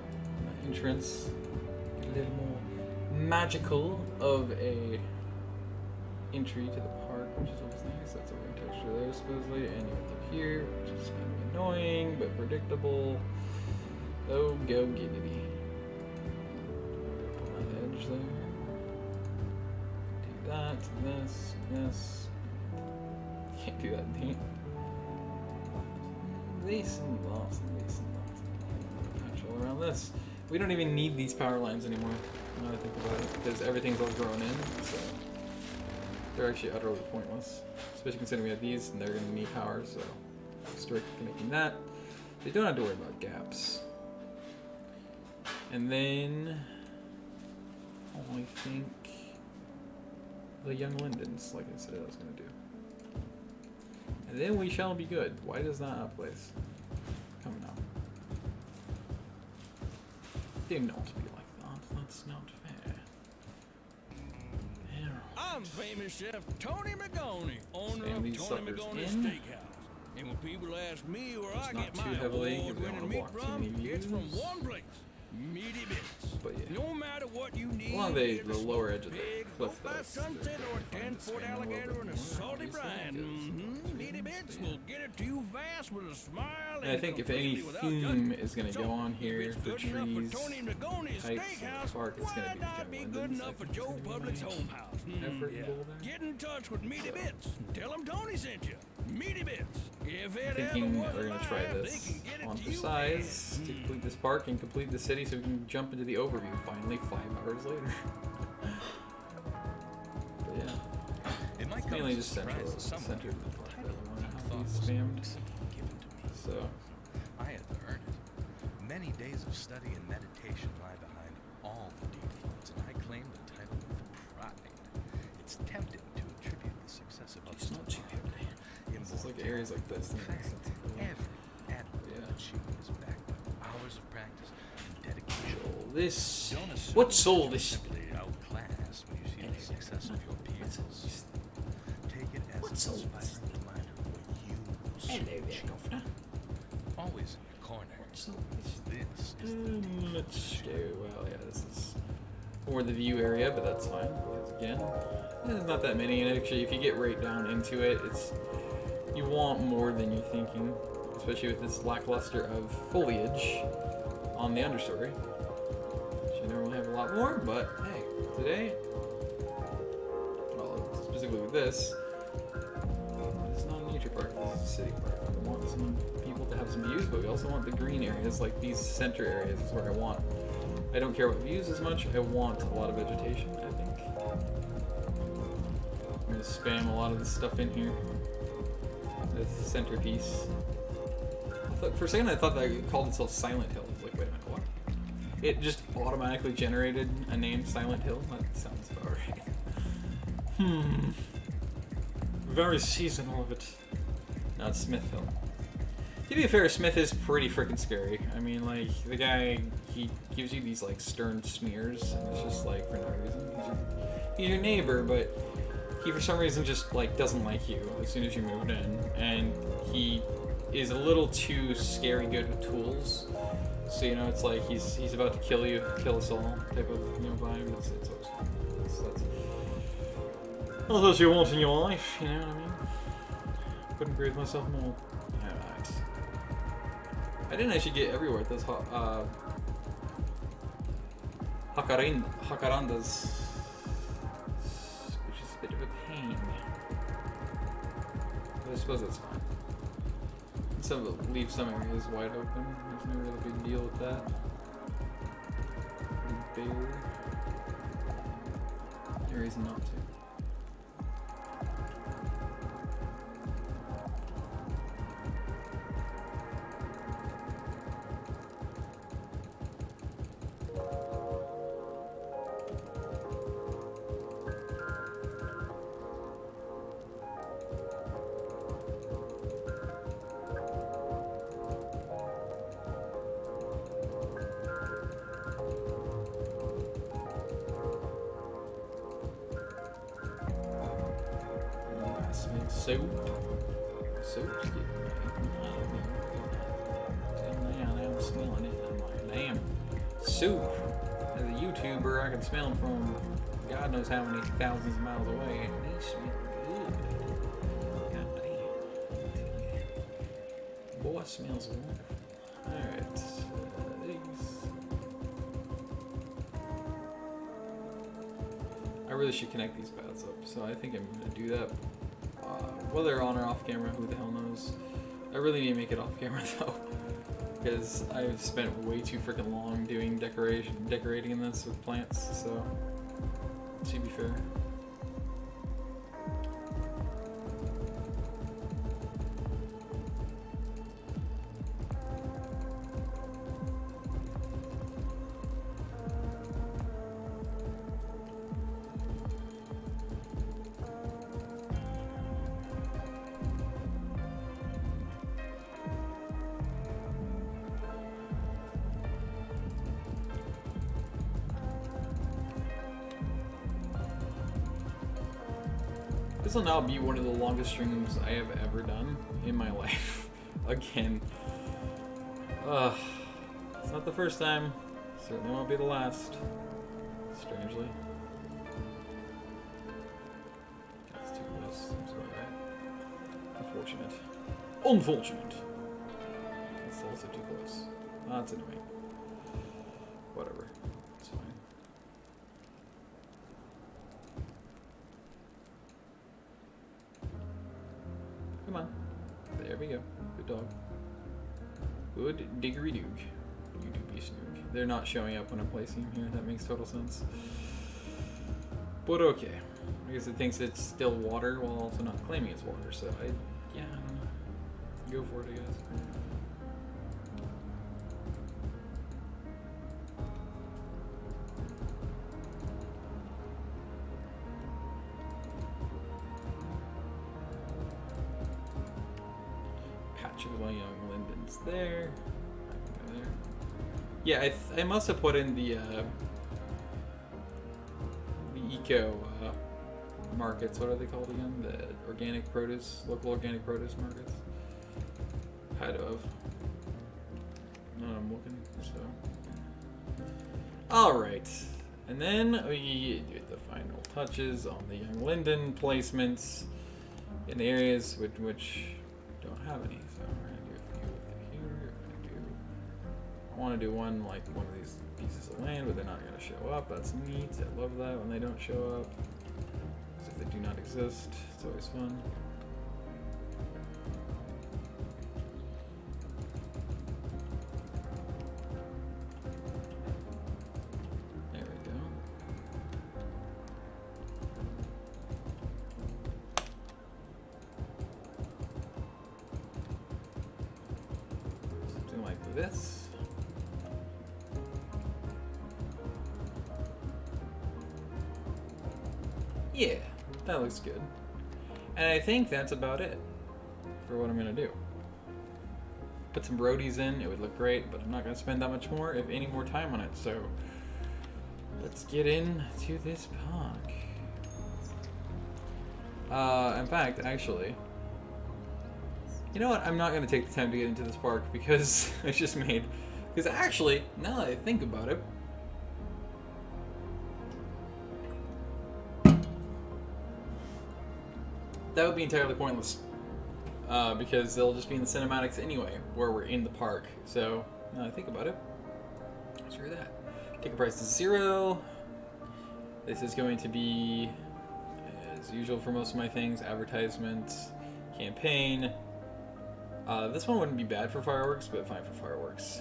Entrance, a little more magical of a entry to the park. which is always nice. That's a weird texture there, supposedly. And you have here, which is kind of annoying, but predictable. Oh, go giggity. Put my edge there. Do that, this, this. Can't do that in paint. This and lots and this and lots. Patch all around this. We don't even need these power lines anymore, now that I think about it, because everything's all grown in, so they're actually utterly pointless. Especially considering we have these and they're going to need power, so strict connecting that. They don't have to worry about gaps. And then I think the young lindens, like I said I was going to do. And then we shall be good. Why does that outplace? Come now. They not be like that. That's not fair. I'm famous chef Tony McGoney, owner Slam of these Tony suckers McGoney's in. Steakhouse. And when people ask me where I not get too my heavily, 'cause we don't award-winning wanna meat block too from, many it's from views. one place, Meaty Bits. But yeah. No matter what you need, Along whether the it's lower a edge of the pig, cliff, goat by though, sunset, or a 10-foot alligator and a salty brine. Meaty Bits will get it to you fast with a smile. And I think if any theme is going to go on here for trees, Tony McGoney's heights, Steakhouse, park, it's going why to not be be young good lindens. enough I for think Joe it's gonna Public's be home house? effort involved there. Get in touch with Meaty Bits. Tell them Tony sent you. Meaty Bits. If it Thinking ever was we're going to try alive, they this can get it on to for you size to complete this park and complete the city so we can jump into the overview finally 5 hours later. But yeah, It might it's come mainly as a just surprise centered to someone. in the park. I don't want to have Thought these was spammed. simply given to me. So, I had to earn it. Many days of study and meditation lie behind all the defaults, and I claim the title with pride. It's tempting to attribute the success of others to luck. it's just like areas like this. In fact, every admirable achievement is backed by hours of practice and dedication. This. Don't assume What's all that this? you're simply outclassed when you see the success of your peers. Take it as an inspiring reminder of what you will soon achieve. Always in your corner. This is the Let's do. Well, yeah, this is more the view area, but that's fine because again, there's not that many. And actually, if you get right down into it, it's you want more than you're thinking, especially with this lackluster of foliage on the understory. You normally have a lot more, but hey, today, well, specifically with this, it's not a nature park. This is a city park. We want some people to have some views, but we also want the green areas, like these center areas, is where I want. I don't care about views as much. I want a lot of vegetation. I think I'm gonna spam a lot of this stuff in here. This centerpiece. For a second, I thought that it called itself Silent Hill. I was like, wait a minute, what? It just automatically generated a name, Silent Hill? That sounds about right. Very seasonal of it. No, it's Smith Hill. To be fair, Smith is pretty freaking scary. I mean, like, the guy, he gives you these, like, stern sneers, and it's just, like, for no reason. He's your neighbor, but he, for some reason, just, like, doesn't like you as soon as you moved in. And he is a little too scary good with tools. So, you know, it's like he's about to kill you, kill us all type of, you know, vibe. It's always fun. That's all those you want in your life, you know what I mean? Couldn't agree with myself more. Alright. I didn't actually get everywhere with those jacarandas, which is a bit of a pain. But I suppose that's fine. Leave some areas wide open. There's no really big deal with that. Pretty bare. Areas not to. Soap. Now I'm smelling it. I'm like, damn. Soup. As a YouTuber, I can smell them from God knows how many thousands of miles away. And they smell good. smells wonderful. Alright. I really should connect these paths up, so I think I'm going to do that. Whether on or off camera, who the hell knows. I really need to make it off camera though, because I've spent way too freaking long doing decorating in this with plants, so to be fair. This will now be one of the longest streams I have ever done in my life. Again. It's not the first time. Certainly won't be the last. Strangely. That's too close. I'm sorry, right? Unfortunate. Unfortunate. That's also too close. That's annoying. Whatever. It's fine. Come on. There we go. Good dog. Good diggery doog. You do be snoog. They're not showing up when I'm placing them here. That makes total sense. But okay. I guess it thinks it's still water while also not claiming it's water. So yeah, I don't know. Go for it, I guess. Young lindens there. I can go there. Yeah, I must have put in the eco markets. What are they called again? The organic produce, local organic produce markets. Had to have. No, I'm looking. So. All right, and then we do the final touches on the young linden placements in the areas which don't have any. So we're gonna do a few here. I want to do one like one of these pieces of land, but they're not gonna show up. That's neat. I love that when they don't show up. As if they do not exist. It's always fun. There we go. Something like this. Yeah, that looks good. And I think that's about it for what I'm gonna do. Put some roadies in, it would look great, but I'm not gonna spend that much more, if any more time on it, so let's get into this park. In fact, actually, you know what? I'm not gonna take the time to get into this park because I just made, because actually, now that I think about it, that would be entirely pointless, because they'll just be in the cinematics anyway, where we're in the park. So, now I think about it, screw that. Ticket price is 0. This is going to be, as usual for most of my things, advertisement, campaign. This one wouldn't be bad for fireworks, but fine for fireworks.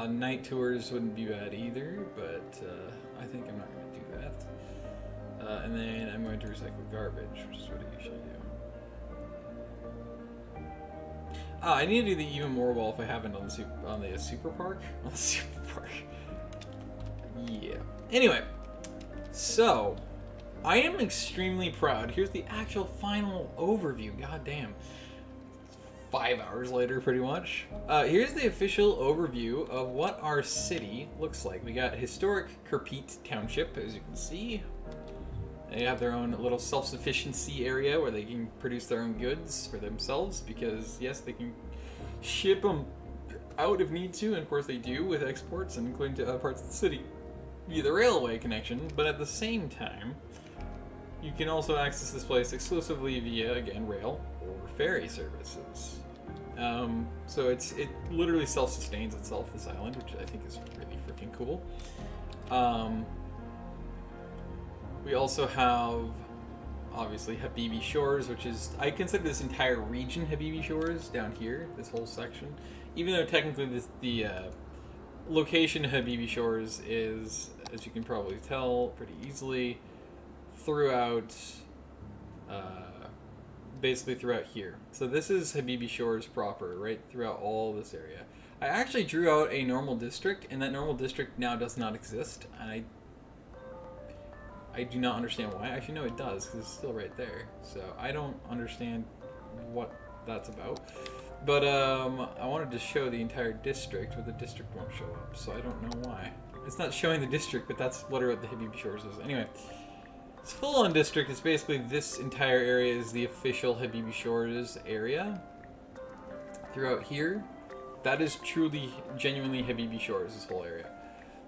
Night tours wouldn't be bad either, but I think I'm not going to do that. And then I'm going to recycle garbage, which is what I usually do. I need to do the even more wall if I haven't on the super park. On the super park. Yeah. Anyway, so I am extremely proud. Here's the actual final overview. God damn. 5 hours later, pretty much. Here's the official overview of what our city looks like. We got historic Kerpete Township, as you can see. They have their own little self-sufficiency area where they can produce their own goods for themselves because, yes, they can ship them out if need to, and of course they do with exports and including to other parts of the city via the railway connection, but at the same time, you can also access this place exclusively via, again, rail or ferry services. So it literally self-sustains itself, this island, which I think is really freaking cool. We also have, obviously, Habibi Shores, which is, I consider this entire region Habibi Shores down here, this whole section. Even though technically the location of Habibi Shores is, as you can probably tell pretty easily, throughout, basically throughout here. So this is Habibi Shores proper, right throughout all this area. I actually drew out a normal district, and that normal district now does not exist, and I do not understand why. Actually, no, it does, because it's still right there. So I don't understand what that's about. But I wanted to show the entire district, but the district won't show up, so I don't know why. It's not showing the district, but that's literally what the Habibi Shores is. Anyway, it's full-on district. It's basically this entire area is the official Habibi Shores area. Throughout here, that is truly, genuinely Habibi Shores, this whole area.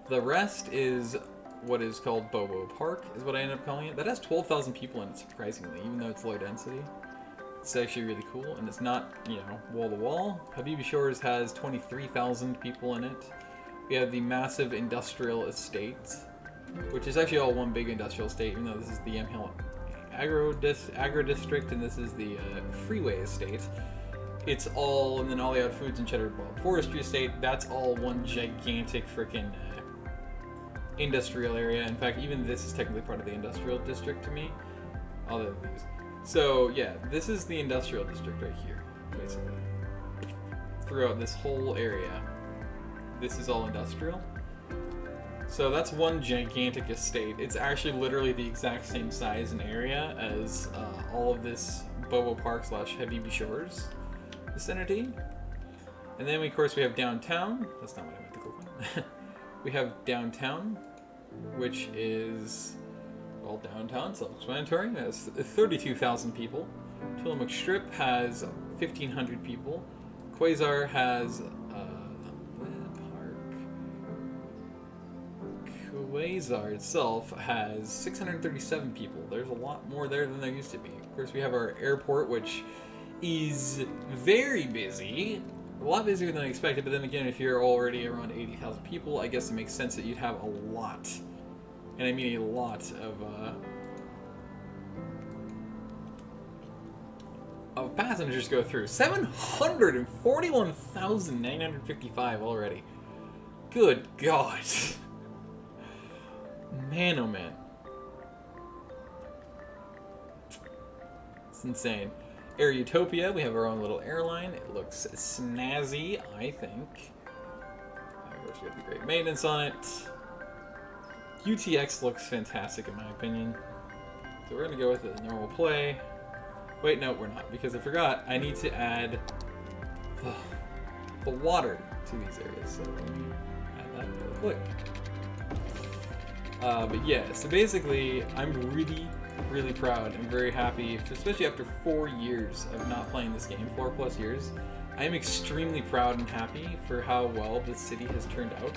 The rest is what is called Bobo Park, is what I ended up calling it. That has 12,000 people in it, surprisingly, even though it's low density. It's actually really cool, and it's not, you know, wall-to-wall. Habibi Shores has 23,000 people in it. We have the massive industrial estate, which is actually all one big industrial estate, even though this is the Hill Agro District, and this is the Freeway Estate. It's all, and then all the other foods and Cheddar Bob Forestry Estate, that's all one gigantic freaking industrial area. In fact, even this is technically part of the industrial district to me. All the other things. So, yeah, this is the industrial district right here, basically. Throughout this whole area. This is all industrial. So that's one gigantic estate. It's actually literally the exact same size and area as all of this Bobo Park / Habibi Shores vicinity. And then, of course, we have downtown. That's not what I meant to click on. We have downtown, which is, well, downtown, self-explanatory. It has 32,000 people. Tillamook Strip has 1,500 people. Quasar has Quasar itself has 637 people. There's a lot more there than there used to be. Of course, we have our airport, which is very busy. A lot busier than I expected, but then again, if you're already around 80,000 people, I guess it makes sense that you'd have a lot, and I mean a lot of passengers go through. 741,955 already. Good God. Man, oh man. It's insane. Air Utopia, we have our own little airline. It looks snazzy, I think. Of course, we have the great maintenance on it. UTX looks fantastic in my opinion. So we're gonna go with the normal play. Wait, no, we're not, because I forgot I need to add the water to these areas. So let me add that real quick. But yeah, so basically, I'm really proud and very happy, especially after 4 years of not playing this game, 4+ years. I am extremely proud and happy for how well this city has turned out,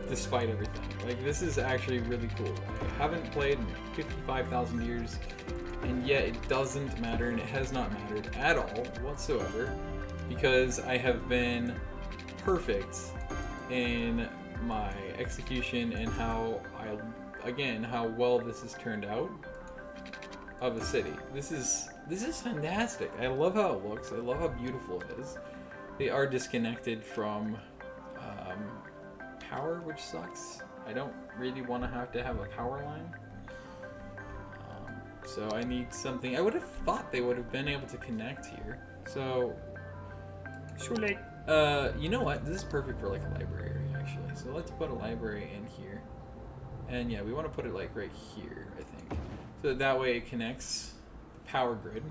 despite everything. Like, this is actually really cool. I haven't played in 55,000 years, and yet it doesn't matter, and it has not mattered at all whatsoever, because I have been perfect in my execution and how well this has turned out of the city. This is fantastic. I love how it looks. I love how beautiful it is. They are disconnected from power, which sucks. I don't really want to have a power line. So I need something. I would have thought they would have been able to connect here. So, Sure, like, you know what? This is perfect for like a library area, actually. So let's put a library in here. And yeah, we want to put it like right here, I think. So that way it connects the power grid.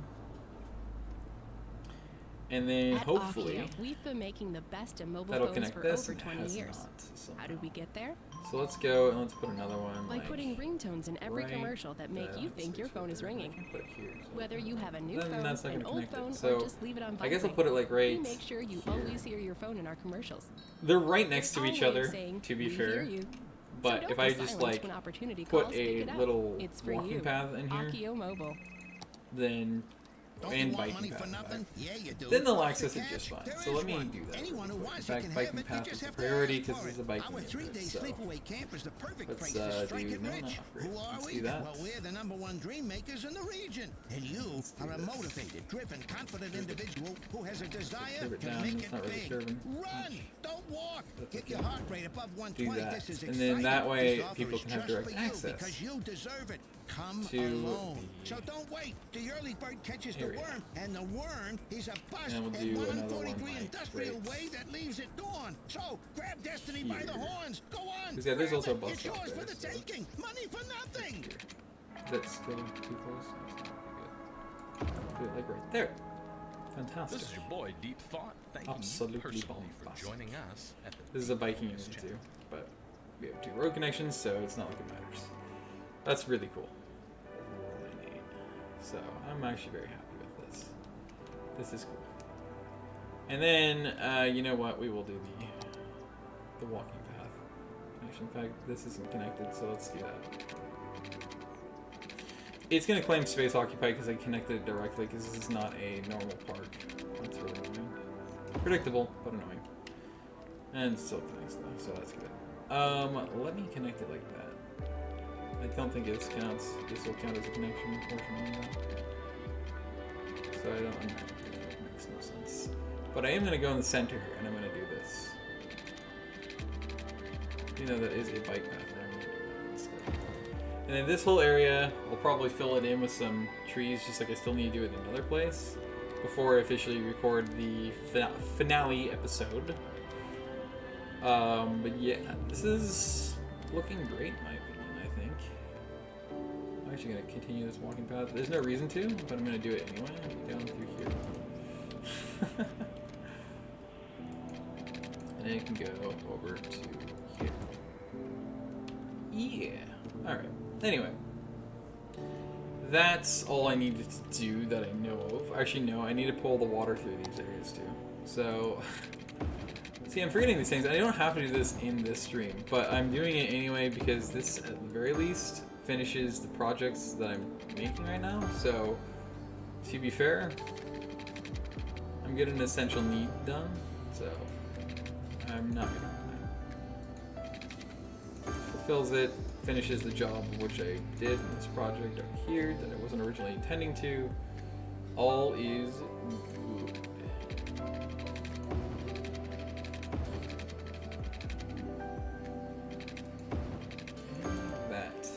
And then At hopefully Okia, we've been making the best of mobile that'll phones connect for this, over and it 20 has years. not, How did we get there? So let's go and let's put another one. By like, putting ringtones in every right commercial that make you think your phone is I ringing. can put it here. So Whether you have a new then phone, that's not an gonna old connect it. phone, So or just leave it on I guess I'll vibrate, put it like right we make sure you here. always hear your phone in our commercials. They're right next to Our each way of other, saying, to be "We fair. hear you." But if I just like put a little walking path in here, Akio Mobile. then Don't and you want biking money for path, nothing? Yeah, you do. then they'll Like access the it just cash, fine. there So is let me one. do that. Anyone who In wants fact, it can biking have it. path You is just the have to priority ask because for this is it. a biking Our area. three-day So sleepaway camp is the perfect let's place to strike do it no, rich. not upgrade. Who are Let's we? do that. Well, we're the #1 dream makers in the region. And you do are a this. motivated, driven, confident individual who has a desire Curve it to down. make It's it not really big. curving Run! much. Don't walk! That's Get okay. your heart rate above Do 120. that. This is And then that exciting. way This offer people is can have just direct for you access because you deserve it. Come to alone. the So don't wait. The early bird catches the area. worm, and the worm is a bust And we'll at do another 143 one, like, industrial right way that leaves at dawn. So grab destiny by the here. horns. Go on. 'Cause, yeah, there's grab also a it. bus It's stop yours there, for the so- taking. Money for nothing. That's still too close. Do it like right there. Fantastic. This is your boy, Deep Thought. Thank Absolutely you personally for bombastic. joining us at the This is a biking News unit channel. too, but we have 2 road connections, so it's not like it matters. That's really cool. So I'm actually very happy with this. This is cool. And then, you know what? We will do the walking path. Actually, in fact, this isn't connected, so let's do that. It's going to claim space occupied because I connected it directly because this is not a normal park. That's really annoying. Predictable, but annoying. And it still connects though, so that's good. Let me connect it like that. I don't think this counts. This will count as a connection, unfortunately. So I don't. It makes no sense. But I am going to go in the center, and I'm going to do this. You know, that is a bike path there. I'm gonna do that instead. And then this whole area, I'll probably fill it in with some trees, just like I still need to do it in another place before I officially record the finale episode. But yeah, this is looking great in my opinion, I think. I'm actually going to continue this walking path. There's no reason to, but I'm going to do it anyway. Down through here. And then it can go over to here. Yeah. Alright. Anyway. That's all I needed to do that I know of. Actually, no, I need to pull the water through these areas too. So, see, I'm forgetting these things. I don't have to do this in this stream, but I'm doing it anyway because this, at the very least, finishes the projects that I'm making right now. So, to be fair, I'm getting an essential need done, so I'm not gonna complain. Fulfills it, finishes the job of which I did in this project over here that I wasn't originally intending to. All is good. That.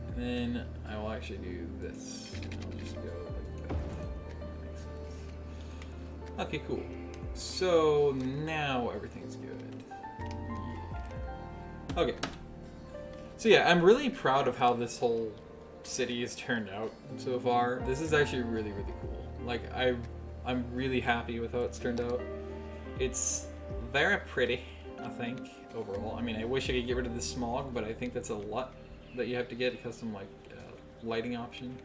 And then I will actually do this. I'll just go like that. Makes sense. Okay, cool. So now everything's good. Yeah. Okay. So yeah, I'm really proud of how this whole city has turned out so far. This is actually really, really cool. Like, I'm really happy with how it's turned out. It's very pretty, I think, overall. I mean, I wish I could get rid of the smog, but I think that's a lot that you have to get a custom, like, lighting option.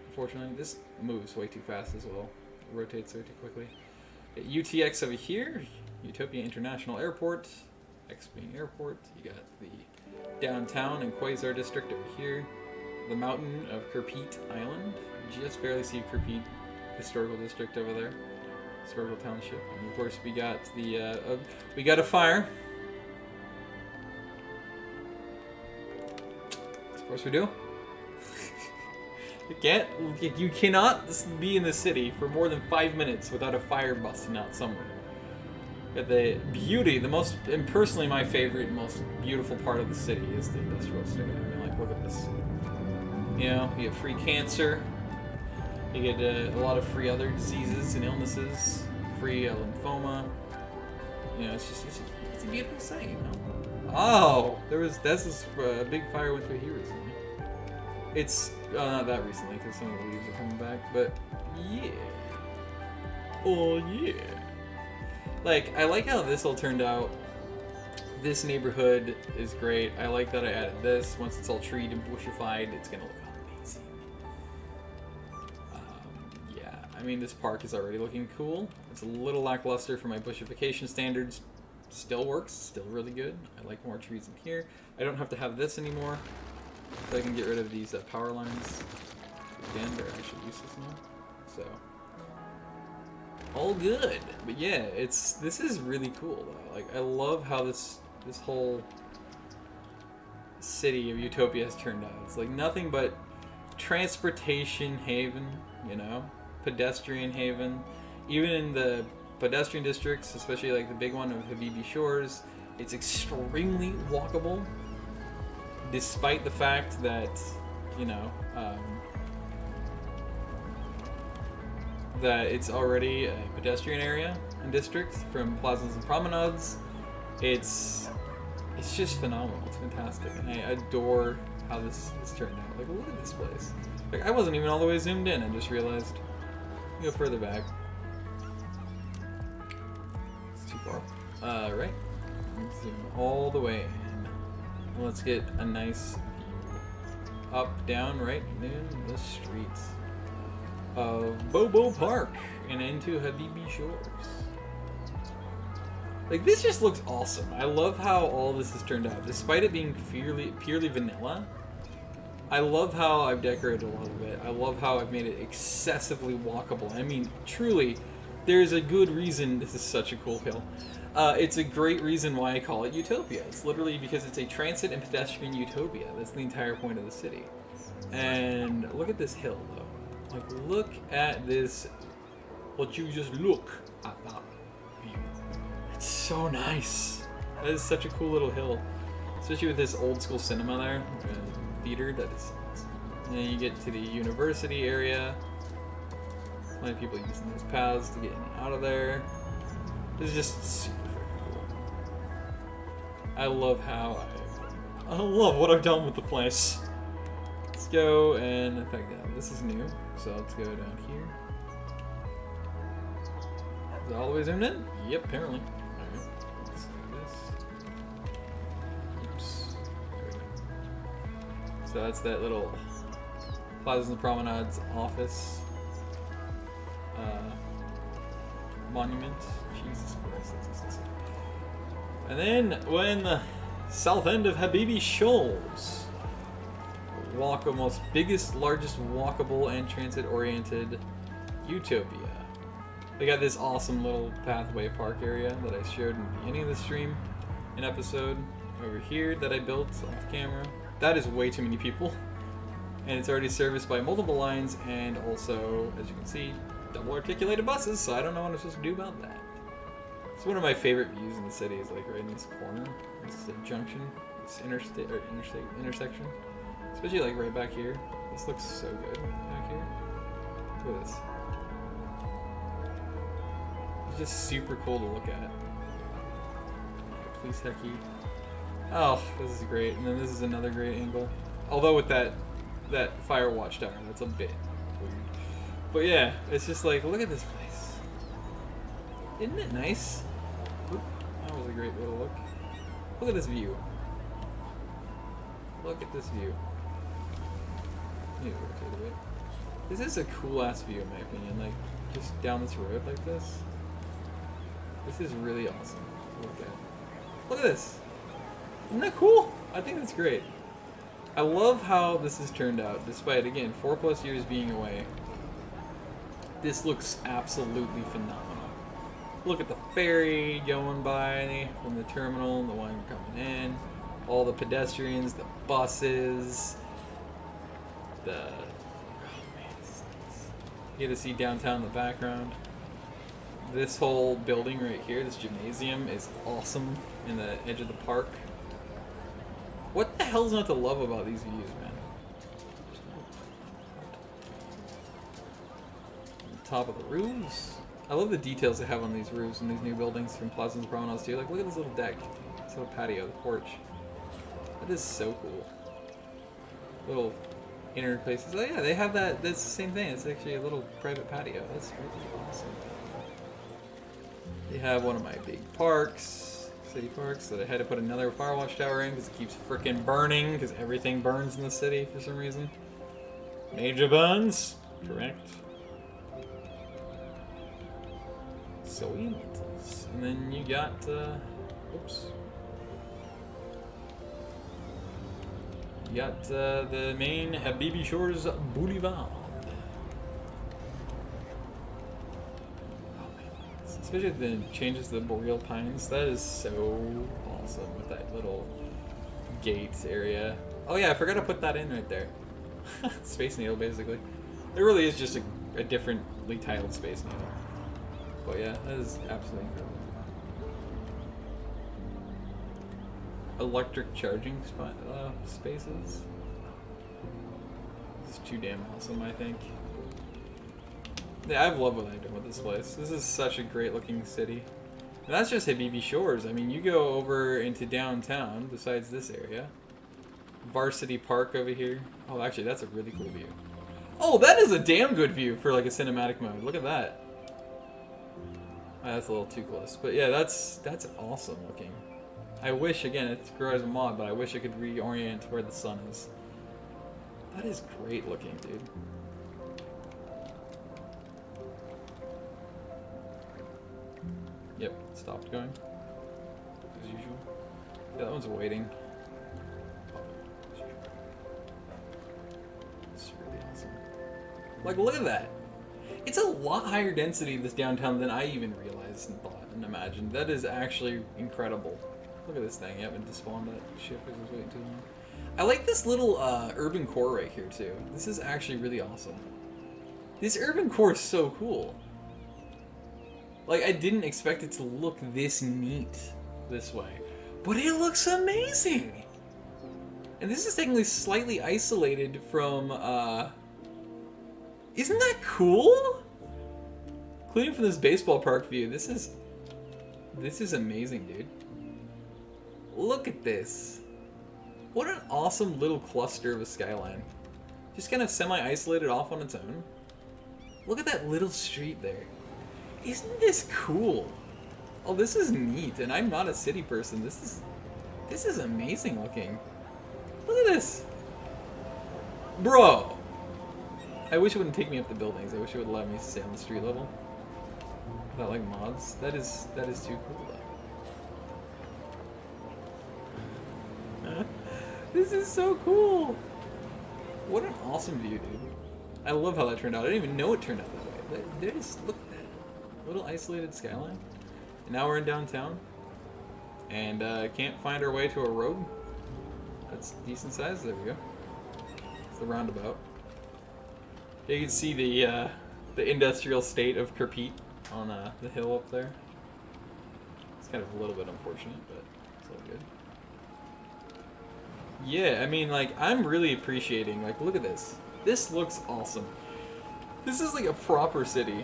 Unfortunately, this moves way too fast as well. It rotates way too quickly. UTX over here, Utopia International Airport, X-Wing Airport. You got the downtown and Quasar District over here. The mountain of Kerpit Island. Just barely see Kerpit Historical District over there. Historical Township. And of course we got the, we got a fire. Of course we do. You cannot be in the city for more than 5 minutes without a fire busting out somewhere. But the beauty, and personally my favorite, most beautiful part of the city is the industrial estate. I mean, like, look at this. You know, you get free cancer, you get a lot of free other diseases and illnesses, free lymphoma. You know, it's a beautiful sight, you know. Oh, that's a big fire went through here recently. It's not that recently because some of the leaves are coming back, but yeah. Oh yeah. Like, I like how this all turned out. This neighborhood is great. I like that I added this. Once it's all treed and bushified, it's gonna look amazing. Yeah, I mean, this park is already looking cool. It's a little lackluster for my bushification standards, still works, still really good. I like more trees in here. I don't have to have this anymore, so I can get rid of these power lines. Again, they're actually useless now. So all good. But yeah, this is really cool though. Like I love how this whole city of Utopia has turned out. It's like nothing but transportation haven, you know, pedestrian haven. Even in the pedestrian districts, especially like the big one of Habibi Shores, it's extremely walkable, despite the fact that, you know, that it's already a pedestrian area and district from plazas and promenades. It's just phenomenal. It's fantastic, and I adore how this turned out. Like, look at this place. Like, I wasn't even all the way zoomed in. I just realized. Go further back. It's too far. Right. Let's zoom all the way in. Let's get a nice view. Up, down, right in the streets of Bobo Park and into Habibi Shores. Like, this just looks awesome. I love how all this has turned out. Despite it being purely vanilla, I love how I've decorated a lot of it. I love how I've made it excessively walkable. I mean, truly, there's a good reason this is such a cool hill. It's a great reason why I call it Utopia. It's literally because it's a transit and pedestrian utopia. That's the entire point of the city. And look at this hill, though. Like, look at this. What you just look at that view. It's so nice. That is such a cool little hill. Especially with this old school cinema there. Theater, that is awesome. And then you get to the university area. Plenty of people using those paths to get in and out of there. This is just super freaking cool. I love I love what I've done with the place. Let's go and, in fact, yeah, this is new. So let's go down here. Is it all the way zoomed in? Yep, apparently. Alright, let's do this. Oops. There we go. So that's that little Plazas and Promenades office monument. Jesus Christ, that's excessive. And then when the south end of Habibi Shoals, almost biggest, largest walkable and transit-oriented utopia. They got this awesome little pathway park area that I showed in the beginning of the stream, an episode over here that I built off camera. That is way too many people, and it's already serviced by multiple lines and also, as you can see, double articulated buses, so I don't know what I'm supposed to do about that. It's one of my favorite views in the city, is like right in this corner, this junction, this intersection, especially like right back here. This looks so good back here. Look at this. It's just super cool to look at. Police hecky. Oh, this is great. And then this is another great angle. Although with that fire watchtower, that's a bit weird. But yeah, it's just like, look at this place. Isn't it nice? Oop, that was a great little look. Look at this view. Look at this view. Let me rotate a bit. This is a cool ass view in my opinion. Like, just down this road like this. This is really awesome to look at. Look at this. Isn't that cool? I think that's great. I love how this has turned out, despite, again, 4+ years being away. This looks absolutely phenomenal. Look at the ferry going by from the terminal, the one coming in, all the pedestrians, the buses, oh man, this is nice. You get to see downtown in the background. This whole building right here, this gymnasium, is awesome in the edge of the park. What the hell's not to love about these views, man? On the top of the roofs. I love the details they have on these roofs and these new buildings from Plazas and Promenades too. Like, look at this little deck, this little patio, the porch. That is so cool. Little inner places. Oh yeah, they have that. That's the same thing. It's actually a little private patio. That's really awesome. They have one of my big parks, city parks, that I had to put another fire watchtower in because it keeps frickin' burning, because everything burns in the city for some reason. Major burns, correct. Sweet. And then you got Oops. You got the main Habibi Shores Boulevard. Especially the changes to the boreal pines. That is so awesome with that little gate area. Oh yeah, I forgot to put that in right there. Space Needle, basically. It really is just a differently titled Space Needle. But yeah, that is absolutely incredible. Electric charging spaces. This is too damn awesome, I think. Yeah, I love what I've done with this place. This is such a great looking city. And that's just Habibi Shores. I mean, you go over into downtown, besides this area. Varsity Park over here. Oh, actually, that's a really cool view. Oh, that is a damn good view for like a cinematic mode. Look at that. Oh, that's a little too close. But yeah, that's awesome looking. I wish, again, it's grow as a mod, but I wish I could reorient to where the sun is. That is great looking, dude. Yep, stopped going. As usual. Yeah, that one's waiting. It's really awesome. Like, look at that! It's a lot higher density, this downtown, than I even realized and thought and imagined. That is actually incredible. Look at this thing. Yep, and despawned that ship because I was waiting too long. I like this little urban core right here, too. This is actually really awesome. This urban core is so cool. Like, I didn't expect it to look this neat this way. But it looks amazing! And this is technically slightly isolated from, Isn't that cool? Including from this baseball park view, this is amazing, dude. Look at this. What an awesome little cluster of a skyline. Just kind of semi-isolated off on its own. Look at that little street there. Isn't this cool? Oh, this is neat, and I'm not a city person. This is amazing looking. Look at this. Bro! I wish it wouldn't take me up the buildings. I wish it would allow me to stay on the street level. Without like mods. That is too cool though. This is so cool! What an awesome view, dude. I love how that turned out. I didn't even know it turned out that way. Look at that. Little isolated skyline. And now we're in downtown. And can't find our way to a road. That's decent size. There we go. It's the roundabout. You can see the industrial state of Kerpete on the hill up there. It's kind of a little bit unfortunate, but it's all good. Yeah, I mean, like, I'm really appreciating, like, look at this. This looks awesome. This is like a proper city.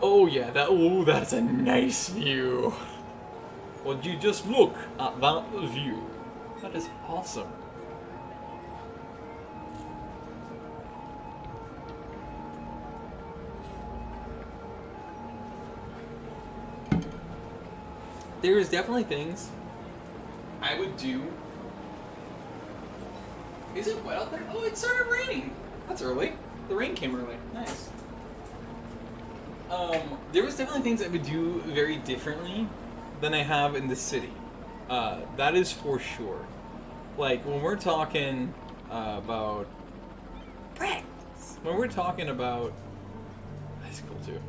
Oh yeah, that's a nice view. Would you just look at that view? That is awesome. There is definitely things I would do. Is it wet out there? Oh, it started raining. That's early. The rain came early. Nice. There was definitely things I would do very differently than I have in the city. That is for sure. Like, when we're talking about practice. When we're talking about... That's cool, too.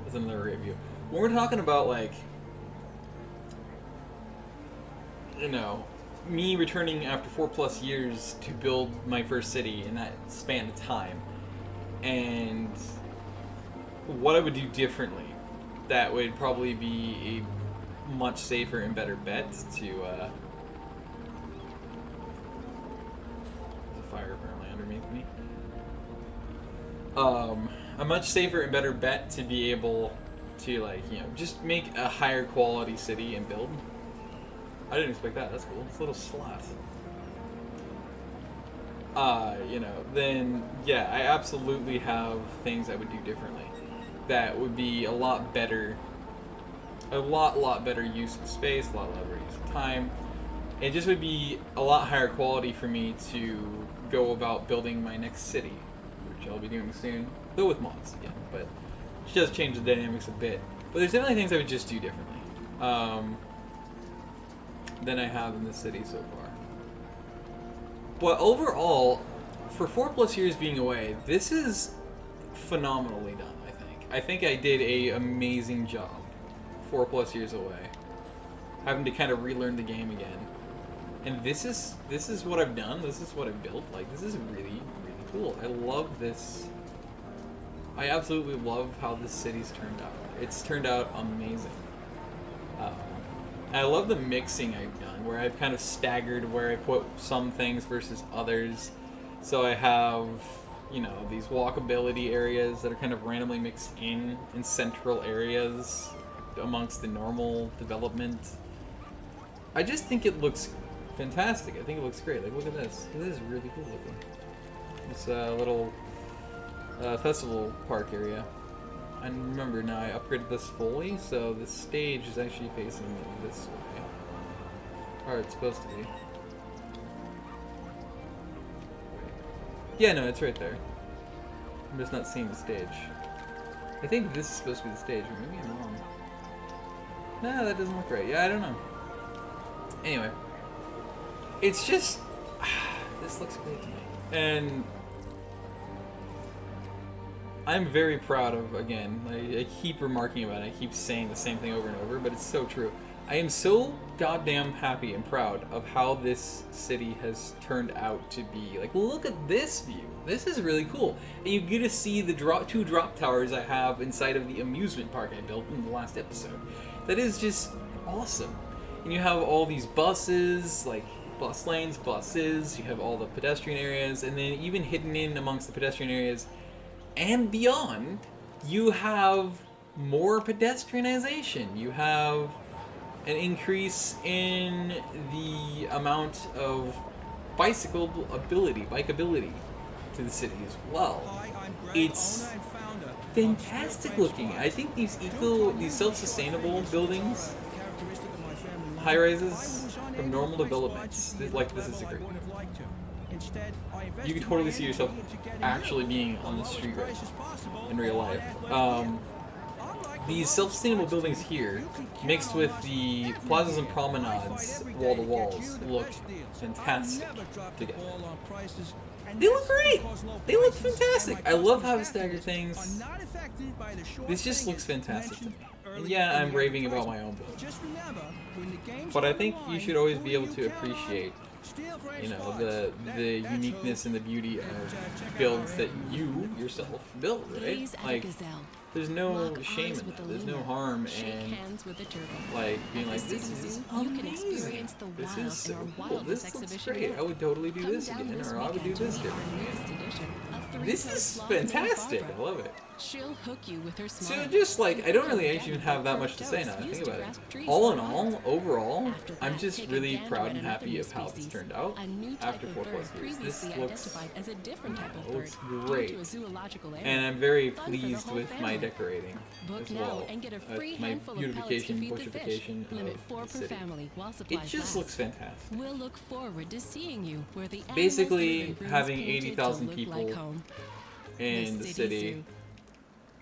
That's another review. When we're talking about, like... You know, me returning after 4+ years to build my first city in that span of time, and what I would do differently, that would probably be a much safer and better bet to, there's a fire apparently underneath me. A much safer and better bet to be able to, like, you know, just make a higher quality city and build. I didn't expect that. That's cool. It's a little slot. You know, then, yeah, I absolutely have things I would do differently. That would be a lot better, a lot better use of space, a lot better use of time. It just would be a lot higher quality for me to go about building my next city, which I'll be doing soon, though with mods, yeah, but it does change the dynamics a bit. But there's definitely things I would just do differently. than I have in the city so far. But overall, for 4+ years being away, this is phenomenally done, I think. I think I did a amazing job 4+ years away, having to kind of relearn the game again. And this is what I've done, this is what I've built. Like, this is really, really cool. I love this. I absolutely love how this city's turned out. It's turned out amazing. I love the mixing I've done, where I've kind of staggered where I put some things versus others. So I have, you know, these walkability areas that are kind of randomly mixed in central areas amongst the normal development. I just think it looks fantastic. I think it looks great. Like, look at this. This is really cool looking. This little festival park area. And remember, now I upgraded this fully, so the stage is actually facing this way. Or it's supposed to be. Yeah, no, it's right there. I'm just not seeing the stage. I think this is supposed to be the stage, or maybe I'm wrong. Nah, that doesn't look right. Yeah, I don't know. Anyway. It's just... this looks great to me. And... I'm very proud of, again, I keep remarking about it, I keep saying the same thing over and over, but it's so true. I am so goddamn happy and proud of how this city has turned out to be. Like, look at this view. This is really cool. And you get to see the two drop towers I have inside of the amusement park I built in the last episode. That is just awesome. And you have all these buses, like bus lanes, buses, you have all the pedestrian areas, and then even hidden in amongst the pedestrian areas and beyond, you have more pedestrianization. You have an increase in the amount of bikeability to the city as well. It's fantastic looking. I think these self-sustainable buildings, high-rises from normal developments, like this is a great one. You can totally see yourself actually being on the street right in real life. These self-sustainable buildings here, mixed with the plazas and promenades, wall-to-walls, look fantastic together. They look great! They look fantastic! I love how to stagger things. This just looks fantastic to me. And yeah, I'm raving about my own build. But I think you should always be able to appreciate, you know, the uniqueness and the beauty of builds that you yourself build, right? Like, there's no shame in that. There's no harm in, like, being like, this is amazing. This is so cool. This looks great. I would totally do this again, or I would do this differently. This is fantastic. I love it. She'll hook you with her So smile. just like, I don't really actually have that much to say now. I think about it. All in all, overall, I'm just really proud and happy of how it's turned out after 4+ years. This looks great, and I'm very pleased with my decorating as well. My beautification, bushification of the city. It just looks fantastic. We'll look forward to seeing you where the Basically, having 80,000 people in the city.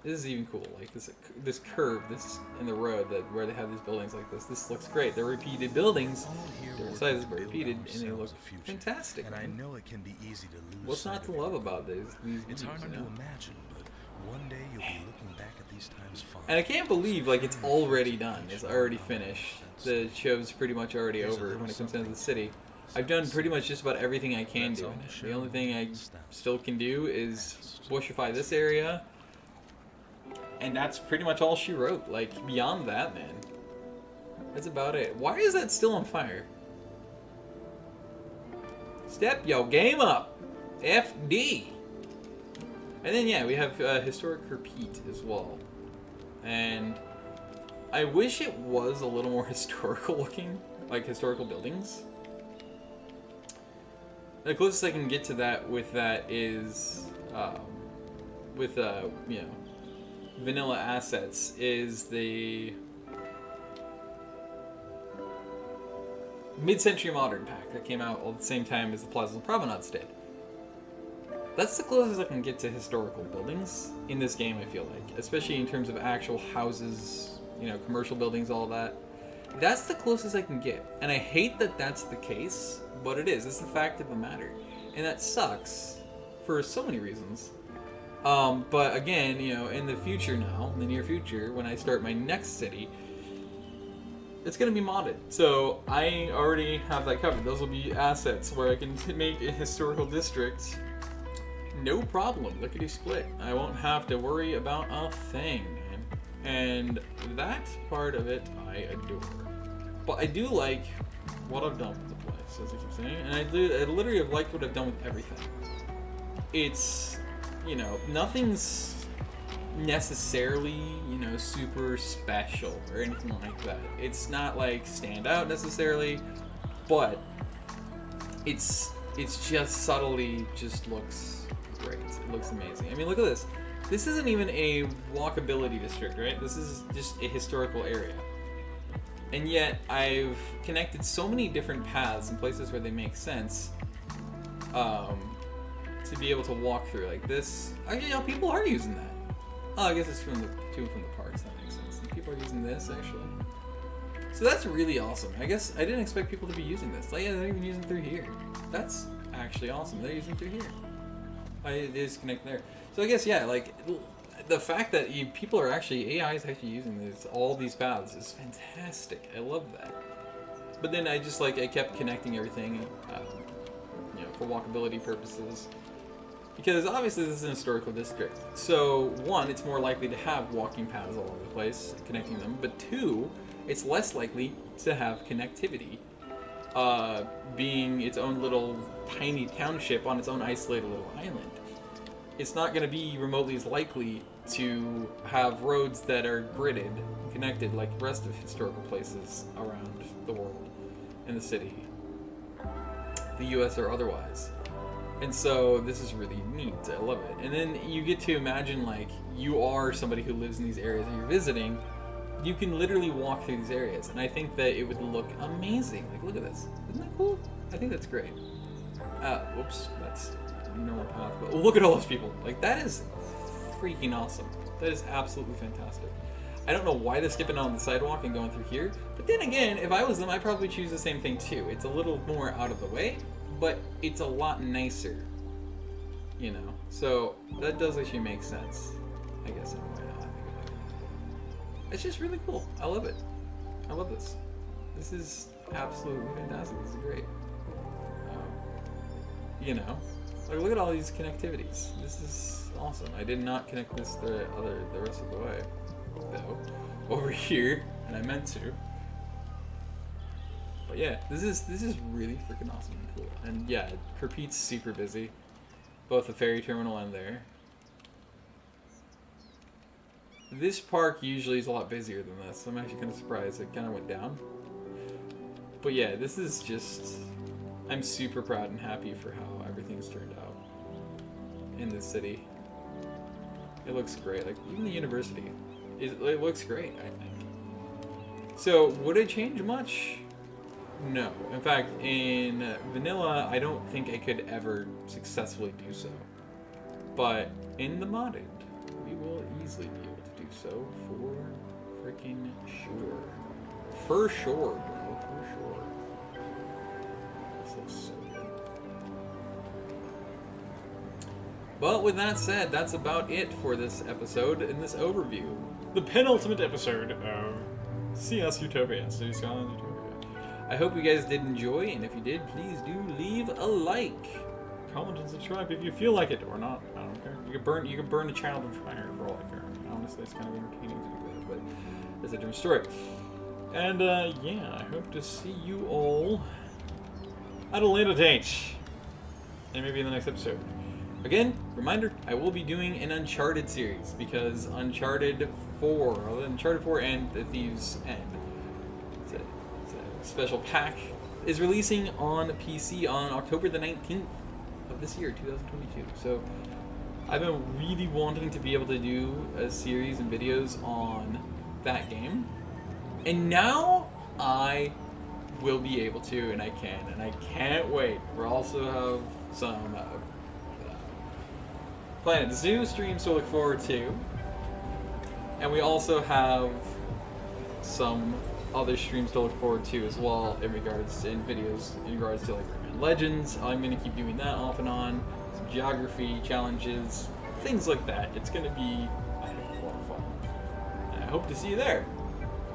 This is even cool. Like this curve, this in the road that where they have these buildings like this. This looks great. They're repeated buildings, different sizes, but repeated, and they look fantastic. And I know it can be easy to lose. What's not to love about these It's hard views, to you know? imagine, but one day you'll be looking back at these times fondly. And I can't believe like it's already done. It's already finished. The show's pretty much already over when it comes down to the city. I've done pretty much just about everything I can do. The only thing I still can do is bushify this area. And that's pretty much all she wrote. Like, beyond that, man. That's about it. Why is that still on fire? Step your game up. FD. And then, yeah, we have Historic Repeat as well. And I wish it was a little more historical looking. Like, historical buildings. The closest I can get to that with that is, with, you know, vanilla assets is the Mid-Century Modern pack that came out at the same time as the Plazas and Promenades did. That's the closest I can get to historical buildings in this game, I feel like. Especially in terms of actual houses, you know, commercial buildings, all that. That's the closest I can get. And I hate that that's the case, but it is. It's the fact of the matter. And that sucks for so many reasons. But again, you know, in the future now, in the near future, when I start my next city, it's going to be modded. So I already have that covered. Those will be assets where I can make a historical district. No problem. Lickety split. I won't have to worry about a thing. And that part of it I adore. But I do like what I've done with the place, as I keep saying. And I literally have liked what I've done with everything. It's, you know, nothing's necessarily, you know, super special or anything like that. It's not like stand out necessarily, but it's just subtly just looks great. It looks amazing. I mean, look at this. This isn't even a walkability district, right? This is just a historical area. And yet I've connected so many different paths in places where they make sense to be able to walk through like this. You know, people are using that. Oh, I guess it's from the parks. That makes sense. And people are using this actually. So that's really awesome. I guess I didn't expect people to be using this. Like, yeah, they're even using it through here. That's actually awesome. They're using it through here. I just connect there. So I guess, yeah, like the fact that people are actually, AI is actually using this, all these paths is fantastic. I love that. But then I just I kept connecting everything, you know, for walkability purposes. Because obviously this is an historical district. So one, it's more likely to have walking paths all over the place, connecting them. But two, it's less likely to have connectivity, being its own little tiny township on its own isolated little island. It's not going to be remotely as likely to have roads that are gridded, connected like the rest of historical places around the world, in the city, the US or otherwise. And so this is really neat. I love it. And then you get to imagine like you are somebody who lives in these areas that you're visiting. You can literally walk through these areas, and I think that it would look amazing. Like, look at this. Isn't that cool? I think that's great. Whoops, that's normal path. But look at all those people. Like, that is freaking awesome. That is absolutely fantastic. I don't know why they're skipping on the sidewalk and going through here, but then again, if I was them, I'd probably choose the same thing too. It's a little more out of the way, but it's a lot nicer, you know? So that does actually make sense, I guess, in a way. Now I think about it. It's just really cool. I love it. I love this. This is absolutely fantastic. This is great. You know, like look at all these connectivities. This is awesome. I did not connect this the rest of the way, though, over here, and I meant to. But yeah, this is really freaking awesome and cool. And yeah, Kerpete's super busy, both the ferry terminal and there. This park usually is a lot busier than this. I'm actually kind of surprised it kind of went down. But yeah, this is just, I'm super proud and happy for how everything's turned out in this city. It looks great. Like even the university, it looks great, I think. So would it change much? No. In fact, in vanilla, I don't think I could ever successfully do so. But in the modded, we will easily be able to do so for freaking sure. For sure, bro. For sure. This looks so good. But with that said, that's about it for this episode in this overview. The penultimate episode of CS Utopia. So Skylines Utopia. I hope you guys did enjoy, and if you did, please do leave a like, comment, and subscribe if you feel like it, or not. I don't care. You can burn a child in fire for all I care. Honestly, it's kind of entertaining to do that, but it's a different story. And yeah, I hope to see you all at a later date, and maybe in the next episode. Again, reminder: I will be doing an Uncharted series because Uncharted 4 and The Thieves' End. Special pack is releasing on PC on October the 19th of this year, 2022. So I've been really wanting to be able to do a series and videos on that game, and now I will be able to, and I can, and I can't wait. We also have some Planet Zoo streams to look forward to, and we also have some other streams to look forward to as well in regards in videos in regards to like Rayman Legends. I'm gonna keep doing that off and on. Some geography challenges, things like that. It's gonna be a heck of a lot of fun. And I hope to see you there.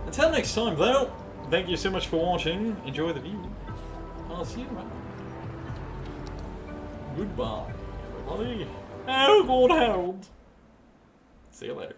Until next time, though, thank you so much for watching. Enjoy the view. I'll see you around. Goodbye, everybody. Oh, God, Harold. See you later.